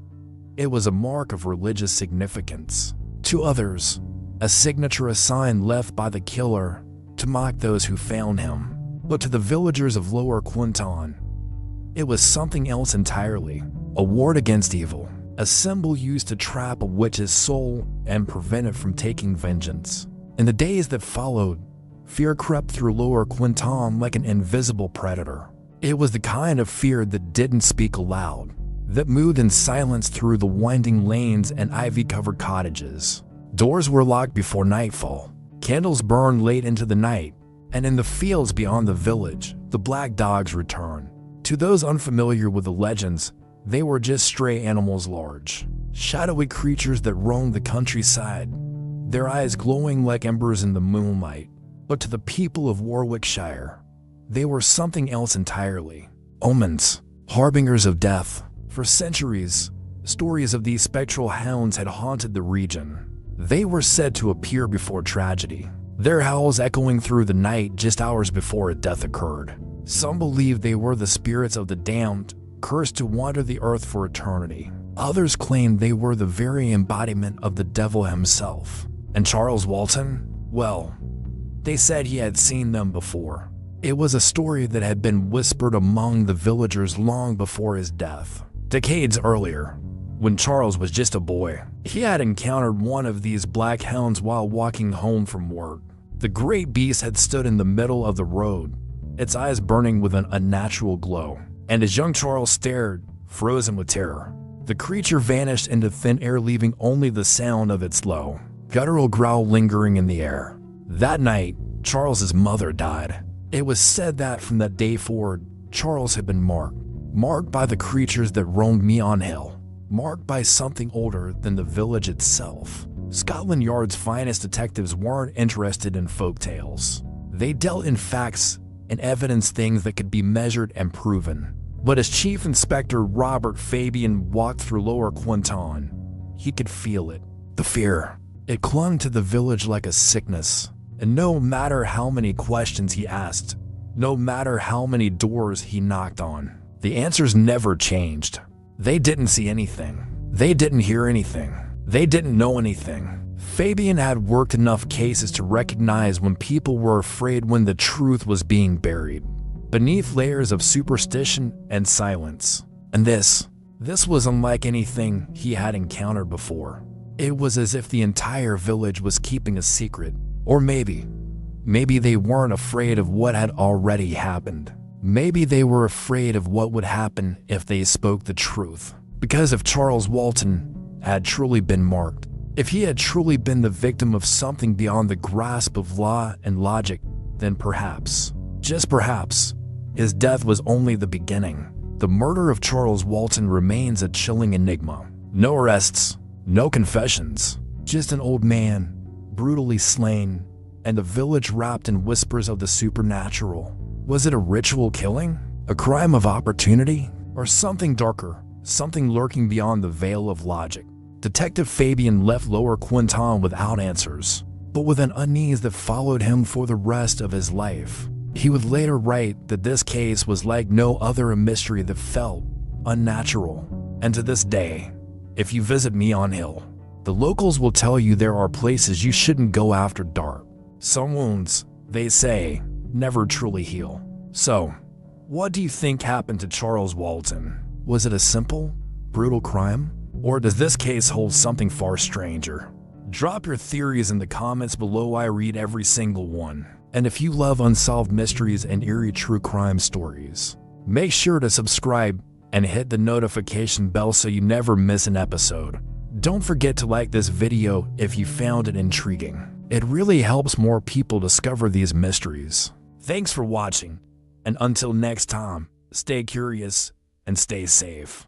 it was a mark of religious significance. To others, a signature, a sign left by the killer to mock those who found him. But to the villagers of Lower Quinton, it was something else entirely. A ward against evil, a symbol used to trap a witch's soul and prevent it from taking vengeance. In the days that followed, fear crept through Lower Quinton like an invisible predator. It was the kind of fear that didn't speak aloud, that moved in silence through the winding lanes and ivy-covered cottages. Doors were locked before nightfall, candles burned late into the night, and in the fields beyond the village, the black dogs returned. To those unfamiliar with the legends, they were just stray animals, large, shadowy creatures that roamed the countryside, their eyes glowing like embers in the moonlight. But to the people of Warwickshire, they were something else entirely. Omens, harbingers of death. For centuries, stories of these spectral hounds had haunted the region. They were said to appear before tragedy, their howls echoing through the night just hours before a death occurred. Some believed they were the spirits of the damned, cursed to wander the earth for eternity. Others claimed they were the very embodiment of the devil himself. And Charles Walton? Well, they said he had seen them before. It was a story that had been whispered among the villagers long before his death. Decades earlier, when Charles was just a boy, he had encountered one of these black hounds while walking home from work. The great beast had stood in the middle of the road, its eyes burning with an unnatural glow. And as young Charles stared, frozen with terror, the creature vanished into thin air, leaving only the sound of its low, guttural growl lingering in the air. That night, Charles's mother died. It was said that from that day forward, Charles had been marked by the creatures that roamed Meon Hill, marked by something older than the village itself. Scotland Yard's finest detectives weren't interested in folk tales. They dealt in facts and evidence, things that could be measured and proven. But as Chief Inspector Robert Fabian walked through Lower Quinton, he could feel it. The fear. It clung to the village like a sickness. And no matter how many questions he asked, no matter how many doors he knocked on, the answers never changed. They didn't see anything. They didn't hear anything. They didn't know anything. Fabian had worked enough cases to recognize when people were afraid, when the truth was being buried beneath layers of superstition and silence. And this was unlike anything he had encountered before. It was as if the entire village was keeping a secret. Or maybe they weren't afraid of what had already happened. Maybe they were afraid of what would happen if they spoke the truth. Because if Charles Walton had truly been marked, if he had truly been the victim of something beyond the grasp of law and logic, then perhaps, just perhaps, his death was only the beginning. The murder of Charles Walton remains a chilling enigma. No arrests, no confessions, just an old man brutally slain, and the village wrapped in whispers of the supernatural. Was it a ritual killing? A crime of opportunity? Or something darker, something lurking beyond the veil of logic? Detective Fabian left Lower Quinton without answers, but with an unease that followed him for the rest of his life. He would later write that this case was like no other, a mystery that felt unnatural. And to this day, if you visit Meon Hill, the locals will tell you there are places you shouldn't go after dark. Some wounds, they say, never truly heal. So, what do you think happened to Charles Walton? Was it a simple, brutal crime? Or does this case hold something far stranger? Drop your theories in the comments below. I read every single one. And if you love unsolved mysteries and eerie true crime stories, make sure to subscribe and hit the notification bell so you never miss an episode. Don't forget to like this video if you found it intriguing. It really helps more people discover these mysteries. Thanks for watching, and until next time, stay curious and stay safe.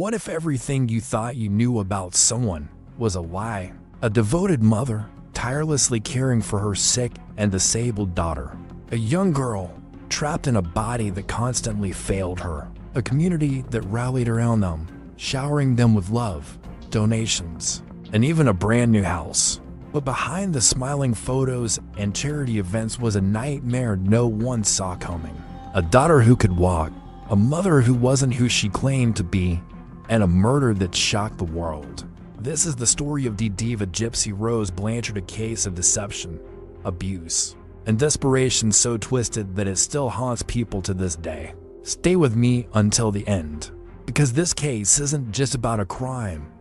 What if everything you thought you knew about someone was a lie? A devoted mother, tirelessly caring for her sick and disabled daughter. A young girl, trapped in a body that constantly failed her. A community that rallied around them, showering them with love, donations, and even a brand new house. But behind the smiling photos and charity events was a nightmare no one saw coming. A daughter who could walk, a mother who wasn't who she claimed to be, and a murder that shocked the world. This is the story of diva Gypsy Rose Blanchard, a case of deception, abuse, and desperation so twisted that it still haunts people to this day. Stay with me until the end, because this case isn't just about a crime.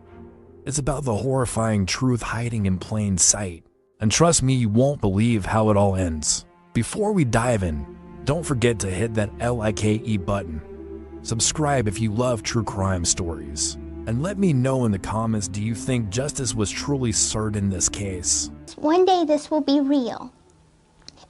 It's about the horrifying truth hiding in plain sight. And trust me, you won't believe how it all ends. Before we dive in, don't forget to hit that like button. Subscribe if you love true crime stories. And let me know in the comments, do you think justice was truly served in this case? One day this will be real.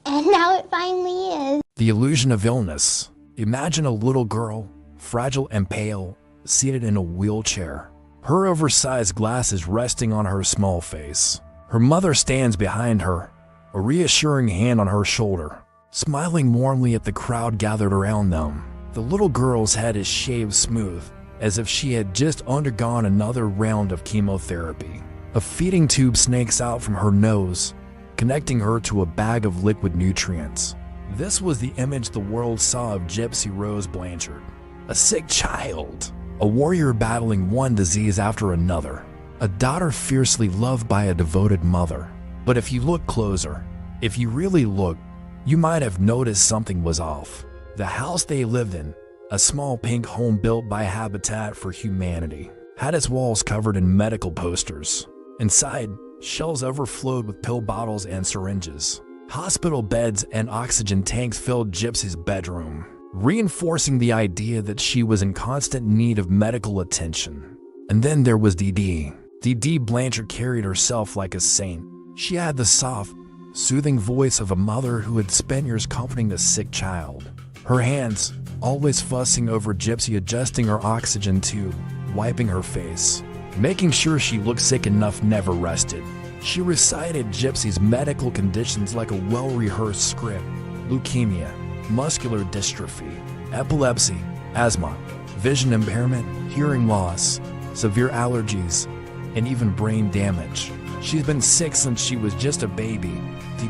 And now it finally is. The illusion of illness. Imagine a little girl, fragile and pale, seated in a wheelchair. Her oversized glasses resting on her small face. Her mother stands behind her, a reassuring hand on her shoulder, smiling warmly at the crowd gathered around them. The little girl's head is shaved smooth, as if she had just undergone another round of chemotherapy. A feeding tube snakes out from her nose, connecting her to a bag of liquid nutrients. This was the image the world saw of Gypsy Rose Blanchard. A sick child, a warrior battling one disease after another, a daughter fiercely loved by a devoted mother. But if you look closer, if you really look, you might have noticed something was off. The house they lived in, a small pink home built by Habitat for Humanity, had its walls covered in medical posters. Inside, shelves overflowed with pill bottles and syringes. Hospital beds and oxygen tanks filled Gypsy's bedroom, reinforcing the idea that she was in constant need of medical attention. And then there was Dee. Dee Blanchard carried herself like a saint. She had the soft, soothing voice of a mother who had spent years comforting a sick child. Her hands, always fussing over Gypsy, adjusting her oxygen tube, wiping her face, making sure she looked sick enough, never rested. She recited Gypsy's medical conditions like a well-rehearsed script: leukemia, muscular dystrophy, epilepsy, asthma, vision impairment, hearing loss, severe allergies, and even brain damage. "She's been sick since she was just a baby,"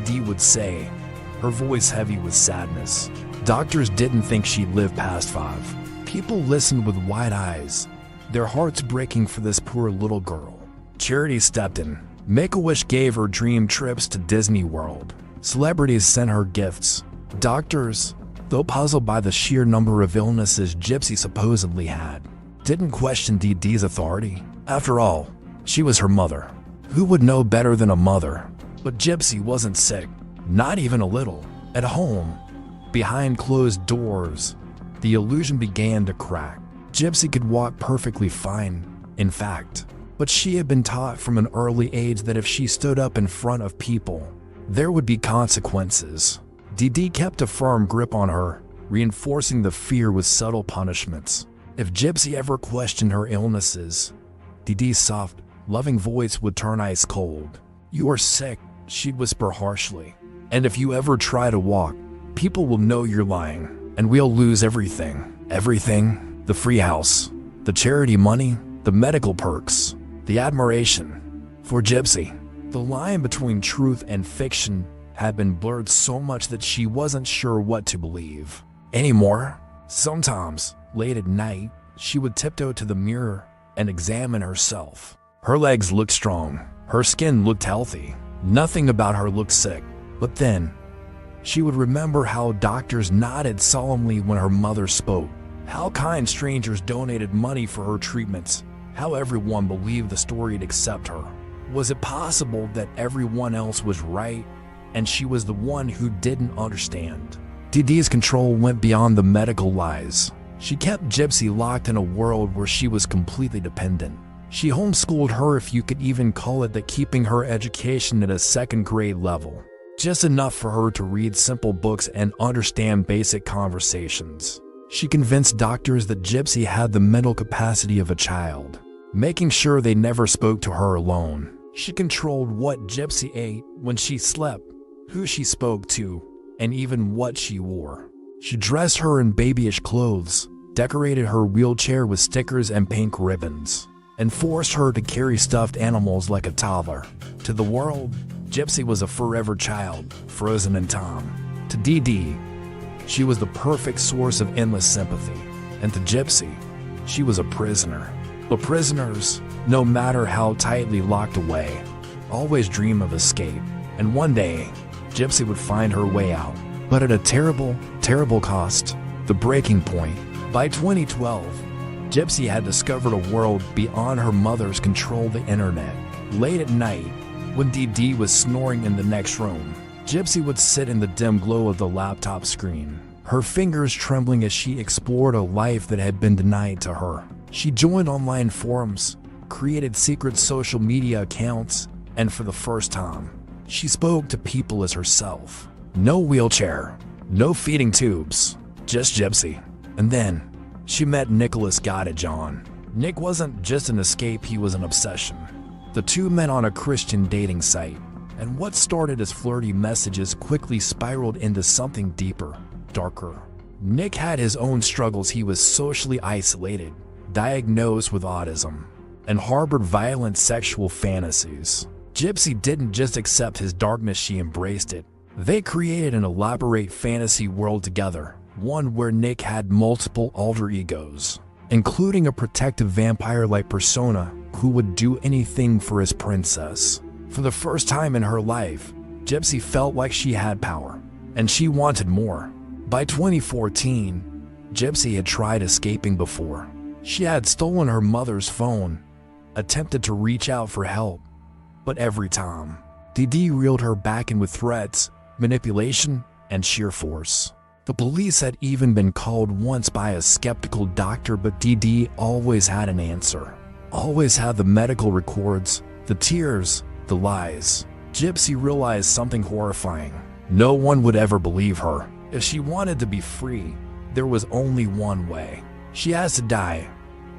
Dee would say, her voice heavy with sadness. Doctors didn't think she'd live past 5. People listened with wide eyes, their hearts breaking for this poor little girl. Charity stepped in. Make-A-Wish gave her dream trips to Disney World. Celebrities sent her gifts. Doctors, though puzzled by the sheer number of illnesses Gypsy supposedly had, didn't question Dee's authority. After all, she was her mother. Who would know better than a mother? But Gypsy wasn't sick, not even a little. At home, behind closed doors, the illusion began to crack. Gypsy could walk perfectly fine, in fact, but she had been taught from an early age that if she stood up in front of people, there would be consequences. Dee kept a firm grip on her, reinforcing the fear with subtle punishments. If Gypsy ever questioned her illnesses, Dee's soft, loving voice would turn ice cold. "You are sick," she'd whisper harshly. "And if you ever try to walk, people will know you're lying, and we'll lose everything." Everything: the free house, the charity money, the medical perks, the admiration. For Gypsy, the line between truth and fiction had been blurred so much that she wasn't sure what to believe anymore. Sometimes, late at night, she would tiptoe to the mirror and examine herself. Her legs looked strong, her skin looked healthy, nothing about her looked sick. But then, she would remember how doctors nodded solemnly when her mother spoke, how kind strangers donated money for her treatments, how everyone believed the story'd accept her. Was it possible that everyone else was right and she was the one who didn't understand? Dee's control went beyond the medical lies. She kept Gypsy locked in a world where she was completely dependent. She homeschooled her, if you could even call it that, keeping her education at a second-grade level, just enough for her to read simple books and understand basic conversations. She convinced doctors that Gypsy had the mental capacity of a child, making sure they never spoke to her alone. She controlled what Gypsy ate, when she slept, who she spoke to, and even what she wore. She dressed her in babyish clothes, decorated her wheelchair with stickers and pink ribbons, and forced her to carry stuffed animals like a toddler. To the world, Gypsy was a forever child, frozen in time. To Dee, she was the perfect source of endless sympathy. And to Gypsy, she was a prisoner. But prisoners, no matter how tightly locked away, always dream of escape. And one day, Gypsy would find her way out. But at a terrible, terrible cost. The breaking point. By 2012, Gypsy had discovered a world beyond her mother's control: the internet. Late at night, when Dee was snoring in the next room, Gypsy would sit in the dim glow of the laptop screen, her fingers trembling as she explored a life that had been denied to her. She joined online forums, created secret social media accounts, and for the first time, she spoke to people as herself. No wheelchair, no feeding tubes, just Gypsy. And then, she met Nicholas Gottajohn. Nick wasn't just an escape, he was an obsession. The two met on a Christian dating site, and what started as flirty messages quickly spiraled into something deeper, darker. Nick had his own struggles. He was socially isolated, diagnosed with autism, and harbored violent sexual fantasies. Gypsy didn't just accept his darkness, she embraced it. They created an elaborate fantasy world together, one where Nick had multiple alter egos, including a protective vampire-like persona who would do anything for his princess. For the first time in her life, Gypsy felt like she had power, and she wanted more. By 2014, Gypsy had tried escaping before. She had stolen her mother's phone, attempted to reach out for help, but every time, Dee reeled her back in with threats, manipulation, and sheer force. The police had even been called once by a skeptical doctor, but Dee always had an answer. Always had the medical records, the tears, the lies. Gypsy realized something horrifying. No one would ever believe her. If she wanted to be free, there was only one way. She has to die,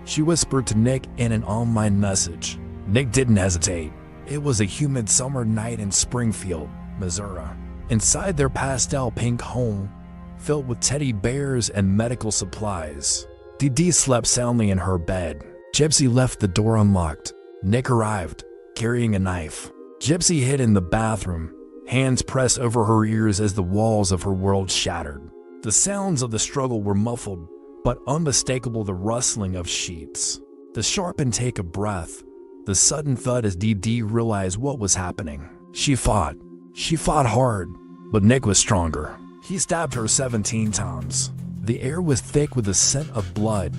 she whispered to Nick in an online message. Nick didn't hesitate. It was a humid summer night in Springfield, Missouri. Inside their pastel pink home, filled with teddy bears and medical supplies, Dee slept soundly in her bed. Gypsy left the door unlocked. Nick arrived, carrying a knife. Gypsy hid in the bathroom, hands pressed over her ears as the walls of her world shattered. The sounds of the struggle were muffled, but unmistakable: the rustling of sheets, the sharp intake of breath, the sudden thud as Dee realized what was happening. She fought hard, but Nick was stronger. He stabbed her 17 times. The air was thick with the scent of blood,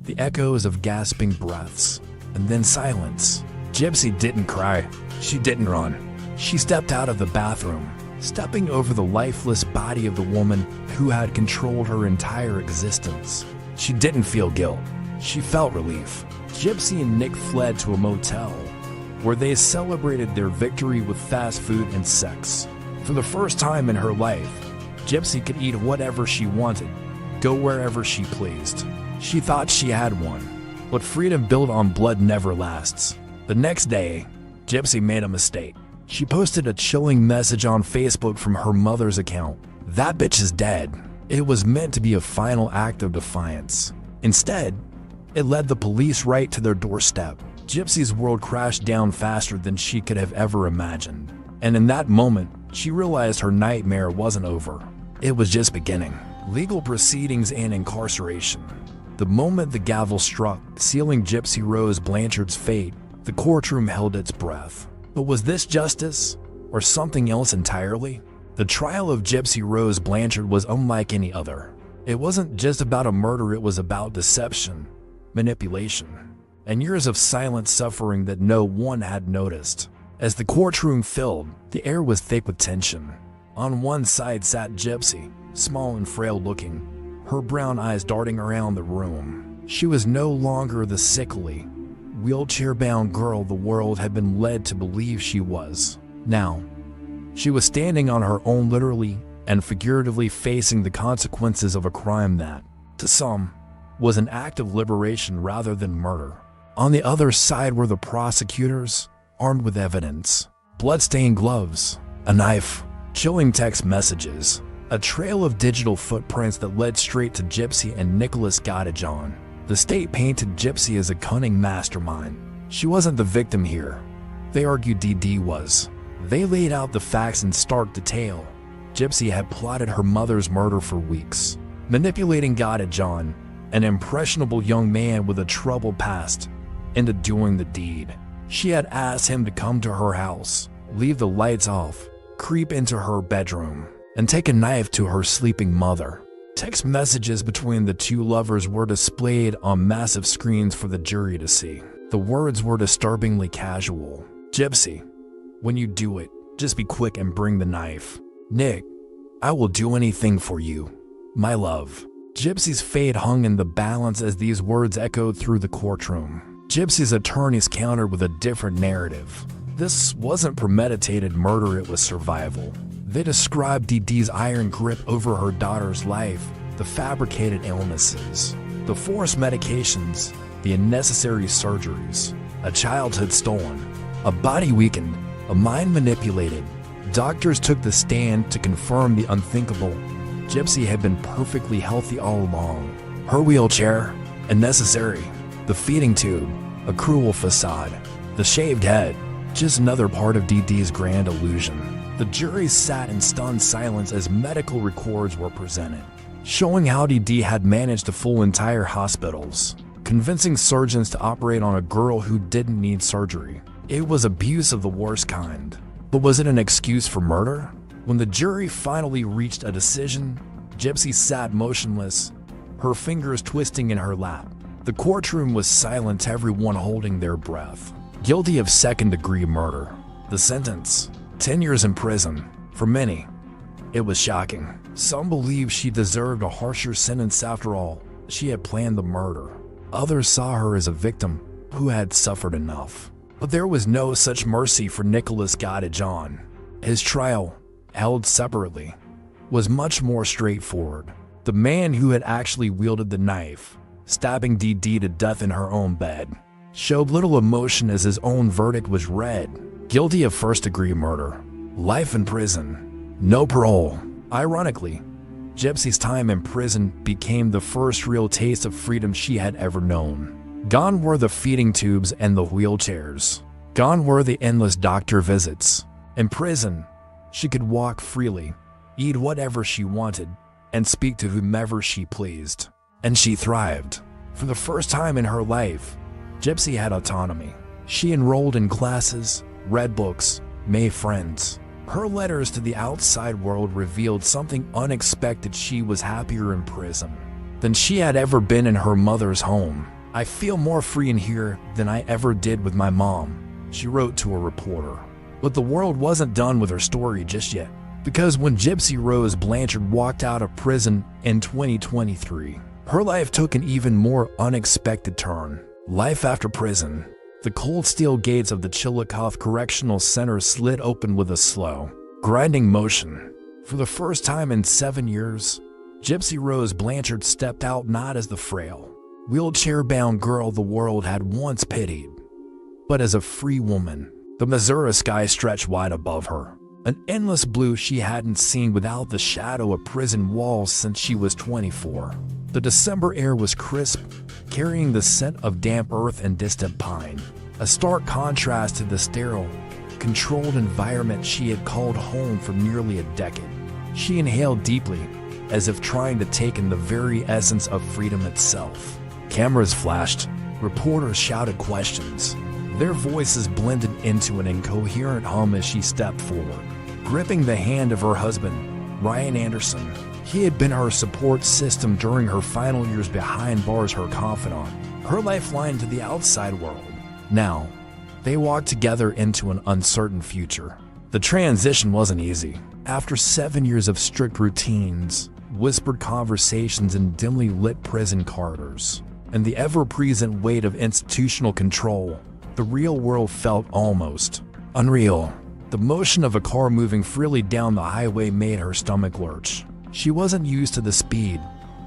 the echoes of gasping breaths, and then silence. Gypsy didn't cry. She didn't run. She stepped out of the bathroom, stepping over the lifeless body of the woman who had controlled her entire existence. She didn't feel guilt. She felt relief. Gypsy and Nick fled to a motel, where they celebrated their victory with fast food and sex. For the first time in her life, Gypsy could eat whatever she wanted, go wherever she pleased. She thought she had one, but freedom built on blood never lasts. The next day, Gypsy made a mistake. She posted a chilling message on Facebook from her mother's account. "That bitch is dead." It was meant to be a final act of defiance. Instead, it led the police right to their doorstep. Gypsy's world crashed down faster than she could have ever imagined. And in that moment, she realized her nightmare wasn't over. It was just beginning. Legal proceedings and incarceration. The moment the gavel struck, sealing Gypsy Rose Blanchard's fate, the courtroom held its breath. But was this justice, or something else entirely? The trial of Gypsy Rose Blanchard was unlike any other. It wasn't just about a murder, it was about deception, manipulation, and years of silent suffering that no one had noticed. As the courtroom filled, the air was thick with tension. On one side sat Gypsy, small and frail looking, her brown eyes darting around the room. She was no longer the sickly, wheelchair-bound girl the world had been led to believe she was. Now, she was standing on her own, literally and figuratively facing the consequences of a crime that, to some, was an act of liberation rather than murder. On the other side were the prosecutors, armed with evidence, blood-stained gloves, a knife, chilling text messages, a trail of digital footprints that led straight to Gypsy and Nicholas Godejohn. The state painted Gypsy as a cunning mastermind. She wasn't the victim here. They argued Dee was. They laid out the facts in stark detail. Gypsy had plotted her mother's murder for weeks, manipulating Godejohn, an impressionable young man with a troubled past, into doing the deed. She had asked him to come to her house, leave the lights off, creep into her bedroom, and take a knife to her sleeping mother. Text messages between the two lovers were displayed on massive screens for the jury to see. The words were disturbingly casual. "Gypsy, when you do it, just be quick and bring the knife. Nick, I will do anything for you, my love." Gypsy's fate hung in the balance as these words echoed through the courtroom. Gypsy's attorneys countered with a different narrative. This wasn't premeditated murder, it was survival. They described Dee's iron grip over her daughter's life, the fabricated illnesses, the forced medications, the unnecessary surgeries, a childhood stolen, a body weakened, a mind manipulated. Doctors took the stand to confirm the unthinkable. Gypsy had been perfectly healthy all along. Her wheelchair, unnecessary. The feeding tube, a cruel facade. The shaved head, just another part of Dee's grand illusion. The jury sat in stunned silence as medical records were presented, showing how Dee had managed to fool entire hospitals, convincing surgeons to operate on a girl who didn't need surgery. It was abuse of the worst kind. But was it an excuse for murder? When the jury finally reached a decision, Gypsy sat motionless, her fingers twisting in her lap. The courtroom was silent, everyone holding their breath. Guilty of second-degree murder. The sentence, 10 years in prison. For many, it was shocking. Some believed she deserved a harsher sentence after all. She had planned the murder. Others saw her as a victim who had suffered enough. But there was no such mercy for Nicholas John. His trial, held separately, was much more straightforward. The man who had actually wielded the knife, stabbing Dee Dee to death in her own bed, showed little emotion as his own verdict was read. Guilty of first-degree murder. Life in prison. No parole. Ironically, Gypsy's time in prison became the first real taste of freedom she had ever known. Gone were the feeding tubes and the wheelchairs. Gone were the endless doctor visits. In prison, she could walk freely, eat whatever she wanted, and speak to whomever she pleased. And she thrived. For the first time in her life, Gypsy had autonomy. She enrolled in classes, read books, made friends. Her letters to the outside world revealed something unexpected. She was happier in prison than she had ever been in her mother's home. "I feel more free in here than I ever did with my mom," she wrote to a reporter. But the world wasn't done with her story just yet. Because when Gypsy Rose Blanchard walked out of prison in 2023, her life took an even more unexpected turn. Life after prison. The cold steel gates of the Chillicothe Correctional Center slid open with a slow, grinding motion. For the first time in 7 years, Gypsy Rose Blanchard stepped out not as the frail, wheelchair-bound girl the world had once pitied, but as a free woman. The Missouri sky stretched wide above her, an endless blue she hadn't seen without the shadow of prison walls since she was 24. The December air was crisp, carrying the scent of damp earth and distant pine, a stark contrast to the sterile, controlled environment she had called home for nearly a decade. She inhaled deeply, as if trying to take in the very essence of freedom itself. Cameras flashed, reporters shouted questions. Their voices blended into an incoherent hum as she stepped forward, gripping the hand of her husband, Ryan Anderson. He had been her support system during her final years behind bars, her confidant, her lifeline to the outside world. Now, they walked together into an uncertain future. The transition wasn't easy. After 7 years of strict routines, whispered conversations in dimly lit prison corridors, and the ever-present weight of institutional control, the real world felt almost unreal. The motion of a car moving freely down the highway made her stomach lurch. She wasn't used to the speed,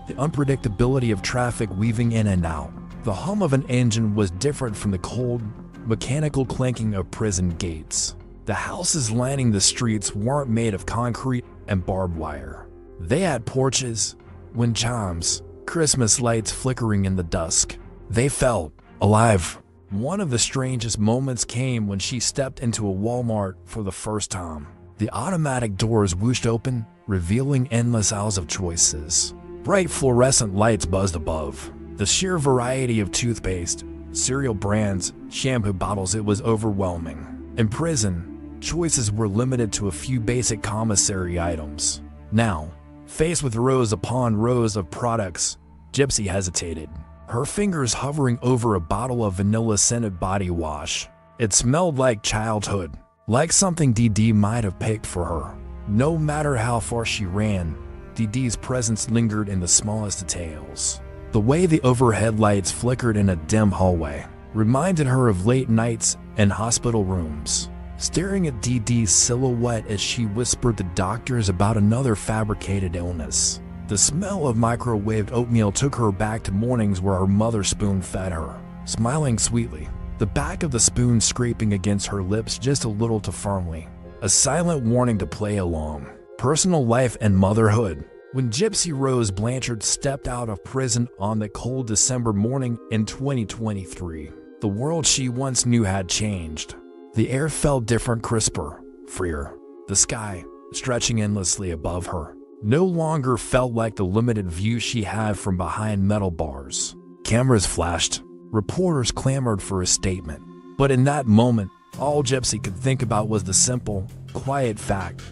the unpredictability of traffic weaving in and out. The hum of an engine was different from the cold, mechanical clanking of prison gates. The houses lining the streets weren't made of concrete and barbed wire. They had porches, wind chimes, Christmas lights flickering in the dusk. They felt alive. One of the strangest moments came when she stepped into a Walmart for the first time. The automatic doors whooshed open, revealing endless aisles of choices. Bright fluorescent lights buzzed above. The sheer variety of toothpaste, cereal brands, shampoo bottles, it was overwhelming. In prison, choices were limited to a few basic commissary items. Now, faced with rows upon rows of products, Gypsy hesitated, her fingers hovering over a bottle of vanilla-scented body wash. It smelled like childhood, like something Dee Dee might have picked for her. No matter how far she ran, Dee Dee's presence lingered in the smallest details. The way the overhead lights flickered in a dim hallway reminded her of late nights in hospital rooms, staring at Dee Dee's silhouette as she whispered to doctors about another fabricated illness. The smell of microwaved oatmeal took her back to mornings where her mother spoon-fed her, smiling sweetly, the back of the spoon scraping against her lips just a little too firmly, a silent warning to play along. Personal life and motherhood. When Gypsy Rose Blanchard stepped out of prison on the cold December morning in 2023, the world she once knew had changed. The air felt different, crisper, freer. The sky, stretching endlessly above her, no longer felt like the limited view she had from behind metal bars. Cameras flashed. Reporters clamored for a statement. But in that moment, all Gypsy could think about was the simple, quiet fact: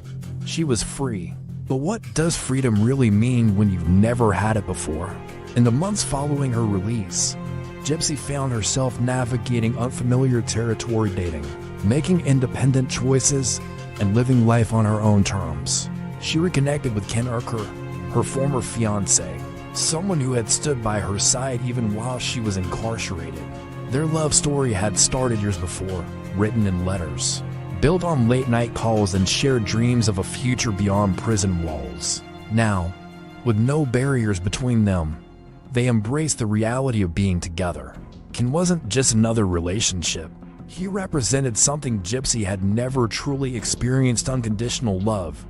she was free. But what does freedom really mean when you've never had it before? In the months following her release, Gypsy found herself navigating unfamiliar territory, dating, making independent choices, and living life on her own terms. She reconnected with Ken Urker, her former fiancé, someone who had stood by her side even while she was incarcerated. Their love story had started years before, written in letters, built on late-night calls and shared dreams of a future beyond prison walls. Now, with no barriers between them, they embraced the reality of being together. Ken wasn't just another relationship. He represented something Gypsy had never truly experienced: unconditional love,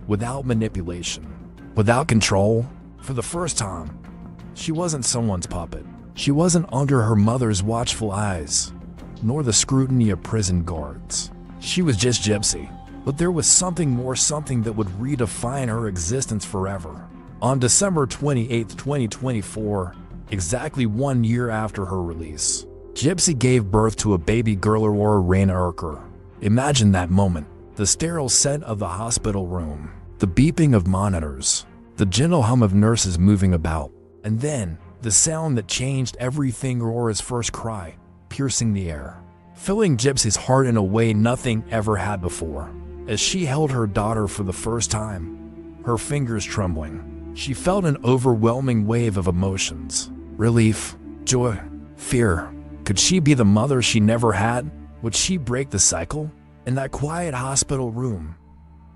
without manipulation, without control. For the first time, she wasn't someone's puppet. She wasn't under her mother's watchful eyes, nor the scrutiny of prison guards. She was just Gypsy, but there was something more, something that would redefine her existence forever. On December 28, 2024, exactly 1 year after her release, Gypsy gave birth to a baby girl, Aurora Raina Urker. Imagine that moment: the sterile scent of the hospital room, the beeping of monitors, the gentle hum of nurses moving about, and then the sound that changed everything: Aurora's first cry, piercing the air, filling Gypsy's heart in a way nothing ever had before. As she held her daughter for the first time, her fingers trembling, she felt an overwhelming wave of emotions: relief, joy, fear. Could she be the mother she never had? Would she break the cycle? In that quiet hospital room,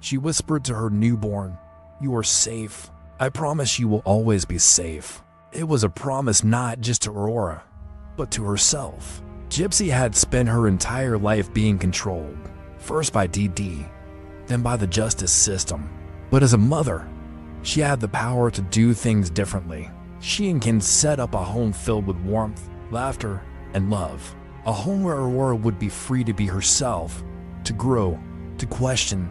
she whispered to her newborn, "You are safe. I promise you will always be safe." It was a promise not just to Aurora, but to herself. Gypsy had spent her entire life being controlled, first by DD, then by the justice system. But as a mother, she had the power to do things differently. She and Ken set up a home filled with warmth, laughter, and love. A home where Aurora would be free to be herself, to grow, to question,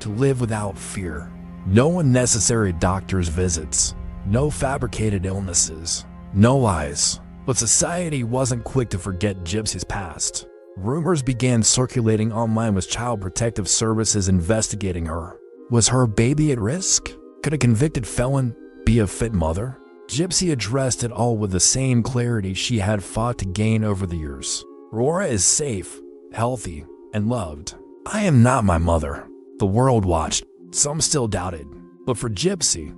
to live without fear. No unnecessary doctor's visits, no fabricated illnesses, no lies. But society wasn't quick to forget Gypsy's past. Rumors began circulating online, with Child Protective Services investigating her. Was her baby at risk? Could a convicted felon be a fit mother? Gypsy addressed it all with the same clarity she had fought to gain over the years. Aurora is safe, healthy, and loved. I am not my mother. The world watched. Some still doubted. But for Gypsy,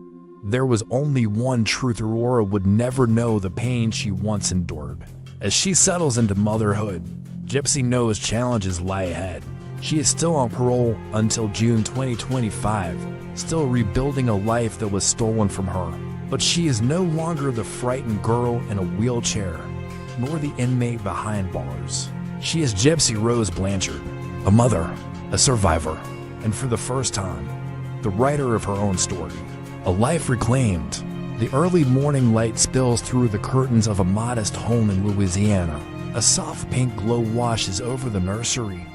there was only one truth: Aurora would never know the pain she once endured. As she settles into motherhood, Gypsy knows challenges lie ahead. She is still on parole until June 2025, still rebuilding a life that was stolen from her. But she is no longer the frightened girl in a wheelchair, nor the inmate behind bars. She is Gypsy Rose Blanchard, a mother, a survivor, and for the first time, the writer of her own story. A life reclaimed. The early morning light spills through the curtains of a modest home in Louisiana. A soft pink glow washes over the nursery,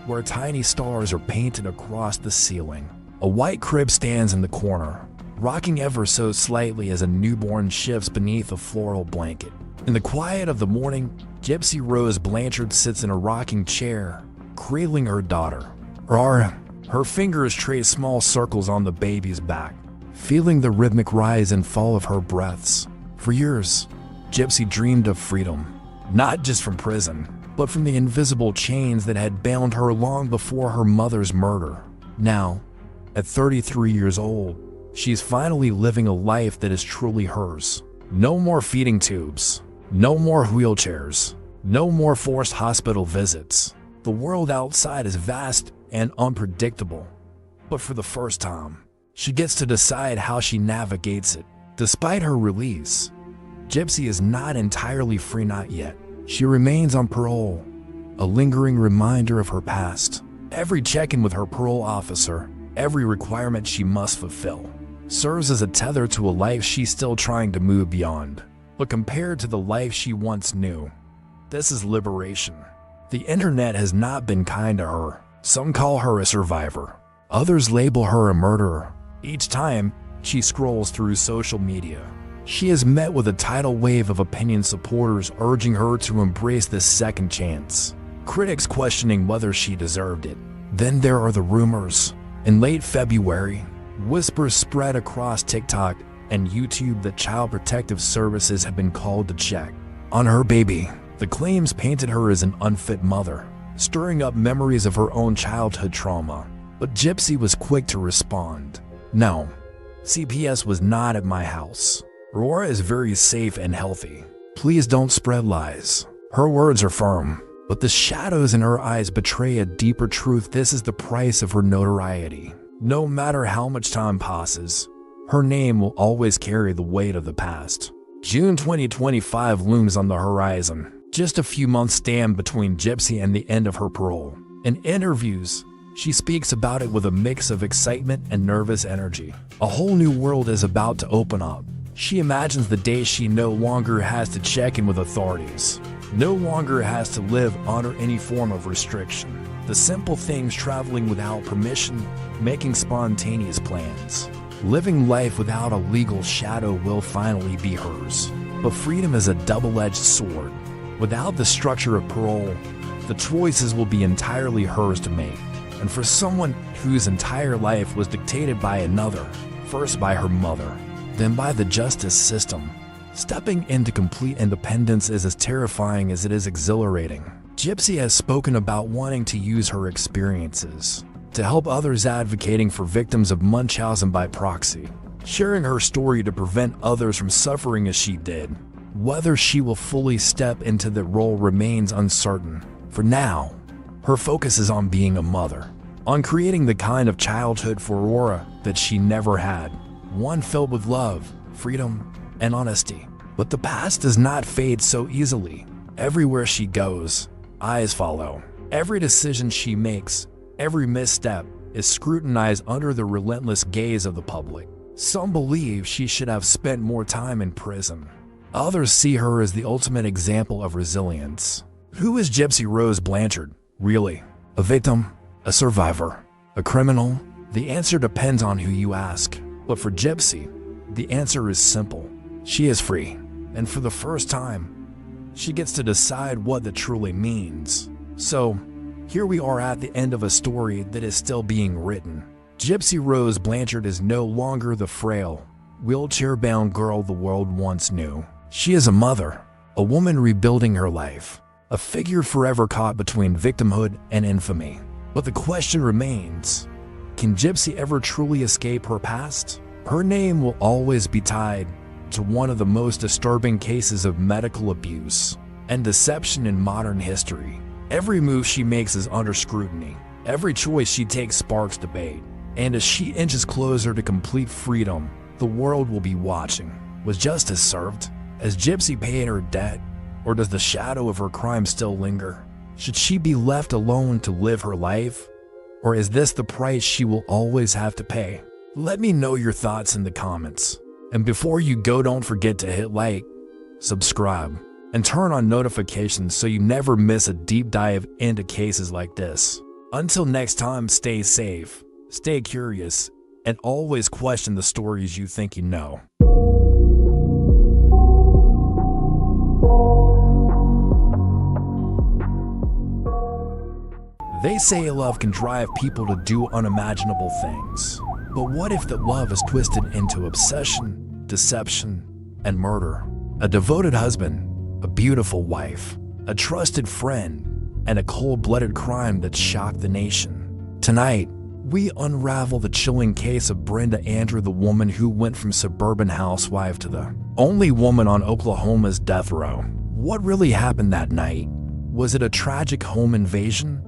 where tiny stars are painted across the ceiling. A white crib stands in the corner, rocking ever so slightly as a newborn shifts beneath a floral blanket. In the quiet of the morning, Gypsy Rose Blanchard sits in a rocking chair, cradling her daughter. Her fingers trace small circles on the baby's back, feeling the rhythmic rise and fall of her breaths. For years, Gypsy dreamed of freedom, not just from prison, but from the invisible chains that had bound her long before her mother's murder. Now, at 33 years old, she's finally living a life that is truly hers. No more feeding tubes, no more wheelchairs, no more forced hospital visits. The world outside is vast and unpredictable, but for the first time, she gets to decide how she navigates it. Despite her release, Gypsy is not entirely free, not yet. She remains on parole, a lingering reminder of her past. Every check-in with her parole officer, every requirement she must fulfill, serves as a tether to a life she's still trying to move beyond. But compared to the life she once knew, this is liberation. The internet has not been kind to her. Some call her a survivor. Others label her a murderer. Each time she scrolls through social media, she is met with a tidal wave of opinion supporters urging her to embrace this second chance, critics questioning whether she deserved it. Then there are the rumors. In late February, whispers spread across TikTok and YouTube that Child Protective Services have been called to check. on her baby. The claims painted her as an unfit mother, stirring up memories of her own childhood trauma. But Gypsy was quick to respond. No, CPS was not at my house. Aurora is very safe and healthy. Please don't spread lies. Her words are firm, but the shadows in her eyes betray a deeper truth. This is the price of her notoriety. No matter how much time passes, her name will always carry the weight of the past. June 2025 looms on the horizon. Just a few months stand between Gypsy and the end of her parole. In interviews, she speaks about it with a mix of excitement and nervous energy. A whole new world is about to open up. She imagines the day she no longer has to check in with authorities, no longer has to live under any form of restriction. The simple things: traveling without permission, making spontaneous plans, living life without a legal shadow will finally be hers. But freedom is a double-edged sword. Without the structure of parole, the choices will be entirely hers to make. And for someone whose entire life was dictated by another, first by her mother, then by the justice system, stepping into complete independence is as terrifying as it is exhilarating. Gypsy has spoken about wanting to use her experiences to help others, advocating for victims of Munchausen by proxy, sharing her story to prevent others from suffering as she did. Whether she will fully step into the role remains uncertain. For now, her focus is on being a mother, on creating the kind of childhood for Aurora that she never had, one filled with love, freedom, and honesty. But the past does not fade so easily. Everywhere she goes, eyes follow. Every decision she makes, every misstep, is scrutinized under the relentless gaze of the public. Some believe she should have spent more time in prison. Others see her as the ultimate example of resilience. Who is Gypsy Rose Blanchard, really? A victim? A survivor? A criminal? The answer depends on who you ask. But for Gypsy, the answer is simple. She is free, and for the first time, she gets to decide what that truly means. So, here we are at the end of a story that is still being written. Gypsy Rose Blanchard is no longer the frail, wheelchair-bound girl the world once knew. She is a mother, a woman rebuilding her life, a figure forever caught between victimhood and infamy. But the question remains, can Gypsy ever truly escape her past? Her name will always be tied to one of the most disturbing cases of medical abuse and deception in modern history. Every move she makes is under scrutiny. Every choice she takes sparks debate. And as she inches closer to complete freedom, the world will be watching. Was justice served? Has Gypsy paid her debt? Or does the shadow of her crime still linger? Should she be left alone to live her life? Or is this the price she will always have to pay? Let me know your thoughts in the comments. And before you go, don't forget to hit like, subscribe, and turn on notifications so you never miss a deep dive into cases like this. Until next time, stay safe, stay curious, and always question the stories you think you know. They say love can drive people to do unimaginable things. But what if that love is twisted into obsession, deception, and murder? A devoted husband, a beautiful wife, a trusted friend, and a cold-blooded crime that shocked the nation. Tonight, we unravel the chilling case of Brenda Andrew, the woman who went from suburban housewife to the only woman on Oklahoma's death row. What really happened that night? Was it a tragic home invasion?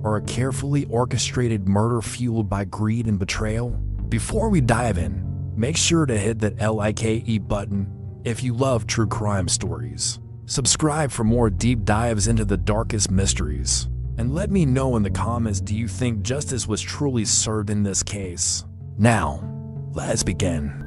Or a carefully orchestrated murder fueled by greed and betrayal? Before we dive in, make sure to hit that like button if you love true crime stories. Subscribe for more deep dives into the darkest mysteries. And let me know in the comments, do you think justice was truly served in this case? Now, let's begin.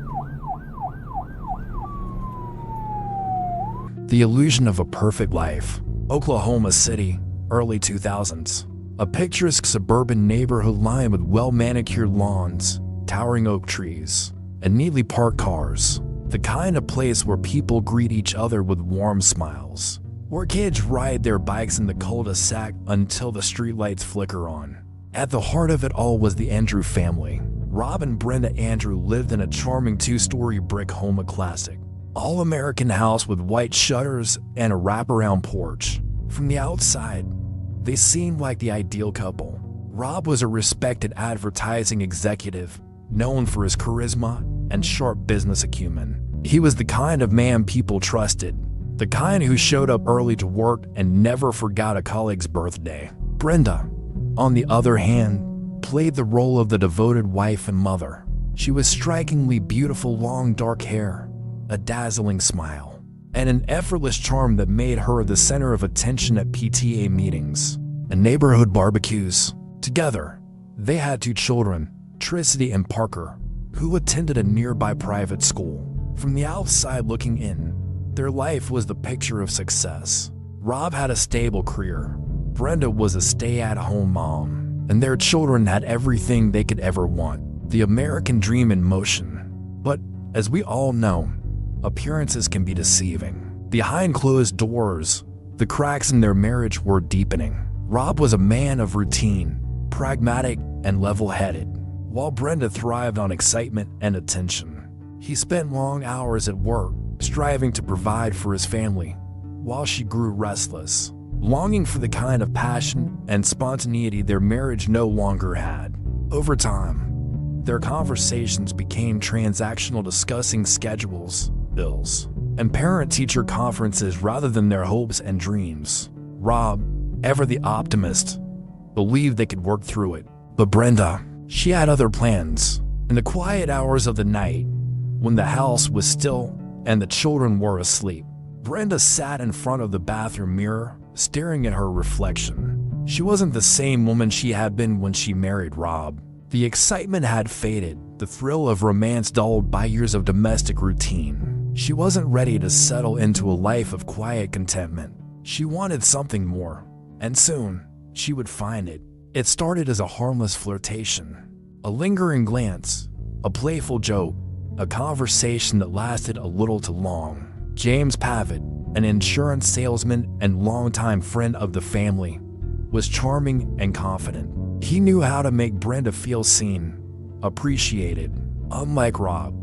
The illusion of a perfect life. Oklahoma City, early 2000s. A picturesque suburban neighborhood lined with well-manicured lawns, towering oak trees, and neatly parked cars. The kind of place where people greet each other with warm smiles, where kids ride their bikes in the cul-de-sac until the streetlights flicker on. At the heart of it all was the Andrew family. Rob and Brenda Andrew lived in a charming two-story brick home, a classic. all-American house with white shutters and a wraparound porch. From the outside, they seemed like the ideal couple. Rob was a respected advertising executive, known for his charisma and sharp business acumen. He was the kind of man people trusted, the kind who showed up early to work and never forgot a colleague's birthday. Brenda, on the other hand, played the role of the devoted wife and mother. She was strikingly beautiful, long dark hair, a dazzling smile, and an effortless charm that made her the center of attention at PTA meetings and neighborhood barbecues. Together, they had 2 children, Tricity and Parker, who attended a nearby private school. From the outside looking in, their life was the picture of success. Rob had a stable career, Brenda was a stay-at-home mom, and their children had everything they could ever want. The American dream in motion. But, as we all know, appearances can be deceiving. Behind closed doors, the cracks in their marriage were deepening. Rob was a man of routine, pragmatic and level-headed, while Brenda thrived on excitement and attention. He spent long hours at work, striving to provide for his family, while she grew restless, longing for the kind of passion and spontaneity their marriage no longer had. Over time, their conversations became transactional, discussing schedules, bills, and parent-teacher conferences rather than their hopes and dreams. Rob, ever the optimist, believed they could work through it. But Brenda, she had other plans. In the quiet hours of the night, when the house was still and the children were asleep, Brenda sat in front of the bathroom mirror, staring at her reflection. She wasn't the same woman she had been when she married Rob. The excitement had faded, the thrill of romance dulled by years of domestic routine. She wasn't ready to settle into a life of quiet contentment. She wanted something more, and soon, she would find it. It started as a harmless flirtation, a lingering glance, a playful joke, a conversation that lasted a little too long. James Pavitt, an insurance salesman and longtime friend of the family, was charming and confident. He knew how to make Brenda feel seen, appreciated. Unlike Rob,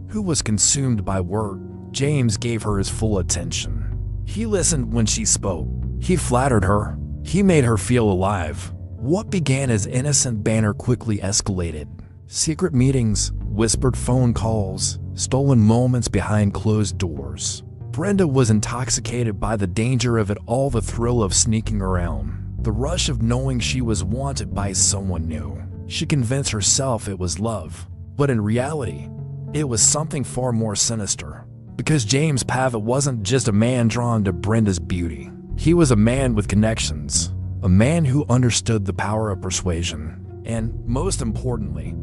who was consumed by work, James gave her his full attention. He listened when she spoke. He flattered her. He made her feel alive. What began as innocent banter quickly escalated. Secret meetings, whispered phone calls, stolen moments behind closed doors. Brenda was intoxicated by the danger of it all, the thrill of sneaking around, the rush of knowing she was wanted by someone new. She convinced herself it was love, but in reality, it was something far more sinister. Because James Pavitt wasn't just a man drawn to Brenda's beauty. He was a man with connections, a man who understood the power of persuasion, and, most importantly,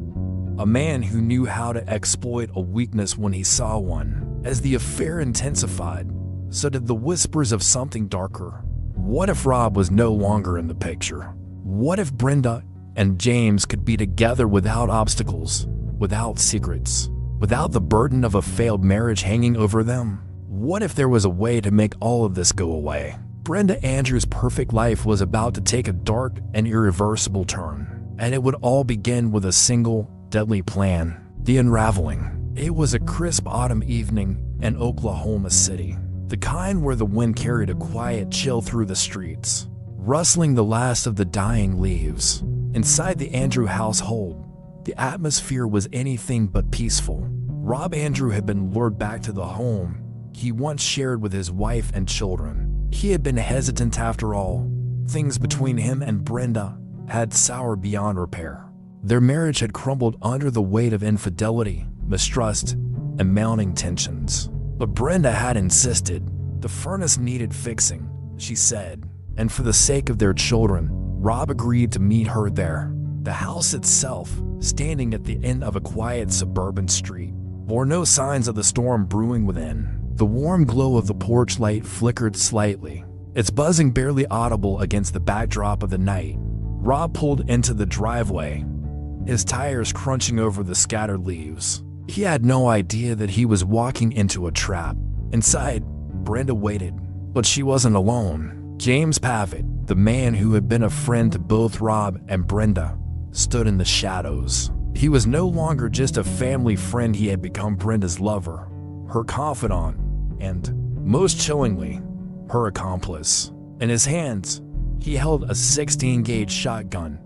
a man who knew how to exploit a weakness when he saw one. As the affair intensified, so did the whispers of something darker. What if Rob was no longer in the picture? What if Brenda and James could be together without obstacles, without secrets, without the burden of a failed marriage hanging over them? What if there was a way to make all of this go away? Brenda Andrews' perfect life was about to take a dark and irreversible turn, and it would all begin with a single, deadly plan: the unraveling. It was a crisp autumn evening in Oklahoma City, the kind where the wind carried a quiet chill through the streets, rustling the last of the dying leaves. Inside the Andrew household, the atmosphere was anything but peaceful. Rob Andrew had been lured back to the home he once shared with his wife and children. He had been hesitant after all. Things between him and Brenda had soured beyond repair. Their marriage had crumbled under the weight of infidelity, mistrust, and mounting tensions. But Brenda had insisted. The furnace needed fixing, she said, and for the sake of their children, Rob agreed to meet her there. The house itself, standing at the end of a quiet suburban street, bore no signs of the storm brewing within. The warm glow of the porch light flickered slightly, its buzzing barely audible against the backdrop of the night. Rob pulled into the driveway, his tires crunching over the scattered leaves. He had no idea that he was walking into a trap. Inside, Brenda waited, but she wasn't alone. James Pavitt, the man who had been a friend to both Rob and Brenda, stood in the shadows. He was no longer just a family friend, he had become Brenda's lover, her confidant, and, most chillingly, her accomplice. In his hands, he held a 16-gauge shotgun,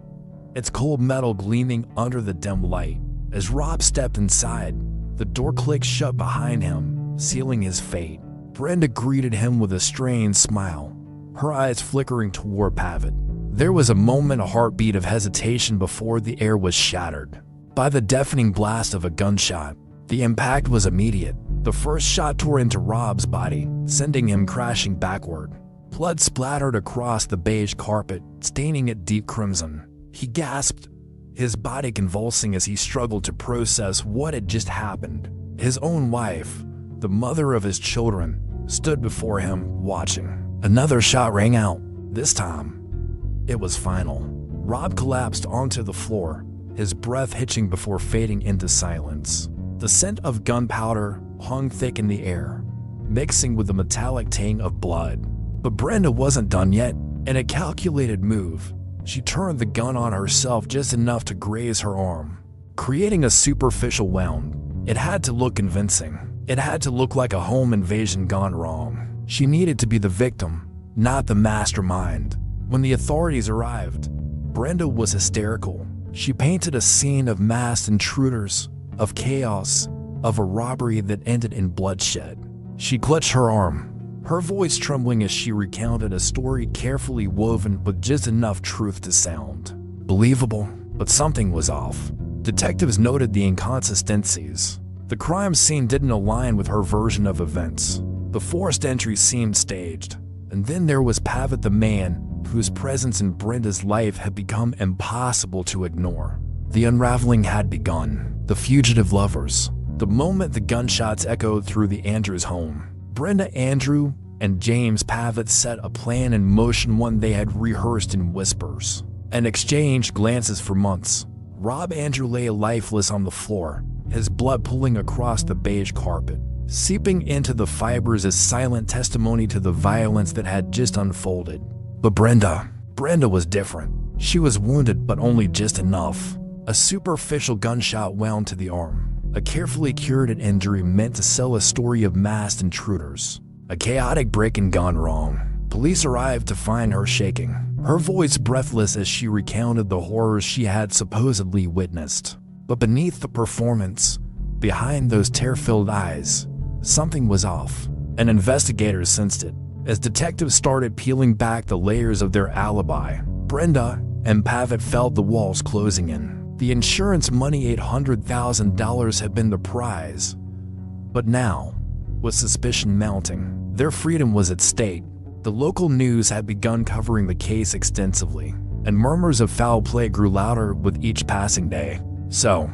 its cold metal gleaming under the dim light. As Rob stepped inside, the door clicked shut behind him, sealing his fate. Brenda greeted him with a strained smile, her eyes flickering toward Pavitt. There was a moment, a heartbeat of hesitation before the air was shattered by the deafening blast of a gunshot. The impact was immediate. The first shot tore into Rob's body, sending him crashing backward. Blood splattered across the beige carpet, staining it deep crimson. He gasped, his body convulsing as he struggled to process what had just happened. His own wife, the mother of his children, stood before him, watching. Another shot rang out. This time, it was final. Rob collapsed onto the floor, his breath hitching before fading into silence. The scent of gunpowder hung thick in the air, mixing with the metallic tang of blood. But Brenda wasn't done yet. In a calculated move, she turned the gun on herself just enough to graze her arm, creating a superficial wound. It had to look convincing. It had to look like a home invasion gone wrong. She needed to be the victim, not the mastermind. When the authorities arrived, Brenda was hysterical. She painted a scene of masked intruders, of chaos, of a robbery that ended in bloodshed. She clutched her arm, her voice trembling as she recounted a story carefully woven with just enough truth to sound believable, but something was off. Detectives noted the inconsistencies. The crime scene didn't align with her version of events. The forced entry seemed staged. And then there was Pavitt, the man whose presence in Brenda's life had become impossible to ignore. The unraveling had begun. The fugitive lovers. The moment the gunshots echoed through the Andrews home, Brenda, Andrew, and James Pavitt set a plan in motion, one they had rehearsed in whispers and exchanged glances for months. Rob Andrew lay lifeless on the floor, his blood pooling across the beige carpet, seeping into the fibers as silent testimony to the violence that had just unfolded. But Brenda was different. She was wounded, but only just enough. A superficial gunshot wound to the arm. A carefully curated injury meant to sell a story of masked intruders. A chaotic break-in gone wrong. Police arrived to find her shaking, her voice breathless as she recounted the horrors she had supposedly witnessed. But beneath the performance, behind those tear-filled eyes, something was off, and investigators sensed it. As detectives started peeling back the layers of their alibi, Brenda and Pavitt felt the walls closing in. The insurance money, $800,000, had been the prize. But now, with suspicion mounting, their freedom was at stake. The local news had begun covering the case extensively, and murmurs of foul play grew louder with each passing day. So,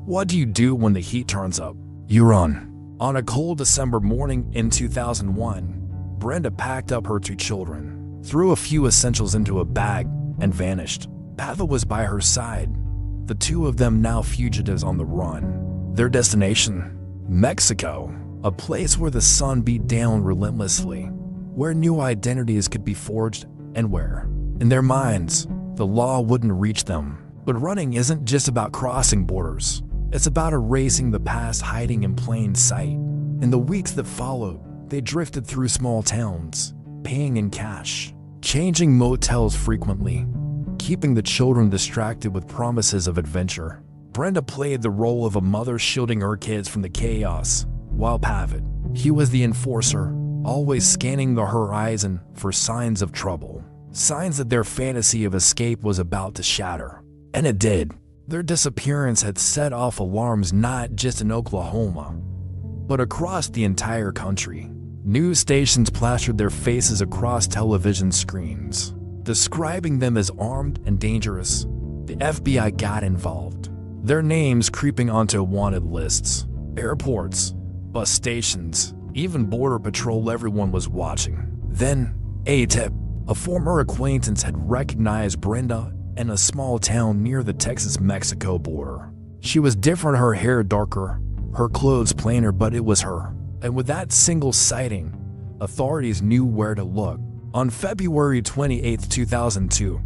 what do you do when the heat turns up? You run. On a cold December morning in 2001, Brenda packed up her two children, threw a few essentials into a bag, and vanished. Pavitt was by her side, the two of them now fugitives on the run. Their destination? Mexico, a place where the sun beat down relentlessly, where new identities could be forged, and where, in their minds, the law wouldn't reach them. But running isn't just about crossing borders. It's about erasing the past hiding in plain sight. In the weeks that followed, they drifted through small towns, paying in cash, changing motels frequently, keeping the children distracted with promises of adventure. Brenda played the role of a mother shielding her kids from the chaos, while Pavitt, he was the enforcer, always scanning the horizon for signs of trouble, signs that their fantasy of escape was about to shatter. And it did. Their disappearance had set off alarms not just in Oklahoma, but across the entire country. News stations plastered their faces across television screens, describing them as armed and dangerous. The FBI got involved, their names creeping onto wanted lists. Airports, bus stations, even Border Patrol, everyone was watching. Then, a tip. A former acquaintance had recognized Brenda in a small town near the Texas-Mexico border. She was different, her hair darker, her clothes plainer, but it was her. And with that single sighting, authorities knew where to look. On February 28, 2002,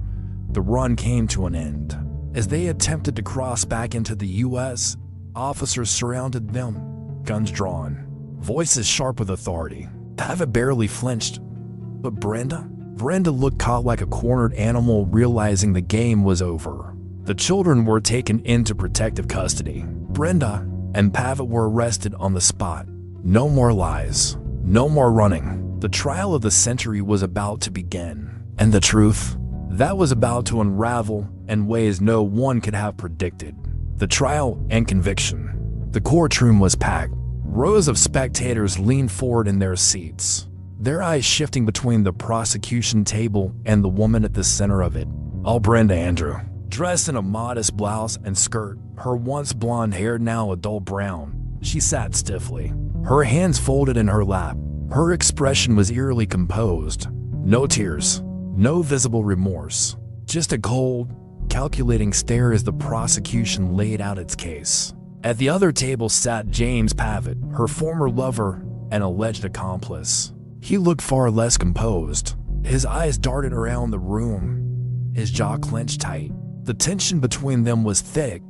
the run came to an end. As they attempted to cross back into the U.S., officers surrounded them, guns drawn. voices sharp with authority. Pavitt barely flinched. But Brenda? Brenda looked caught like a cornered animal, realizing the game was over. The children were taken into protective custody. Brenda and Pavitt were arrested on the spot. No more lies. No more running. The trial of the century was about to begin. And the truth? That was about to unravel in ways no one could have predicted. The trial and conviction. The courtroom was packed. Rows of spectators leaned forward in their seats, their eyes shifting between the prosecution table and the woman at the center of it. All Brenda Andrew, dressed in a modest blouse and skirt, her once blonde hair now a dull brown. She sat stiffly, her hands folded in her lap. Her expression was eerily composed. No tears, no visible remorse, just a cold, calculating stare as the prosecution laid out its case. At the other table sat James Pavitt, her former lover and alleged accomplice. He looked far less composed. His eyes darted around the room, his jaw clenched tight. The tension between them was thick,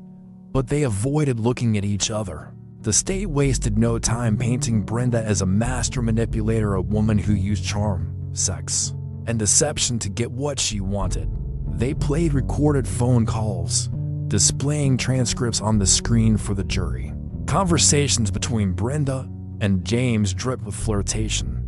but they avoided looking at each other. The state wasted no time painting Brenda as a master manipulator, a woman who used charm, sex, and deception to get what she wanted. They played recorded phone calls, displaying transcripts on the screen for the jury. Conversations between Brenda and James dripped with flirtation.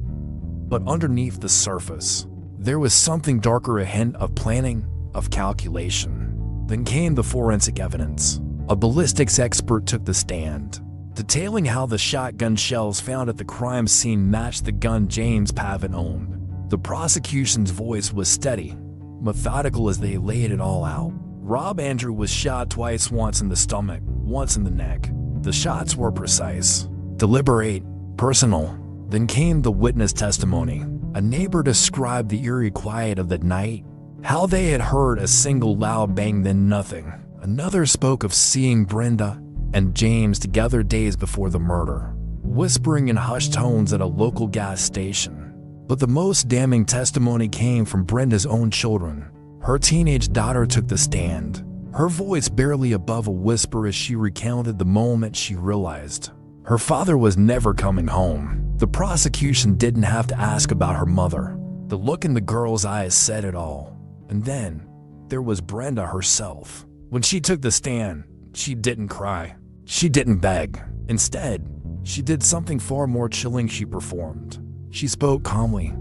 But underneath the surface, there was something darker, a hint of planning, of calculation. Then came the forensic evidence. A ballistics expert took the stand, detailing how the shotgun shells found at the crime scene matched the gun James Pavitt owned. The prosecution's voice was steady, methodical as they laid it all out. Rob Andrew was shot twice, once in the stomach, once in the neck. The shots were precise, deliberate, personal. Then came the witness testimony. A neighbor described the eerie quiet of that night, how they had heard a single loud bang, then nothing. Another spoke of seeing Brenda and James together days before the murder, whispering in hushed tones at a local gas station. But the most damning testimony came from Brenda's own children. Her teenage daughter took the stand, her voice barely above a whisper as she recounted the moment she realized her father was never coming home. The prosecution didn't have to ask about her mother. The look in the girl's eyes said it all. And then there was Brenda herself. When she took the stand, she didn't cry. She didn't beg. Instead, she did something far more chilling. She performed. She spoke calmly,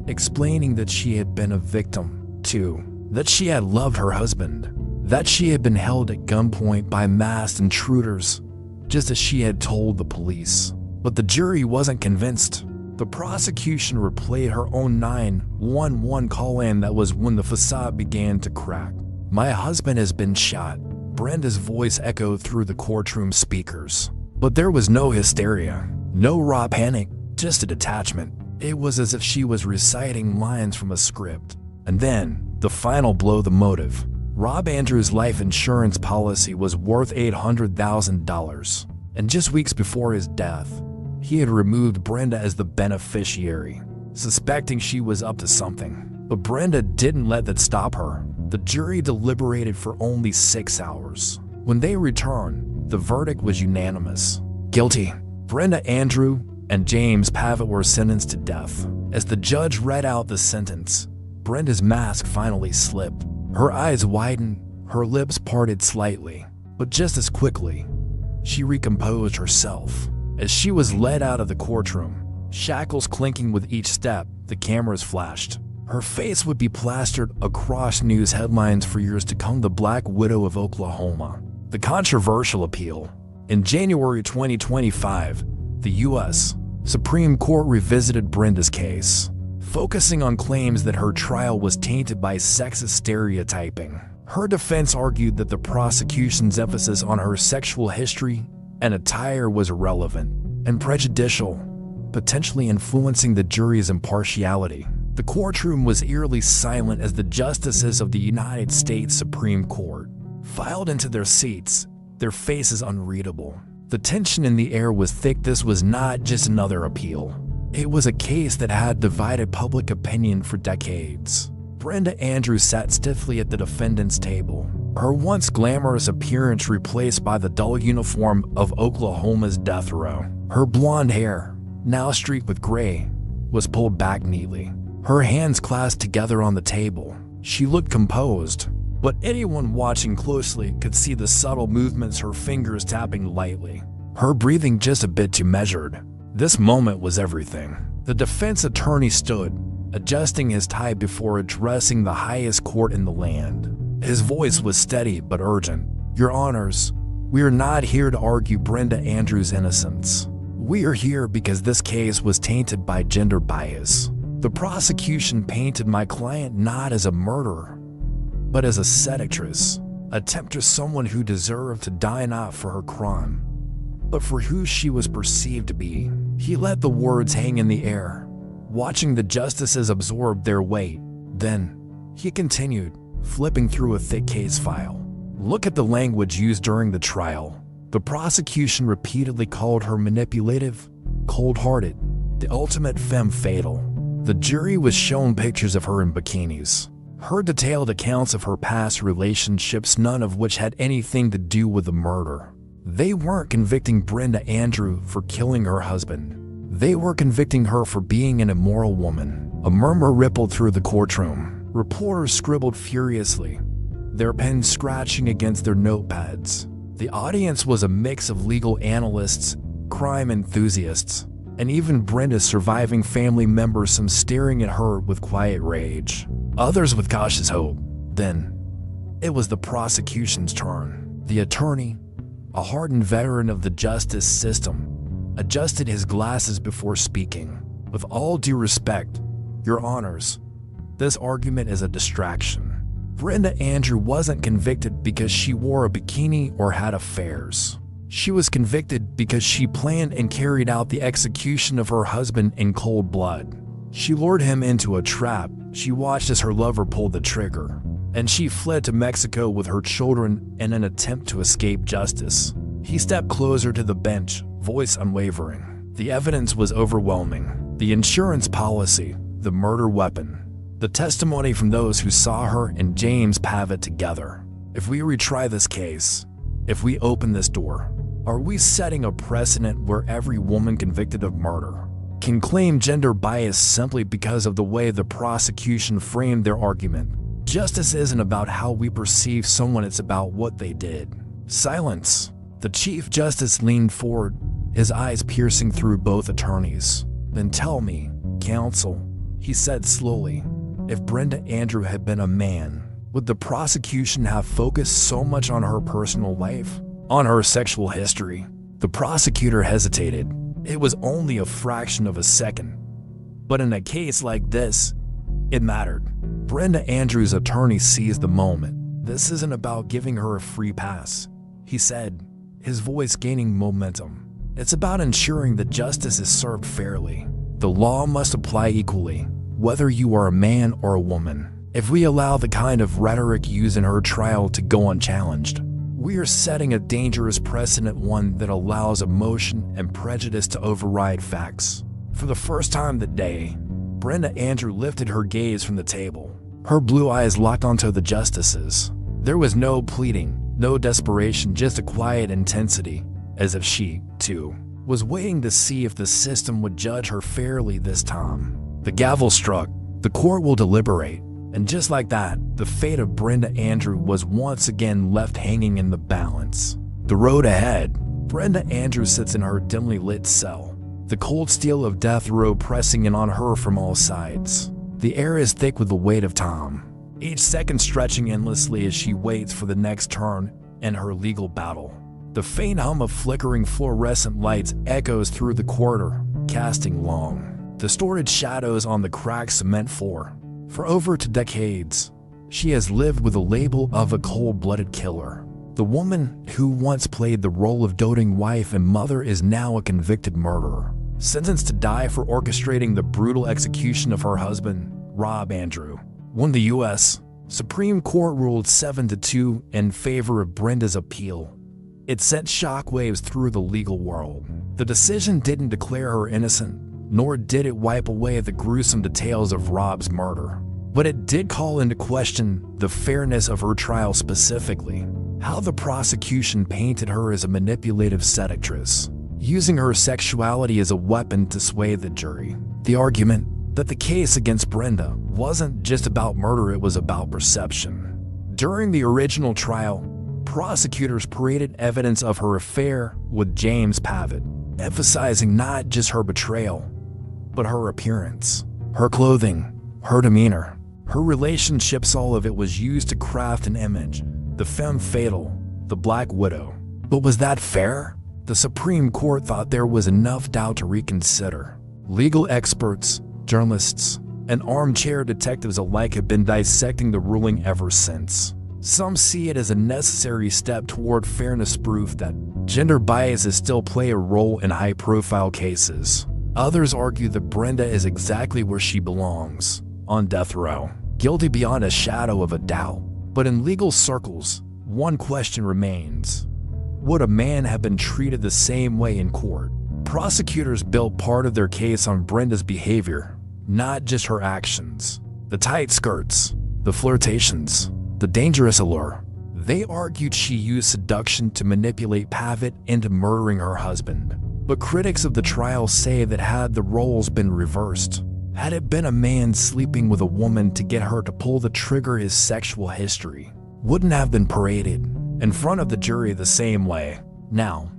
explaining that she had been a victim, too. That she had loved her husband, that she had been held at gunpoint by masked intruders, just as she had told the police. But the jury wasn't convinced. The prosecution replayed her own 911 call-in. That was when the facade began to crack. "My husband has been shot," Brenda's voice echoed through the courtroom speakers. But there was no hysteria, no raw panic, just a detachment. It was as if she was reciting lines from a script. And then, the final blow, the motive. Rob Andrews' life insurance policy was worth $800,000, and just weeks before his death, he had removed Brenda as the beneficiary, suspecting she was up to something. But Brenda didn't let that stop her. The jury deliberated for only 6 hours. When they returned, the verdict was unanimous. Guilty. Brenda Andrew and James Pavitt were sentenced to death. As the judge read out the sentence, Brenda's mask finally slipped. Her eyes widened, her lips parted slightly, but just as quickly, she recomposed herself. As she was led out of the courtroom, shackles clinking with each step, the cameras flashed. Her face would be plastered across news headlines for years to come. The Black Widow of Oklahoma. The controversial appeal. In January 2025, the U.S. Supreme Court revisited Brenda's case, focusing on claims that her trial was tainted by sexist stereotyping. Her defense argued that the prosecution's emphasis on her sexual history and attire was irrelevant and prejudicial, potentially influencing the jury's impartiality. The courtroom was eerily silent as the justices of the United States Supreme Court filed into their seats, their faces unreadable. The tension in the air was thick. This was not just another appeal. It was a case that had divided public opinion for decades. Brenda Andrews sat stiffly at the defendant's table, her once glamorous appearance replaced by the dull uniform of Oklahoma's death row. Her blonde hair, now streaked with gray, was pulled back neatly, her hands clasped together on the table. She looked composed, but anyone watching closely could see the subtle movements, her fingers tapping lightly, her breathing just a bit too measured. This moment was everything. The defense attorney stood, adjusting his tie before addressing the highest court in the land. His voice was steady but urgent. "Your Honors, we are not here to argue Brenda Andrews' innocence. We are here because this case was tainted by gender bias. The prosecution painted my client not as a murderer, but as a seductress, a temptress, someone who deserved to die not for her crime, but for who she was perceived to be." He let the words hang in the air, watching the justices absorb their weight. Then, he continued, flipping through a thick case file. "Look at the language used during the trial. The prosecution repeatedly called her manipulative, cold-hearted, the ultimate femme fatale. The jury was shown pictures of her in bikinis, her detailed accounts of her past relationships, none of which had anything to do with the murder. They weren't convicting Brenda Andrew for killing her husband. They were convicting her for being an immoral woman." A murmur rippled through the courtroom. Reporters scribbled furiously, their pens scratching against their notepads. The audience was a mix of legal analysts, crime enthusiasts, and even Brenda's surviving family members, some staring at her with quiet rage, others with cautious hope. Then, it was the prosecution's turn. The attorney, a hardened veteran of the justice system, adjusted his glasses before speaking. "With all due respect, Your Honors, this argument is a distraction. Brenda Andrew wasn't convicted because she wore a bikini or had affairs. She was convicted because she planned and carried out the execution of her husband in cold blood. She lured him into a trap, she watched as her lover pulled the trigger, and she fled to Mexico with her children in an attempt to escape justice." He stepped closer to the bench, voice unwavering. The evidence was overwhelming. The insurance policy, the murder weapon, the testimony from those who saw her and James Pavitt together. If we retry this case, if we open this door, are we setting a precedent where every woman convicted of murder can claim gender bias simply because of the way the prosecution framed their argument? Justice isn't about how we perceive someone, it's about what they did. Silence. The Chief Justice leaned forward, his eyes piercing through both attorneys. "Then tell me, counsel," he said slowly, "if Brenda Andrew had been a man, would the prosecution have focused so much on her personal life, on her sexual history?" The prosecutor hesitated. It was only a fraction of a second. But in a case like this, it mattered. Brenda Andrews' attorney seized the moment. "This isn't about giving her a free pass," he said, his voice gaining momentum. "It's about ensuring that justice is served fairly. The law must apply equally, whether you are a man or a woman. If we allow the kind of rhetoric used in her trial to go unchallenged, we are setting a dangerous precedent, one that allows emotion and prejudice to override facts." For the first time that day, Brenda Andrew lifted her gaze from the table. Her blue eyes locked onto the justices. There was no pleading, no desperation, just a quiet intensity, as if she, too, was waiting to see if the system would judge her fairly this time. The gavel struck. "The court will deliberate." And just like that, the fate of Brenda Andrew was once again left hanging in the balance. The road ahead. Brenda Andrew sits in her dimly lit cell, the cold steel of death row pressing in on her from all sides. The air is thick with the weight of time, each second stretching endlessly as she waits for the next turn in her legal battle. The faint hum of flickering fluorescent lights echoes through the corridor, casting long, distorted shadows on the cracked cement floor. For over 2 decades, she has lived with the label of a cold-blooded killer. The woman who once played the role of doting wife and mother is now a convicted murderer, sentenced to die for orchestrating the brutal execution of her husband, Rob Andrew. When the U.S. Supreme Court ruled 7-2 in favor of Brenda's appeal, it sent shockwaves through the legal world. The decision didn't declare her innocent, nor did it wipe away the gruesome details of Rob's murder. But it did call into question the fairness of her trial, specifically how the prosecution painted her as a manipulative seductress, using her sexuality as a weapon to sway the jury. The argument that the case against Brenda wasn't just about murder, it was about perception. During the original trial, prosecutors paraded evidence of her affair with James Pavitt, emphasizing not just her betrayal, but her appearance, her clothing, her demeanor, her relationships. All of it was used to craft an image, the femme fatale, the Black Widow. But was that fair? The Supreme Court thought there was enough doubt to reconsider. Legal experts, journalists, and armchair detectives alike have been dissecting the ruling ever since. Some see it as a necessary step toward fairness, proof that gender biases still play a role in high-profile cases. Others argue that Brenda is exactly where she belongs, on death row, guilty beyond a shadow of a doubt. But in legal circles, one question remains. Would a man have been treated the same way in court? Prosecutors built part of their case on Brenda's behavior, not just her actions. The tight skirts, the flirtations, the dangerous allure. They argued she used seduction to manipulate Pavitt into murdering her husband. But critics of the trial say that had the roles been reversed, had it been a man sleeping with a woman to get her to pull the trigger, his sexual history wouldn't have been paraded in front of the jury the same way. Now,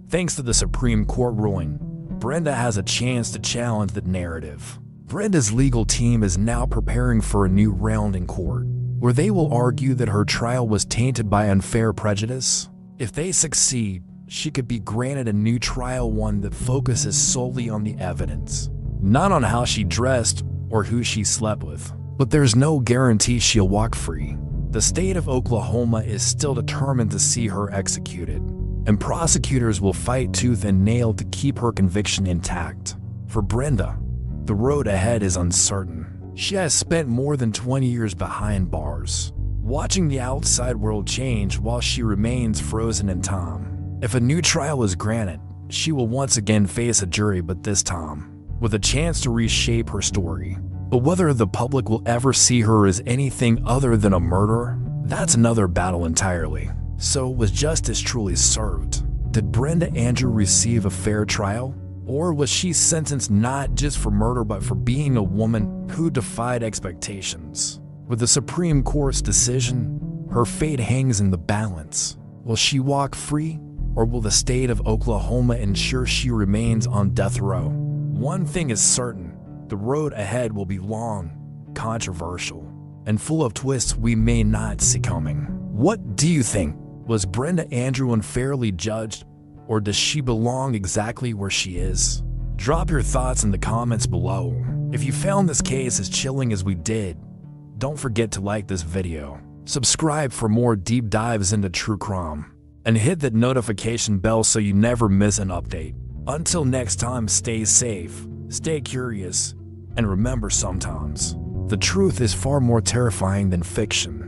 thanks to the Supreme Court ruling, Brenda has a chance to challenge the narrative. Brenda's legal team is now preparing for a new round in court, where they will argue that her trial was tainted by unfair prejudice. If they succeed, she could be granted a new trial, one that focuses solely on the evidence, not on how she dressed or who she slept with. But there's no guarantee she'll walk free. The state of Oklahoma is still determined to see her executed, and prosecutors will fight tooth and nail to keep her conviction intact. For Brenda, the road ahead is uncertain. She has spent more than 20 years behind bars, watching the outside world change while she remains frozen in time. If a new trial is granted, she will once again face a jury, but this time with a chance to reshape her story. But whether the public will ever see her as anything other than a murderer, that's another battle entirely. So, was justice truly served? Did Brenda Andrew receive a fair trial? Or was she sentenced not just for murder but for being a woman who defied expectations? With the Supreme Court's decision, her fate hangs in the balance. Will she walk free, or will the state of Oklahoma ensure she remains on death row? One thing is certain. The road ahead will be long, controversial, and full of twists we may not see coming. What do you think? Was Brenda Andrew unfairly judged, or does she belong exactly where she is? Drop your thoughts in the comments below. If you found this case as chilling as we did, don't forget to like this video, subscribe for more deep dives into true crime, and hit that notification bell so you never miss an update. Until next time, stay safe, stay curious, and remember, sometimes the truth is far more terrifying than fiction.